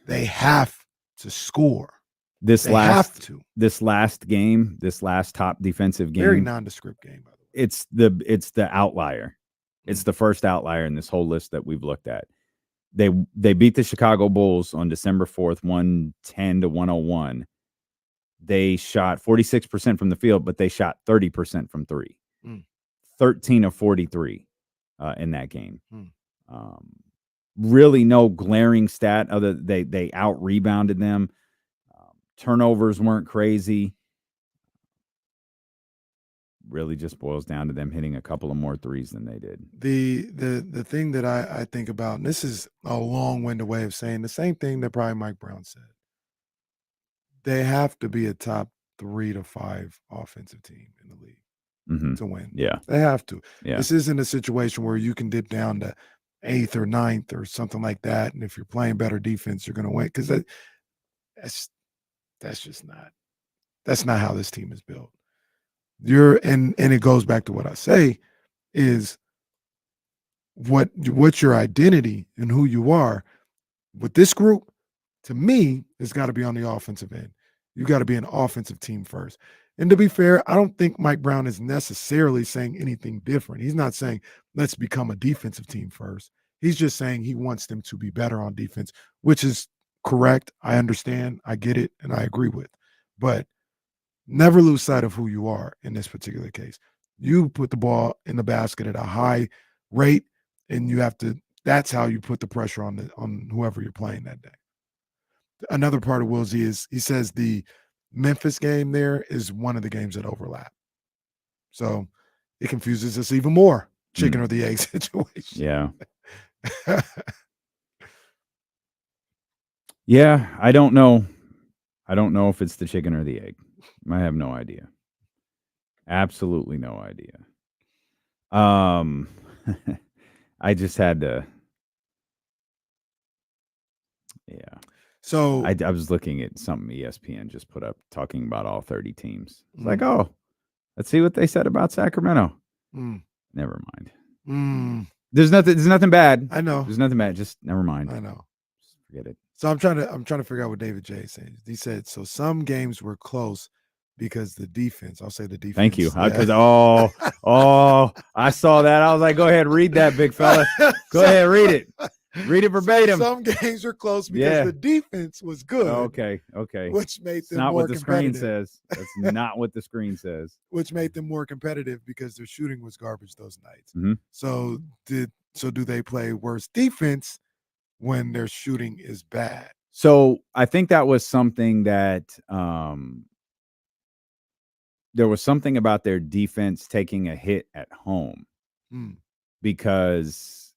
they have to score. This last game, this last top defensive game, very nondescript game, by the way. It's the outlier. It's the first outlier in this whole list that we've looked at. They beat the Chicago Bulls on December 4th, 110-101. They shot 46% from the field, but they shot 30% from three. 13 of 43 in that game. Really no glaring stat other they out rebounded them. Turnovers weren't crazy. Really just boils down to them hitting a couple of more threes than they did. The thing that I think about, and this is a long-winded way of saying the same thing that probably Mike Brown said. They have to be a top 3 to 5 offensive team in the league to win. Yeah. They have to. Yeah. This isn't a situation where you can dip down to 8th or 9th or something like that, and if you're playing better defense, you're going to win, because that's just not how this team is built. And it goes back to what I say is what's your identity and who you are with this group. To me, it's got to be on the offensive end. You got to be an offensive team first. And to be fair, I don't think Mike Brown is necessarily saying anything different. He's not saying let's become a defensive team first. He's just saying he wants them to be better on defense, which is correct. I understand. I get it. And I agree with. But never lose sight of who you are in this particular case. You put the ball in the basket at a high rate, and you have to. That's how you put the pressure on whoever you're playing that day. Another part of Wilsey is he says the Memphis game there is one of the games that overlap. So it confuses us even more. Chicken or the egg situation. Yeah. Yeah, I don't know. I don't know if it's the chicken or the egg. I have no idea. Absolutely no idea. I just had to. Yeah. So I was looking at something ESPN just put up talking about all 30 teams. It's like, oh, let's see what they said about Sacramento. Never mind. There's nothing bad. I know. There's nothing bad. Just never mind. I know. Just forget it. So I'm trying to figure out what David J said. He said, so some games were close because the defense, I'll say the defense. Thank you. Yeah. Because I saw that. I was like, go ahead, read that, big fella. Go ahead, read it. Read it verbatim. Some games are close because the defense was good. Okay. Which made them not more what the screen competitive. says. That's not what the screen says. Which made them more competitive because their shooting was garbage those nights. Mm-hmm. So do they play worse defense when their shooting is bad? So I think that was something that there was something about their defense taking a hit at home because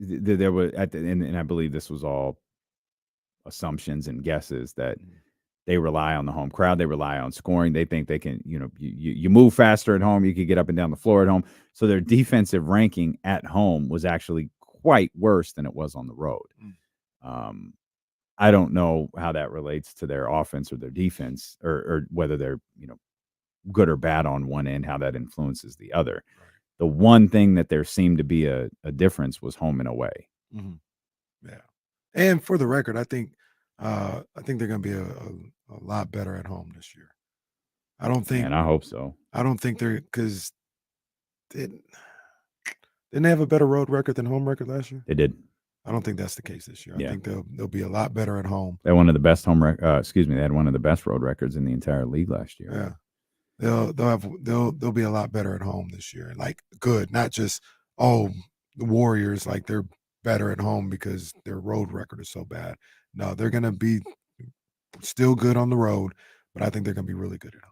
there was and I believe this was all assumptions and guesses that they rely on the home crowd. They rely on scoring. They think they can, you move faster at home. You could get up and down the floor at home. So their defensive ranking at home was actually quite worse than it was on the road. I don't know how that relates to their offense or their defense or whether they're, good or bad on one end, how that influences the other. Right. The one thing that there seemed to be a difference was home and away. Yeah. And for the record, I think they're going to be a lot better at home this year. I don't think. And I hope so. I don't think they're because didn't they have a better road record than home record last year? They did. I don't think that's the case this year. Yeah. I think they'll be a lot better at home. They had one of the best they had one of the best road records in the entire league last year. Yeah. They'll be a lot better at home this year. Like good, not just the Warriors, like they're better at home because their road record is so bad. No, they're gonna be still good on the road, but I think they're gonna be really good at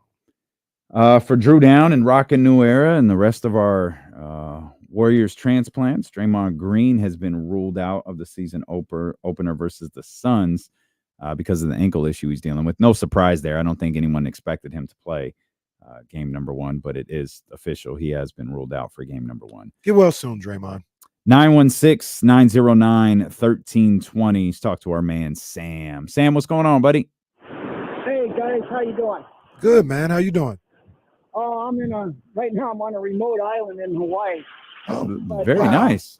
home. For Drew Down and Rockin' New Era and the rest of our Warriors transplants, Draymond Green has been ruled out of the season opener versus the Suns because of the ankle issue he's dealing with. No surprise there. I don't think anyone expected him to play game number 1, but it is official. He has been ruled out for game number 1. Get well soon, Draymond. 916-909-1320. Let's talk to our man, Sam. Sam, what's going on, buddy? Hey, guys. How you doing? Good, man. How you doing? Oh, right now I'm on a remote island in Hawaii. Oh, very nice.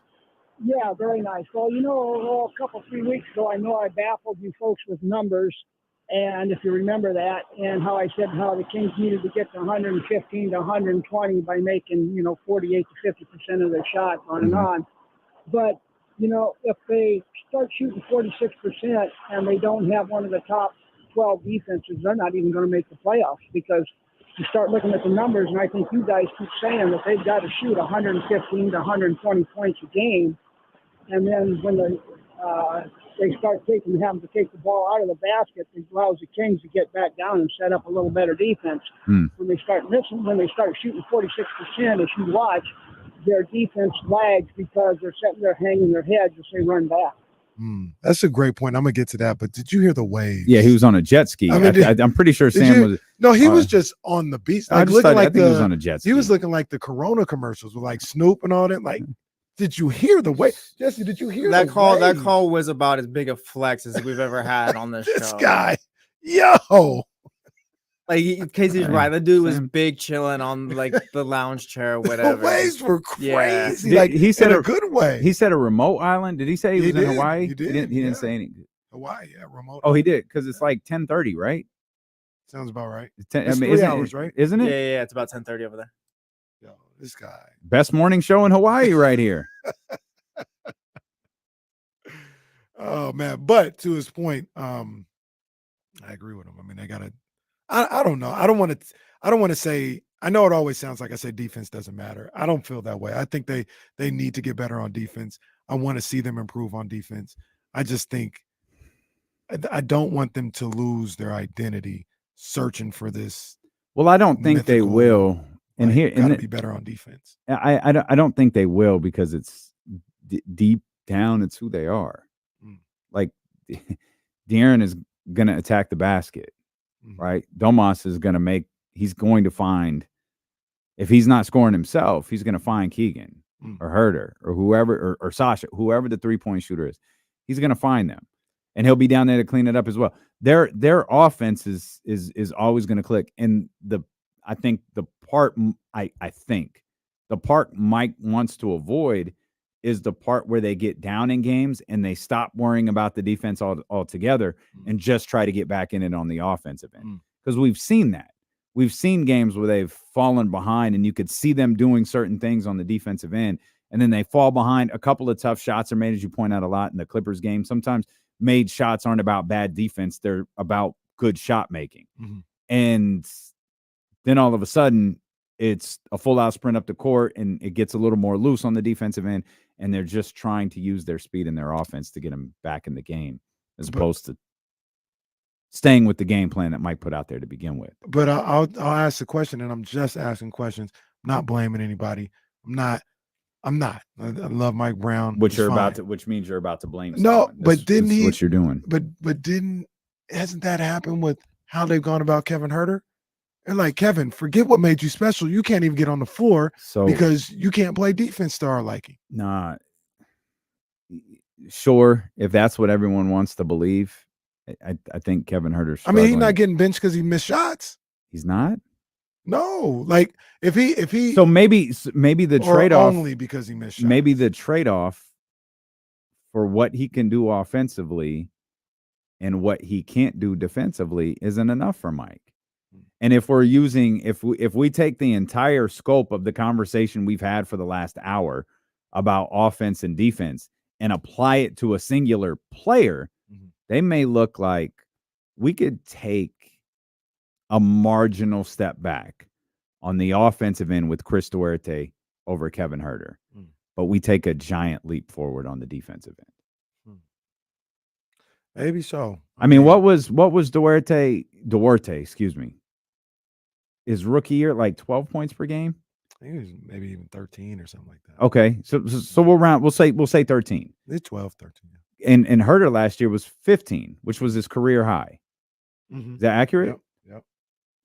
Yeah, very nice. Well, a couple, 3 weeks ago, I know I baffled you folks with numbers. And if you remember that, and how I said how the Kings needed to get to 115 to 120 by making, 48 to 50% of their shots on and on. But if they start shooting 46% and they don't have one of the top 12 defenses, they're not even going to make the playoffs, because you start looking at the numbers, and I think you guys keep saying that they've got to shoot 115 to 120 points a game. And then when they start having to take the ball out of the basket, it allows the Kings to get back down and set up a little better defense. When they start shooting 46%, as you watch, their defense lags because they're sitting there hanging their heads as they run back. That's a great point. I'm gonna get to that, but did you hear the waves? Yeah, he was on a jet ski. I'm pretty sure Sam was. No, he was just on the beach. I think he was on a jet ski. He was looking like the Corona commercials with like Snoop and all that. Like, did you hear the wave? Jesse, did you hear that call? Wave? That call was about as big a flex as we've ever had on this This show. guy, yo. Like, Casey's right. The dude was big chilling on like the lounge chair or whatever. The waves were crazy. Yeah. Like he said in a good way. He said a remote island. Did he say he was in Hawaii? He did. He didn't say anything. Hawaii, yeah, remote. Oh, he did, because it's like 10:30, right? Sounds about right. It's 3 hours, right? Isn't it? Yeah. It's about 10:30 over there. Yo, this guy. Best morning show in Hawaii right here. Oh man, but to his point, I agree with him. I mean, they gotta. I don't know. I don't want to say. I know it always sounds like I say defense doesn't matter. I don't feel that way. I think they need to get better on defense. I want to see them improve on defense. I just think I don't want them to lose their identity searching for this. Well, I don't think they will. And here, gotta be better on defense. I don't think they will, because it's deep down. It's who they are. Like De'Aaron is going to attack the basket, right? Domas is going to he's going to find, if he's not scoring himself, he's going to find Keegan or Herter or whoever, or Sasha, whoever the 3-point shooter is. He's going to find them, and he'll be down there to clean it up as well. Their offense is always going to click. And I think the part Mike wants to avoid is the part where they get down in games and they stop worrying about the defense altogether and just try to get back in it on the offensive end. Because we've seen that. We've seen games where they've fallen behind and you could see them doing certain things on the defensive end, and then they fall behind. A couple of tough shots are made, as you point out a lot in the Clippers game. Sometimes made shots aren't about bad defense. They're about good shot making. And then all of a sudden it's a full out sprint up the court and it gets a little more loose on the defensive end, and they're just trying to use their speed and their offense to get them back in the game, as opposed to staying with the game plan that Mike put out there to begin with. But I'll ask the question, and I'm just asking questions, not blaming anybody. I'm not. I love Mike Brown. Which means you're about to blame No, someone. but didn't he? What you're doing? But hasn't that happened with how they've gone about Kevin Herter? And like, Kevin, forget what made you special. You can't even get on the floor because you can't play defense to our liking. Nah. Sure, if that's what everyone wants to believe, I think Kevin Herter's struggling. I mean, he's not getting benched because he missed shots. He's not? No. Like, if he So maybe the trade-off, only because he missed shots. Maybe the trade-off for what he can do offensively and what he can't do defensively isn't enough for Mike. And if we take the entire scope of the conversation we've had for the last hour about offense and defense and apply it to a singular player, they may look like we could take a marginal step back on the offensive end with Chris Duarte over Kevin Herter, but we take a giant leap forward on the defensive end. Maybe so. I mean, what was Duarte, excuse me, his rookie year, like 12 points per game? I think it was maybe even 13 or something like that. Okay. So we'll say 13. It's 12, 13. And Herter last year was 15, which was his career high. Is that accurate? Yep.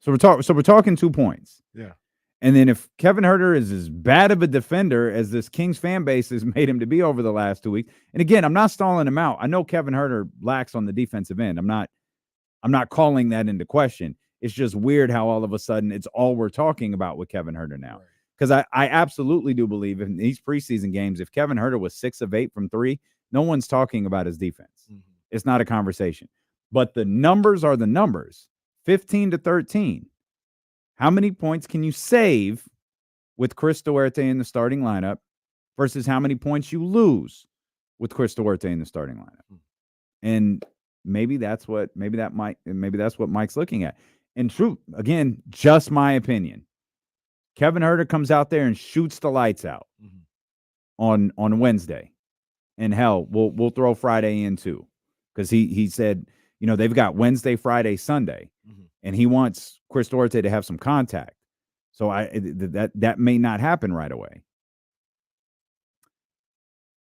So we're talking 2 points. Yeah. And then if Kevin Herter is as bad of a defender as this Kings fan base has made him to be over the last 2 weeks, and again, I'm not stalling him out. I know Kevin Herter lacks on the defensive end. I'm not calling that into question. It's just weird how all of a sudden it's all we're talking about with Kevin Herter now. Because I absolutely do believe in these preseason games, if Kevin Herter was 6 of 8 from 3, no one's talking about his defense. It's not a conversation. But the numbers are the numbers. 15 to 13. How many points can you save with Chris Duarte in the starting lineup versus how many points you lose with Chris Duarte in the starting lineup. And maybe that's what Mike's looking at. In truth, again, just my opinion. Kevin Huerter comes out there and shoots the lights out on Wednesday. And hell, we'll throw Friday in too. Because he said, they've got Wednesday, Friday, Sunday. And he wants Chris Duarte to have some contact. So that may not happen right away.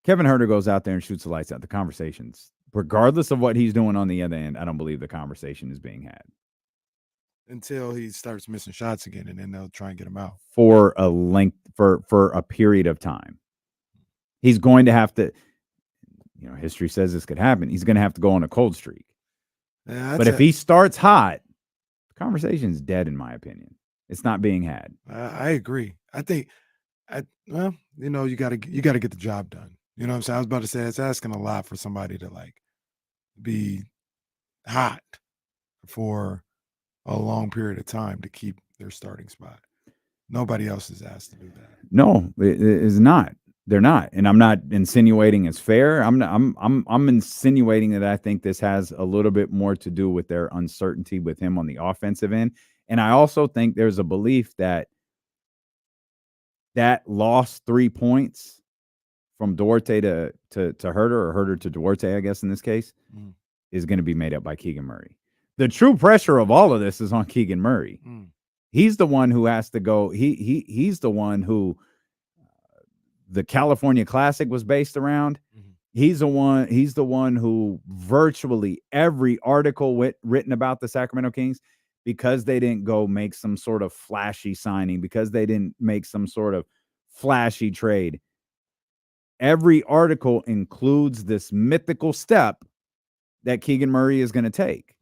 Kevin Huerter goes out there and shoots the lights out. The conversations, regardless of what he's doing on the other end, I don't believe the conversation is being had. Until he starts missing shots again, and then they'll try and get him out. For a period of time. He's going to have to, history says this could happen. He's going to have to go on a cold streak. Yeah, but if he starts hot, the conversation's dead, in my opinion. It's not being had. I agree. I think, you got to get the job done. You know what I'm saying? I was about to say it's asking a lot for somebody to be hot for a long period of time to keep their starting spot. Nobody else is asked to do that. No, it is not. They're not, and I'm not insinuating it's fair. I'm insinuating that I think this has a little bit more to do with their uncertainty with him on the offensive end, and I also think there's a belief that lost 3 points from Duarte to Huerter, or Huerter to Duarte, I guess in this case, is going to be made up by Keegan Murray. The true pressure of all of this is on Keegan Murray. He's the one who has to go. He's the one who the California Classic was based around. He's the one who virtually every article written about the Sacramento Kings, because they didn't go make some sort of flashy signing, because they didn't make some sort of flashy trade. Every article includes this mythical step that Keegan Murray is going to take.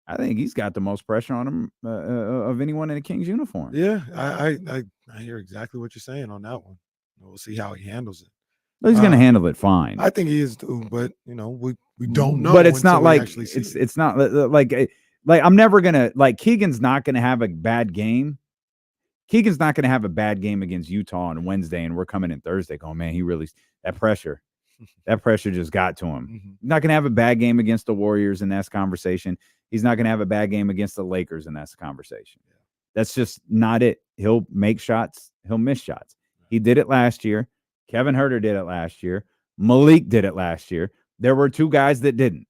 I think he's got the most pressure on him of anyone in a Kings uniform. Yeah, I hear exactly what you're saying on that one. We'll see how he handles it. Well, he's going to handle it fine. I think he is too, but we don't know. But it's not like it's not like I'm never gonna Keegan's not gonna have a bad game. Keegan's not gonna have a bad game against Utah on Wednesday, and we're coming in Thursday going, man, he really that pressure just got to him. He's not gonna have a bad game against the Warriors, and that's conversation. He's not gonna have a bad game against the Lakers, and that's the conversation. That's just not it. He'll make shots, he'll miss shots. He did it last year. Kevin Huerter did it last year. Malik did it last year. There were 2 guys that didn't.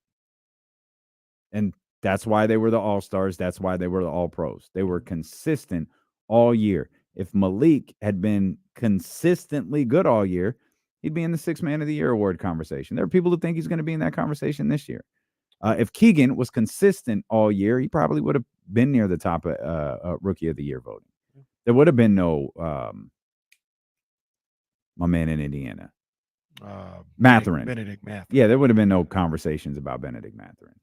And that's why they were the All-Stars. That's why they were the All-Pros. They were consistent all year. If Malik had been consistently good all year, he'd be in the 6th Man of the Year award conversation. There are people who think he's going to be in that conversation this year. If Keegan was consistent all year, he probably would have been near the top of Rookie of the Year voting. There would have been no my man in Indiana, Mathurin. Benedict Mathurin. Yeah, there would have been no conversations about Benedict Mathurin.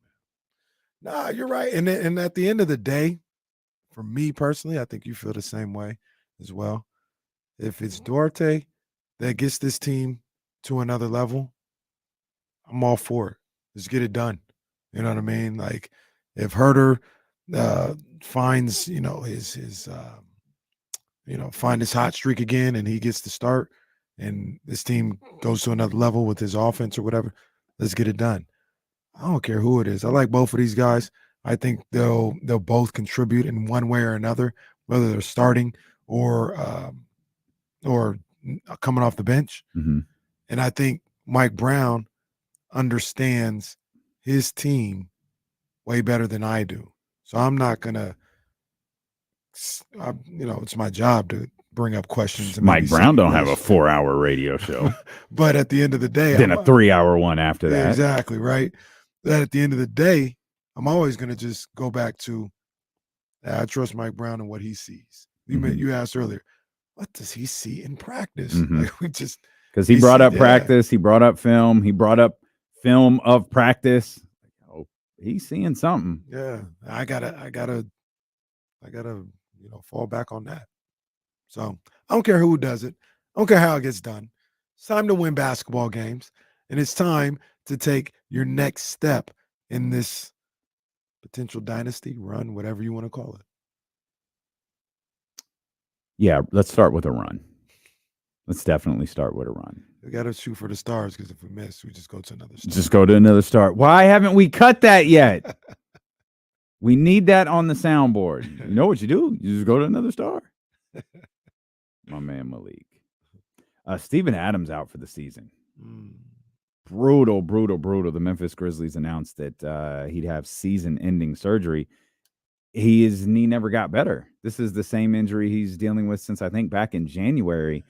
Nah, you're right. And at the end of the day, for me personally, I think you feel the same way as well. If it's Duarte that gets this team to another level, I'm all for it. Let's get it done. You know what I mean? Like if Huerter finds, find his hot streak again and he gets to start and this team goes to another level with his offense or whatever, let's get it done. I don't care who it is. I like both of these guys. I think they'll both contribute in one way or another, whether they're starting or coming off the bench. And I think Mike Brown understands his team way better than I do. So I'm not gonna, it's my job to bring up questions. Mike Brown don't have a 4-hour radio show, but at the end of the day, then a 3-hour one after that. Exactly right. That at the end of the day, I'm always going to just go back to I trust Mike Brown and what he sees. You asked earlier, what does he see in practice? Like because he brought up practice, he brought up film, he brought up film of practice. Oh, he's seeing something. Yeah, I gotta fall back on that. So I don't care who does it. I don't care how it gets done. It's time to win basketball games, and it's time to take your next step in this potential dynasty run, whatever you want to call it. Yeah, let's start with a run. Let's definitely start with a run. We got to shoot for the stars because if we miss, we just go to another star. Just go to another start. Why haven't we cut that yet? We need that on the soundboard. You know what you do? You just go to another star. My man Malik. Steven Adams out for the season. Brutal. The Memphis Grizzlies announced that he'd have season-ending surgery. His knee never got better. This is the same injury he's dealing with since I think back in January.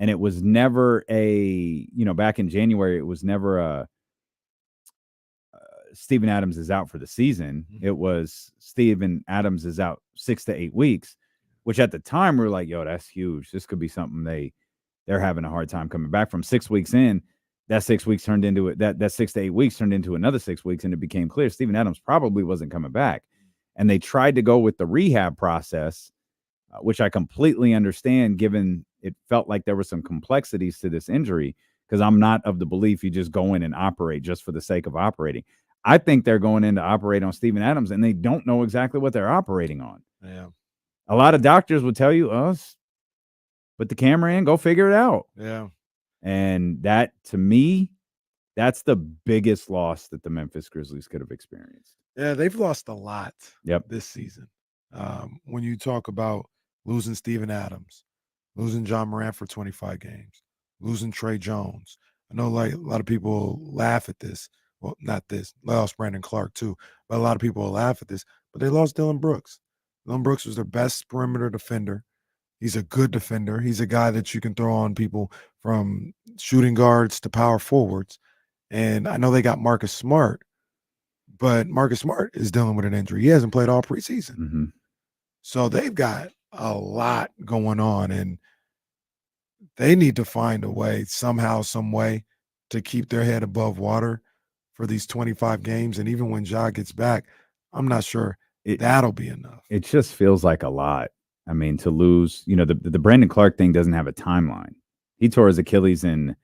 And it was never back in January, it was never a Steven Adams is out for the season. It was Steven Adams is out 6 to 8 weeks, which at the time we were like, yo, that's huge. This could be something they're having a hard time coming back from. 6 weeks in, that 6 weeks turned into it. That 6 to 8 weeks turned into another 6 weeks, and it became clear Steven Adams probably wasn't coming back. And they tried to go with the rehab process, which I completely understand, given it felt like there were some complexities to this injury, because I'm not of the belief you just go in and operate just for the sake of operating. I think they're going in to operate on Steven Adams, and they don't know exactly what they're operating on. Yeah. A lot of doctors would tell you, put the camera in, go figure it out. Yeah. And that, to me, that's the biggest loss that the Memphis Grizzlies could have experienced. Yeah, they've lost a lot Yep. this season. When you talk about losing Steven Adams, losing John Morant for 25 games, losing Trey Jones. I know like a lot of people laugh at this. Well, not this. They lost Brandon Clark too. But a lot of people will laugh at this. But they lost Dylan Brooks. Dylan Brooks was their best perimeter defender. He's a good defender. He's a guy that you can throw on people from shooting guards to power forwards. And I know they got Marcus Smart, but Marcus Smart is dealing with an injury. He hasn't played all preseason. Mm-hmm. So they've got a lot going on, and they need to find a way, somehow, some way, to keep their head above water for these 25 games. And even when Ja gets back, I'm not sure that'll be enough. It just feels like a lot. I mean, to lose, the Brandon Clark thing doesn't have a timeline. He tore his Achilles in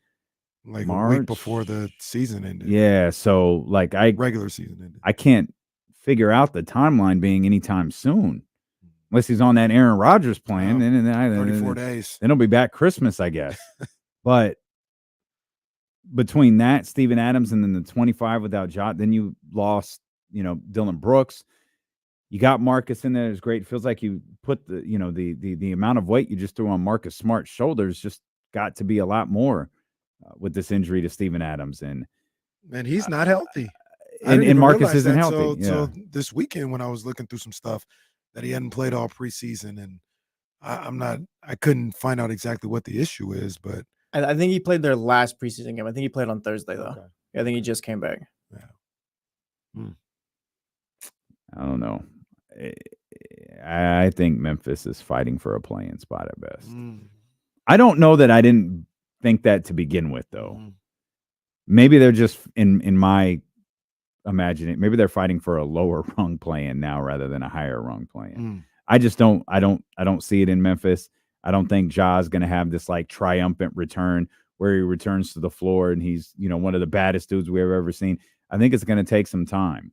like March. A week before the season ended. Yeah, so regular season ended. I can't figure out the timeline being anytime soon, unless he's on that Aaron Rodgers plan. And 34 days. Then he'll be back Christmas, I guess. But between that, Steven Adams, and then the 25 without Ja, then you lost, Dylan Brooks. You got Marcus in there. It's great. It feels like you put the amount of weight you just threw on Marcus Smart's shoulders just got to be a lot more with this injury to Steven Adams. And man, he's not healthy. And Marcus isn't healthy. So this weekend when I was looking through some stuff that he hadn't played all preseason, and I couldn't find out exactly what the issue is, but I think he played their last preseason game. I think he played on Thursday though. Okay. Yeah, I think he just came back. Yeah. I don't know. I think Memphis is fighting for a play-in spot at best. I don't know that I didn't think that to begin with, though. Maybe they're just in my imagining. Maybe they're fighting for a lower rung play-in now rather than a higher rung play-in. I just don't. I don't see it in Memphis. I don't think Ja's going to have this like triumphant return where he returns to the floor and he's one of the baddest dudes we've ever seen. I think it's going to take some time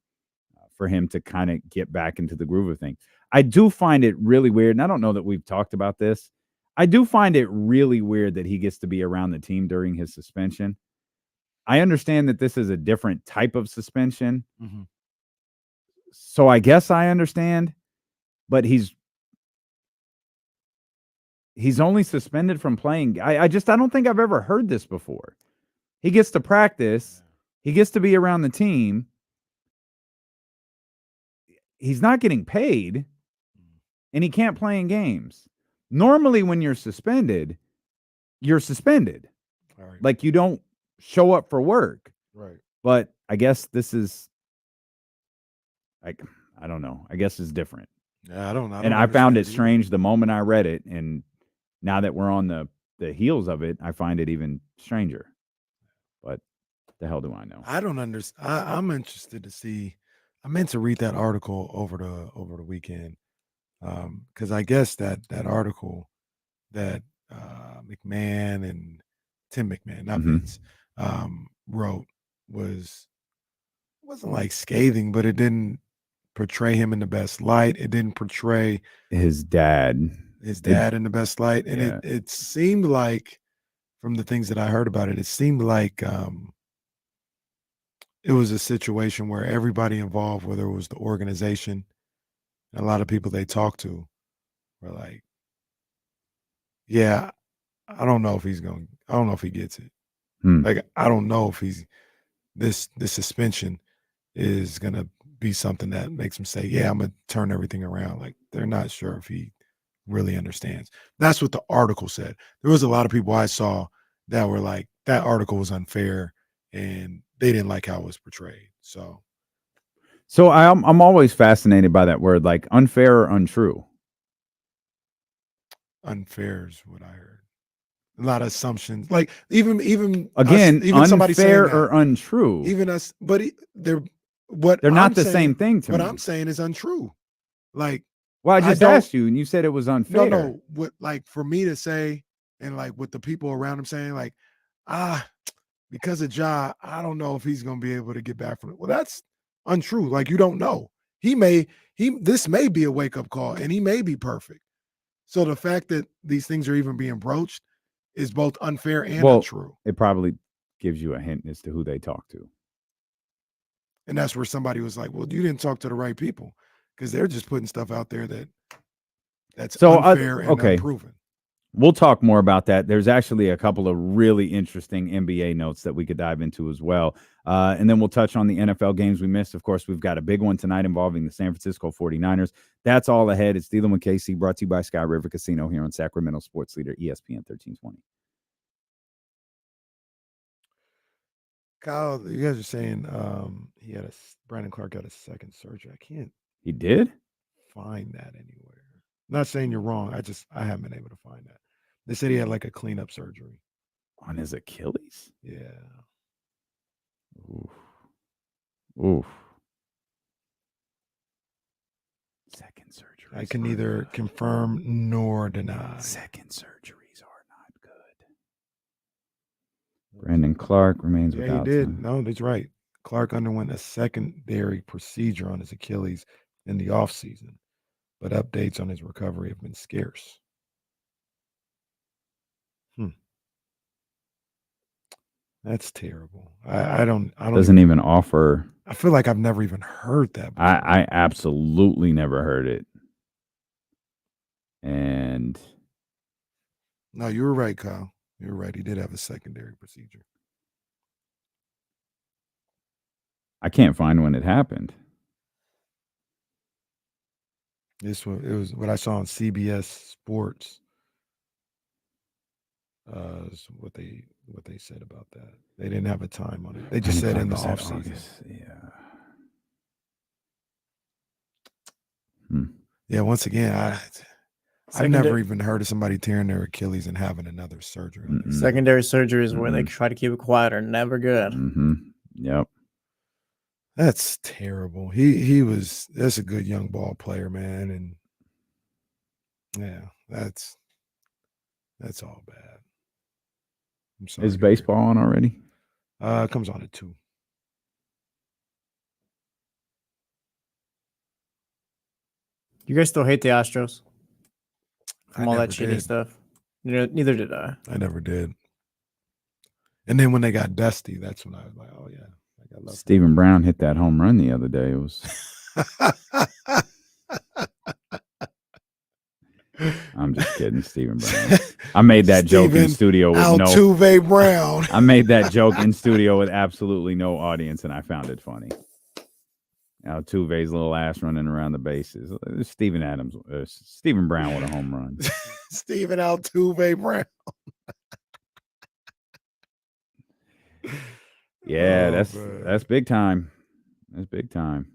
for him to kind of get back into the groove of things. I do find it really weird, and I don't know that we've talked about this. I do find it really weird that he gets to be around the team during his suspension. I understand that this is a different type of suspension. So I guess I understand, but he's only suspended from playing. I don't think I've ever heard this before. He gets to practice. He gets to be around the team. He's not getting paid, and he can't play in games. Normally, when you're suspended, you're suspended. Right. Like you don't show up for work. Right. But I guess this is like, I don't know. I guess it's different. Yeah, I don't know. And I found it strange the moment I read it, and now that we're on the heels of it, I find it even stranger. But the hell do I know? I don't understand. I'm interested to see. I meant to read that article over the weekend because I guess that article that McMahon and Tim McMahon, not Vince, wrote wasn't like scathing, but it didn't portray him in the best light. It didn't portray his dad in the best light, and it seemed like from the things that I heard about it, it seemed like it was a situation where everybody involved, whether it was the organization, a lot of people they talked to were like, yeah, I don't know if I don't know if he gets it. Like, I don't know if this suspension is going to be something that makes him say, yeah, I'm going to turn everything around. Like, they're not sure if he really understands. That's what the article said. There was a lot of people I saw that were like, that article was unfair and they didn't like how it was portrayed. So I'm always fascinated by that word, like unfair or untrue. Unfair is what I heard. A lot of assumptions, like even again, us, even somebody saying unfair that, or untrue. even us, but they're not the same thing to me. What I'm saying is untrue. Like, well, I just asked you, and you said it was unfair. No. What, like, for me to say, and like with the people around him saying, like, because of Ja, I don't know if he's going to be able to get back from it. Well, that's untrue. Like, you don't know. This may be a wake up call, and he may be perfect. So the fact that these things are even being broached is both unfair and untrue. It probably gives you a hint as to who they talk to. And that's where somebody was like, well, you didn't talk to the right people, because they're just putting stuff out there that's unfair and unproven. We'll talk more about that. There's actually a couple of really interesting NBA notes that we could dive into as well. And then we'll touch on the NFL games we missed. Of course, we've got a big one tonight involving the San Francisco 49ers. That's all ahead. It's Dealing with KC, brought to you by Sky River Casino here on Sacramento Sports Leader, ESPN 1320. Kyle, you guys are saying Brandon Clark got a second surgery. I can't. He did? Find that anywhere. Not saying you're wrong. I haven't been able to find that. They said he had like a cleanup surgery on his Achilles. Yeah. Oof. Second surgery. I can neither confirm nor deny. Second surgeries are not good. Brandon Clark remains without. He did. No, that's right. Clark underwent a secondary procedure on his Achilles in the offseason, but updates on his recovery have been scarce. That's terrible. I don't Doesn't even offer. I feel like I've never even heard that before. I absolutely never heard it. And no, you were right, Kyle. You were right. He did have a secondary procedure. I can't find when it happened. It was what I saw on CBS Sports. Is what they said about that. They didn't have a time on it. They just said in the offseason. Yeah. Yeah. Once again, I've never even heard of somebody tearing their Achilles and having another surgery. Secondary surgeries where they try to keep it quiet are never good. Yep. That's terrible. That's a good young ball player, man. And yeah, that's all bad. I'm sorry. Is baseball on already? It comes on at 2. You guys still hate the Astros? From all that never cheating did. stuff. Neither did I. I never did. And then when they got Dusty, that's when I was like, oh yeah. I love Stephen Brown hit that home run the other day. It was. I'm just kidding, Stephen Brown. I made that joke in studio with Altuve Brown. I made that joke in studio with absolutely no audience, and I found it funny. Altuve's little ass running around the bases. Stephen Brown with a home run. Stephen Altuve Brown. Yeah, that's big time. That's big time.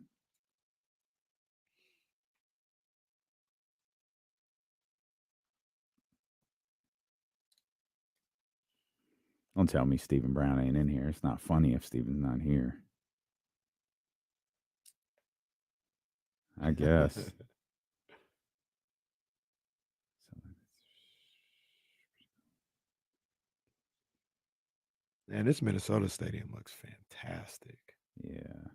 Don't tell me Stephen Brown ain't in here. It's not funny if Stephen's not here. I guess. Man, this Minnesota stadium looks fantastic. Yeah.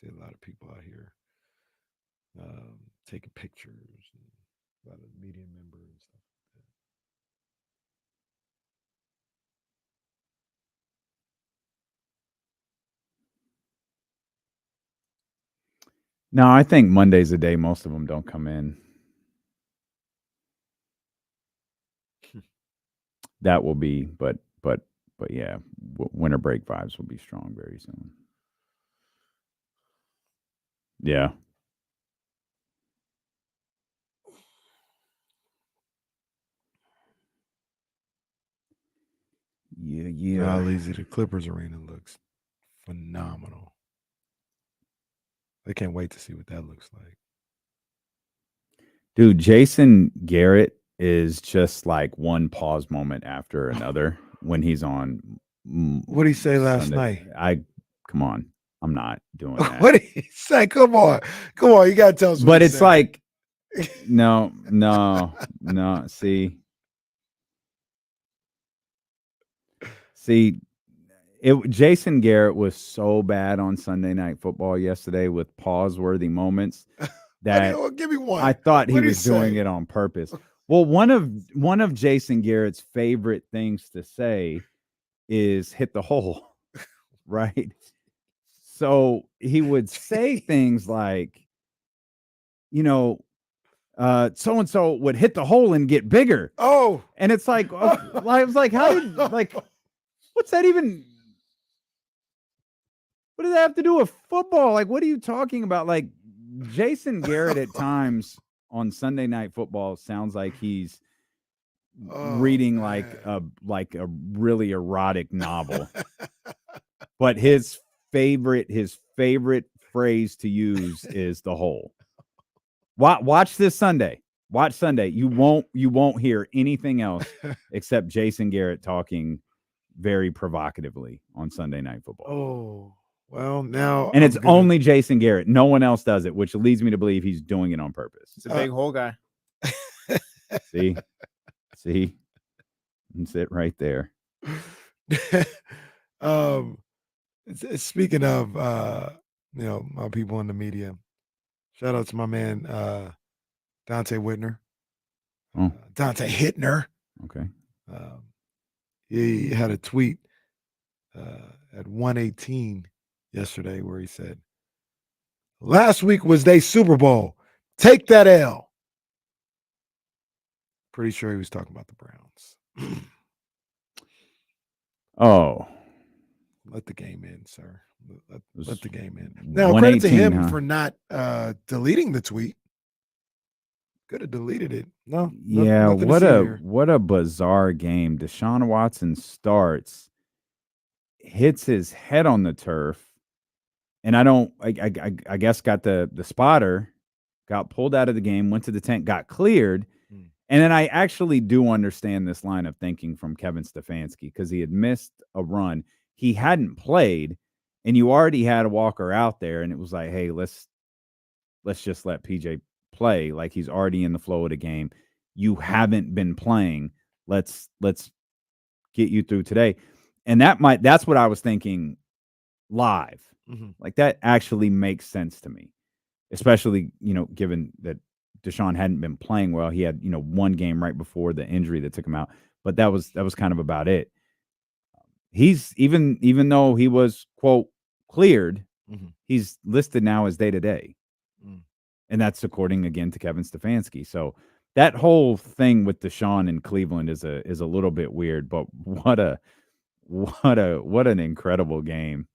See a lot of people out here taking pictures, and a lot of media members and stuff like that. No, I think Monday's a day most of them don't come in. That will be, but yeah, winter break vibes will be strong very soon. Yeah. Yeah. How easy the Clippers arena looks phenomenal. I can't wait to see what that looks like. Dude, Jason Garrett is just like one pause moment after another when he's on. What did he say last night? Come on, I'm not doing that. What did he say? Come on, you gotta tell us. But it's like, no. See, Jason Garrett was so bad on Sunday Night Football yesterday with pause-worthy moments that give me one. I thought he was doing it on purpose. Well, one of Jason Garrett's favorite things to say is hit the hole, right? So he would say things like, so-and-so would hit the hole and get bigger. Oh, and it's like, I was like, how did, like, what's that even? What does that have to do with football? Like, what are you talking about? Like, Jason Garrett at times on Sunday Night Football sounds like he's reading like a really erotic novel. But his favorite phrase to use is the hole. Watch this Sunday. Watch Sunday. You won't hear anything else except Jason Garrett talking very provocatively on Sunday Night Football. Oh, well, now. And it's only Jason Garrett. No one else does it, which leads me to believe he's doing it on purpose. He's a big hole guy. See? That's it right there. Speaking of, my people in the media, shout out to my man, Dante Whitner. Dante Hittner. Okay. He had a tweet at 1:18 yesterday where he said, "Last week was their Super Bowl. Take that L." Pretty sure he was talking about the Browns. Oh. Let the game in, sir. Let the game in. Now, credit to him for not deleting the tweet. Could have deleted it. No. Yeah, what a bizarre game. Deshaun Watson starts, hits his head on the turf, and I guess got the spotter, got pulled out of the game, went to the tent, got cleared. And then I actually do understand this line of thinking from Kevin Stefanski because he had missed a run. He hadn't played, and you already had a Walker out there, and it was like, hey, let's just let PJ play. Like, he's already in the flow of the game. You haven't been playing. Let's get you through today. And that's what I was thinking live. Mm-hmm. Like, that actually makes sense to me, especially, given that Deshaun hadn't been playing well. He had, one game right before the injury that took him out, but that was kind of about it. He's even though he was, quote, cleared, he's listed now as day-to-day. And that's according again to Kevin Stefanski. So that whole thing with Deshaun in Cleveland is a little bit weird, but what an incredible game.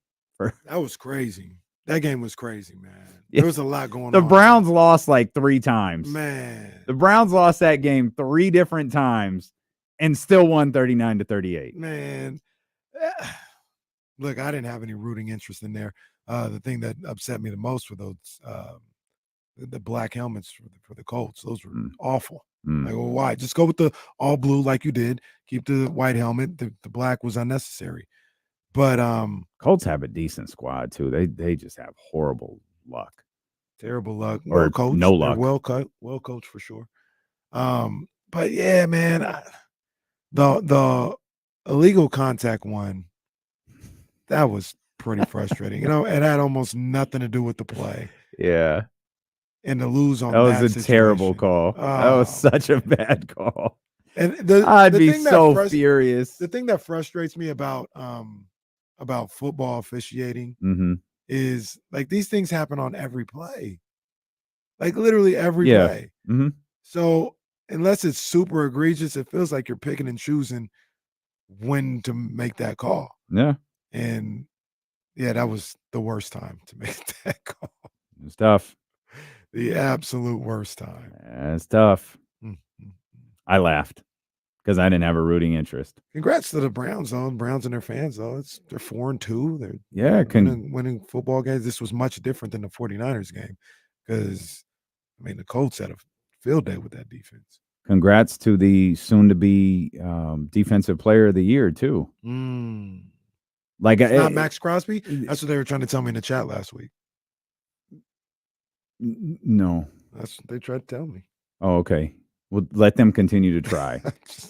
That was crazy. That game was crazy, man. There was a lot going on. The Browns lost like 3 times. Man. The Browns lost that game 3 different times and still won 39-38. Man. Look, I didn't have any rooting interest in there. The thing that upset me the most were those the black helmets for the Colts. Those were awful. Like, well, why? Just go with the all blue like you did. Keep the white helmet. The black was unnecessary. But Colts have a decent squad too. They just have horrible luck. Terrible luck. Or well coached. No luck. Well coached for sure. But yeah, man, the illegal contact one, that was pretty frustrating. It had almost nothing to do with the play. Yeah. And to lose on that was a terrible call. That was such a bad call. And I'd be so furious. The thing that frustrates me about football officiating Mm-hmm. is like these things happen on every play. Like literally every play. Mm-hmm. So unless it's super egregious, it feels like you're picking and choosing when to make that call. Yeah. And yeah, that was the worst time to make that call. It's tough. The absolute worst time. It's tough. Mm-hmm. I laughed because I didn't have a rooting interest. Congrats to the Browns, though. Browns and their fans, though. They're 4-2. Yeah, winning football games. This was much different than the 49ers game because, I mean, the Colts had a field day with that defense. Congrats to the soon-to-be defensive player of the year, too. Like, it's not Max Crosby? That's what they were trying to tell me in the chat last week. No. That's what they tried to tell me. Oh, okay. Well, let them continue to try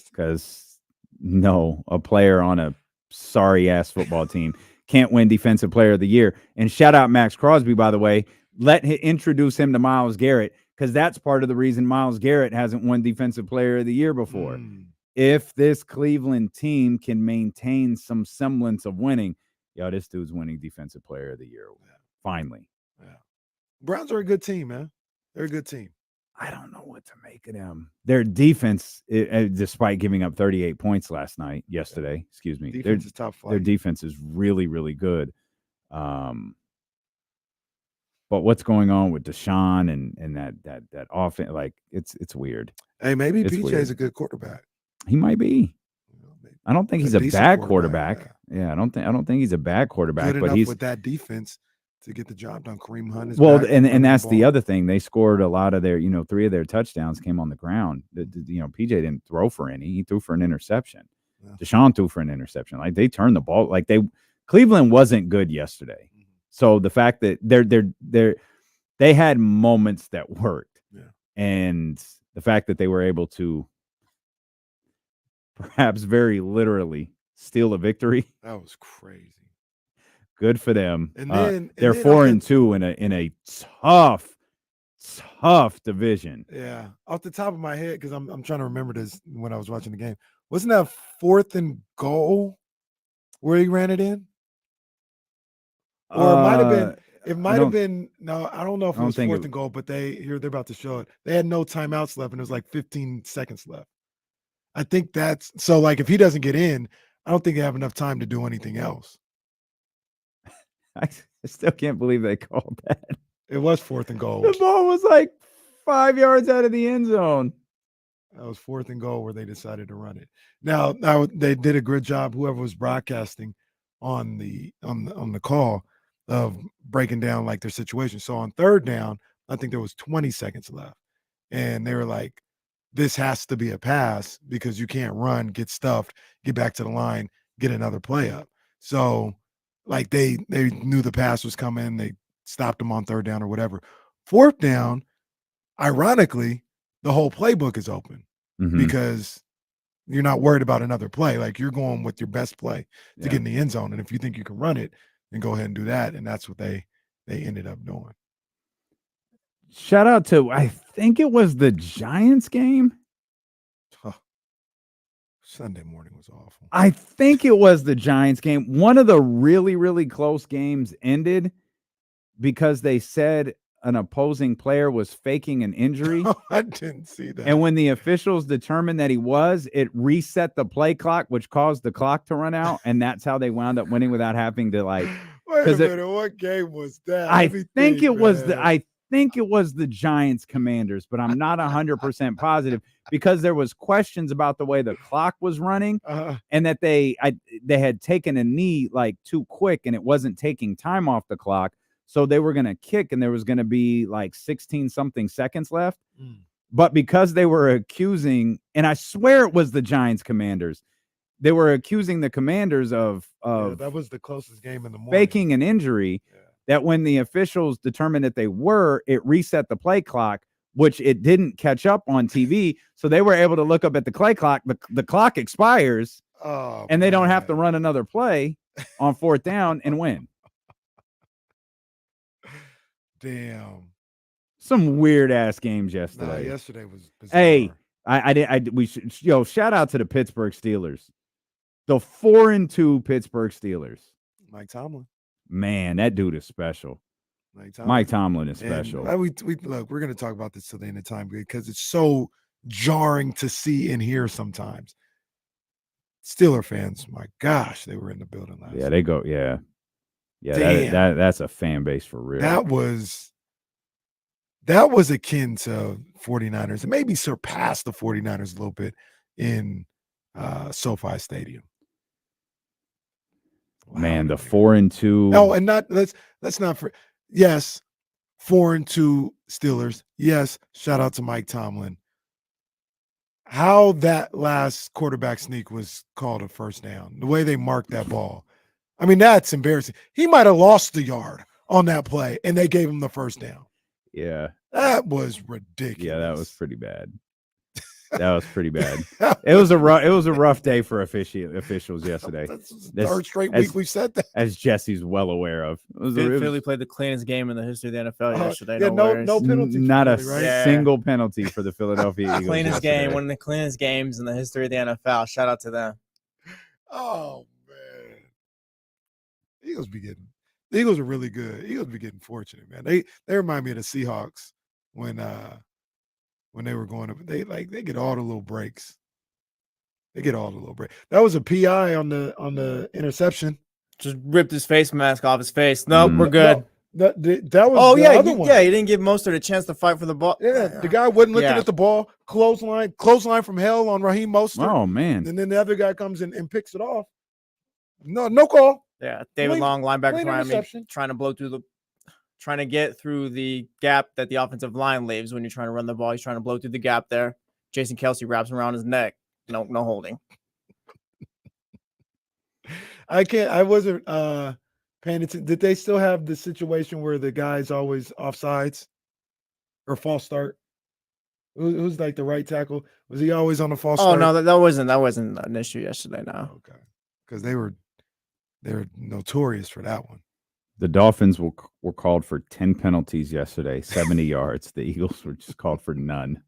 because no, a player on a sorry-ass football team can't win defensive player of the year. And shout out Max Crosby, by the way. Introduce him to Myles Garrett because that's part of the reason Myles Garrett hasn't won defensive player of the year before. If this Cleveland team can maintain some semblance of winning, this dude's winning defensive player of the year. Finally. Yeah. Browns are a good team, man. They're a good team. I don't know what to make of them. Their defense, despite giving up 38 points yesterday, excuse me. Defense is top flight. Their defense is really, really good. But what's going on with Deshaun and that offense, like it's weird. Hey, maybe PJ's a good quarterback. He might be. I don't think he's a bad quarterback. Yeah. I don't think he's a bad quarterback, Good but enough he's with that defense to get the job done. Kareem Hunt is well, back, and that's the other thing. They scored a lot of their, 3 of their touchdowns came on the ground. PJ didn't throw for any. He threw for an interception. Yeah. Deshaun threw for an interception. Like they turned the ball. Like Cleveland wasn't good yesterday. So the fact that they had moments that worked, and the fact that they were able to perhaps very literally steal a victory. That was crazy. Good for them. And then they're 4-2 in a tough division. Yeah, off the top of my head, because I'm trying to remember this when I was watching the game. Wasn't that 4th and goal where he ran it in? Or it might have been. It might have been. No, I don't know if it was 4th and goal, but they're about to show it. They had no timeouts left, and it was like 15 seconds left. I think that's so. Like, if he doesn't get in, I don't think they have enough time to do anything else. I still can't believe they called that. It was 4th and goal. The ball was like 5 yards out of the end zone. That was 4th and goal where they decided to run it. Now they did a good job. Whoever was broadcasting on the call of breaking down like their situation. So on 3rd down, I think there was 20 seconds left, and they were like, "This has to be a pass because you can't run, get stuffed, get back to the line, get another play up." So like they knew the pass was coming. They stopped them on 3rd down or whatever. 4th down, ironically, the whole playbook is open because you're not worried about another play. Like you're going with your best play to get in the end zone. And if you think you can run it, then go ahead and do that. And that's what they ended up doing. Shout out to, I think it was the Giants game. Sunday morning was awful. I think it was the Giants game. One of the really, really close games ended because they said an opposing player was faking an injury. Oh, I didn't see that. And when the officials determined that he was, it reset the play clock, which caused the clock to run out. And that's how they wound up winning without having to like. Wait a minute, what game was that? I think it was the Giants Commanders, but I'm not 100% positive because there was questions about the way the clock was running and that they had taken a knee like too quick and it wasn't taking time off the clock. So they were going to kick and there was going to be like 16 something seconds left. But because they were accusing, and I swear it was the Giants Commanders, they were accusing the Commanders of that was the closest game in the morning. Faking an injury. That when the officials determined that they were, it reset the play clock, which it didn't catch up on TV. So they were able to look up at the play clock. The clock expires, and they don't have to run another play on 4th down and win. Damn. Some weird ass games yesterday. Yesterday was bizarre. Hey, shout out to the Pittsburgh Steelers. The 4-2 Pittsburgh Steelers. Mike Tomlin. Man, that dude is special. Mike Tomlin is special. And we look, we're going to talk about this till the end of time because it's so jarring to see and hear sometimes. Steeler fans, my gosh, they were in the building last Yeah, they go. Yeah. Damn. That's a fan base for real. That was akin to 49ers and maybe surpassed the 49ers a little bit in SoFi Stadium. Man, the 4-2. Oh, and let's not for yes, 4-2 Steelers. Yes, shout out to Mike Tomlin. How that last quarterback sneak was called a first down, the way they marked that ball. I mean, that's embarrassing. He might have lost the yard on that play, and they gave him the first down. Yeah. That was ridiculous. Yeah, that was pretty bad. That was pretty bad. It was a rough day for officials yesterday. That's the third straight week we've said that. As Jesse's well aware of. Philly played the cleanest game in the history of the NFL yesterday. Yeah, no penalty. Not a Philly, right? single penalty for the Philadelphia Eagles. Cleanest yesterday. game, one of the cleanest games in the history of the NFL. Shout out to them. Oh man, the Eagles are really good. Eagles be getting fortunate, man. They remind me of the Seahawks when they were going up. They get all the little breaks. They get all the little breaks. That was a PI on the interception. Just ripped his face mask off his face. Nope, we're good. No, that was the other one. Yeah, he didn't give Mostert a chance to fight for the ball. Yeah, the guy wasn't looking at the ball. Clothesline from hell on Raheem Mostert. Oh man! And then the other guy comes in and picks it off. No call. Yeah, David Long, linebacker, trying to get through the gap that the offensive line leaves when you're trying to run the ball. He's trying to blow through the gap there. Jason Kelsey wraps him around his neck. No holding. I wasn't paying attention. Did they still have the situation where the guy's always offsides or false start? Who's like the right tackle? Was he always on a false start? Oh no, that wasn't an issue yesterday. No. Okay, because they're notorious for that one. The Dolphins were called for 10 penalties yesterday, 70 yards. The Eagles were just called for none.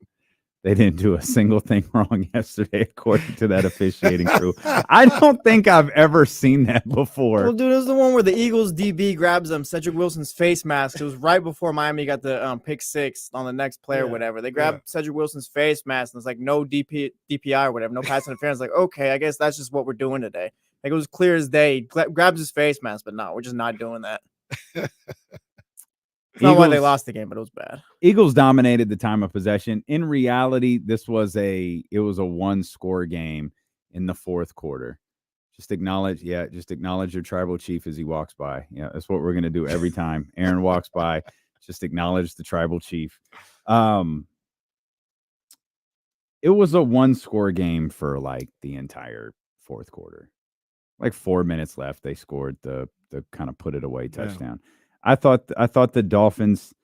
They didn't do a single thing wrong yesterday, according to that officiating crew. I don't think I've ever seen that before. Well, dude, it was the one where the Eagles DB grabs Cedric Wilson's face mask. It was right before Miami got the pick six on the next play or whatever. They grabbed Cedric Wilson's face mask, and it's like no DPI or whatever, no pass interference. Like, okay, I guess that's just what we're doing today. Like, it was clear as day. Grabs his face mask, but no, we're just not doing that. It's not why they lost the game, but it was bad. Eagles dominated the time of possession. In reality, it was a one-score game in the fourth quarter. Just acknowledge your tribal chief as he walks by. Yeah, that's what we're gonna do every time Aaron walks by. Just acknowledge the tribal chief. It was a one-score game for like the entire fourth quarter. Like 4 minutes left, they scored the kind of put it away touchdown. Yeah. I thought the Dolphins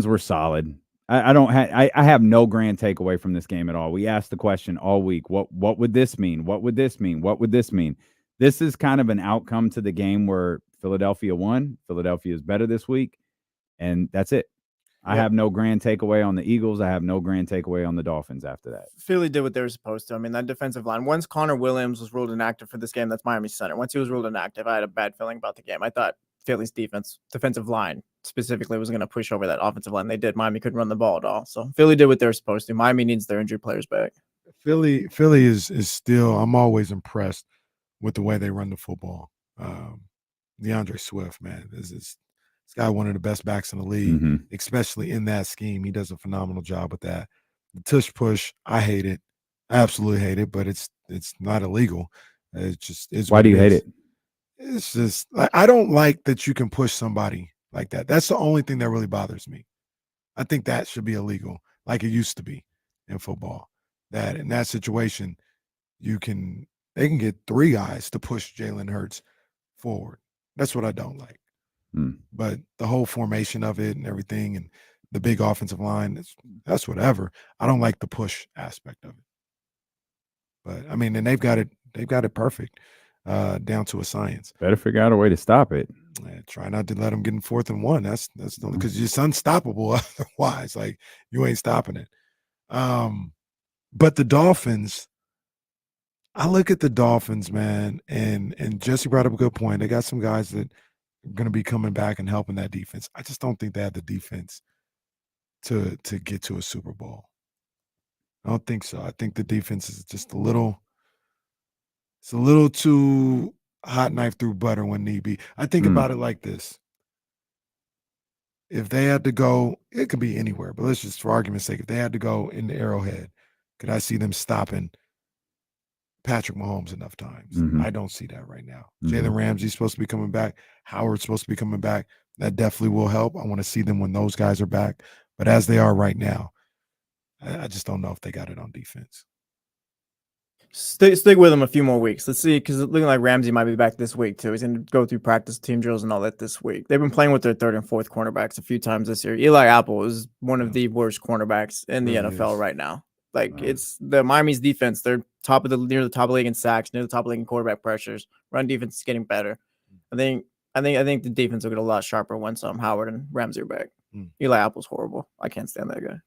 were solid. I have no grand takeaway from this game at all. We asked the question all week, what would this mean? What would this mean? What would this mean? This is kind of an outcome to the game where Philadelphia won. Philadelphia is better this week, and that's it. I have no grand takeaway on the Eagles. I have no grand takeaway on the Dolphins after that. Philly did what they were supposed to. I mean, that defensive line, once Connor Williams was ruled inactive for this game, that's Miami's center. Once he was ruled inactive, I had a bad feeling about the game. I thought Philly's defensive line specifically was going to push over that offensive line. They did. Miami couldn't run the ball at all. So Philly did what they were supposed to. Miami needs their injured players back. Philly is still, I'm always impressed with the way they run the football. DeAndre Swift, man, this guy one of the best backs in the league, especially in that scheme. He does a phenomenal job with that. The tush push, I hate it. I absolutely hate it, but it's not illegal. Why do you hate it? It's just I don't like that you can push somebody like that. That's the only thing that really bothers me. I think that should be illegal, like it used to be in football. That in that situation, they can get three guys to push Jalen Hurts forward. That's what I don't like. But the whole formation of it and everything and the big offensive line, that's whatever. I don't like the push aspect of it. But I mean, and they've got it perfect, down to a science. Better figure out a way to stop it. Try not to let them get in 4th and 1. That's because it's unstoppable otherwise. Like you ain't stopping it. But the Dolphins, I look at the Dolphins, man, and Jesse brought up a good point. They got some guys that going to be coming back and helping that defense. I just don't think they have the defense to get to a Super Bowl. I don't think so. I think the defense is just a little too hot knife through butter when need be. I think about it like this. If they had to go, it could be anywhere, but let's just, for argument's sake, if they had to go in the Arrowhead, could I see them stopping Patrick Mahomes enough times? I don't see that right now. Jalen Ramsey's supposed to be coming back. Howard's supposed to be coming back. That definitely will help. I want to see them when those guys are back. But as they are right now, I just don't know if they got it on defense. Stick with him a few more weeks. Let's see, because it's looking like Ramsey might be back this week too. He's going to go through practice, team drills, and all that this week. They've been playing with their third and fourth cornerbacks a few times this year. Eli Apple is one of the worst cornerbacks in the NFL right now. Like it's the Miami's defense. They're near the top of the league in sacks, near the top of the league in quarterback pressures. Run defense is getting better. I think the defense will get a lot sharper once Howard and Ramsey are back. Eli Apple's horrible. I can't stand that guy.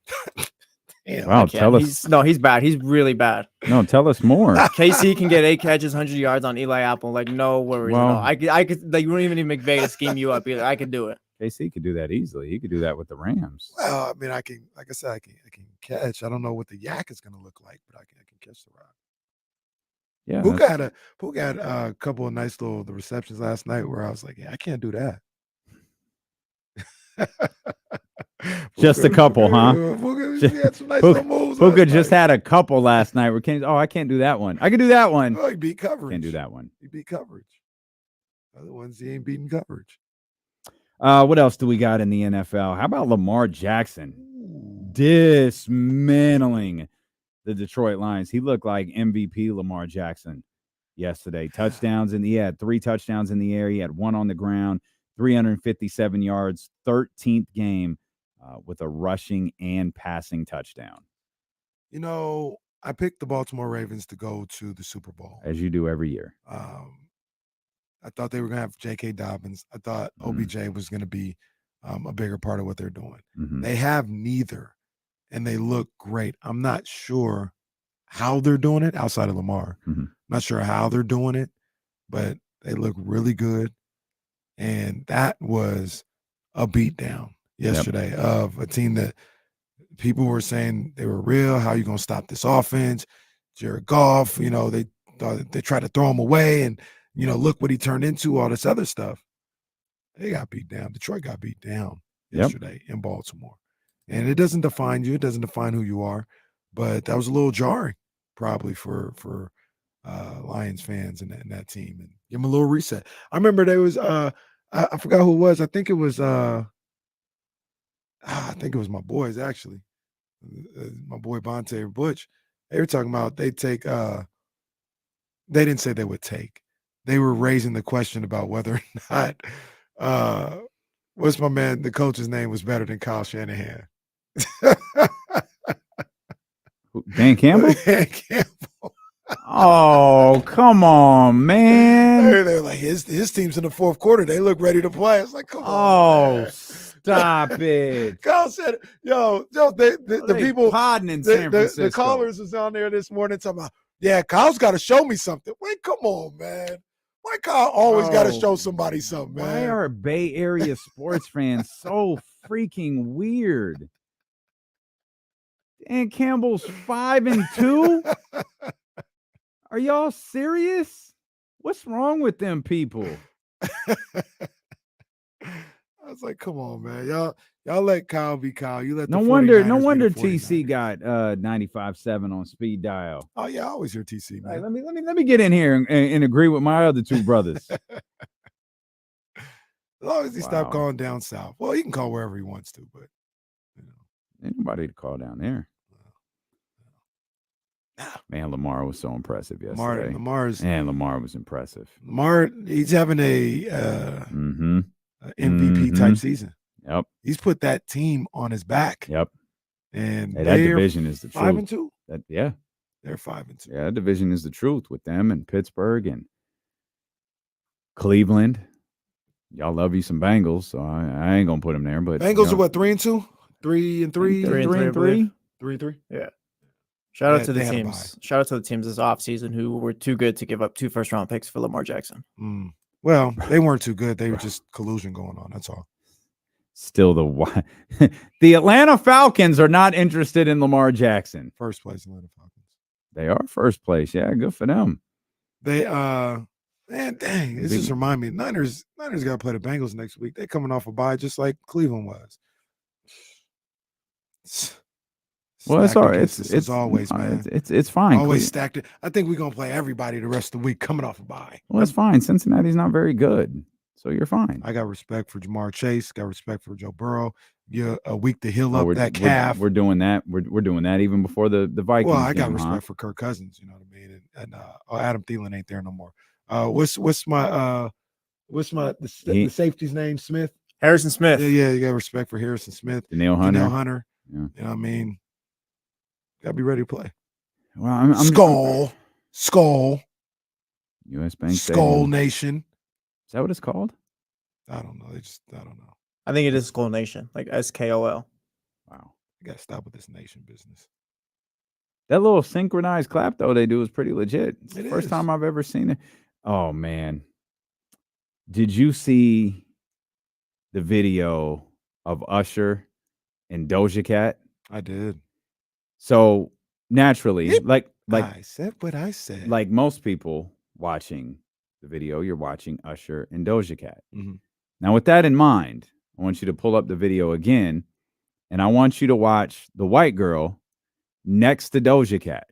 Wow, tell us. He's bad. He's really bad. No, tell us more. KC can get 8 catches, 100 yards on Eli Apple. Like, no worries at all. I could. Like, you don't even need McVay to scheme you up either. I could do it. KC could do that easily. He could do that with the Rams. Well, I mean, I can, like I said, I can catch. I don't know what the yak is going to look like, but I can catch the rock. Yeah. Who got a couple of nice little receptions last night where I was like, yeah, I can't do that. Just a couple, huh? Puka just had a couple last night. I can't do that one. I can do that one. Oh, he beat coverage. Can't do that one. He beat coverage. Other ones, he ain't beating coverage. What else do we got in the NFL? How about Lamar Jackson dismantling the Detroit Lions? He looked like MVP Lamar Jackson yesterday. He had 3 touchdowns in the air. He had 1 on the ground, 357 yards, 13th game with a rushing and passing touchdown. You know, I picked the Baltimore Ravens to go to the Super Bowl. As you do every year. I thought they were going to have J.K. Dobbins. I thought OBJ was going to be a bigger part of what they're doing. They have neither, and they look great. I'm not sure how they're doing it outside of Lamar. Not sure how they're doing it, but they look really good. And that was a beatdown yesterday of a team that people were saying they were real. How are you going to stop this offense? Jared Goff, they tried to throw him away and, look what he turned into, all this other stuff. They got beat down. Detroit got beat down yesterday in Baltimore. And it doesn't define you. It doesn't define who you are. But that was a little jarring probably for Lions fans and that team. And give them a little reset. I remember there was I forgot who it was. I think it was my boys, actually. My boy Bonte or Butch. They were talking about they didn't say they would take. They were raising the question about whether or not what's my man, the coach's name was better than Kyle Shanahan. Dan Campbell? Dan Campbell. Oh, come on, man. They're like, his team's in the fourth quarter. They look ready to play. It's like, come on. Oh, stop it. Kyle said, the people podding in San Francisco. The callers was on there this morning talking about, yeah, Kyle's got to show me something. Wait, come on, man. Why Kyle always got to show somebody something, man? Why are Bay Area sports fans so freaking weird? Dan Campbell's 5-2? Are y'all serious? What's wrong with them people? I was like, come on, man. Y'all let Kyle be Kyle. You let no wonder TC got 95.7 on speed dial. Oh yeah, I always hear TC, man. Right, let me get in here and agree with my other two brothers. As long as he stop calling down south. Well, he can call wherever he wants to, but ain't nobody to call down there. Man, Lamar was so impressive yesterday. Lamar was impressive. Lamar, he's having a MVP type season. Yep. He's put that team on his back. Yep. And that division is the truth. 5-2. Yeah. They're 5-2. Yeah, that division is the truth with them and Pittsburgh and Cleveland. Y'all love you some Bengals, so I ain't gonna put them there. But Bengals are what, 3-2? 3-3? 3-3. 3-3? Yeah. Shout out to the teams. Shout out to the teams this offseason who were too good to give up 2 first-round picks for Lamar Jackson. Well, they weren't too good. They were just collusion going on. That's all. Still the Atlanta Falcons are not interested in Lamar Jackson. First place Atlanta Falcons. They are first place. Yeah, good for them. They man, dang, this just remind me. Niners got to play the Bengals next week. They're coming off a bye just like Cleveland was. Well, it's all right. It's always, man. It's fine. Always stacked it. I think we're gonna play everybody the rest of the week coming off a bye. Well, that's fine. Cincinnati's not very good, so you're fine. I got respect for Jamar Chase. Got respect for Joe Burrow. Yeah, a week to heal up that calf. We're doing that. We're doing that even before the Vikings. Well, I got game, respect for Kirk Cousins. You know what I mean? And Adam Thielen ain't there no more. What's the safety's name? Smith. Harrison Smith. Yeah. You got respect for Harrison Smith. Danielle Hunter. Yeah. You know what I mean? Gotta be ready to play. Well, I'm Skull. U.S. Bank Skull Stadium. Nation. Is that what it's called? I don't know. I don't know. I think it is Skull Nation, like SKOL. Wow. You gotta stop with this nation business. That little synchronized clap though they do is pretty legit. It's the first is. time I've ever seen it. Oh man. Did you see the video of Usher and Doja Cat? I did. So naturally, like I said what I said. like most people watching the video, you're watching Usher and Doja Cat. Mhm. Now, with that in mind, I want you to pull up the video again, and I want you to watch the white girl next to Doja Cat.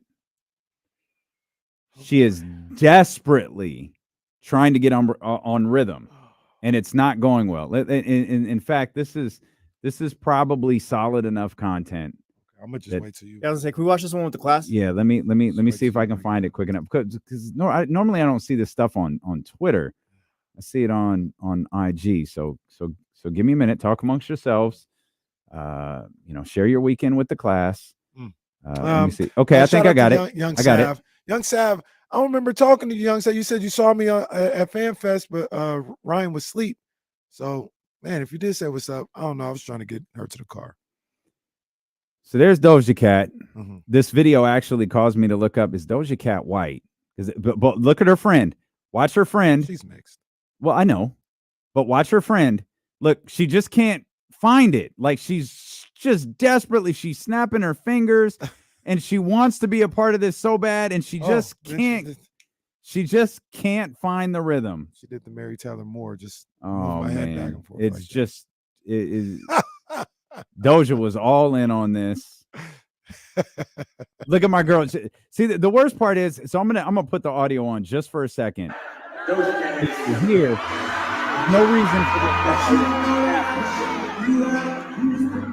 She is desperately trying to get on rhythm, and it's not going well. In fact, this is probably solid enough content. I'm gonna just wait till you. Yeah, I was like, can we watch this one with the class? Yeah, let me see if I can find it quick enough. Because normally I don't see this stuff on Twitter. I see it on IG. So give me a minute. Talk amongst yourselves. Share your weekend with the class. Let me see. Okay, I think I got it. Young I got Sav. it. Young Sav. I don't remember talking to you, Young Sav. You said you saw me at FanFest, but Ryan was asleep. So, man, if you did say what's up, I don't know. I was trying to get her to the car. So there's Doja Cat. Mm-hmm. This video actually caused me to look up, is Doja Cat white? But look at her friend. Watch her friend. She's mixed. Well, I know. But watch her friend. Look, she just can't find it. Like she's just desperately, she's snapping her fingers and she wants to be a part of this so bad. And she just can't. She just can't find the rhythm. She did the Mary Tyler Moore. Just oh move my head back man, and forth it's like just it is. Doja was all in on this. Look at my girl. See, the worst part is, so I'm gonna put the audio on just for a second. Here, no reason for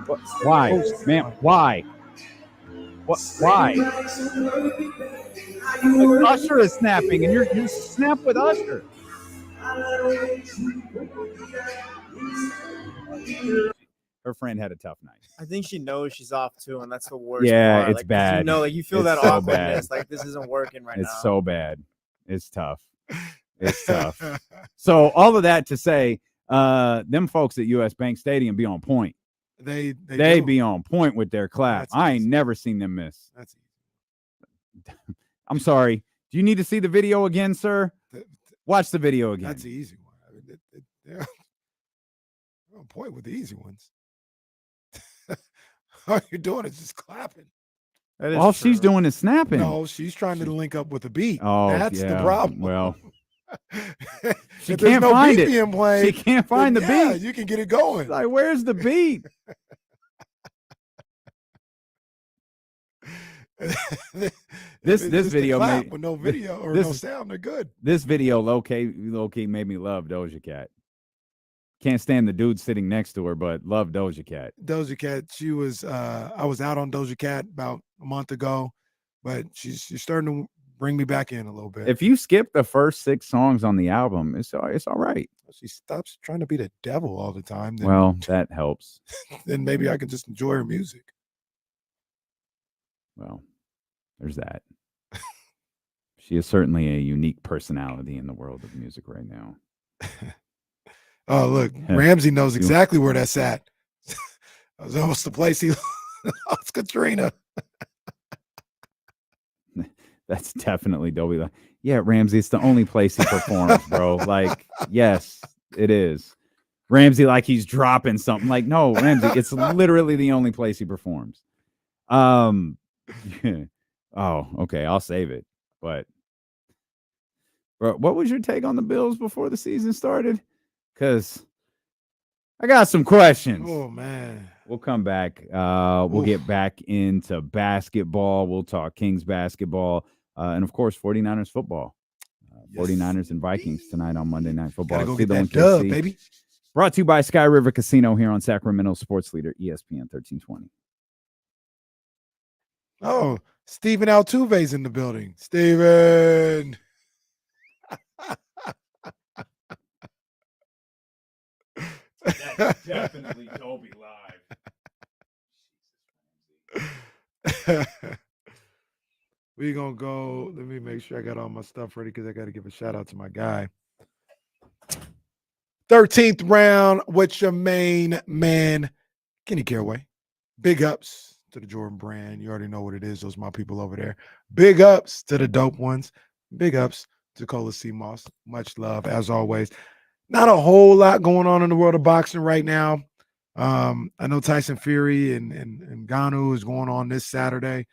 this. Why, man? Why? What? Why? Like Usher is snapping, and you snap with Usher. Her friend had a tough night. I think she knows she's off too, and that's the worst. Yeah, part. it's like, bad. You know, like you feel It's that so awkwardness. bad. Like this isn't working right now. It's so bad. It's tough. It's tough. So all of that to say, them folks at US Bank Stadium be on point. They be on point with their clap. That's I ain't easy. never seen them miss. That's I'm sorry. Do you need to see the video again, sir? Watch the video again. That's the easy one. I mean, they're on point with the easy ones. All you're doing is just clapping. All she's doing is snapping. No, she's trying to link up with a beat. Oh, that's the yeah. problem. Well, she if there's can't no find beat it. being played, She can't find the then, beat. You can get it going. Like, where's the beat? This video made with no video or this- no sound, they're good. This video low key made me love Doja Cat. Can't stand the dude sitting next to her, but love Doja Cat. Doja Cat, she was I was out on Doja Cat about a month ago, but she's starting to bring me back in a little bit. If you skip the first 6 songs on the album, it's all right. She stops trying to be the devil all the time, then, Well, that helps. then maybe I can just enjoy her music. Well, there's that. She is certainly a unique personality in the world of music right now. Oh, look, Ramsey knows exactly where that's at. That was almost the place he lost Katrina. That's definitely Dobie. Yeah, Ramsey, it's the only place he performs, bro. Like, yes, it is. Ramsey, like he's dropping something. Like, no, Ramsey, it's literally the only place he performs. Oh, okay, I'll save it. But bro, what was your take on the Bills before the season started? Because I got some questions. Oh, man. We'll come back. We'll get back into basketball. We'll talk Kings basketball. And, of course, 49ers football. 49ers and Vikings tonight on Monday Night Football. Gotta go get that dub, baby. Brought to you by Sky River Casino here on Sacramento Sports Leader, ESPN 1320. Oh, Steven Altuve's in the building. Steven. That's definitely Dobie live. We're going to go. Let me make sure I got all my stuff ready because I got to give a shout out to my guy. 13th round with your main man, Kenny Caraway. Big ups to the Jordan brand. You already know what it is. Those are my people over there. Big ups to the dope ones. Big ups to Cola C. Moss. Much love, as always. Not a whole lot going on in the world of boxing right now. I know Tyson Fury and Ngannou is going on this Saturday.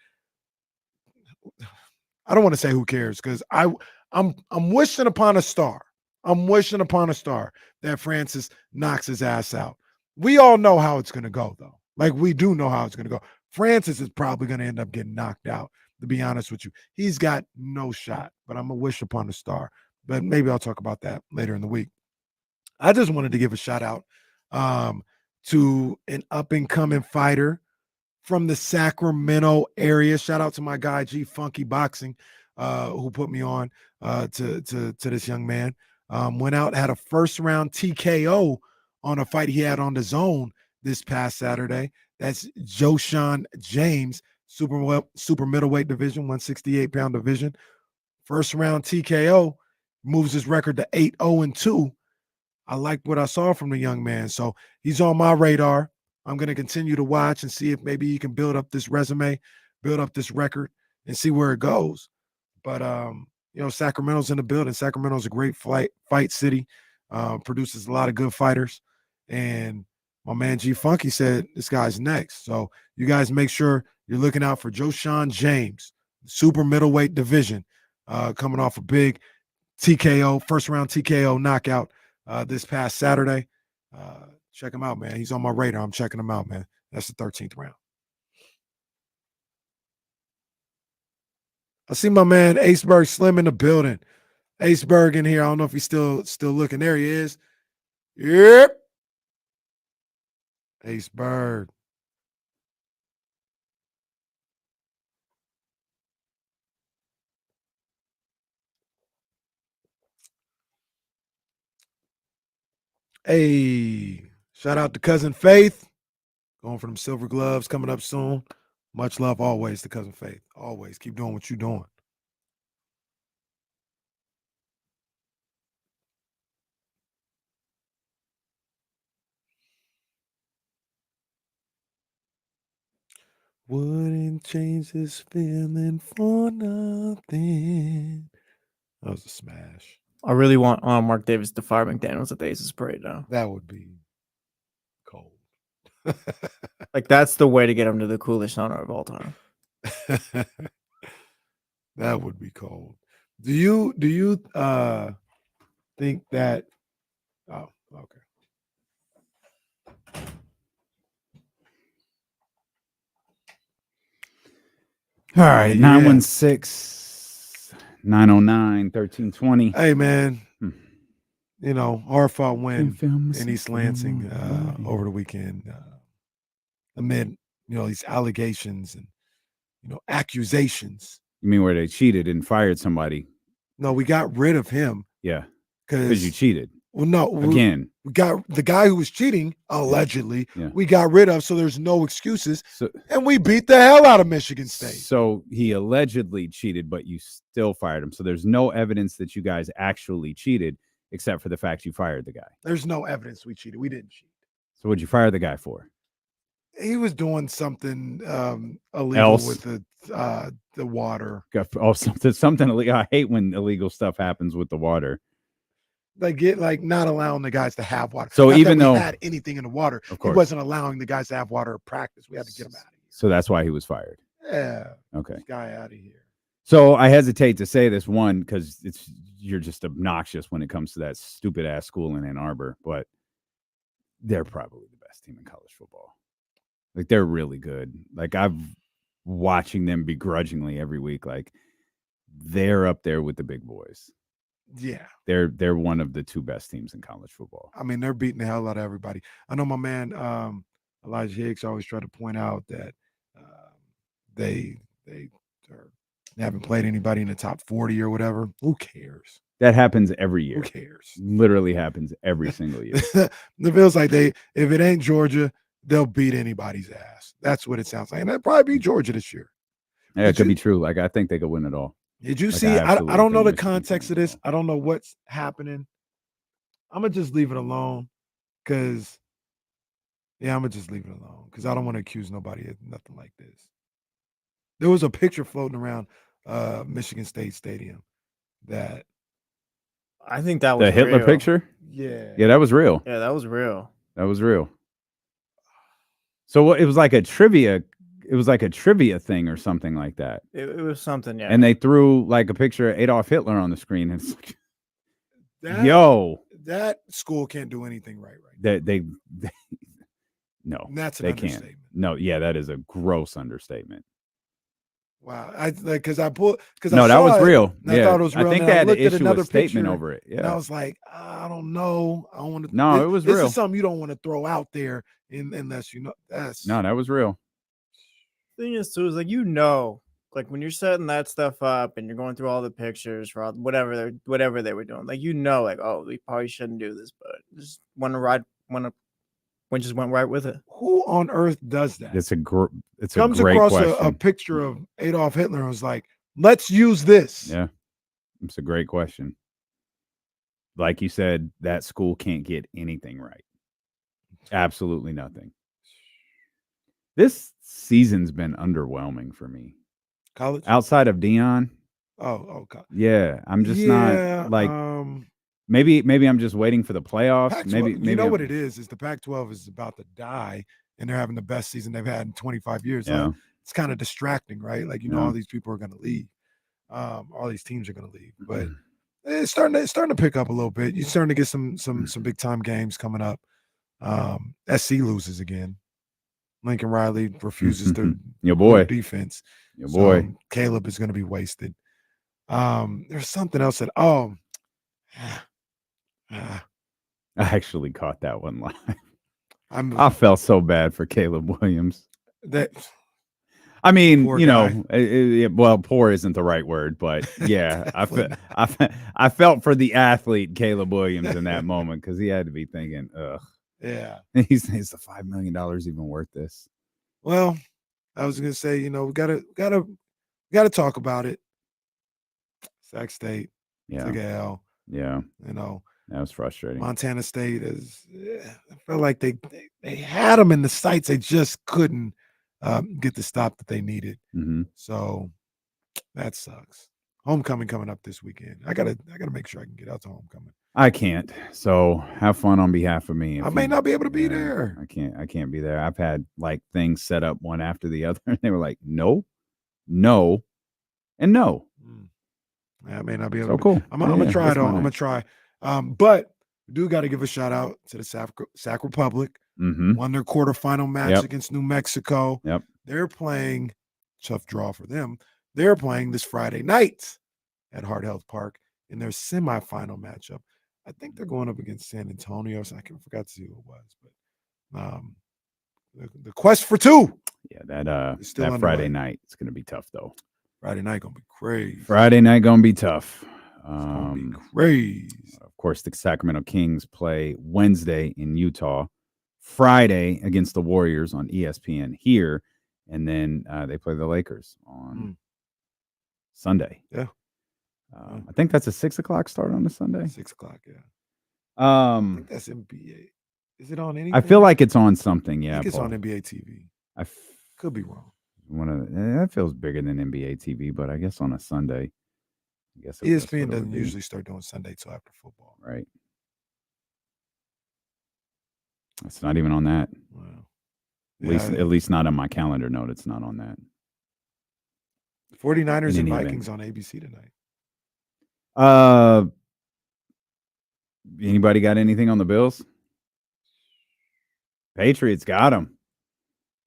I don't want to say who cares because I'm wishing upon a star. I'm wishing upon a star that Francis knocks his ass out. We all know how it's going to go, though. Like, we do know how it's going to go. Francis is probably going to end up getting knocked out, to be honest with you. He's got no shot, but I'm a wish upon a star. But maybe I'll talk about that later in the week. I just wanted to give a shout out to an up-and-coming fighter from the Sacramento area. Shout out to my guy, G Funky Boxing, who put me on to this young man. Went out, had a first-round TKO on a fight he had on the zone this past Saturday. That's Joshawn James, super middleweight division, 168-pound division. First-round TKO, moves his record to 8-0-2. I liked what I saw from the young man, so he's on my radar. I'm going to continue to watch and see if maybe he can build up this resume, build up this record, and see where it goes. But Sacramento's in the building. Sacramento's a great fight city, produces a lot of good fighters. And my man G Funky said this guy's next. So you guys make sure you're looking out for Joshawn James, super middleweight division, coming off a big TKO, first-round TKO knockout this past Saturday. Check him out, man. He's on my radar. I'm checking him out, man. That's the 13th round. I see my man Aceberg Slim in the building. Aceberg in here. I don't know if he's still looking. There he is. Yep. Aceberg. Hey, shout out to Cousin Faith. Going for them silver gloves coming up soon. Much love always to Cousin Faith. Always. Keep doing what you're doing. Wouldn't change this feeling for nothing. That was a smash. I really want Mark Davis to fire McDaniels at the Aces Parade now. That would be cold. Like, that's the way to get him to the coolest honor of all time. That would be cold. Do you think that? Oh, okay. All right, 916-909-1320. Hey, man. Hard fought win in East Lansing over the weekend. Amid, these allegations and, accusations. You mean where they cheated and fired somebody? No, we got rid of him. Yeah, because you cheated. Well, no. Again. We got the guy who was cheating, allegedly, Yeah. we got rid of, so there's no excuses. And we beat the hell out of Michigan State. So he allegedly cheated, but you still fired him. So there's no evidence that you guys actually cheated, except for the fact you fired the guy. There's no evidence we cheated. We didn't cheat. So what'd you fire the guy for? He was doing something illegal with the the water. Something illegal. I hate when illegal stuff happens with the water. Like not allowing the guys to have water. So Not even that we though had anything in the water, of he course, wasn't allowing the guys to have water at practice. We had to get him out of here. so that's why he was fired. Yeah. Okay. This guy out of here. So I hesitate to say this one because you're just obnoxious when it comes to that stupid ass school in Ann Arbor, but they're probably the best team in college football. Like they're really good. Like I've watching them begrudgingly every week. Like they're up there with the big boys. Yeah. They're one of the two best teams in college football. I mean, they're beating the hell out of everybody. I know my man Elijah Hicks always try to point out that they haven't played anybody in the top 40 or whatever. Who cares? That happens every year. Who cares? Literally happens every single year. It feels like if it ain't Georgia, they'll beat anybody's ass. That's what it sounds like. And that'd probably be Georgia this year. Yeah, it could be true. Like I think they could win it all. Did you Like, see? I don't know the think context of this. I don't know what's happening. I'm gonna just leave it alone because I'm gonna just leave it alone because I don't want to accuse nobody of nothing like this. There was a picture floating around Michigan State Stadium that I think that was the Hitler real. picture. Yeah, that was real. Yeah, that was real. That was real. So it was like a trivia. It was like a trivia thing or something like that. It was something, yeah. And they threw like a picture of Adolf Hitler on the screen. And it's like, that school can't do anything right. they no, That's an they understatement. can't. No, yeah, that is a gross understatement. Wow, that was real. I thought it was real. I think and they had looked to at issue another a statement picture, over it. and I was like, I don't know. I don't want to. No, it was this real. is something you don't want to throw out there unless you know. No, that was real. Thing is, too, is like like when you're setting that stuff up and you're going through all the pictures for whatever they were doing, like like, oh, we probably shouldn't do this, but just went right with it. Who on earth does that? It's a Comes great across question. a picture of Adolf Hitler and was like, let's use this. Yeah, it's a great question. Like you said, that school can't get anything right. Absolutely nothing. This season's been underwhelming for me. College? Outside of Dion. Oh, yeah. I'm just not like maybe I'm just waiting for the playoffs. Pac-12, Maybe you know what it is the Pac-12 is about to die and they're having the best season they've had in 25 years. Yeah. Like, it's kind of distracting, right? Like, all these people are going to leave. All these teams are going to leave. But it's starting to pick up a little bit. You're starting to get some big time games coming up. SC loses again. Lincoln Riley refuses to your boy defense. Your boy Caleb is going to be wasted. There's something else that I actually caught that one live. I felt so bad for Caleb Williams. I mean, well, poor isn't the right word, but yeah, I felt for the athlete Caleb Williams in that moment because he had to be thinking, ugh. Yeah. He's the $5 million even worth this? Well, I was gonna say, we gotta talk about it. Sac State, took a L. Yeah. That was frustrating. Montana State I felt like they had them in the sights. They just couldn't get the stop that they needed. Mm-hmm. So that sucks. Homecoming coming up this weekend. I gotta make sure I can get out to homecoming. I can't. So have fun on behalf of me. I may not be able to be there. I can't be there. I've had like things set up one after the other, and they were like, no, and no. I may not be able so to. Cool. I'm gonna try though. I'm gonna try. But we do got to give a shout out to the Sac Republic. Mm-hmm. Won their quarterfinal match against New Mexico. Yep. They're playing, tough draw for them. They're playing this Friday night at Hart Health Park in their semifinal matchup. I think they're going up against San Antonio. So I forgot to see who it was, but the quest for two. Yeah, that Friday night it's going to be tough though. Friday night gonna be crazy. Friday night gonna be tough. Gonna be crazy. Of course, the Sacramento Kings play Wednesday in Utah, Friday against the Warriors on ESPN here, and then they play the Lakers on Sunday. Yeah. I think that's a 6:00 start on a Sunday. 6:00, yeah. I think that's NBA. Is it on anything? I feel like it's on something. Yeah, I think it's Paul. on NBA TV. Could be wrong. That feels bigger than NBA TV, but I guess on a Sunday. I guess ESPN doesn't usually start doing Sunday till after football. Right. It's not even on that. Wow. At least not on my calendar note. It's not on that. 49ers and Vikings on ABC tonight. Anybody got anything on the Bills? Patriots got him.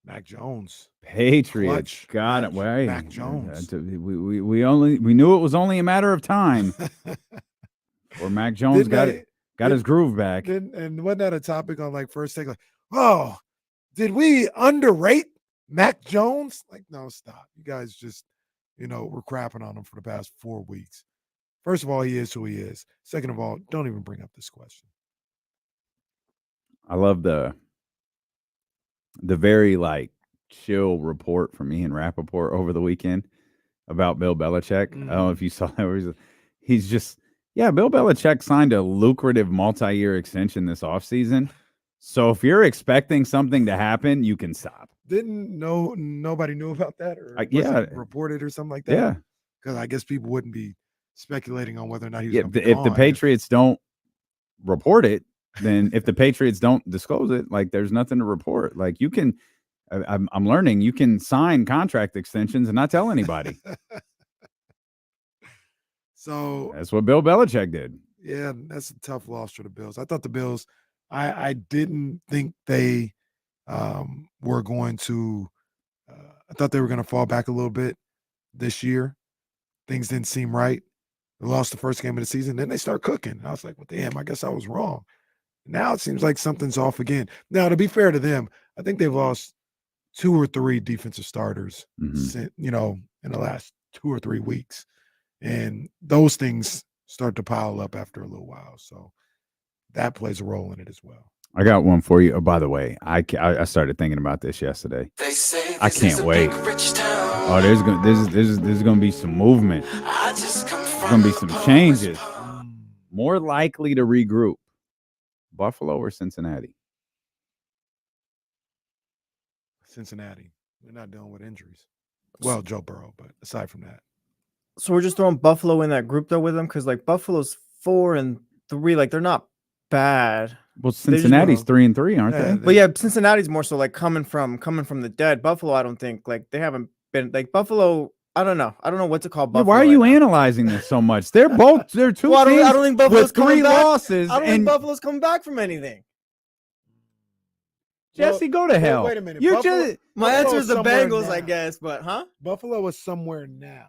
Mac Jones. Patriots got him. Wait, Mac Jones. We knew it was only a matter of time. Or Mac Jones got his groove back. And wasn't that a topic on like First Take? Like, oh, did we underrate Mac Jones? Like, no, stop. You guys just, we're crapping on him for the past 4 weeks. First of all, he is who he is. Second of all, don't even bring up this question. I love the very chill report from Ian Rappaport over the weekend about Bill Belichick. I don't know if you saw that. He's just, Bill Belichick signed a lucrative multi-year extension this offseason. So if you're expecting something to happen, you can stop. Nobody knew about that, or was it reported or something like that? Yeah, because I guess people wouldn't be speculating on whether or not he was going to be if the Patriots don't report it, then if the Patriots don't disclose it, there's nothing to report. You can, I'm learning you can sign contract extensions and not tell anybody. So that's what Bill Belichick did. Yeah, that's a tough loss for the Bills. I thought the Bills, I didn't think they were going to, I thought they were going to fall back a little bit this year. Things didn't seem right. They lost the first game of the season. Then they start cooking. I was like, well, damn, I guess I was wrong. Now it seems like something's off again. Now, to be fair to them, I think they've lost 2 or 3 defensive starters, in the last 2 or 3 weeks. And those things start to pile up after a little while. So that plays a role in it as well. I got one for you. Oh, by the way, I started thinking about this yesterday. I can't wait. Oh, there's going to be some movement. There's going to be some changes. More likely to regroup. Buffalo or Cincinnati? Cincinnati. They're not dealing with injuries. Well, Joe Burrow, but aside from that. So we're just throwing Buffalo in that group though with them, because Buffalo's 4-3, they're not bad. Well, Cincinnati's 3-3, aren't they? But yeah, Cincinnati's more so coming from the dead. Buffalo, I don't think they haven't been Buffalo. I don't know what to call Buffalo. Why are you analyzing this so much? They're two teams. I don't think Buffalo's with 3 losses. I don't think Buffalo's coming back from anything. Jesse, go to hell. Wait a minute. My answer is the Bengals, I guess, but Buffalo is somewhere now.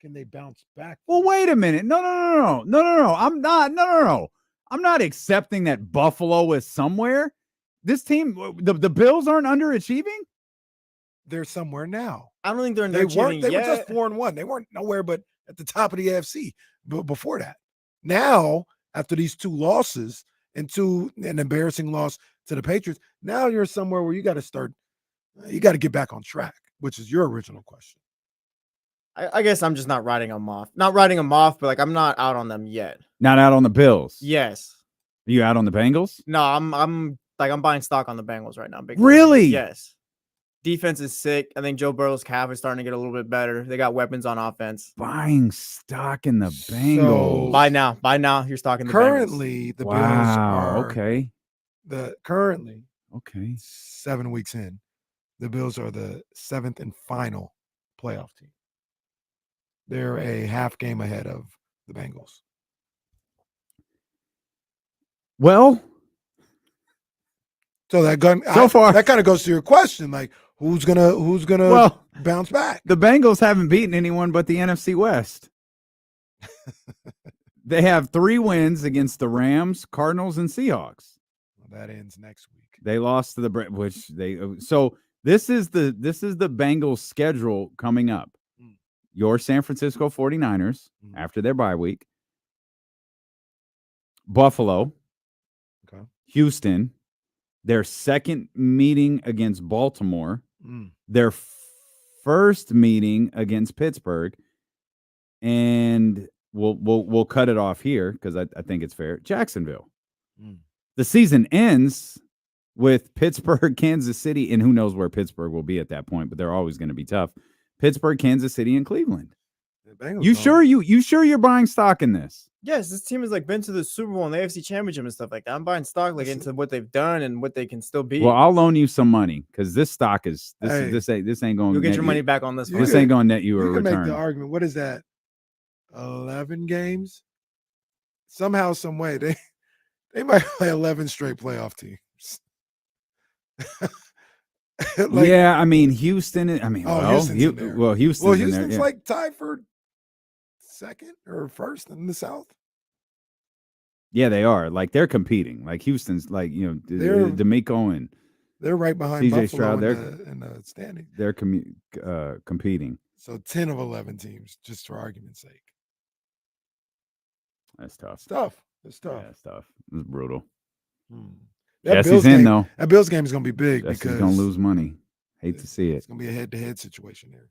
Can they bounce back? Well, wait a minute. No. I'm not accepting that Buffalo is somewhere. This team, the Bills aren't underachieving. They're somewhere now. I don't think they're underachieving. They were yet. just 4-1. They weren't nowhere but at the top of the AFC. But before that, now after these 2 losses and an embarrassing loss to the Patriots, now you're somewhere where you got to start. You got to get back on track, which is your original question. I guess I'm just not writing them off. Not writing them off, but I'm not out on them yet. Not out on the Bills. Yes. Are you out on the Bengals? No, I'm buying stock on the Bengals right now. Really? Yes. Defense is sick. I think Joe Burrow's calf is starting to get a little bit better. They got weapons on offense. Buying stock in the Bengals. So, buy now. You're stocking the currently Bengals. The Bills are okay. Currently 7 weeks in, the Bills are the 7th and final playoff team. They're a half game ahead of the Bengals. Well, so that kind of goes to your question, who's gonna bounce back? The Bengals haven't beaten anyone but the NFC West. They have 3 wins against the Rams, Cardinals, and Seahawks. Well, that ends next week. They lost to so this is the Bengals schedule coming up. Your San Francisco 49ers after their bye week. Buffalo. Okay. Houston. Their second meeting against Baltimore. Their first meeting against Pittsburgh. And we'll cut it off here because I think it's fair. Jacksonville. The season ends with Pittsburgh, Kansas City, and who knows where Pittsburgh will be at that point, but they're always going to be tough. Pittsburgh, Kansas City, and Cleveland. You sure you're buying stock in this? Yes, this team has like been to the Super Bowl and the AFC Championship and stuff like that. I'm buying stock like into what they've done and what they can still be. Well, I'll loan you some money because this stock is this ain't going. You'll get your money back on this. This ain't going to net you a return. You can make the argument. What is that? 11 games. Somehow, some way, they might play 11 straight playoff teams. Yeah, I mean Houston. Houston's Houston's like tied for second or first in the South. Yeah, they are. Like they're competing. Like Houston's like, D'Amico and they're right behind CJ Buffalo Stroud. in the standing. They're competing. So 10 of 11 teams, just for argument's sake. That's tough. It's tough. It's tough. It's brutal. Jesse's in though. That Bills game is going to be big Jesse's because going to lose money. Hate to see it. It's going to be a head-to-head situation here.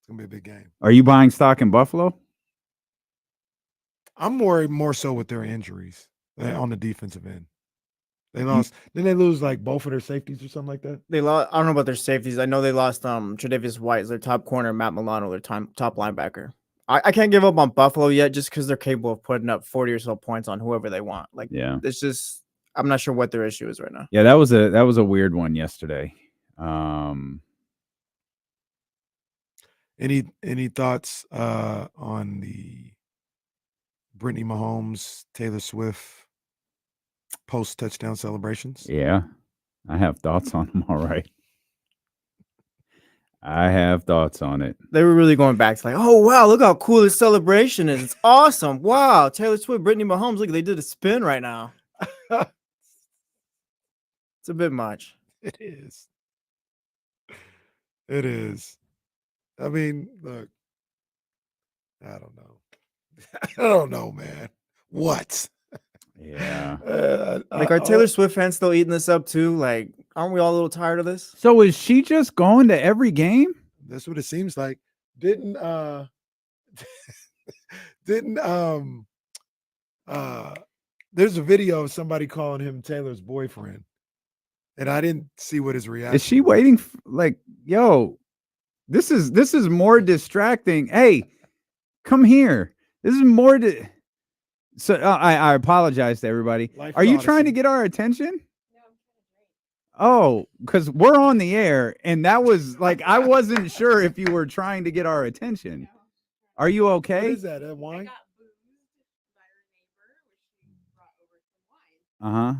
It's going to be a big game. Are you buying stock in Buffalo? I'm more so with their injuries on the defensive end. They lost. Didn't they lose like both of their safeties or something like that? They lost. I don't know about their safeties. I know they lost Tre'Davious White, their top corner, Matt Milano, their top linebacker. I can't give up on Buffalo yet just because they're capable of putting up 40 or so points on whoever they want. Like, it's just I'm not sure what their issue is right now. Yeah, that was a weird one yesterday. Any thoughts on the Brittany Mahomes, Taylor Swift post touchdown celebrations? Yeah, I have thoughts on them. All right. I have thoughts on it. They were really going back to like, oh, wow, look how cool this celebration is. It's awesome. Wow. Taylor Swift, Brittany Mahomes, look, they did a spin right now. It's a bit much. It is. It is. I mean, look, I don't know. I don't know, man. What? Yeah. Are Taylor Swift fans still eating this up too? Like, aren't we all a little tired of this? So is she just going to every game? That's what it seems like. There's a video of somebody calling him Taylor's boyfriend. And I didn't see what his reaction is. She waiting this is more distracting. Hey, come here. This is more So I apologize to everybody. Are you trying to get our attention? Oh, because we're on the air, and that was like I wasn't sure if you were trying to get our attention. Are you okay? What is that? That wine? Uh-huh.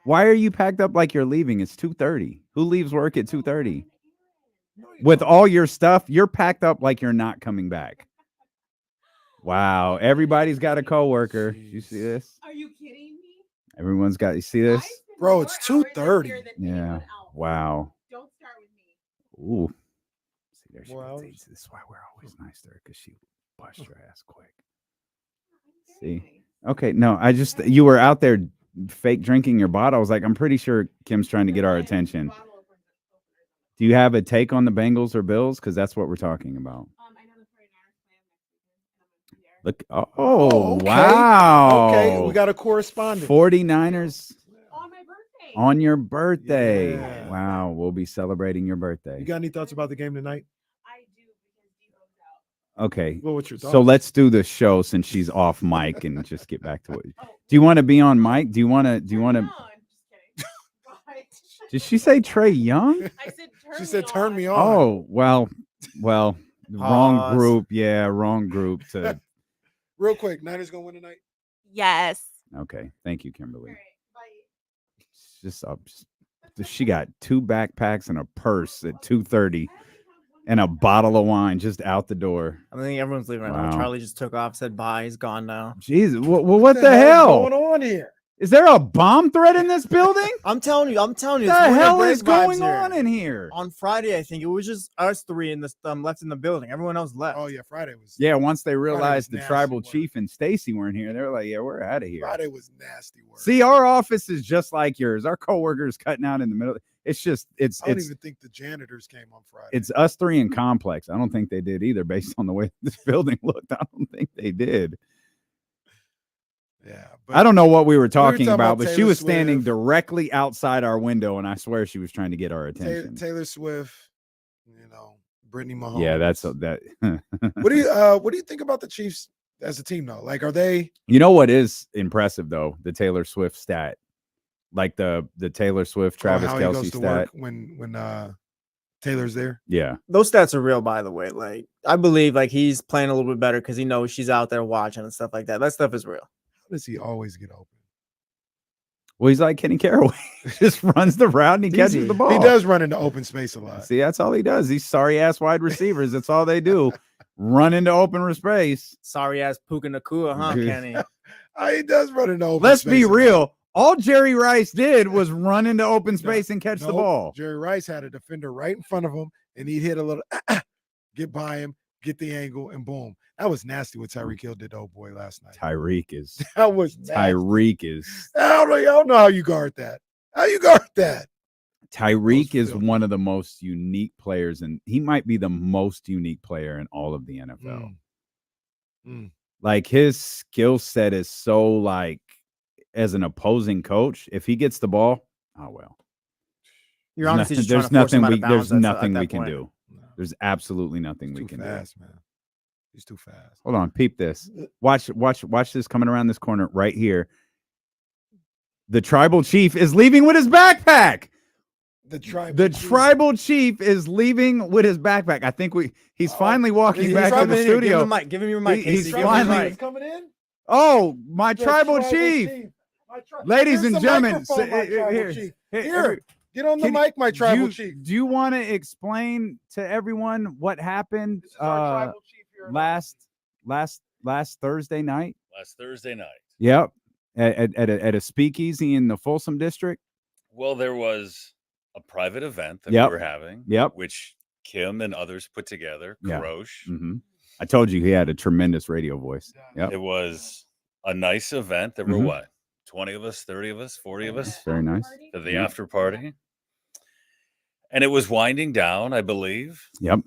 Why are you packed up like you're leaving? It's 2:30. Who leaves work at 2:30? With all your stuff, you're packed up like you're not coming back. Wow, everybody's got a coworker. You see this? Are you kidding me? Everyone's got. You see this? Bro, it's 2:30. Yeah. Wow. Don't start with me. Ooh. See there, she this is why we're always nice to her because she bust your ass quick. See? Okay, no, you were out there fake drinking your bottle. I was like, I'm pretty sure Kim's trying to get our attention. Do you have a take on the Bengals or Bills? Because that's what we're talking about. Look, Okay. Wow. Okay, we got a correspondent. 49ers on my birthday. on your birthday. Yeah. Wow, we'll be celebrating your birthday. You got any thoughts about the game tonight? I do because Devo's out. Okay. Well, what's your thoughts? So let's do the show since she's off mic and just get back to it. Do you want to be on mic? Do you want to? No, I'm just kidding. Did she say Trey Young? I said She said turn me on. Oh, well, wrong group. Yeah, wrong group to. Real quick, Niners gonna win tonight? Yes. Okay, thank you, Kimberly. She got 2 backpacks and a purse at 2:30, and a bottle of wine just out the door. I think everyone's leaving right now. Charlie just took off, said bye. He's gone now. Jesus, what the hell? What's going on here? Is there a bomb threat in this building? I'm telling you. What the hell is going on in here? On Friday, I think it was just us three in the left in the building. Everyone else left. Oh yeah, Friday was. Yeah, once they realized the tribal chief and Stacy weren't here, they were like, "Yeah, we're out of here." Friday was nasty work. See, our office is just like yours. Our coworkers cutting out in the middle. It's just I don't even think the janitors came on Friday. It's us three in Complex. I don't think they did either, based on the way this building looked. I don't think they did. Yeah. I don't know what we were talking talking about, about but she Taylor was standing Swift. directly outside our window, and I swear she was trying to get our attention. Taylor Swift, Brittany Mahomes. Yeah, that's that. What do you think about the Chiefs as a team though? Like, are they? You know what is impressive though? The Taylor Swift stat, like the Taylor Swift Travis how he Kelce goes to stat. work when Taylor's there. Yeah, those stats are real, by the way. Like, I believe like he's playing a little bit better because he knows she's out there watching and stuff like that. That stuff is real. How does he always get open? Well, he's like Kenny Caraway. Just runs the route and he catches the ball. He does run into open space a lot. See, that's all he does. These sorry ass wide receivers. That's all they do. Run into open space. Sorry ass Puka Nakua, huh, Kenny? He does run into open Let's space. be real. All Jerry Rice did was run into open space and catch the ball. Jerry Rice had a defender right in front of him, and he'd hit a little, get by him, get the angle, and boom. That was nasty what Tyreek Hill did to old boy last night. Tyreek is. That was nasty. Tyreek is. I don't know how you guard that. How you guard that? Tyreek is one of the most unique players, and he might be the most unique player in all of the NFL. Like, his skill set is so, like, as an opposing coach, if he gets the ball, oh well. You're honestly just there's trying to force him nothing out we of bounds there's at nothing that we can point. do. There's absolutely nothing we can fast, do. Man. He's too fast. Hold on, peep this. Watch this coming around this corner right here. The tribal chief is leaving with his backpack. The tribal chief is leaving with his backpack. I think he's finally walking back to the studio. Give him your mic. He's Casey. finally coming in. Oh, my tribal chief. Ladies Here's and the gentlemen, microphone, my tribal chief. Here, get on the mic, my tribal chief. Do you want to explain to everyone what happened last Thursday night? Last Thursday night. Yep, at a speakeasy in the Folsom district. Well, there was a private event that Yep. we were having. Yep. Which Kim and others put together. Yeah. Karosh. Mm-hmm. I told you he had a tremendous radio voice. Yep. It was a nice event. There were Mhm. what? 20 of us, 30 of us, 40 of us. Very nice. To the after party. And it was winding down, I believe. Yep.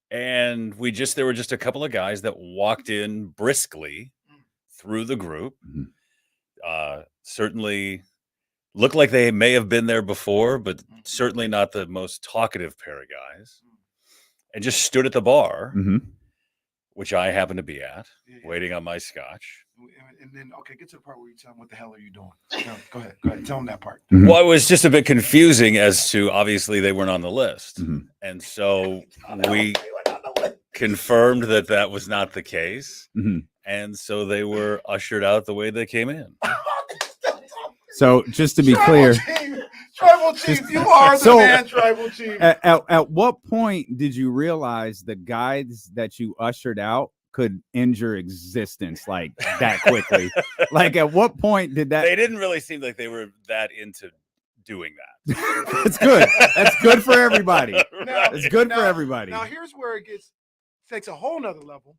And there were just a couple of guys that walked in briskly through the group. Certainly looked like they may have been there before, but certainly not the most talkative pair of guys. And just stood at the bar, which I happened to be at, waiting on my scotch. And then, get to the part where you tell him what the hell are you doing. Go ahead. Tell him that part. Well, it was just a bit confusing as to, obviously they weren't on the list. And so we confirmed that was not the case. And so they were ushered out the way they came in. So just to be clear, Tribal Chief, you are the man, Tribal Chief. At what point did you realize the guys that you ushered out could end your existence like that quickly? Like, at what point did that? They didn't really seem like they were that into doing that. That's good. That's good for everybody. Now- It's good for now- everybody. Now here's where it takes a whole nother level.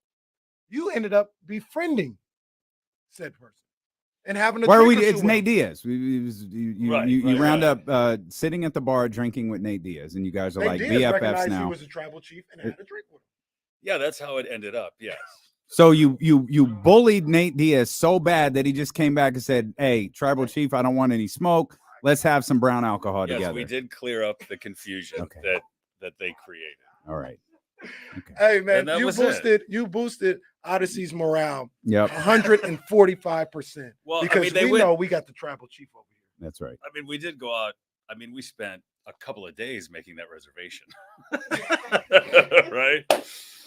You ended up befriending said person and having a Why are we? drink or It's two Nate with him. Diaz. You round up sitting at the bar drinking with Nate Diaz, and you guys are Nate like Diaz BFFs recognized now. he was a tribal chief and had a drink with him. Yeah, that's how it ended up. Yes. So you bullied Nate Diaz so bad that he just came back and said, "Hey, tribal chief, I don't want any smoke. Let's have some brown alcohol Yes, together." we did clear up the confusion that they created. All right. Hey man, And that you was it. boosted Odyssey's morale. Yep. 145%. Well, I because mean, they we went- know we got the tribal chief over here. That's right. I mean, we did go out. I mean, we spent a couple of days making that reservation. Right?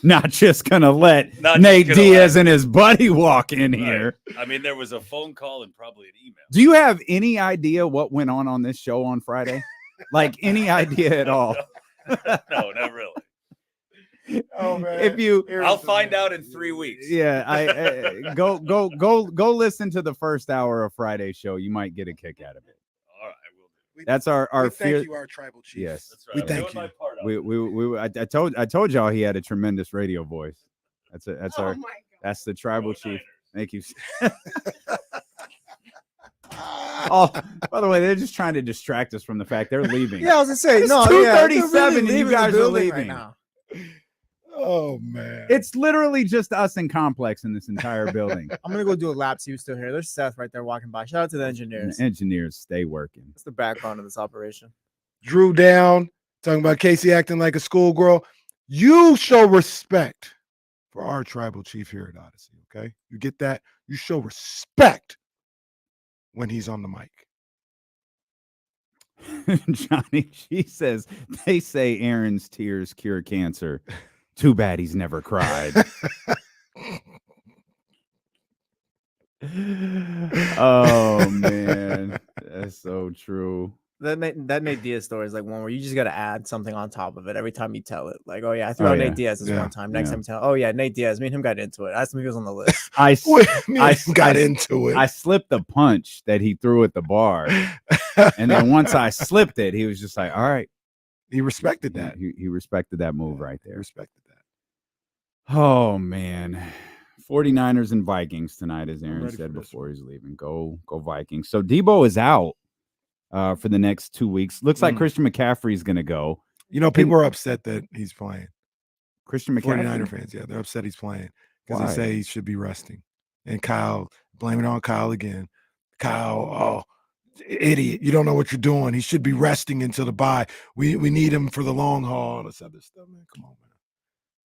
Not just gonna let Not just Nate gonna Diaz and his buddy walk in here. I mean, there was a phone call and probably an email. Do you have any idea what went on this show on Friday? Like, any idea at all? No, not really. Oh man. If you, I'll find out in 3 weeks. yeah, I go listen to the first hour of Friday's show. You might get a kick out of it. All right, I will do. That's our we fear. thank you, our tribal chief. Yes, That's right. We I'm thank doing you. my part. I told y'all he had a tremendous radio voice. That's Oh our that's the tribal chief. Thank you. Oh, by the way, they're just trying to distract us from the fact they're leaving. Yeah, I was gonna say, It's no, 2:37 and you leaving the guys are building leaving. right now. Oh man. It's literally just us and Complex in this entire building. I'm gonna go do a lap. See who's still here. There's Seth right there walking by. Shout out to the engineers. And the engineers stay working. It's the backbone of this operation. Drew down, talking about Casey acting like a schoolgirl. You show respect for our tribal chief here at Odyssey, okay? You get that? You show respect when he's on the mic. Johnny G says, they say Aaron's tears cure cancer. Too bad he's never cried. Oh, man. That's so true. That Nate Diaz story is like one where you just got to add something on top of it every time you tell it. Like, oh, yeah, I threw out Nate Diaz this one time. Next time you tell, oh, yeah, Nate Diaz. Me and him got into it. I asked him if he was on the list. I got into it. I slipped the punch that he threw at the bar. And then once I slipped it, he was just like, all right. He respected that. He respected that move right there. Respected that. Oh, man. 49ers and Vikings tonight, as Aaron said before he's leaving. Go Vikings. So Debo is out for the next 2 weeks. Looks like Christian McCaffrey is going to go. You know, people are upset that he's playing. Christian McCaffrey? 49er fans, yeah, they're upset he's playing because they say he should be resting. And Kyle, blaming it on Kyle again. Kyle, idiot, you don't know what you're doing. He should be resting until the bye. We need him for the long haul, all this other stuff, man. Come on, man.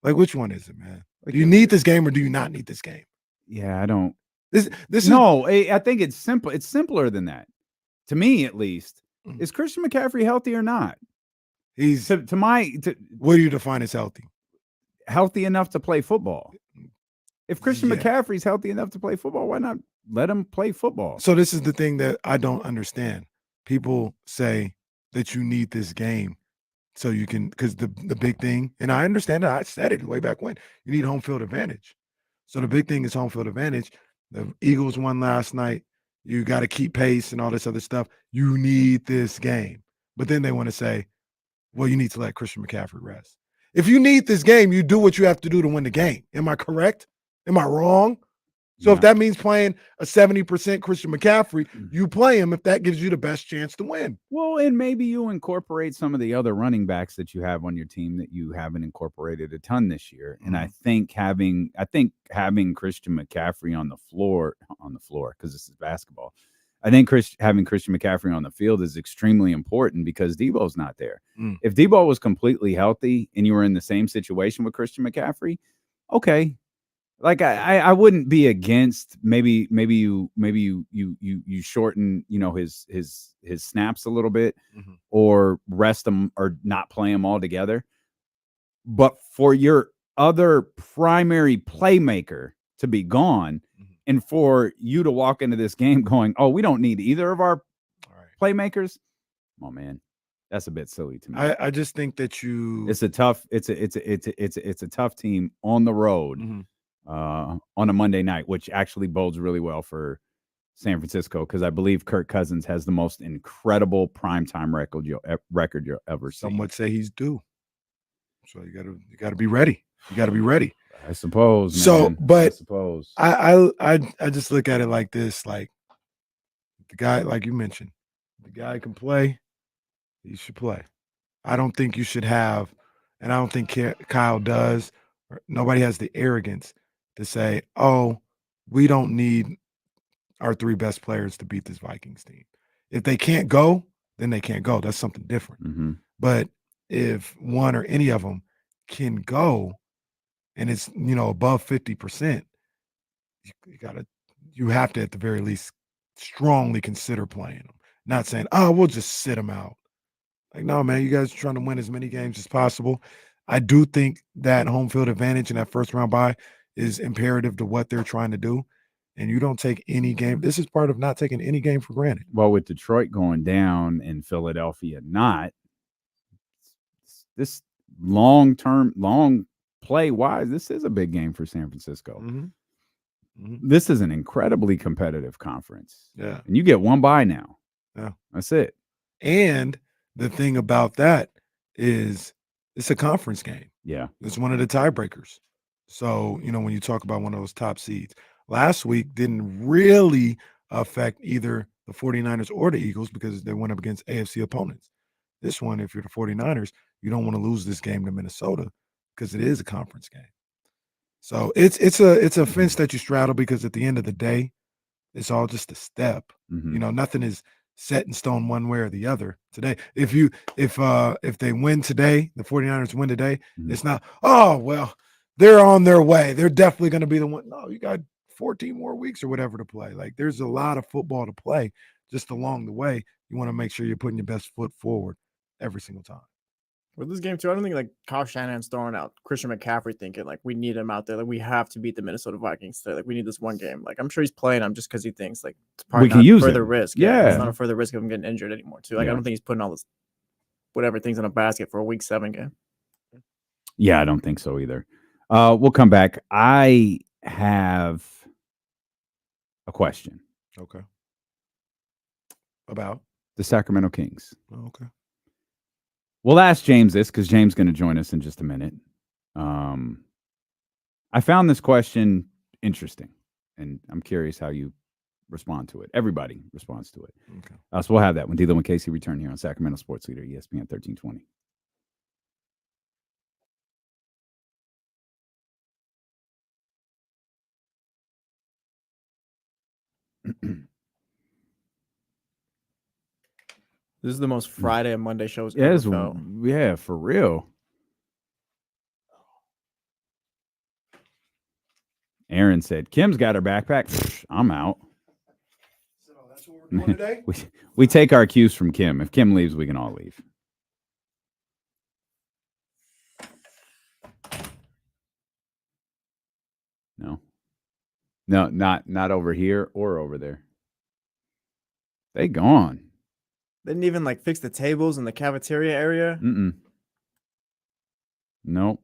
Like, which one is it, man? Do you need this game or do you not need this game? Yeah, I don't. I think it's simple. It's simpler than that. To me, at least. Is Christian McCaffrey healthy or not? He's what do you define as healthy? Healthy enough to play football. If Christian McCaffrey's healthy enough to play football, why not let him play football? So this is the thing that I don't understand. People say that you need this game so you can, because the big thing, and I understand that, I said it way back when, you need home field advantage. So the big thing is home field advantage. The Eagles won last night. You got to keep pace and all this other stuff. You need this game. But then they want to say, well, you need to let Christian McCaffrey rest. If you need this game, you do what you have to do to win the game. Am I correct? Am I wrong? So if that means playing a 70% Christian McCaffrey, you play him if that gives you the best chance to win. Well, and maybe you incorporate some of the other running backs that you have on your team that you haven't incorporated a ton this year. And I think having Christian McCaffrey on the floor, because this is basketball, I think having Christian McCaffrey on the field is extremely important because Debo's not there. If Debo was completely healthy and you were in the same situation with Christian McCaffrey, okay. Like I wouldn't be against maybe you shorten, his snaps a little bit or rest him or not play him altogether. But for your other primary playmaker to be gone and for you to walk into this game going, oh, we don't need either of our playmakers. Oh man, that's a bit silly to me. I just think that it's a tough team on the road. On a Monday night, which actually bodes really well for San Francisco because I believe Kirk Cousins has the most incredible primetime record you'll ever see. Some would say he's due. So you gotta be ready. You gotta be ready. I suppose. So, man. but I suppose I just look at it like this: like the guy, like you mentioned, the guy can play. He should play. I don't think you should have, and I don't think Kyle does. Nobody has the arrogance to say, oh, we don't need our three best players to beat this Vikings team. If they can't go, then they can't go. That's something different. But if one or any of them can go and it's, above 50%, you have to at the very least strongly consider playing them. Not saying, oh, we'll just sit them out. Like, no, man, you guys are trying to win as many games as possible. I do think that home field advantage in that first round bye is imperative to what they're trying to do. And you don't take any game. This is part of not taking any game for granted. Well, with Detroit going down and Philadelphia not, this long play wise, this is a big game for San Francisco. This is an incredibly competitive conference. Yeah. And you get one bye now. Yeah. That's it. And the thing about that is it's a conference game. Yeah. It's one of the tiebreakers. So, when you talk about one of those top seeds, last week didn't really affect either the 49ers or the Eagles because they went up against AFC opponents. This one, if you're the 49ers, you don't want to lose this game to Minnesota because it is a conference game. So it's a fence that you straddle because at the end of the day, it's all just a step. You know, nothing is set in stone one way or the other today. If they win today, the 49ers win today, it's not, oh, well, they're on their way. They're definitely going to be the one. No, you got 14 more weeks or whatever to play. Like, there's a lot of football to play just along the way. You want to make sure you're putting your best foot forward every single time. With this game too, I don't think like Kyle Shanahan's throwing out Christian McCaffrey thinking like we need him out there. Like we have to beat the Minnesota Vikings today. Like we need this one game. Like I'm sure he's playing him just because he thinks like it's probably We can not use further him. risk. Yeah. It's not a further risk of him getting injured anymore too. Like I Yeah. don't think he's putting all this whatever things in a basket for a week 7 game. Yeah, I don't think so either. We'll come back. I have a question. Okay. About the Sacramento Kings. Oh, okay. We'll ask James this because James is going to join us in just a minute. I found this question interesting, and I'm curious how you respond to it. Everybody responds to it. Okay. So we'll have that when D'Lo and Casey return here on Sacramento Sports Leader, ESPN 1320. This is the most Friday and Monday shows Yes, ever felt. yeah, for real. Aaron said, Kim's got her backpack. Pfft, I'm out. So that's what we're doing today? we take our cues from Kim. If Kim leaves, we can all leave. No, not over here or over there. They gone. They didn't even like fix the tables in the cafeteria area. Nope.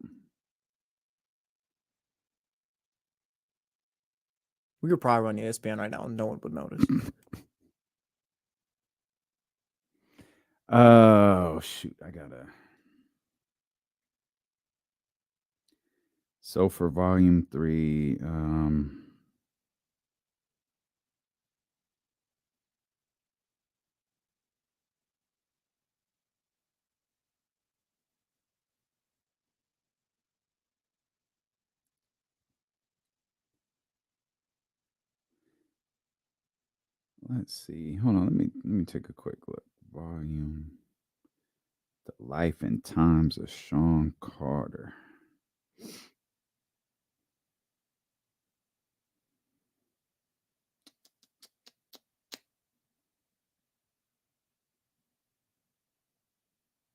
We could probably run ESPN right now and no one would notice. Oh, shoot. I gotta. So for volume 3, let's see. Hold on. Let me take a quick look. Volume. The Life and Times of Sean Carter.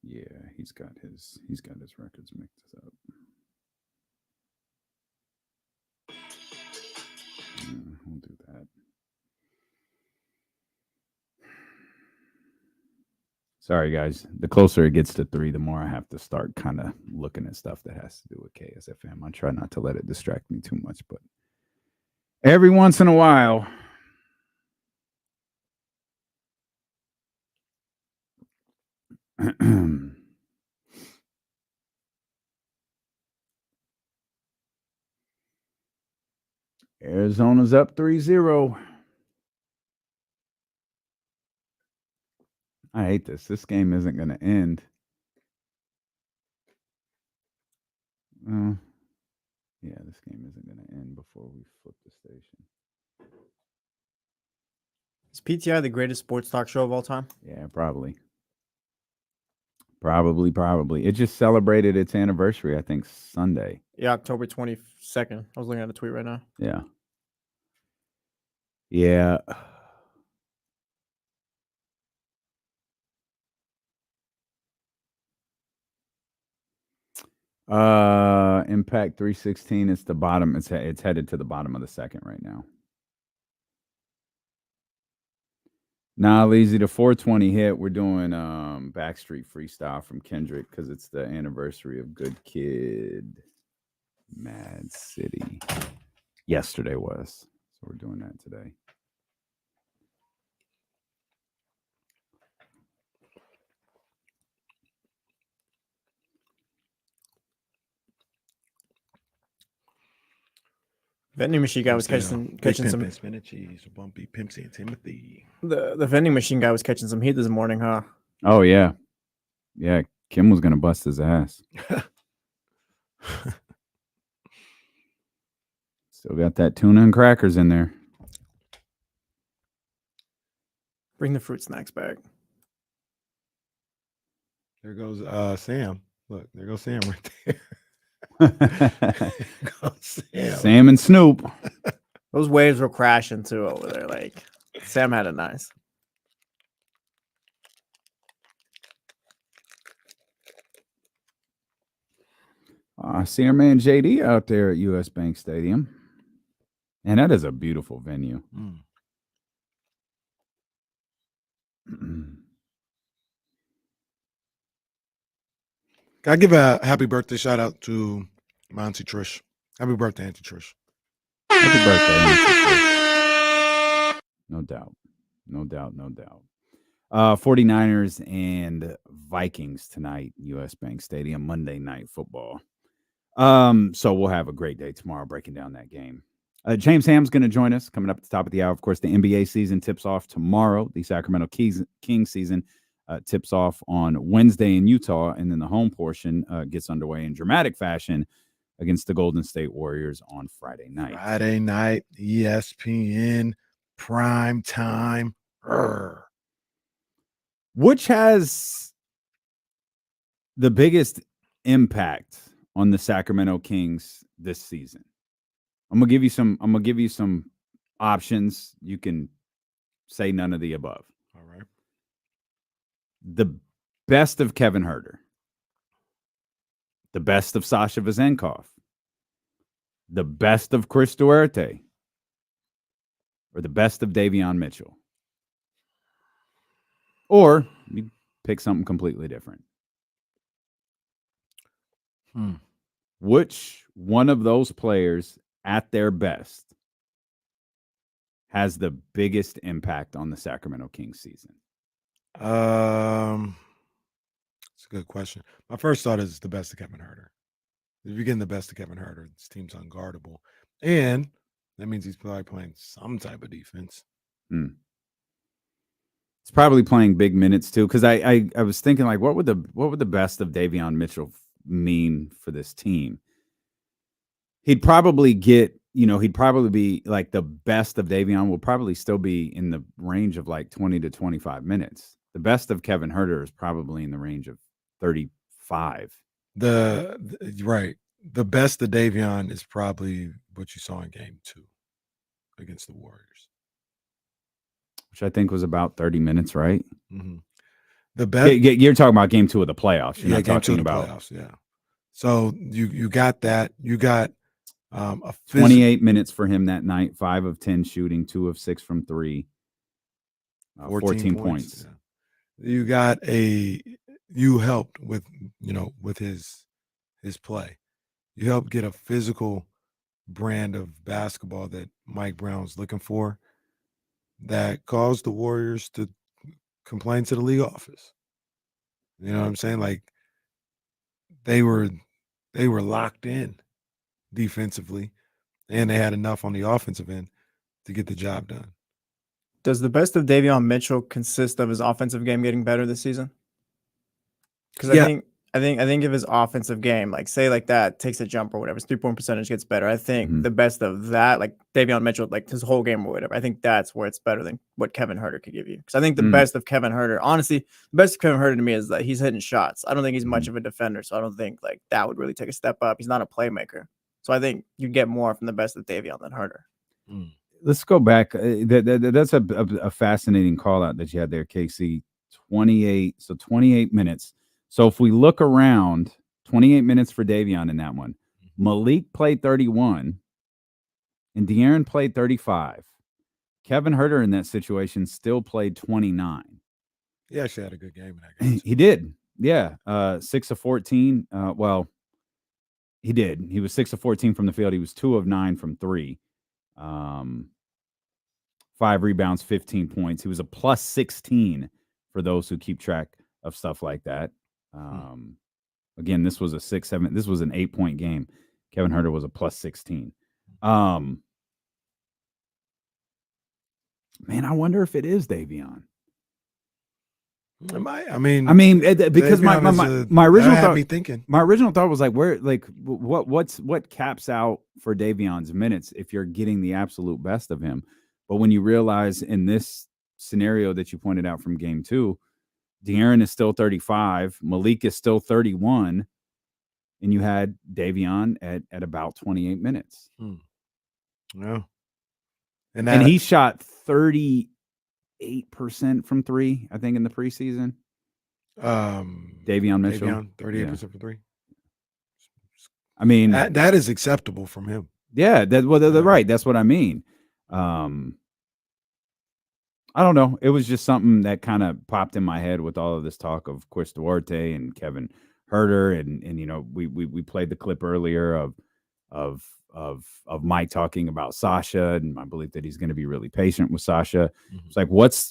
Yeah, he's got his records mixed up. We'll do that. Sorry, guys. The closer it gets to 3, the more I have to start kind of looking at stuff that has to do with KSFM. I try not to let it distract me too much, but every once in a while. Arizona's up 3-0. I hate this. This game isn't going to end. Yeah, this game isn't going to end before we flip the station. Is PTI the greatest sports talk show of all time? Yeah, probably. Probably. It just celebrated its anniversary, I think, Sunday. Yeah, October 22nd. I was looking at a tweet right now. Yeah. Yeah. Impact 316. It's the bottom. It's headed to the bottom of the second right now. Nah, Lazy, the 420 hit. We're doing Backstreet Freestyle from Kendrick because it's the anniversary of Good Kid, Mad City. Yesterday was. So we're doing that today. Vending machine guy was catching some spinach cheese, bumpy Pimpsy and Timothy. The vending machine guy was catching some heat this morning, huh? Oh yeah, yeah. Kim was gonna bust his ass. Still got that tuna and crackers in there. Bring the fruit snacks back. There goes Sam. Look, there goes Sam right there. There goes Sam. Sam and Snoop. Those waves were crashing too over there. Like Sam had it nice. I see our man JD out there at US Bank Stadium. And that is a beautiful venue. Can I give a happy birthday shout out to my Auntie Trish? Happy birthday, Auntie Trish. Happy birthday, Auntie Trish. No doubt. No doubt. No doubt. 49ers and Vikings tonight, US Bank Stadium, Monday Night Football. So we'll have a great day tomorrow breaking down that game. James Ham's going to join us coming up at the top of the hour. Of course, the NBA season tips off tomorrow. The Sacramento Kings season tips off on Wednesday in Utah, and then the home portion gets underway in dramatic fashion against the Golden State Warriors on Friday night. Friday night, ESPN, prime time. Which has the biggest impact on the Sacramento Kings this season? I'm gonna give you some options. You can say none of the above. All right. The best of Kevin Huerter, the best of Sasha Vezenkov, the best of Chris Duarte, or the best of Davion Mitchell. Or you pick something completely different. Which one of those players at their best has the biggest impact on the Sacramento Kings season? It's a good question. My first thought is the best of Kevin Huerter. If you're getting the best of Kevin Huerter, this team's unguardable. And that means he's probably playing some type of defense. It's probably playing big minutes too. Because I was thinking, like, what would the best of Davion Mitchell mean for this team? He'd probably get, he'd probably be like the best of Davion will probably still be in the range of like 20 to 25 minutes. The best of Kevin Huerter is probably in the range of 35. Right. The best of Davion is probably what you saw in game 2 against the Warriors, which I think was about 30 minutes, right? Mm-hmm. The best. You're talking about game 2 of the playoffs. You're not talking about playoffs. Yeah. So you got that. You got 28 minutes for him that night. 5 of 10 shooting, 2 of 6 from 3. 14 points. Yeah. You helped with with his play. You helped get a physical brand of basketball that Mike Brown's looking for, that caused the Warriors to complain to the league office. You know what I'm saying? Like they were locked in defensively, and they had enough on the offensive end to get the job done. Does the best of Davion Mitchell consist of his offensive game getting better this season? Because I think if his offensive game, like say like that, takes a jump or whatever, his 3-point percentage gets better. I think the best of that, like Davion Mitchell, like his whole game or whatever, I think that's where it's better than what Kevin Huerter could give you. Because I think the best of Kevin Huerter, honestly, the best of Kevin Huerter to me is that he's hitting shots. I don't think he's much of a defender, so I don't think like that would really take a step up. He's not a playmaker. So I think you get more from the best of Davion than Huerter. Let's go back. That's a fascinating call out that you had there, KC. 28 minutes. So if we look around, 28 minutes for Davion in that one. Malik played 31, and De'Aaron played 35. Kevin Huerter in that situation still played 29. He actually had a good game in that game. He did. Yeah. 6 of 14. He did. He was 6 of 14 from the field. He was 2 of 9 from 3. 5 rebounds, 15 points. He was a plus 16 for those who keep track of stuff like that. Again, this was a 6-7. This was an 8-point game. Kevin Huerter was a plus 16. Man, I wonder if it is Davion. Because my original had thought, me thinking. my original thought was like, what caps out for Davion's minutes if you're getting the absolute best of him? But when you realize in this scenario that you pointed out from game 2, De'Aaron is still 35, Malik is still 31, and you had Davion at about 28 minutes. Yeah. And he shot 38% from 3, I think, in the preseason. Davion Mitchell. 38% from 3. I mean, that is acceptable from him. Yeah, they're right. That's what I mean. I don't know. It was just something that kind of popped in my head with all of this talk of Chris Duarte and Kevin Huerter, and you know, we played the clip earlier of Mike talking about Sasha and I believe that he's going to be really patient with Sasha. Mm-hmm. It's like what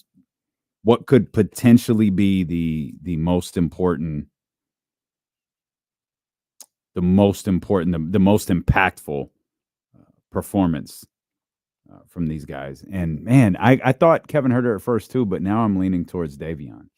could potentially be the most impactful performance from these guys. And man, I thought Kevin Huerter at first too, but now I'm leaning towards Davion.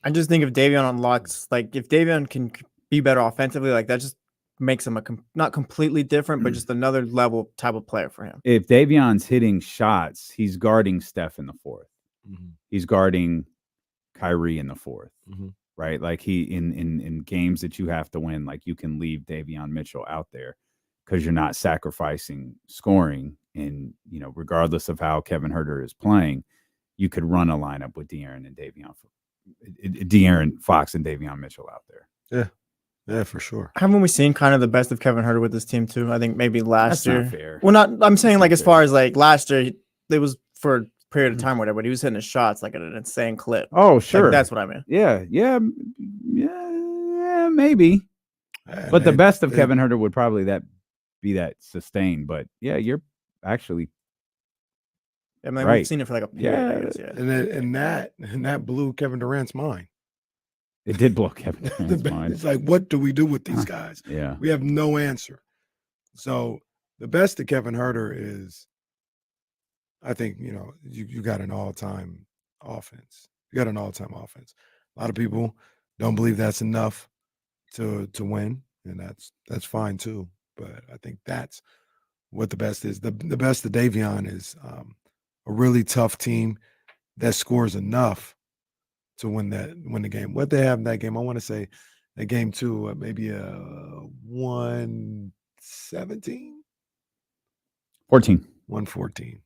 I just think if Davion unlocks, like if Davion can be better offensively, like that just makes him not completely different, but just another level type of player for him. If Davion's hitting shots, he's guarding Steph in the 4th. Mm-hmm. He's guarding Kyrie in the 4th. Mm-hmm. Right? Like he in games that you have to win, like you can leave Davion Mitchell out there because you're not sacrificing scoring. And, you know, regardless of how Kevin Huerter is playing, you could run a lineup with De'Aaron Fox and Davion Mitchell out there. Yeah. Yeah, for sure. Haven't we seen kind of the best of Kevin Huerter with this team too? I think maybe last year. Not fair. Well, I'm saying like as far as like last year, it was for a period of time, whatever, but he was hitting his shots like at an insane clip. Oh, sure. Like, that's what I mean. Yeah, maybe. But the best of Kevin Huerter would probably be that sustained. But yeah, you're actually I mean, right. We've seen it for like a period. I guess, yeah. And that blew Kevin Durant's mind. It did blow Kevin Durant's mind. It's like, what do we do with these guys? Yeah. We have no answer. So the best of Kevin Huerter is, I think, you know, you got an all-time offense. You got an all-time offense. A lot of people don't believe that's enough to win, and that's fine too. But I think that's what the best is. The best of Davion is a really tough team that scores enough to win the game. What they have in that game, I want to say that game 2, maybe a 117? 14. 114.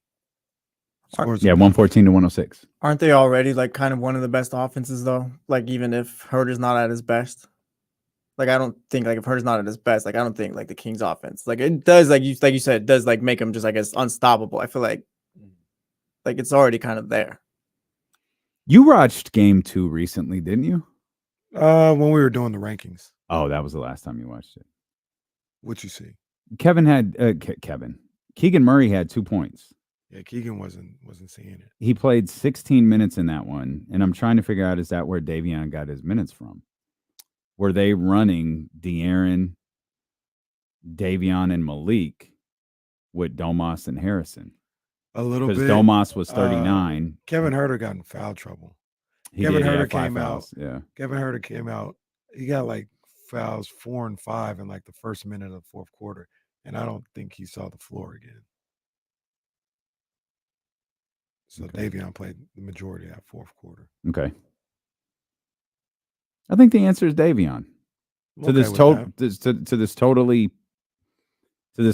Yeah, 114 to 106. Aren't they already like kind of one of the best offenses though? Like even if Huerter's not at his best, like I don't think like if Huerter's not at his best, like I don't think like the Kings offense, like it does, like you said, it does like make him just I guess unstoppable. I feel like it's already kind of there. You watched game 2 recently, didn't you? When we were doing the rankings. Oh, that was the last time you watched it. What'd you see? Keegan Murray had 2 points. Yeah, Keegan wasn't seeing it. He played 16 minutes in that one, and I'm trying to figure out, is that where Davion got his minutes from? Were they running De'Aaron, Davion, and Malik with Domas and Harrison? A little bit. Because Domas was 39. Kevin Huerter got in foul trouble. Kevin Huerter came out. Yeah. Kevin Huerter came out. He got like fouls 4 and 5 in like the first minute of the 4th quarter, and I don't think he saw the floor again. So Davion played the majority of that 4th quarter. Okay. I think the answer is Davion. To this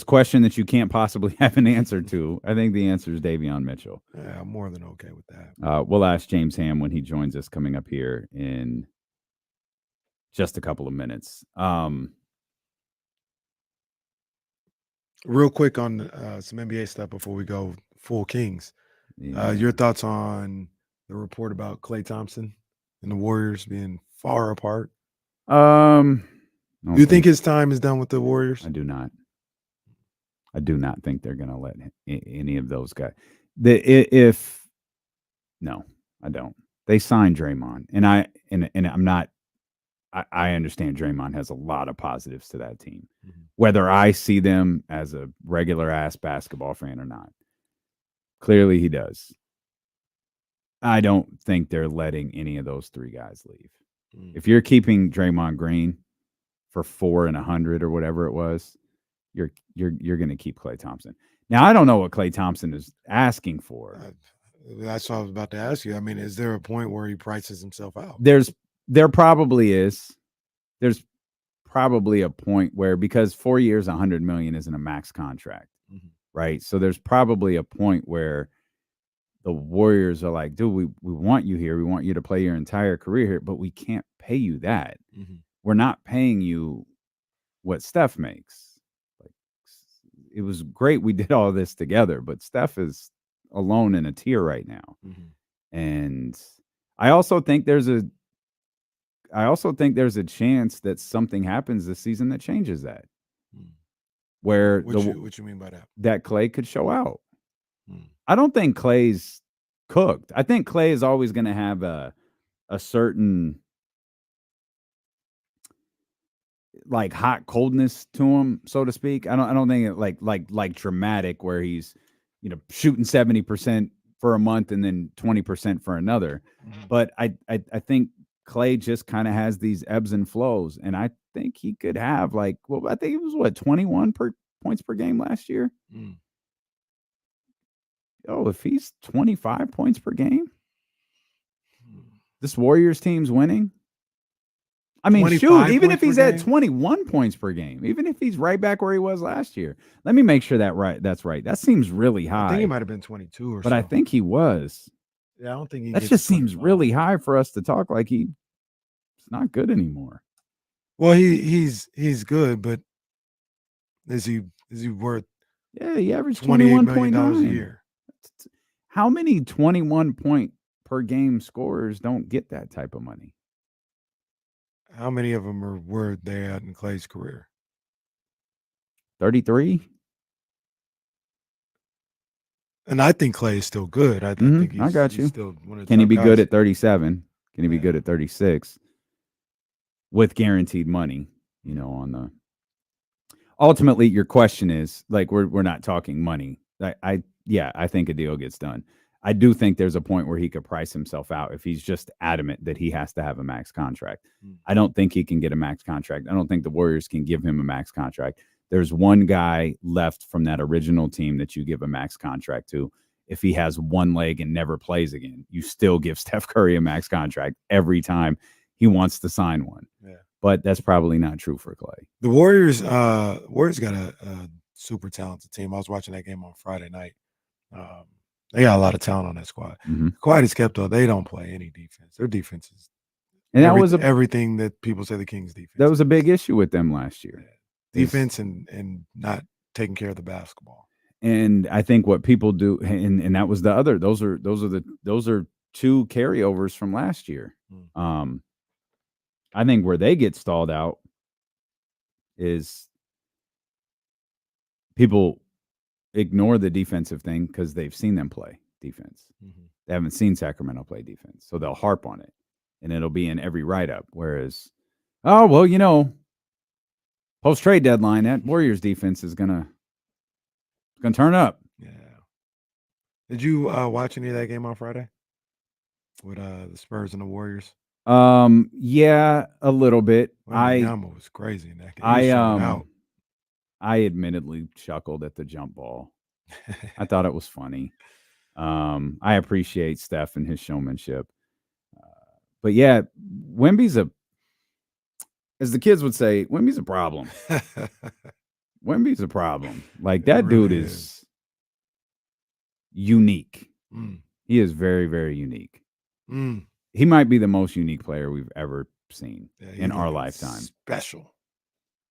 question that you can't possibly have an answer to, I think the answer is Davion Mitchell. Yeah, I'm more than okay with that. We'll ask James Ham when he joins us coming up here in just a couple of minutes. Real quick on some NBA stuff before we go full Kings. Yeah. Your thoughts on the report about Klay Thompson and the Warriors being far apart? Do you think his time is done with the Warriors? I do not. I do not think they're going to let any of those guys. No, I don't. They signed Draymond, and I'm not. I understand Draymond has a lot of positives to that team, whether I see them as a regular ass basketball fan or not. Clearly, he does. I don't think they're letting any of those three guys leave. If you're keeping Draymond Green for 4 and 100 or whatever it was, you're going to keep Klay Thompson. Now, I don't know what Klay Thompson is asking for. That's what I was about to ask you. I mean, is there a point where he prices himself out? There probably is. There's probably a point where, because 4 years, $100 million isn't a max contract, right? So there's probably a point where the Warriors are like, dude, we want you here. We want you to play your entire career here, but we can't pay you that. We're not paying you what Steph makes. Like, it was great we did all this together, but Steph is alone in a tier right now. And I also think there's a chance that something happens this season that changes that. Where what you mean by that? That Klay could show out. I don't think Klay's cooked. I think Klay is always going to have a certain like hot coldness to him, so to speak. I don't think it like dramatic where he's, shooting 70% for a month and then 20% for another. But I think Klay just kind of has these ebbs and flows, and I think he could have I think it was 21 points per game last year. Oh, if he's 25 points per game, this Warriors team's winning. I mean, shoot, even if he's at 21 points per game, even if he's right back where he was last year. Let me make sure that's right. That seems really high. I think he might have been 22 or so. But I think he was. Yeah, I don't think that just seems really high for us to talk like he's not good anymore. Well, he's good, but is he worth? Yeah, he averaged $28 million a year. How many 21 point per game scorers don't get that type of money? How many of them were they at in Klay's career? 33. And I think Klay is still good. I think he's, I got you. He's still one of the Can he top be good guys. at 37? Can he be good at 36 with guaranteed money? On the. Ultimately, your question is we're not talking money. I think a deal gets done. I do think there's a point where he could price himself out if he's just adamant that he has to have a max contract. I don't think he can get a max contract. I don't think the Warriors can give him a max contract. There's one guy left from that original team that you give a max contract to. If he has one leg and never plays again, you still give Steph Curry a max contract every time he wants to sign one. Yeah. But that's probably not true for Klay. The Warriors got a super talented team. I was watching that game on Friday night. They got a lot of talent on that squad. Quiet as kept, though. They don't play any defense. Their defense is everything that people say the Kings' defense. That was a big issue with them last year. Yeah. Defense and not taking care of the basketball. And I think what people do, and that was the other. Those are two carryovers from last year. I think where they get stalled out is people ignore the defensive thing because they've seen them play defense. They haven't seen Sacramento play defense, so they'll harp on it, and it'll be in every write-up. Whereas, post-trade deadline, that Warriors defense is gonna turn up. Yeah. Did you watch any of that game on Friday with the Spurs and the Warriors? Yeah, a little bit. Yama was crazy in that game. I admittedly chuckled at the jump ball. I thought it was funny. I appreciate Steph and his showmanship. But yeah, Wemby's as the kids would say, Wemby's a problem. Wemby's a problem. Like, that dude is unique. He is very, very unique. He might be the most unique player we've ever seen in our lifetime.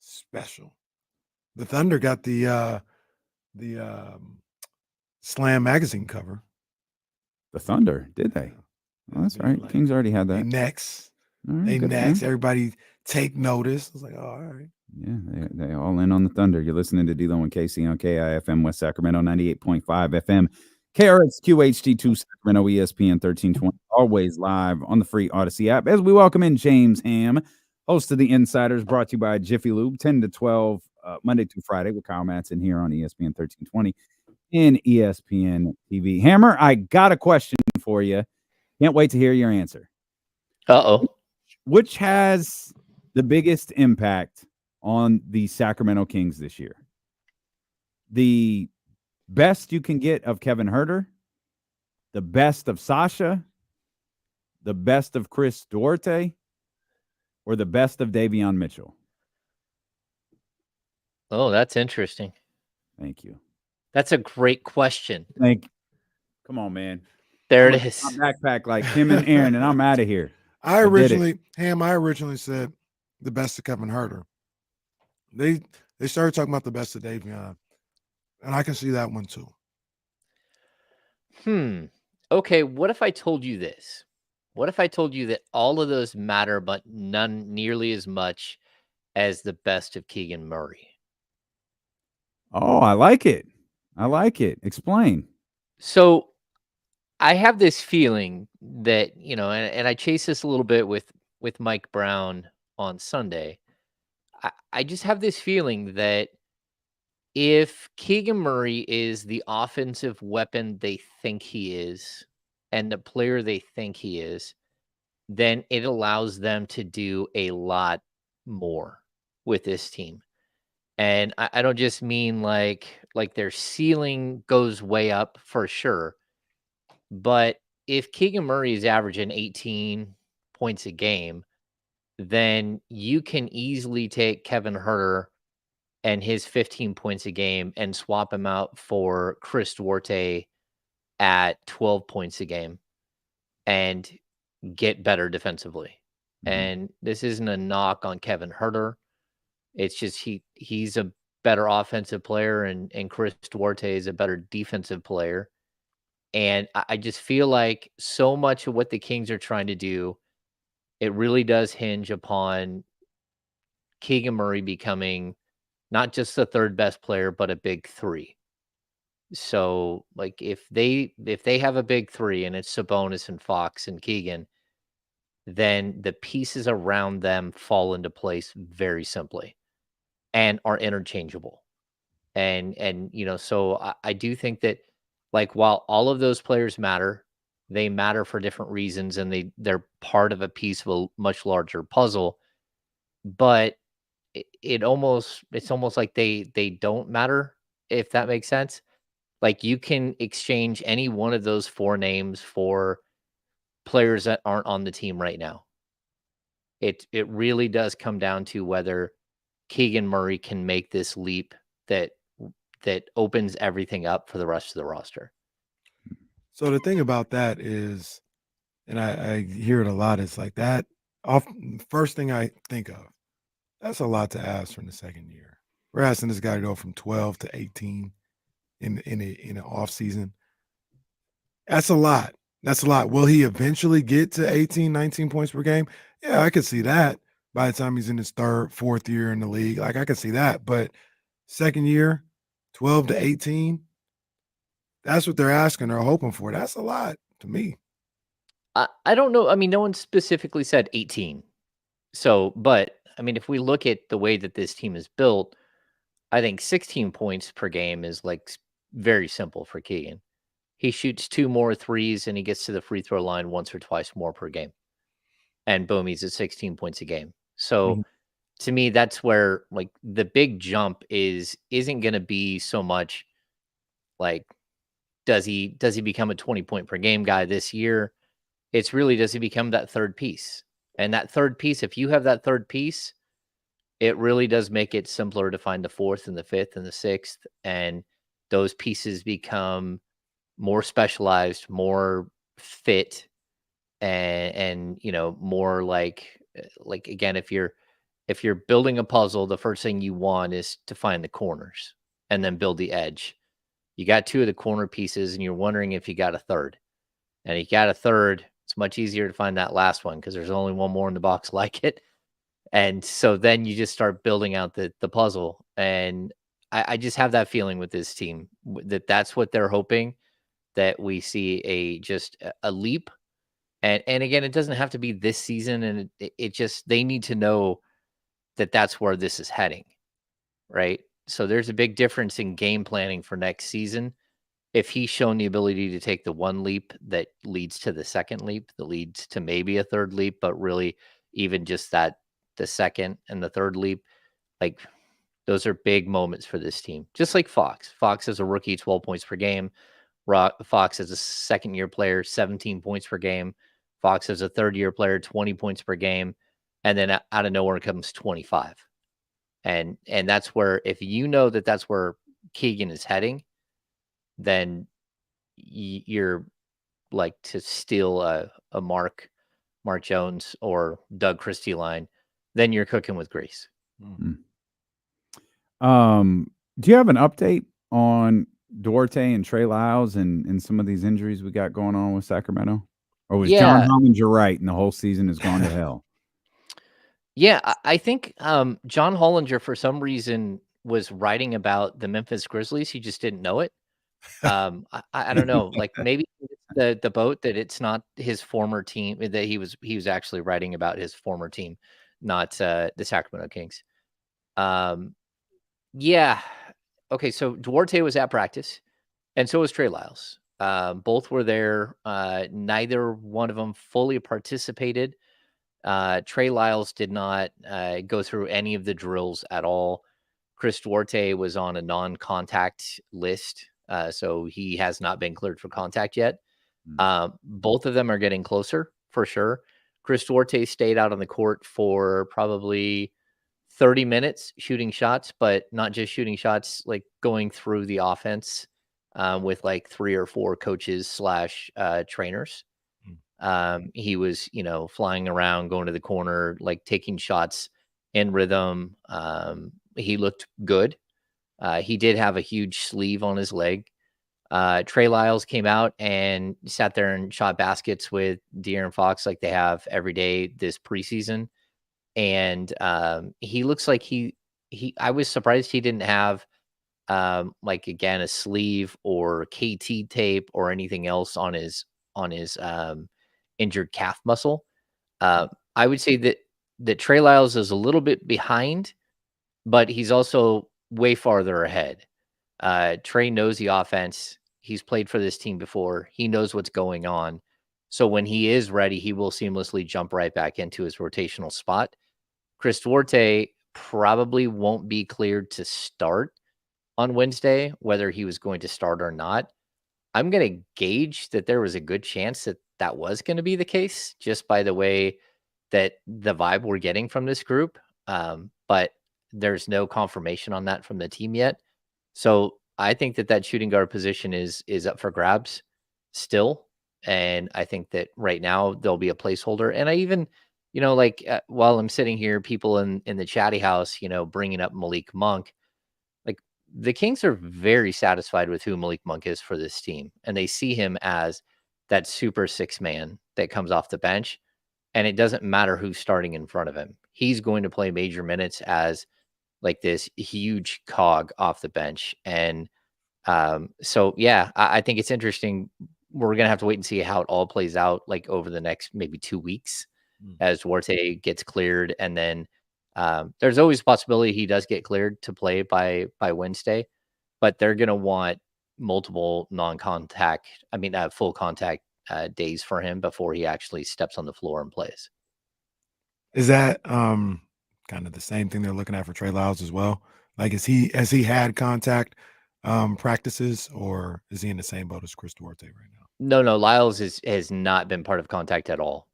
Special. The Thunder got the Slam magazine cover. The Thunder, did they? Oh, that's right. Kings already had that. Next. Right, next. Everybody take notice. I was like, oh, all right. Yeah, they all in on the Thunder. You're listening to D-Lo and Casey on KIFM West Sacramento 98.5 FM. KRX QHD2 Sacramento, ESPN 1320. Always live on the free Odyssey app. As we welcome in James Ham, host of The Insiders, brought to you by Jiffy Lube, 10 to 12, Monday through Friday with Kyle Madsen here on ESPN 1320 and ESPN TV. Hammer, I got a question for you. Can't wait to hear your answer. Which has the biggest impact on the Sacramento Kings this year? The best you can get of Kevin Huerter, the best of Sasha, the best of Chris Duarte, or the best of Davion Mitchell? Oh, that's interesting. Thank you. That's a great question. Come on, man. There I'm it gonna is. take my backpack like Kim and Aaron, and I'm out of here. I did it. originally said the best of Kevin Huerter. They started talking about the best of Davion, and I can see that one too. Okay, what if I told you this? What if I told you that all of those matter, but none nearly as much as the best of Keegan Murray? Oh, I like it. I like it. Explain. So I have this feeling that, and I chase this a little bit with Mike Brown on Sunday. I just have this feeling that if Keegan Murray is the offensive weapon they think he is and the player they think he is, then it allows them to do a lot more with this team. And I don't just mean like their ceiling goes way up for sure. But if Keegan Murray is averaging 18 points a game, then you can easily take Kevin Huerter and his 15 points a game and swap him out for Chris Duarte at 12 points a game and get better defensively. And this isn't a knock on Kevin Huerter. It's just he's a better offensive player and Chris Duarte is a better defensive player. And I just feel like so much of what the Kings are trying to do, it really does hinge upon Keegan Murray becoming not just the third best player, but a big three. So, like, if they have a big three and it's Sabonis and Fox and Keegan, then the pieces around them fall into place very simply and are interchangeable. And so I do think that, like, while all of those players matter, they matter for different reasons and they're part of a piece of a much larger puzzle. But it's almost like they don't matter, if that makes sense. Like, you can exchange any one of those four names for players that aren't on the team right now. It really does come down to whether Keegan Murray can make this leap that opens everything up for the rest of the roster. So the thing about that is, and I hear it a lot, it's like that first thing I think of, that's a lot to ask from the second year. We're asking this guy to go from 12 to 18 in an off season. That's a lot. That's a lot. Will he eventually get to 18, 19 points per game? Yeah, I could see that by the time he's in his third, fourth year in the league. Like, I could see that. But second year, 12 to 18, that's what they're asking or hoping for. That's a lot to me. I don't know. I mean, no one specifically said 18. So, but I mean, if we look at the way that this team is built, I think 16 points per game is like very simple for Keegan. He shoots 2 more threes and he gets to the free throw line once or twice more per game. And boom, he's at 16 points a game. So to me, that's where, like, the big jump isn't going to be so much like, does he become a 20 point per game guy this year? It's really, does he become that third piece? And that third piece, if you have that third piece, it really does make it simpler to find the fourth and the fifth and the sixth. And those pieces become more specialized, more fit, and more like again, if you're building a puzzle, the first thing you want is to find the corners and then build the edge. You got 2 of the corner pieces and you're wondering if you got a third. And if you got a third, it's much easier to find that last one because there's only one more in the box like it. And so then you just start building out the puzzle. And I just have that feeling with this team that's what they're hoping, that we see just a leap. And again, it doesn't have to be this season. And it just, they need to know that that's where this is heading. Right. So there's a big difference in game planning for next season if he's shown the ability to take the one leap that leads to the second leap, that leads to maybe a third leap, but really even just that the second and the third leap, like those are big moments for this team. Just like Fox. Fox as a rookie, 12 points per game. Fox as a second-year player, 17 points per game. Fox as a third-year player, 20 points per game. And then out of nowhere comes 25. And that's where, if you know that that's where Keegan is heading, then you're like to steal a Mark Jones or Doug Christie line, then you're cooking with grease. Do you have an update on Duarte and Trey Lyles and some of these injuries we got going on with Sacramento? Or was John Hollinger right and the whole season has gone to hell? Yeah, I think John Hollinger, for some reason, was writing about the Memphis Grizzlies. He just didn't know it. I don't know. Like maybe the boat that it's not his former team, that he was actually writing about his former team, not the Sacramento Kings. Yeah. Okay, so Duarte was at practice, and so was Trey Lyles. Both were there. Neither one of them fully participated. Trey Lyles did not go through any of the drills at all. Chris Duarte was on a non-contact list, so he has not been cleared for contact yet. Both of them are getting closer, for sure. Chris Duarte stayed out on the court for probably 30 minutes shooting shots, but not just shooting shots, like going through the offense with like 3 or 4 coaches / trainers. He was, flying around, going to the corner, like taking shots in rhythm. He looked good. He did have a huge sleeve on his leg. Trey Lyles came out and sat there and shot baskets with De'Aaron Fox like they have every day this preseason. And he looks like I was surprised he didn't have like, again, a sleeve or KT tape or anything else on his injured calf muscle. I would say that Trey Lyles is a little bit behind, but he's also way farther ahead. Trey knows the offense. He's played for this team before. He knows what's going on. So when he is ready, he will seamlessly jump right back into his rotational spot. Chris Duarte probably won't be cleared to start on Wednesday, whether he was going to start or not. I'm going to gauge that there was a good chance that was going to be the case, just by the way that the vibe we're getting from this group. But there's no confirmation on that from the team yet. So I think that shooting guard position is up for grabs still. And I think that right now there'll be a placeholder. And I even, while I'm sitting here, people in the chatty house, bringing up Malik Monk, like the Kings are very satisfied with who Malik Monk is for this team. And they see him as that super 6-man that comes off the bench. And it doesn't matter who's starting in front of him. He's going to play major minutes as like this huge cog off the bench. And so, yeah, I think it's interesting. We're going to have to wait and see how it all plays out, like over the next maybe 2 weeks as Duarte gets cleared. And then there's always a possibility he does get cleared to play by Wednesday, but they're going to want multiple full contact days for him before he actually steps on the floor and plays. Is that kind of the same thing they're looking at for Trey Lyles as well? Like, has he had contact practices, or is he in the same boat as Chris Duarte right now? No, Lyles has not been part of contact at all.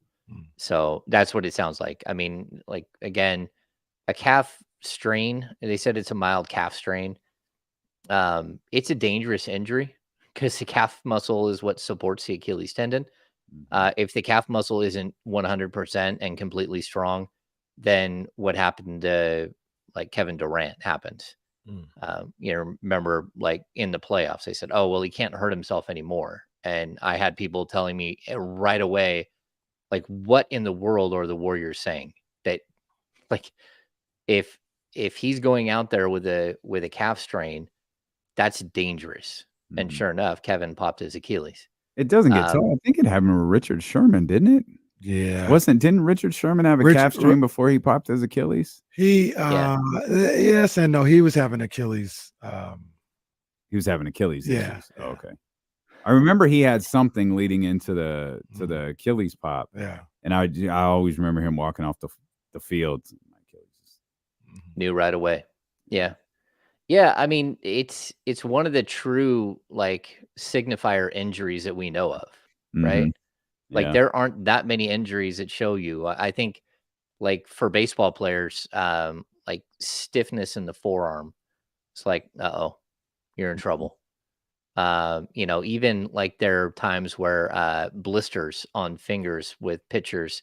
So that's what it sounds like. I mean, like, again, a calf strain, they said it's a mild calf strain. It's a dangerous injury because the calf muscle is what supports the Achilles tendon. If the calf muscle isn't 100% and completely strong, then what happened to like Kevin Durant happened. Remember, like in the playoffs, they said, oh, well, he can't hurt himself anymore. And I had people telling me right away, like, what in the world are the Warriors saying? That, like, if he's going out there with a calf strain, that's dangerous. And sure enough, Kevin popped his Achilles. It doesn't get told. I think it happened with Richard Sherman, didn't it? Yeah. Didn't Richard Sherman have a calf strain before he popped his Achilles? Yes and no. He was having Achilles. He was having Achilles. Yeah. Oh, okay. I remember he had something leading into the Achilles pop. Yeah. And I always remember him walking off the field. Knew right away. Yeah. Yeah, I mean, it's one of the true like signifier injuries that we know of, right? Mhm. Like Yeah. there aren't that many injuries that show you. I think like for baseball players, like stiffness in the forearm, it's like, uh-oh, you're in trouble. Even like there are times where blisters on fingers with pitchers,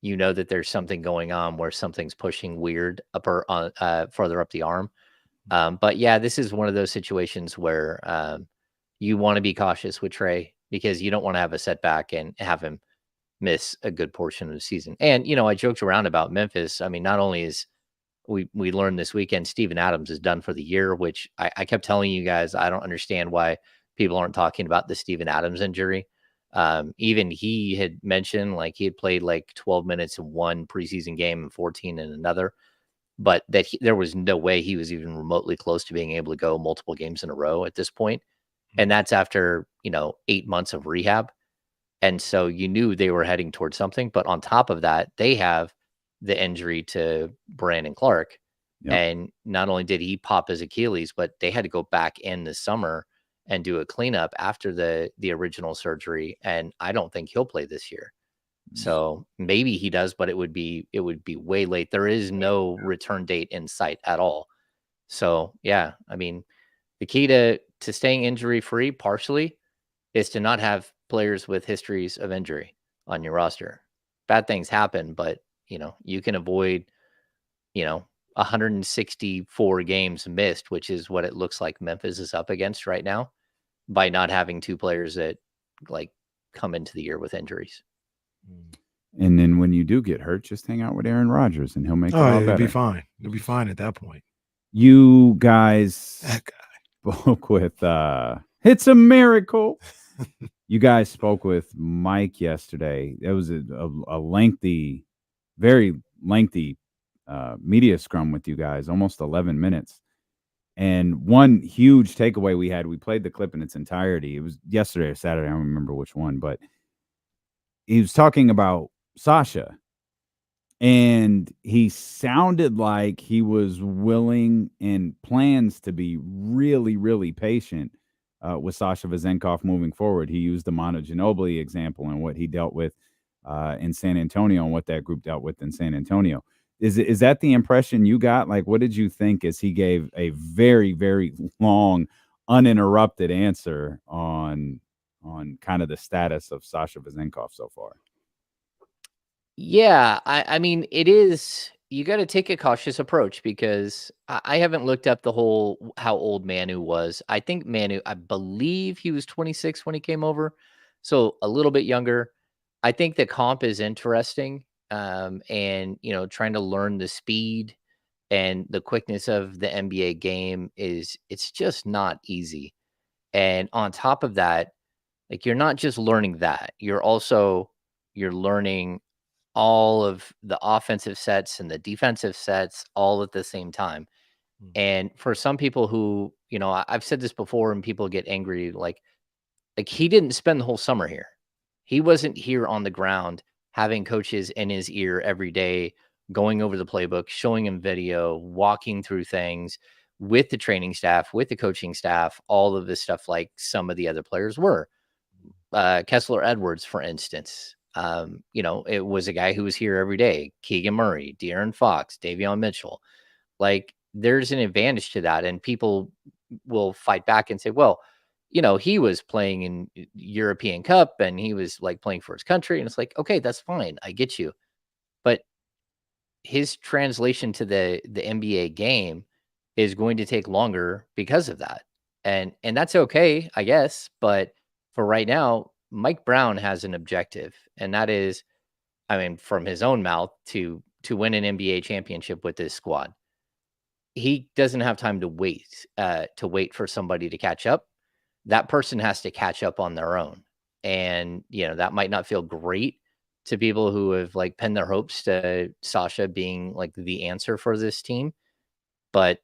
that there's something going on where something's pushing weird further up the arm. But yeah, this is one of those situations where you want to be cautious with Trey because you don't want to have a setback and have him miss a good portion of the season. And I joked around about Memphis. I mean, not only is we learned this weekend Steven Adams is done for the year, which I kept telling you guys I don't understand why people aren't talking about the Steven Adams injury. Even he had mentioned like he had played like 12 minutes in one preseason game and 14 in another, but that there was no way he was even remotely close to being able to go multiple games in a row at this point. And that's after 8 months of rehab. And so you knew they were heading towards something. But on top of that, they have the injury to Brandon Clark. Yep. And not only did he pop his Achilles, but they had to go back in the summer and do a cleanup after the original surgery. And I don't think he'll play this year. So maybe he does, but it would be way late. There is no return date in sight at all. So yeah, I mean, the key to staying injury free partially is to not have players with histories of injury on your roster. Bad things happen, but you can avoid 164 games missed, which is what it looks like Memphis is up against right now, by not having two players that like come into the year with injuries. And then when you do get hurt, just hang out with Aaron Rodgers and he'll make it all better. It'll be fine. It'll be fine at that point. You guys spoke with it's a miracle. You guys spoke with Mike yesterday. It was a lengthy, very lengthy media scrum with you guys, almost 11 minutes. And one huge takeaway we played the clip in its entirety. It was yesterday or Saturday. I don't remember which one, but he was talking about Sasha. And he sounded like he was willing and plans to be really, really patient with Sasha Vezenkov moving forward. He used the Manu Ginobili example and what he dealt with in San Antonio and what that group dealt with in San Antonio. Is that the impression you got? Like, what did you think as he gave a very, very long, uninterrupted answer on kind of the status of Sasha Vezenkov so far? Yeah, I mean, it is. You got to take a cautious approach because I haven't looked up how old Manu was. I think Manu, I believe he was 26 when he came over, so a little bit younger. I think the comp is interesting, and trying to learn the speed and the quickness of the NBA game it's just not easy. And on top of that, like you're not just learning that, you're learning all of the offensive sets and the defensive sets all at the same time. And for some people who, I've said this before and people get angry, like he didn't spend the whole summer here. He wasn't here on the ground having coaches in his ear every day, going over the playbook, showing him video, walking through things with the training staff, with the coaching staff, all of this stuff like some of the other players were. Kessler Edwards, for instance. It was a guy who was here every day. Keegan Murray, De'Aaron Fox, Davion Mitchell. Like there's an advantage to that. And people will fight back and say, well, he was playing in European Cup and he was like playing for his country. And it's like, okay, that's fine. I get you. But his translation to the NBA game is going to take longer because of that. And that's okay, I guess. But for right now, Mike Brown has an objective, and that is, I mean, from his own mouth to win an NBA championship with this squad. He doesn't have time to wait for somebody to catch up. That person has to catch up on their own. And, that might not feel great to people who have like pinned their hopes to Sasha being like the answer for this team, but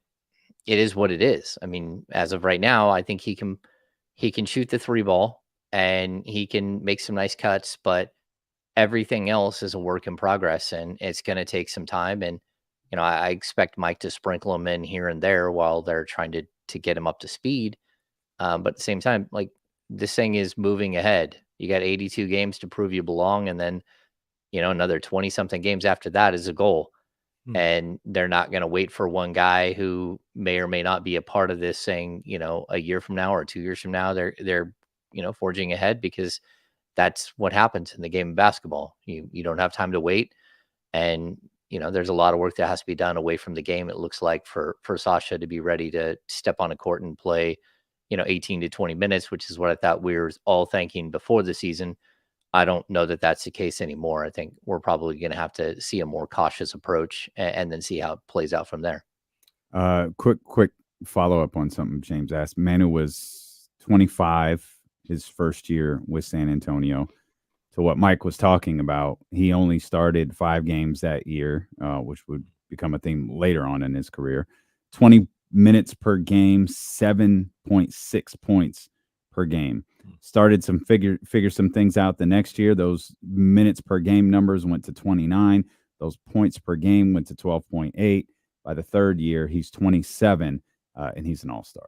it is what it is. I mean, as of right now, I think he can shoot the three ball. and he can make some nice cuts, but everything else is a work in progress, and it's going to take some time. And I expect Mike to sprinkle him in here and there while they're trying to get him up to speed. But at the same time, like, this thing is moving ahead. You got 82 games to prove you belong, and then another 20 something games after that is a goal. And they're not going to wait for one guy who may or may not be a part of this thing, a year from now or 2 years from now. They're forging ahead, because that's what happens in the game of basketball. You don't have time to wait. And, there's a lot of work that has to be done away from the game. It looks like for Sasha to be ready to step on a court and play, 18 to 20 minutes, which is what I thought we were all thinking before the season. I don't know that that's the case anymore. I think we're probably going to have to see a more cautious approach and then see how it plays out from there. Quick follow up on something James asked. Manu was 25 his first year with San Antonio. To what Mike was talking about, he only started 5 games that year, which would become a theme later on in his career. 20 minutes per game, 7.6 points per game. Started some figure some things out the next year. Those minutes per game numbers went to 29. Those points per game went to 12.8. By the third year, he's 27, and he's an all-star.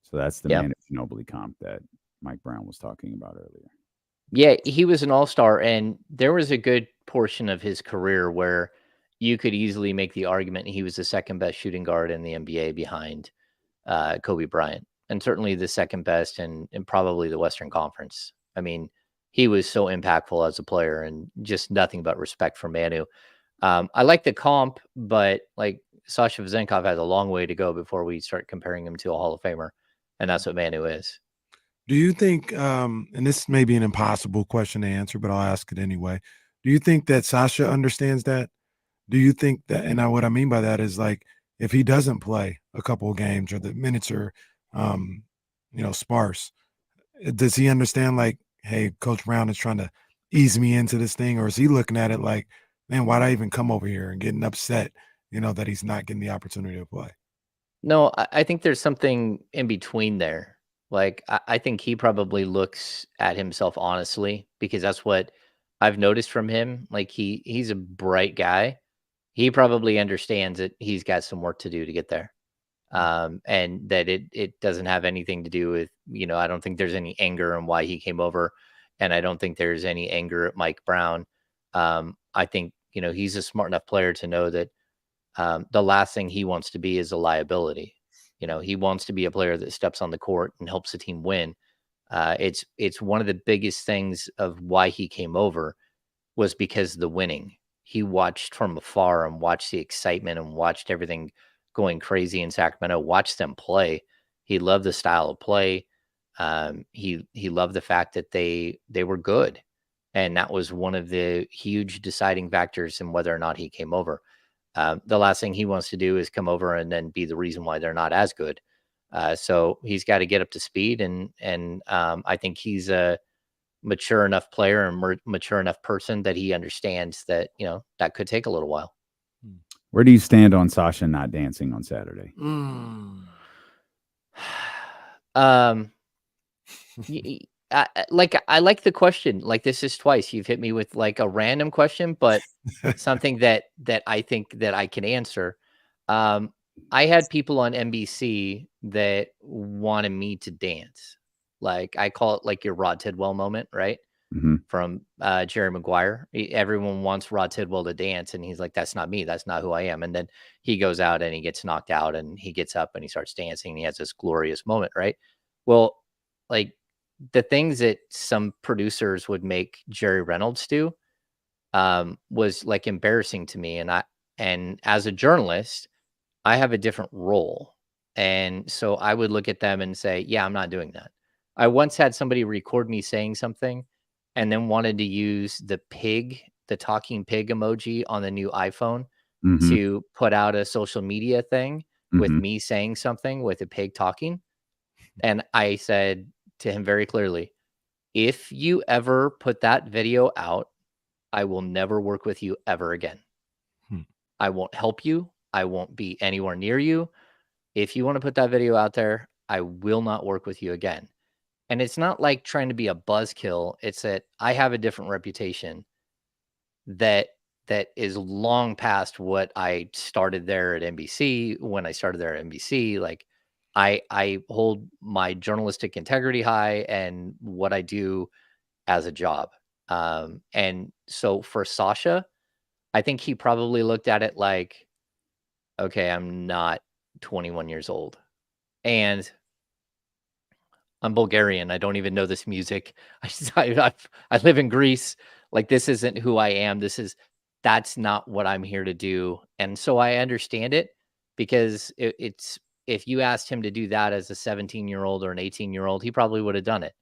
So that's the Manu Ginobili comp that Mike Brown was talking about earlier. Yeah, he was an all-star, and there was a good portion of his career where you could easily make the argument he was the second best shooting guard in the NBA behind Kobe Bryant, and certainly the second best in probably the Western Conference. I mean, he was so impactful as a player, and just nothing but respect for Manu. I like the comp, but like, Sasha Vezenkov has a long way to go before we start comparing him to a Hall of Famer, and that's what Manu is. Do you think, and this may be an impossible question to answer, but I'll ask it anyway. Do you think that Sasha understands that? Do you think that, and what I mean by that is, like, if he doesn't play a couple of games or the minutes are, sparse, does he understand, like, hey, Coach Brown is trying to ease me into this thing? Or is he looking at it like, man, why'd I even come over here, and getting upset, that he's not getting the opportunity to play? No, I think there's something in between there. Like, I think he probably looks at himself honestly, because that's what I've noticed from him. Like, he's a bright guy. He probably understands that he's got some work to do to get there. And that it doesn't have anything to do with, I don't think there's any anger on why he came over. And I don't think there's any anger at Mike Brown. I think, he's a smart enough player to know that the last thing he wants to be is a liability. He wants to be a player that steps on the court and helps the team win. It's one of the biggest things of why he came over, was because of the winning. He watched from afar and watched the excitement and watched everything going crazy in Sacramento, watched them play. He loved the style of play. He loved the fact that they were good. And that was one of the huge deciding factors in whether or not he came over. The last thing he wants to do is come over and then be the reason why they're not as good. So he's got to get up to speed. And I think he's a mature enough player and mature enough person that he understands that, that could take a little while. Where do you stand on Sasha not dancing on Saturday? I like the question. Like, this is twice you've hit me with like a random question, but something that I think that I can answer. I had people on NBC that wanted me to dance. Like, I call it like your Rod Tidwell moment, right? From Jerry Maguire. Everyone wants Rod Tidwell to dance, and he's like, that's not me. That's not who I am. And then he goes out and he gets knocked out, and he gets up and he starts dancing, and he has this glorious moment, right? Well, like, the things that some producers would make Jerry Reynolds do was like embarrassing to me. And as a journalist, I have a different role. And so I would look at them and say, yeah, I'm not doing that. I once had somebody record me saying something and then wanted to use the talking pig emoji on the new iPhone to put out a social media thing with me saying something with a pig talking. And I said to him very clearly, if you ever put that video out, I will never work with you ever again. I won't help you. I won't be anywhere near you. If you want to put that video out there, I will not work with you again. And it's not like trying to be a buzzkill. It's that I have a different reputation that is long past what I started there at NBC. When I started there at NBC, like I hold my journalistic integrity high and what I do as a job. And so for Sasha, I think he probably looked at it like, okay, I'm not 21 years old. And I'm Bulgarian. I don't even know this music. I live in Greece. Like, this isn't who I am. That's not what I'm here to do. And so I understand it, because it's if you asked him to do that as a 17-year-old or an 18-year-old, he probably would have done it.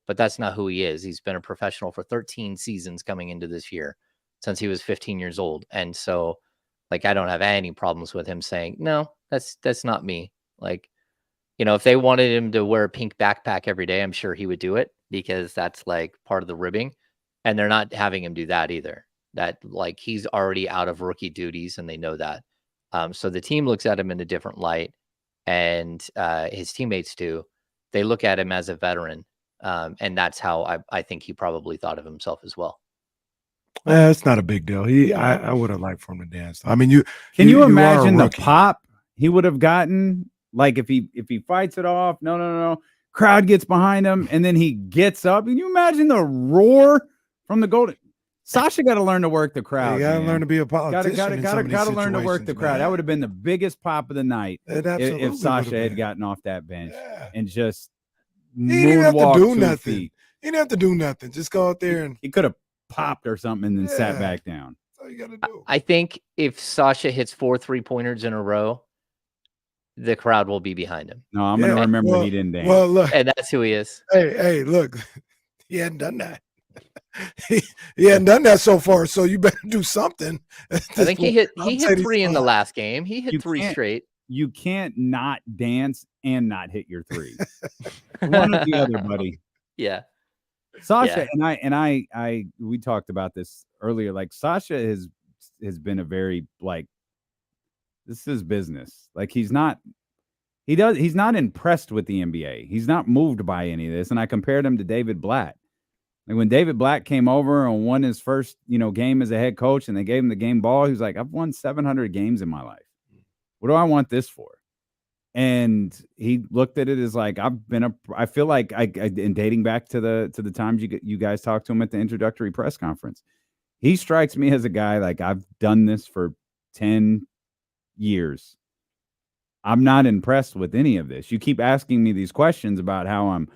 But that's not who he is. He's been a professional for 13 seasons coming into this year, since he was 15 years old. And so, like, I don't have any problems with him saying, no, that's not me. Like, if they wanted him to wear a pink backpack every day, I'm sure he would do it, because that's like part of the ribbing. And they're not having him do that either. That, like, he's already out of rookie duties, and they know that. So the team looks at him in a different light, and his teammates do. They look at him as a veteran. And that's how I think he probably thought of himself as well. It's not a big deal. I would have liked for him to dance. I mean, can you imagine the pop he would have gotten? Like, if he fights it off, no, crowd gets behind him, and then he gets up. Can you imagine the roar from the Golden? Sasha got to learn to work the crowd. You got to learn to be a politician. Got to learn to work the crowd. Man. That would have been the biggest pop of the night if Sasha had gotten off that bench and just he didn't have to do nothing. Feet. He didn't have to do nothing. Just go out there and he could have popped or something and then sat back down. That's all you got to do. I think if Sasha hits 4 3-pointers in a row, the crowd will be behind him. No, I'm going to remember he didn't dance. Well, look, and that's who he is. Hey, look, he hadn't done that. he hadn't done that so far, so you better do something. I think he hit 3 in the last game. He hit 3 straight. You can't not dance and not hit your threes. One or the other, buddy. Yeah. Sasha and I we talked about this earlier. Like, Sasha has been a very, like, this is business. Like, he's not impressed with the NBA. He's not moved by any of this. And I compared him to David Blatt. Like, when David Blatt came over and won his first, game as a head coach, and they gave him the game ball, he was like, I've won 700 games in my life. What do I want this for? And he looked at it as like, I feel like in dating back to the times you guys talked to him at the introductory press conference, he strikes me as a guy like, I've done this for 10 years. I'm not impressed with any of this. You keep asking me these questions about how I'm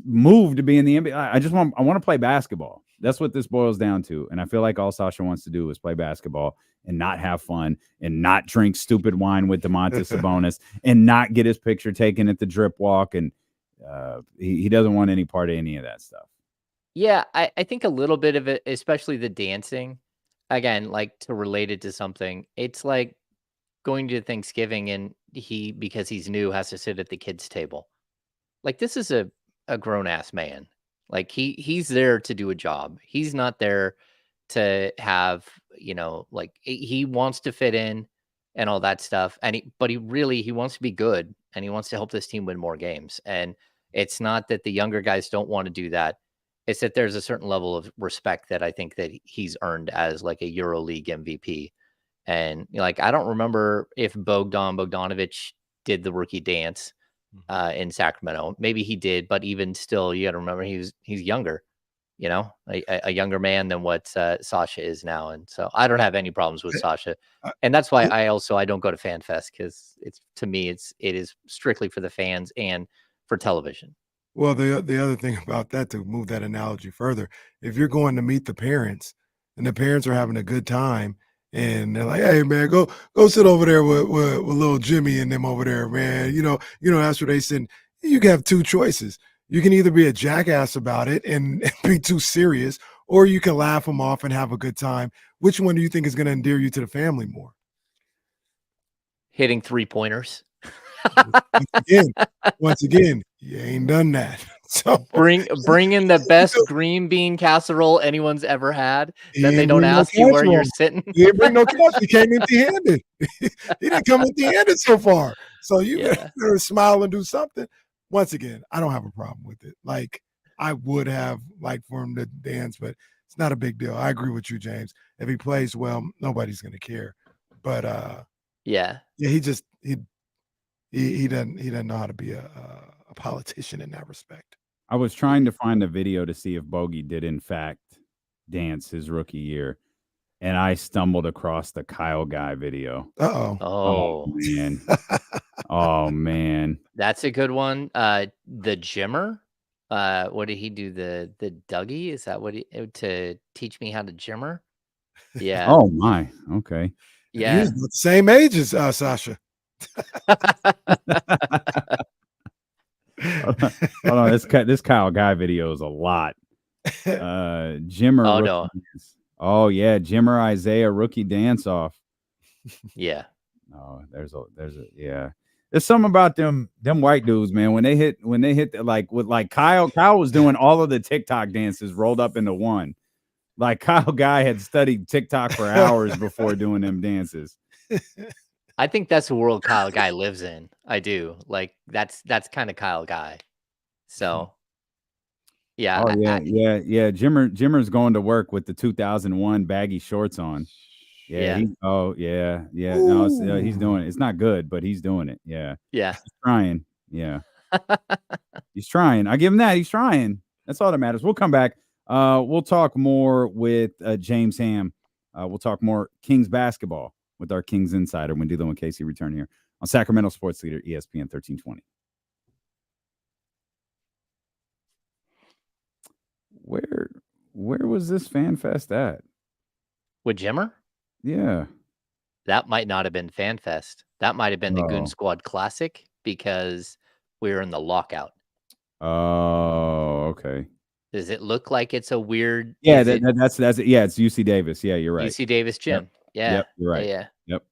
moved to be in the NBA. I want to play basketball. That's what this boils down to. And I feel like all Sasha wants to do is play basketball and not have fun and not drink stupid wine with Domantas Sabonis and not get his picture taken at the drip walk. And he doesn't want any part of any of that stuff. Yeah, I think a little bit of it, especially the dancing, again, like, to relate it to something, it's like going to Thanksgiving and because he's new, has to sit at the kids' table. Like, this is a grown-ass man. Like, he's there to do a job. He's not there to have, like, he wants to fit in and all that stuff. But he wants to be good, and he wants to help this team win more games. And it's not that the younger guys don't want to do that. It's that there's a certain level of respect that I think that he's earned as, like, a EuroLeague MVP. And, like, I don't remember if Bogdanovic did the rookie dance in Sacramento. Maybe he did, but even still, you got to remember he's younger, a younger man than what Sasha is now. And so I don't have any problems with Sasha. And that's why I don't go to FanFest, because to me, it is strictly for the fans and for television. Well, the other thing about that, to move that analogy further, if you're going to meet the parents and the parents are having a good time, and they're like, hey, man, go sit over there with little Jimmy and them over there, man. That's what they said. You can have two choices. You can either be a jackass about it and be too serious, or you can laugh them off and have a good time. Which one do you think is going to endear you to the family more? Hitting 3-pointers. Once again, you ain't done that. So bring in the best green bean casserole anyone's ever had. Then they don't ask you where you're sitting. He didn't bring no cash. He came empty-handed. He didn't come empty-handed so far. So you better smile and do something. once again, I don't have a problem with it. Like, I would have liked for him to dance, but it's not a big deal. I agree with you, James. If he plays well, nobody's going to care. But yeah, he just he doesn't know how to be a politician in that respect. I was trying to find a video to see if Bogey did in fact dance his rookie year, and I stumbled across the Kyle Guy video. Uh-oh. Oh man. Oh man. That's a good one. The Jimmer. What did he do? The Dougie? Is that what he to teach me how to Jimmer? Yeah. Oh my. Okay. Yeah. He's the same age as Sasha. Hold on. This Kyle Guy video is a lot. Jimmer. Oh, rookie no. dance. Oh yeah, Jimmer Isaiah rookie dance off. Yeah. Oh, there's a yeah. There's something about them white dudes, man. When they hit like with like Kyle was doing all of the TikTok dances rolled up into one. Like Kyle Guy had studied TikTok for hours before doing them dances. I think that's the world Kyle Guy lives in. I do. Like that's kind of Kyle Guy. So yeah. Oh yeah. Jimmer's going to work with the 2001 baggy shorts on. Yeah. Yeah. No, he's doing it. It's not good, but he's doing it. Yeah. Yeah. He's trying. Yeah. He's trying. I give him that. He's trying. That's all that matters. We'll come back. We'll talk more with James Ham. We'll talk more Kings basketball with our Kings insider when D'Lo and Casey return here on Sacramento Sports Leader ESPN 1320. Where was this fan fest at? With Jimmer? Yeah. That might not have been Fan Fest. That might have been the Goon Squad Classic because we were in the lockout. Oh, okay. Does it look like it's a weird? Yeah, that's it. Yeah, it's UC Davis. Yeah, you're right. UC Davis gym. Yep. Yeah. Yep, you're right. Yeah. Yep.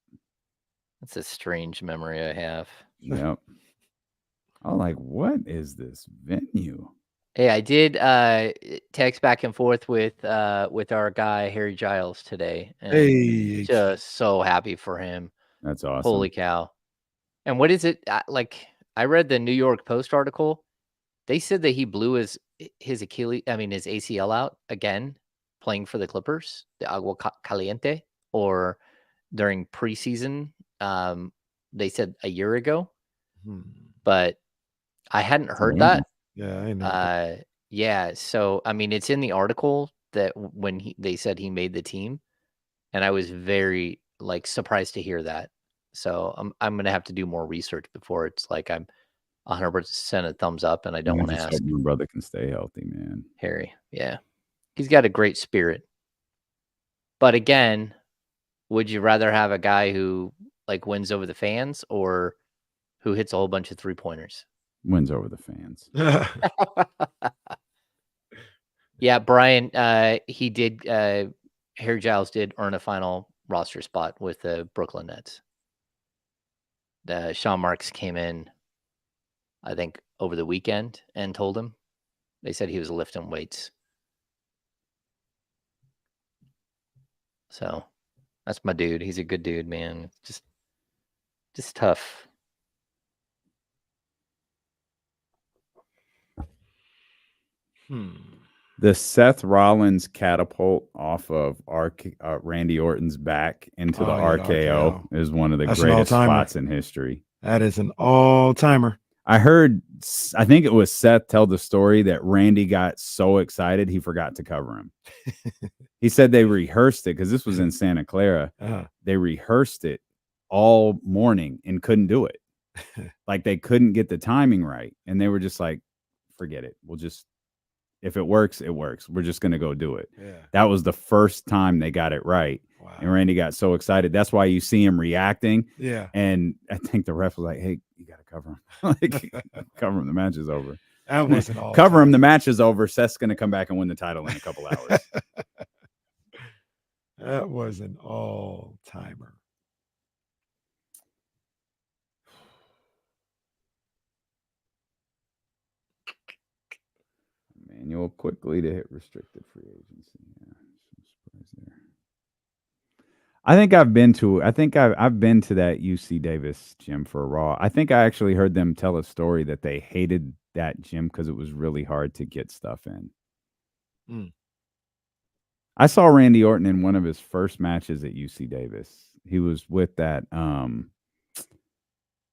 That's a strange memory I have. Yep. I'm like, what is this venue? Hey, I did text back and forth with our guy Harry Giles today, and Hey. just so happy for him. That's awesome. Holy cow! And what is it like? I read the New York Post article. They said that he blew his ACL out again playing for the Clippers, the Agua Caliente, or during preseason. They said a year ago, but I hadn't heard that. Yeah, I know. Yeah. So I mean, it's in the article that when they said he made the team, and I was very surprised to hear that. So I'm gonna have to do more research before it's like I'm 100% a thumbs up, and I don't want to ask. My brother can stay healthy, man. Harry, yeah, he's got a great spirit. But again, would you rather have a guy who wins over the fans or who hits a whole bunch of 3-pointers? Wins over the fans. Yeah, Brian, he did. Harry Giles did earn a final roster spot with the Brooklyn Nets. Sean Marks came in, I think, over the weekend and told him. They said he was lifting weights. So that's my dude. He's a good dude, man. Just tough. The Seth Rollins catapult off of Randy Orton's back into the RKO is one of the greatest spots in history. That is an all-timer. I think it was Seth tell the story that Randy got so excited he forgot to cover him. He said they rehearsed it because this was in Santa Clara. They rehearsed it all morning and couldn't do it. Like they couldn't get the timing right. And they were just like, forget it. If it works, it works. We're just going to go do it. Yeah. That was the first time they got it right. Wow. And Randy got so excited. That's why you see him reacting. Yeah. And I think the ref was like, hey, you got to cover him. Cover him. The match is over. That wasn't all. Cover him. The match is over. Seth's going to come back and win the title in a couple hours. That was an all-timer. Manual quickly to hit restricted free agency. Yeah, I think I've been to that UC Davis gym for a Raw. I think I actually heard them tell a story that they hated that gym because it was really hard to get stuff in. Mm. I saw Randy Orton in one of his first matches at UC Davis. He was with that.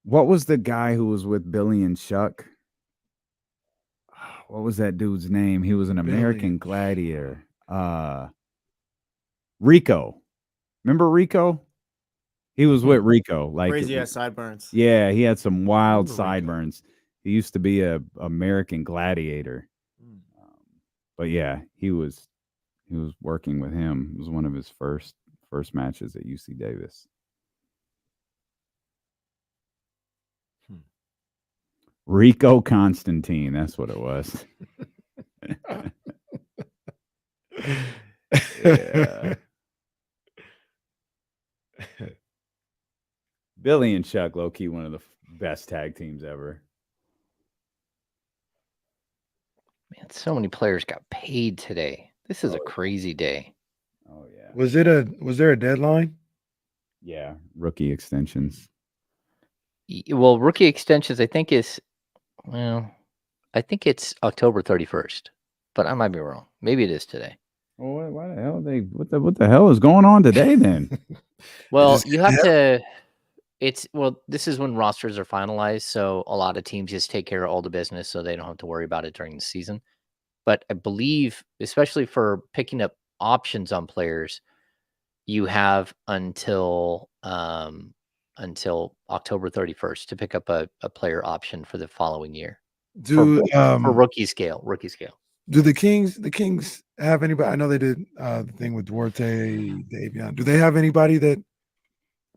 What was the guy who was with Billy and Chuck? What was that dude's name? He was an American Gladiator. Rico. Remember Rico? He was with Rico. Like Crazy ass sideburns. Yeah, he had some wild sideburns. He used to be a American Gladiator. But yeah, he was working with him. It was one of his first matches at UC Davis. Rico Constantine, that's what it was. Yeah. Billy and Chuck, low key, one of the best tag teams ever. Man, so many players got paid today. This is a crazy day. Oh yeah. Was there a deadline? Yeah, rookie extensions. Well, rookie extensions, I think it's October 31st, but I might be wrong. Maybe it is today. Well, why the hell what the hell is going on today then? Well, you have to. This is when rosters are finalized, so a lot of teams just take care of all the business, so they don't have to worry about it during the season. But I believe, especially for picking up options on players, you have until October 31st to pick up a player option for the following year. For rookie scale. Do the Kings have anybody? I know they did the thing with Duarte, Davion. Do they have anybody that?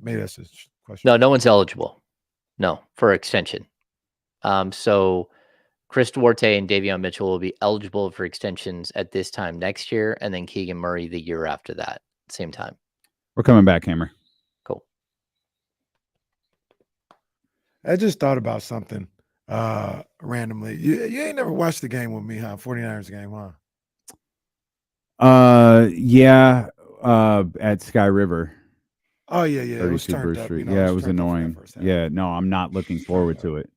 Maybe that's a question. No one's eligible. No, for extension. So Chris Duarte and Davion Mitchell will be eligible for extensions at this time next year, and then Keegan Murray the year after that, same time. We're coming back, Hammer. Cool. I just thought about something randomly. You ain't never watched the game with me, huh? 49ers game, huh? Yeah, at Sky River. Oh yeah. It was turned Bruce up. Street. You know, It was annoying. Yeah, no, I'm not looking forward to it.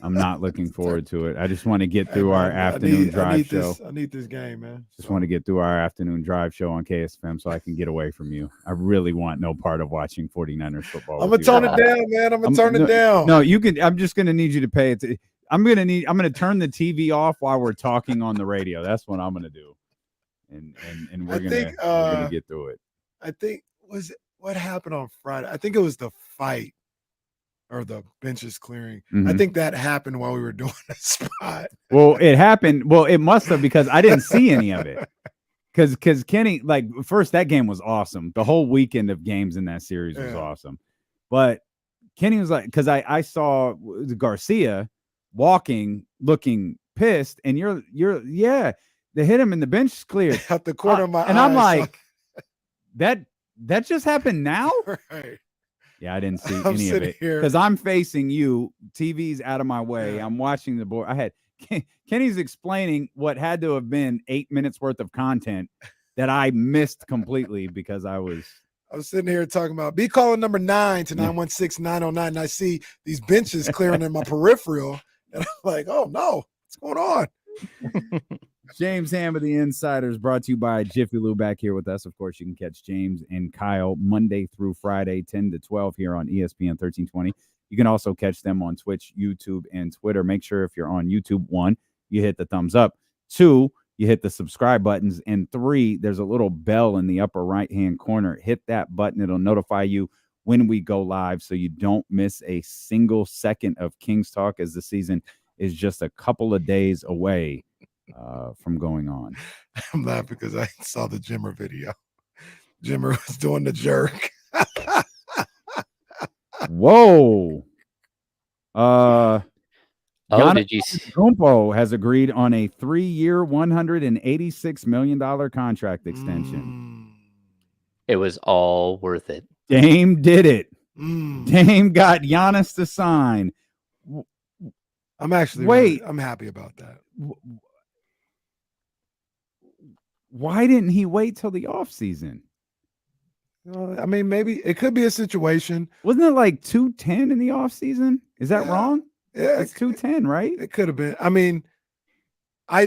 I'm not looking forward to it. I just want to get through our afternoon drive show. I need this game, man. Just want to get through our afternoon drive show on KSFM so I can get away from you. I really want no part of watching 49ers football. I'm gonna tone it down, man. I'm gonna turn it down. No, you can. I'm just gonna need you to pay it. I'm gonna turn the TV off while we're talking on the radio. That's what I'm gonna do. And we're gonna get through it. I think what happened on Friday? I think it was the fight or the benches clearing. I think that happened while we were doing a spot. Well, it happened. Well, it must have, because I didn't see any of it. Because Kenny, like, first, that game was awesome. The whole weekend of games in that series was awesome. But Kenny was like, because I saw Garcia walking, looking pissed, and they hit him and the bench is cleared. Out the corner of my eye. And I'm like, that just happened now? Right. Yeah, I didn't see any of it because I'm facing you. TV's out of my way. I'm watching the board. Kenny's explaining what had to have been 8 minutes worth of content that I missed completely because I was sitting here talking about be calling number 9 to 916-909, and I see these benches clearing in my peripheral, and I'm like, oh no, what's going on? James Ham of the Insiders, brought to you by Jiffy Lube, back here with us. Of course, you can catch James and Kyle Monday through Friday, 10 to 12 here on ESPN 1320. You can also catch them on Twitch, YouTube, and Twitter. Make sure if you're on YouTube, 1, you hit the thumbs up. 2, you hit the subscribe buttons. And 3, there's a little bell in the upper right-hand corner. Hit that button. It'll notify you when we go live so you don't miss a single second of Kings Talk, as the season is just a couple of days away from going on. I'm laughing because I saw the Jimmer video. Jimmer was doing the jerk. Whoa. Did you see? Kumpo has agreed on a 3-year, $186 million contract extension. It was all worth it. Dame did it. Dame got Giannis to sign. I'm actually I'm happy about that. Why didn't he wait till the offseason? I mean, maybe it could be a situation. Wasn't it like 210 in the offseason? Is that wrong? Yeah, it's 210, right? It could have been. I mean, I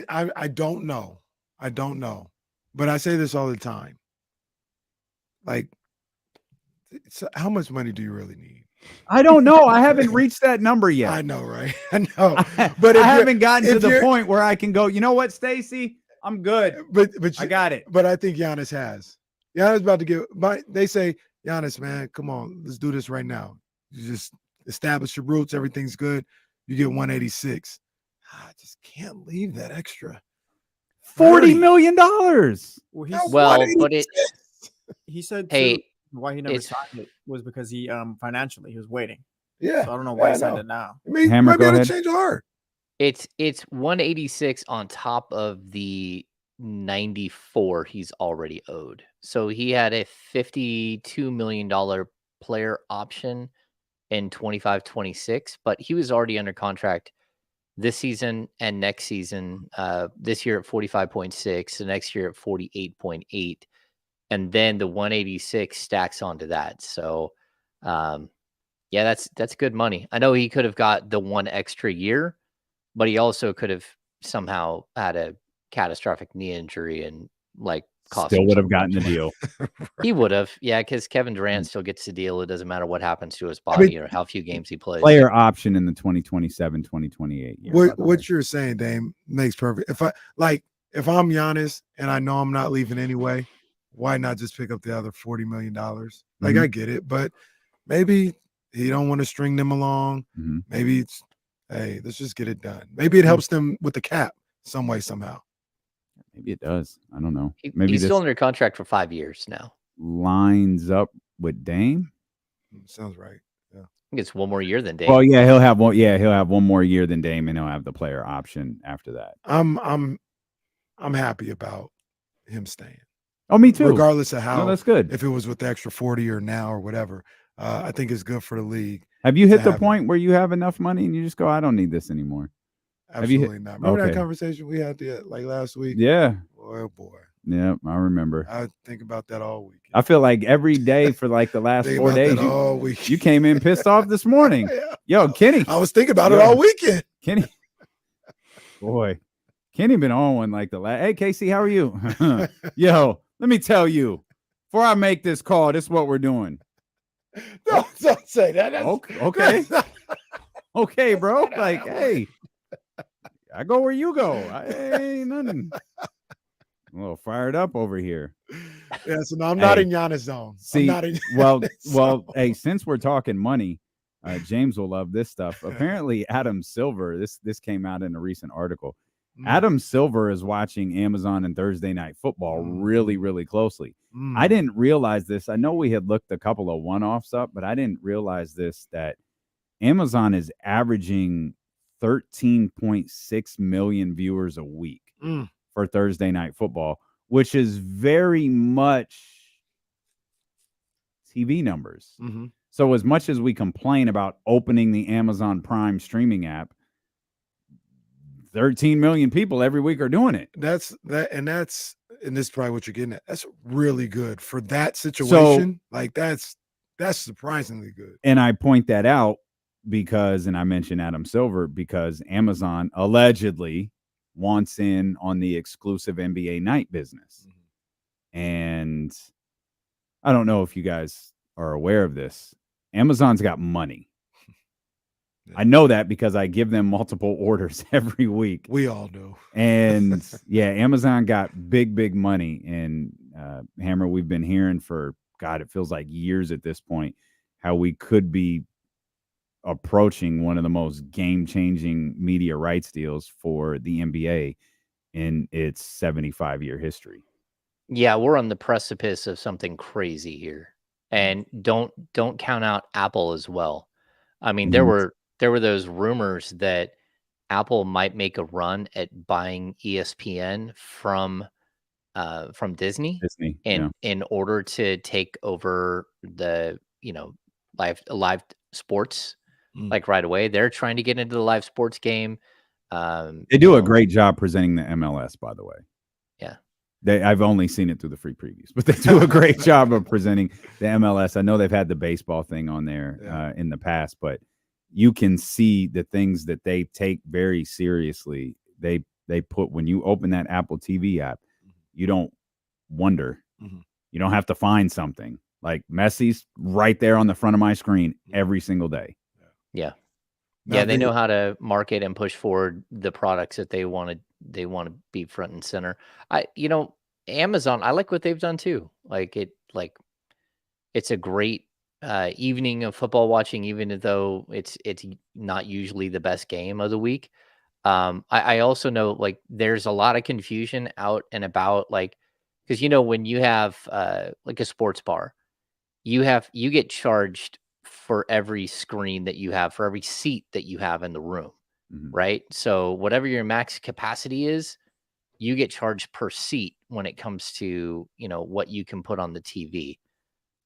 don't know. I don't know. But I say this all the time. Like, so how much money do you really need? I don't know. I haven't reached that number yet. I know, right? I know. But I haven't gotten to the point where I can go, you know what, Stacy? I'm good. But I got it. But I think Giannis has. Giannis about to give. They say, Giannis, man, come on, let's do this right now. You just establish your roots. Everything's good. You get 186. I just can't leave that extra. $40 million. Well, but it. He said Hey, too, why he never it's- signed it was because he financially he was waiting. Yeah. So I don't know why Yeah, he signed I it now. I mean, Hammer, might be go able to ahead. change of heart. It's 186 on top of the 94 he's already owed. So he had a $52 million player option in 25-26, but he was already under contract this season and next season. This year at 45.6, the next year at 48.8, and then the 186 stacks onto that. So, yeah, that's good money. I know he could have got the one extra year, but he also could have somehow had a catastrophic knee injury and like cost Still him would have some gotten the money. deal. He would have, yeah, because Kevin Durant still gets the deal. It doesn't matter what happens to his body or how few games he plays. Player option in the 2027, 2028 year. What you're saying, Dame, makes perfect. If I'm Giannis and I know I'm not leaving anyway, why not just pick up the other $40 million? Like, I get it, but maybe he don't want to string them along. Maybe it's, hey, let's just get it done. Maybe it helps them with the cap some way, somehow. Maybe it does. I don't know. He's still under contract for 5 years now. Lines up with Dame. Sounds right. Yeah. I think it's one more year than Dame. Well, yeah, he'll have one. Yeah, he'll have one more year than Dame, and he'll have the player option after that. I'm happy about him staying. Oh, me too. Regardless of how. No, that's good. If it was with the extra 40 or now or whatever, I think it's good for the league. Have you hit to the have point where you have enough money and you just go, I don't need this anymore? Absolutely not. Remember that Okay. conversation we had like last week? Yeah. Boy, oh boy. Yeah, I remember. I think about that all week. I feel like every day for like the last Think 4 about days, that all week. you came in pissed off this morning. Yo, Kenny. I was thinking about it all weekend. Kenny. Boy, Kenny been on one like the last. Hey, Casey, how are you? Yo, let me tell you, before I make this call, this is what we're doing. Don't say that. That's, Okay. Okay, bro. Like, hey, I go where you go. I ain't nothing. A little fired up over here. Yeah, so no, I'm not Hey, in Giannis zone. See, I'm not in well, Giannis zone. hey, since we're talking money, James will love this stuff. Apparently, Adam Silver, this came out in a recent article. Adam Silver is watching Amazon and Thursday Night Football really, really closely. I didn't realize this. I know we had looked a couple of one-offs up, but I didn't realize this, that Amazon is averaging 13.6 million viewers a week for Thursday Night Football, which is very much TV numbers. So as much as we complain about opening the Amazon Prime streaming app, 13 million people every week are doing it. And this is probably what you're getting at. That's really good for that situation. Like that's surprisingly good. And I point that out because, and I mentioned Adam Silver, because Amazon allegedly wants in on the exclusive NBA night business. And I don't know if you guys are aware of this. Amazon's got money. I know that because I give them multiple orders every week. We all do. And yeah, Amazon got big money. And Hammer, we've been hearing for, God, it feels like years at this point, how we could be approaching one of the most game-changing media rights deals for the NBA in its 75-year history. Yeah, we're on the precipice of something crazy here. And don't count out Apple as well. I mean, there were those rumors that Apple might make a run at buying ESPN from Disney in order to take over the live sports like right away. They're trying to get into the live sports game. They do a great job presenting the MLS, by the way. Yeah. I've only seen it through the free previews, but they do a great job of presenting the MLS. I know they've had the baseball thing on there in the past, but you can see the things that they take very seriously. They put, when you open that Apple TV app, you don't wonder. You don't have to find something. Like Messi's right there on the front of my screen every single day. Yeah. Yeah, they know how to market and push forward the products that they want to be front and center. Amazon, I like what they've done too. It's a great evening of football watching, even though it's not usually the best game of the week. I also know there's a lot of confusion out and about, because when you have like a sports bar, you get charged for every screen that you have, for every seat that you have in the room, right? So whatever your max capacity is, you get charged per seat when it comes to what you can put on the TV.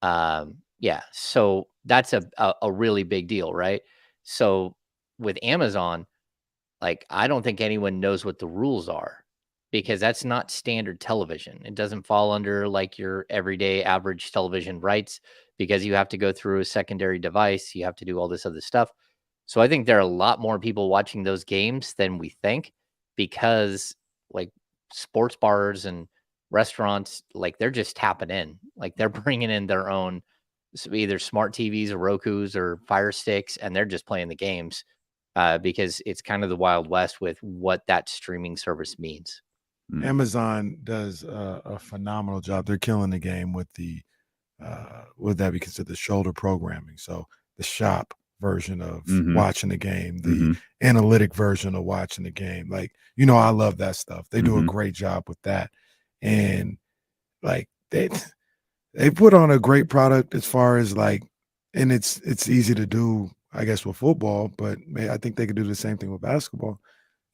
Yeah, so that's a really big deal, right? So with Amazon, I don't think anyone knows what the rules are, because that's not standard television. It doesn't fall under your everyday average television rights, because you have to go through a secondary device. You have to do all this other stuff. So I think there are a lot more people watching those games than we think, because sports bars and restaurants, they're just tapping in. They're bringing in their own either smart TVs or Rokus or Fire Sticks, and they're just playing the games. Because it's kind of the Wild West with what that streaming service means. Amazon does a phenomenal job. They're killing the game with would that be considered the shoulder programming? So the shop version of watching the game, the analytic version of watching the game. I love that stuff. They do a great job with that. And they put on a great product as far as and it's easy to do, I guess, with football, but I think they could do the same thing with basketball,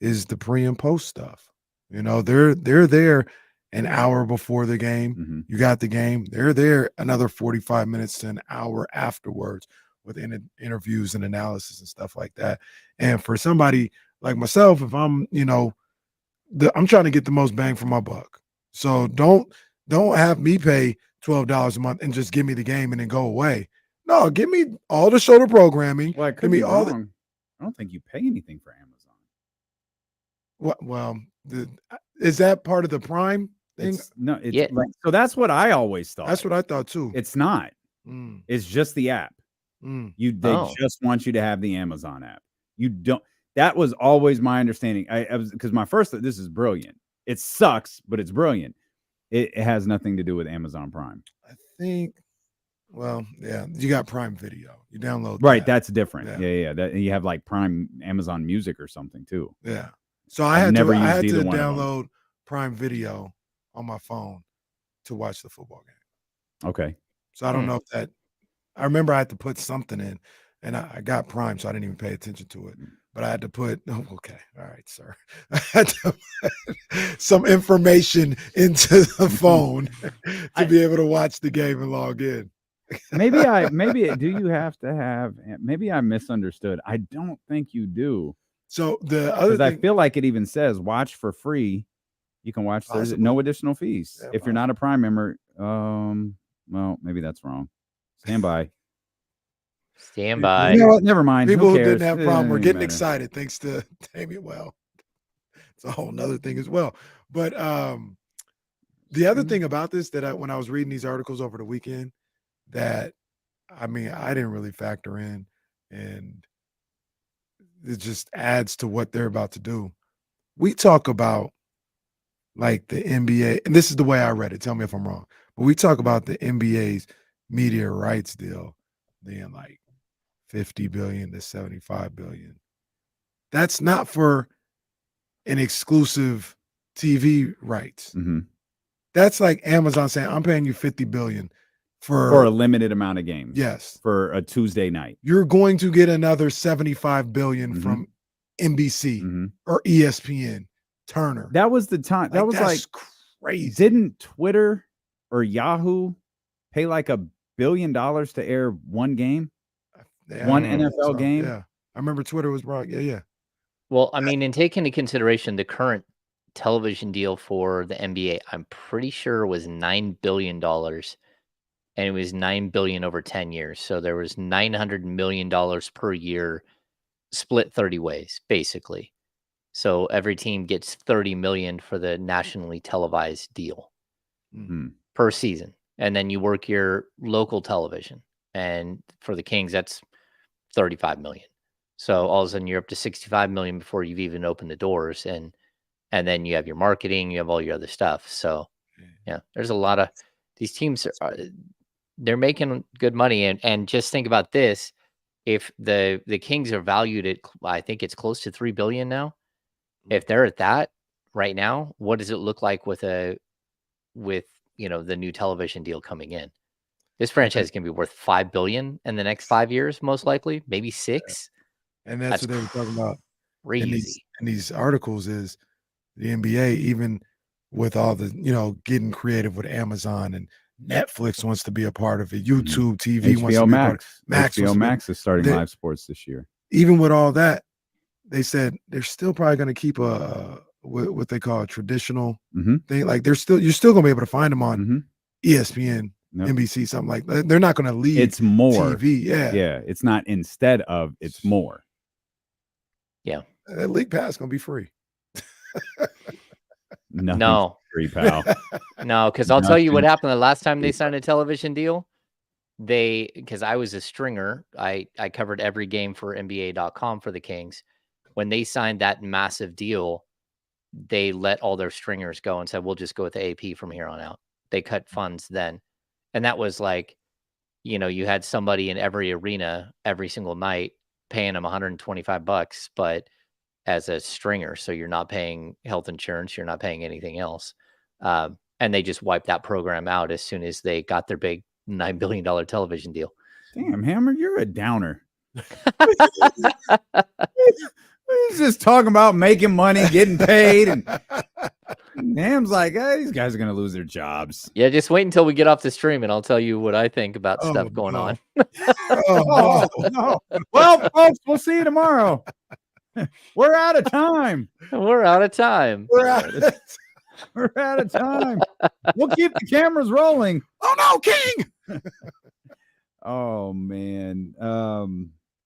is the pre and post stuff. They're there an hour before the game. You got the game. They're there another 45 minutes to an hour afterwards with interviews and analysis and stuff like that. And for somebody like myself, if I'm, I'm trying to get the most bang for my buck. So don't have me pay $12 a month and just give me the game and then go away. No, give me all the shoulder programming. Well, give me all I don't think you pay anything for Amazon. Well, is that part of the Prime thing? So that's what I always thought. That's what I thought too. It's not. It's just the app. They just want you to have the Amazon app. You don't. That was always my understanding. I was, because my first thought, this is brilliant. It sucks, but it's brilliant. It has nothing to do with Amazon Prime. I think. Well, yeah, you got Prime Video. You download right. That's different. Yeah. That, you have Prime Amazon Music or something too. Yeah. So I had to download Prime Video on my phone to watch the football game. Okay. So I don't know if that. I remember I had to put something in, and I got Prime, so I didn't even pay attention to it. But I had to put. Oh, okay, all right, sir. I had to put some information into the phone to be able to watch the game and log in. Maybe do you have to have? Maybe I misunderstood. I don't think you do. So the other thing, I feel like it even says watch for free. You can watch. There's no additional fees if you're not a Prime member. Well, maybe that's wrong. Stand by. Stand by. You know what? Never mind. People who who cares? didn't have problem were getting excited thanks to Damien. Well, it's a whole nother thing as well. But the other thing about this that when I was reading these articles over the weekend, that I didn't really factor in, and it just adds to what they're about to do. We talk about the NBA, and this is the way I read it. Tell me if I'm wrong. But we talk about the NBA's media rights deal being $50 billion to $75 billion. That's not for an exclusive TV rights. That's like Amazon saying, I'm paying you $50 billion for a limited amount of games. Yes. For a Tuesday night. You're going to get another $75 billion from NBC or ESPN, Turner. That was the time. That was that's crazy. Didn't Twitter or Yahoo pay $1 billion to air one game? One NFL game? Yeah. I remember Twitter was brought. Yeah. Well, and take into consideration the current television deal for the NBA, I'm pretty sure was $9 billion, and it was $9 billion over 10 years. So there was $900 million per year, split 30 ways, basically. So every team gets 30 million for the nationally televised deal per season. And then you work your local television. And for the Kings, that's 35 million. So all of a sudden you're up to 65 million before you've even opened the doors. And then you have your marketing, you have all your other stuff. So yeah, there's a lot of these teams they're making good money. And just think about this. If the Kings are valued at, I think it's close to 3 billion now. If they're at that right now, what does it look like with the new television deal coming in? This franchise is going to be worth 5 billion in the next 5 years, most likely, maybe 6. And that's what they were talking about crazy. in these articles is the NBA, even with all the, getting creative with Amazon and Netflix wants to be a part of it. YouTube TV wants to be a part of it. HBO Max is starting live sports this year. Even with all that, they said they're still probably going to keep what they call a traditional thing. Like you're still going to be able to find them on ESPN, NBC, something like that. They're not going to leave. It's more TV. Yeah. It's not instead of. It's more. Yeah. League Pass going to be free. No. Free, pal. No, because I'll tell you what happened the last time they signed a television deal. Because I was a stringer, I covered every game for NBA.com for the Kings. When they signed that massive deal, they let all their stringers go and said, we'll just go with the AP from here on out. They cut funds then. And that was like, you had somebody in every arena every single night paying them $125, but as a stringer. So you're not paying health insurance. You're not paying anything else. And they just wiped that program out as soon as they got their big $9 billion television deal. Damn, Hammer, you're a downer. He's just talking about making money, getting paid, and Ham's like, these guys are gonna lose their jobs. Yeah, just wait until we get off the stream, and I'll tell you what I think about stuff going on. No. Well, folks, we'll see you tomorrow. We're out of time. We're out of time. We're out of time. We'll keep the cameras rolling. Oh no, King! Oh man.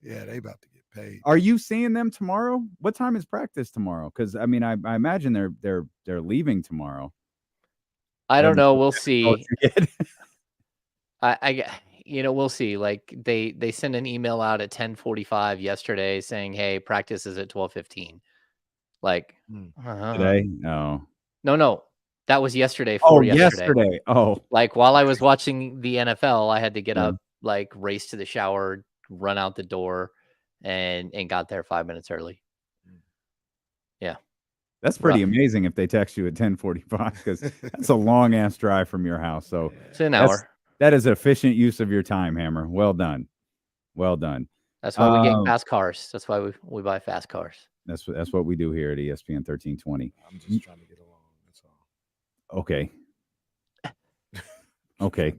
Yeah, they about to get paid. Are you seeing them tomorrow? What time is practice tomorrow? Because I imagine they're leaving tomorrow. I don't know. We'll see. We'll see. Like they sent an email out at 10:45 yesterday saying, "Hey, practice is at 12:15." Like today? No. That was yesterday. Yesterday. Oh, like while I was watching the NFL, I had to get up, like race to the shower, run out the door, and got there 5 minutes early. Yeah, that's pretty amazing. If they text you at 10:45, because that's a long ass drive from your house. So it's an hour. That is efficient use of your time, Hammer. Well done. Well done. That's why we get fast cars. That's why we buy fast cars. That's what we do here at ESPN 1320. I'm just trying to get along. That's all. Okay. Okay.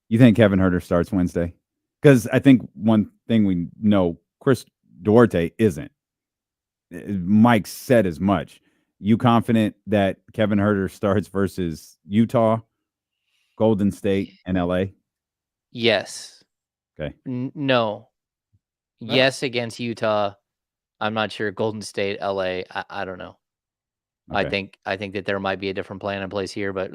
You think Kevin Huerter starts Wednesday? Because I think one thing we know, Chris Duarte isn't. Mike said as much. You confident that Kevin Huerter starts versus Utah, Golden State, and LA? Yes. Okay. No. Yes, against Utah. I'm not sure. Golden State, LA. I don't know. Okay. I think that there might be a different plan in place here, but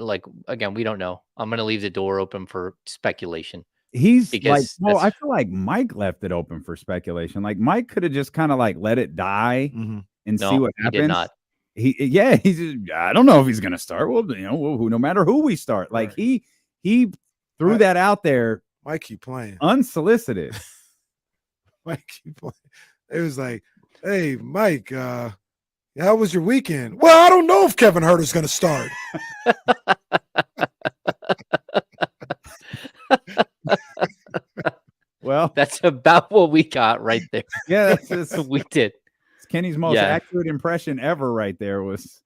again, we don't know. I'm going to leave the door open for speculation. I feel like Mike left it open for speculation. Like Mike could have just kind of let it die and see what happens. He did not. He's just, I don't know if he's going to start. Well, no matter who we start, he threw that out there. Mike keep playing unsolicited. Mike keep playing. It was like, hey, Mike, how was your weekend? Well, I don't know if Kevin Huerter's going to start. Well, that's about what we got right there. Yeah, that's what we did. Kenny's most accurate impression ever right there was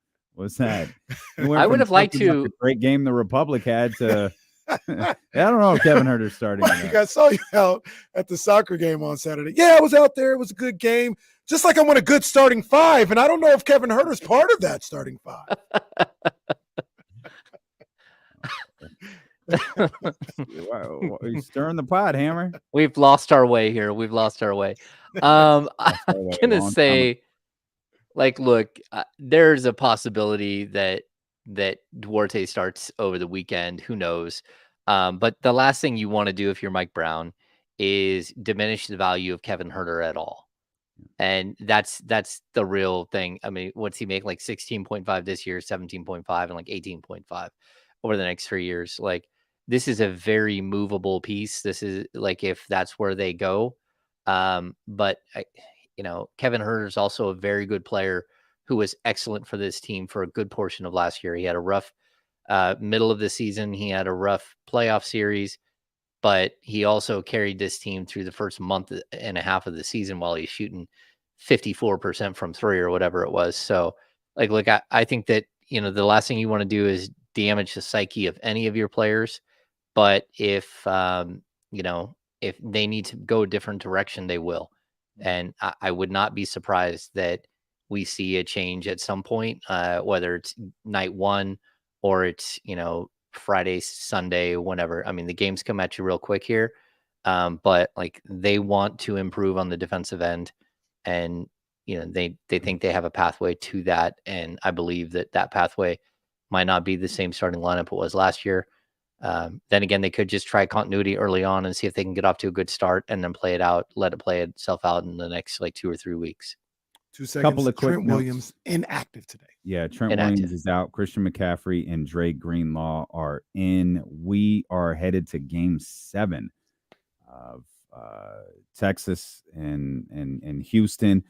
that. I would have liked to. The great game the Republic had to. I don't know if Kevin Huerter's starting. Mike, I saw you out at the soccer game on Saturday. Yeah, I was out there. It was a good game. Just like I want a good starting 5, and I don't know if Kevin Huerter's part of that starting 5. Wow, you stirring the pot, Hammer. We've lost our way here. We've lost our way. I'm gonna say, like, look, there's a possibility that Duarte starts over the weekend. Who knows? But the last thing you want to do if you're Mike Brown is diminish the value of Kevin Huerter at all. And that's the real thing. I mean, what's he make? Like 16.5 this year, 17.5, and like 18.5 over the next 3 years. Like, this is a very movable piece. This is like, if that's where they go. But Kevin Huerter is also a very good player who was excellent for this team for a good portion of last year. He had a rough middle of the season. He had a rough playoff series. But he also carried this team through the first month and a half of the season while he's shooting 54% from 3 or whatever it was. So, like, look, I think that, the last thing you want to do is damage the psyche of any of your players. But if they need to go a different direction, they will. And I would not be surprised that we see a change at some point, whether it's night 1 or it's, Friday, Sunday, whenever. I mean, the games come at you real quick here. But like, they want to improve on the defensive end, and they think they have a pathway to that. And I believe that pathway might not be the same starting lineup it was last year. Then again, they could just try continuity early on and see if they can get off to a good start and then play it out, let it play itself out in the next like 2 or 3 weeks. 2 seconds. Couple of quick Trent notes. Williams inactive today. Yeah, Trent Inactive. Williams is out. Christian McCaffrey and Dre Greenlaw are in. We are headed to Game 7 of Texas and Houston.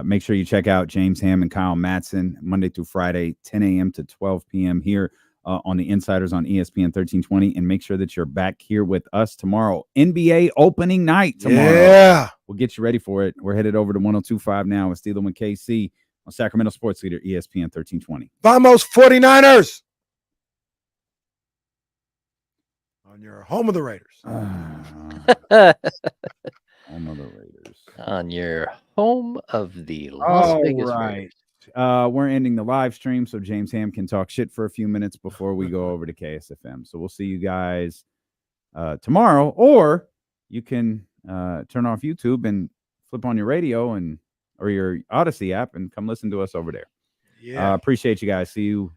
Make sure you check out James Ham and Kyle Matson Monday through Friday, 10 a.m. to 12 p.m. here on the Insiders on ESPN 1320. And make sure that you're back here with us tomorrow. NBA opening night tomorrow. Yeah. We'll get you ready for it. We're headed over to 102.5 now with Steeler and KC on Sacramento Sports Leader ESPN 1320. Vamos 49ers. On your home of the Raiders. Home of the Raiders. On your home of the Las Vegas Raiders. We're ending the live stream so James Ham can talk shit for a few minutes before we go over to KSFM. So we'll see you guys tomorrow, or you can turn off YouTube and flip on your radio or your Odyssey app and come listen to us over there. Yeah. Appreciate you guys. See you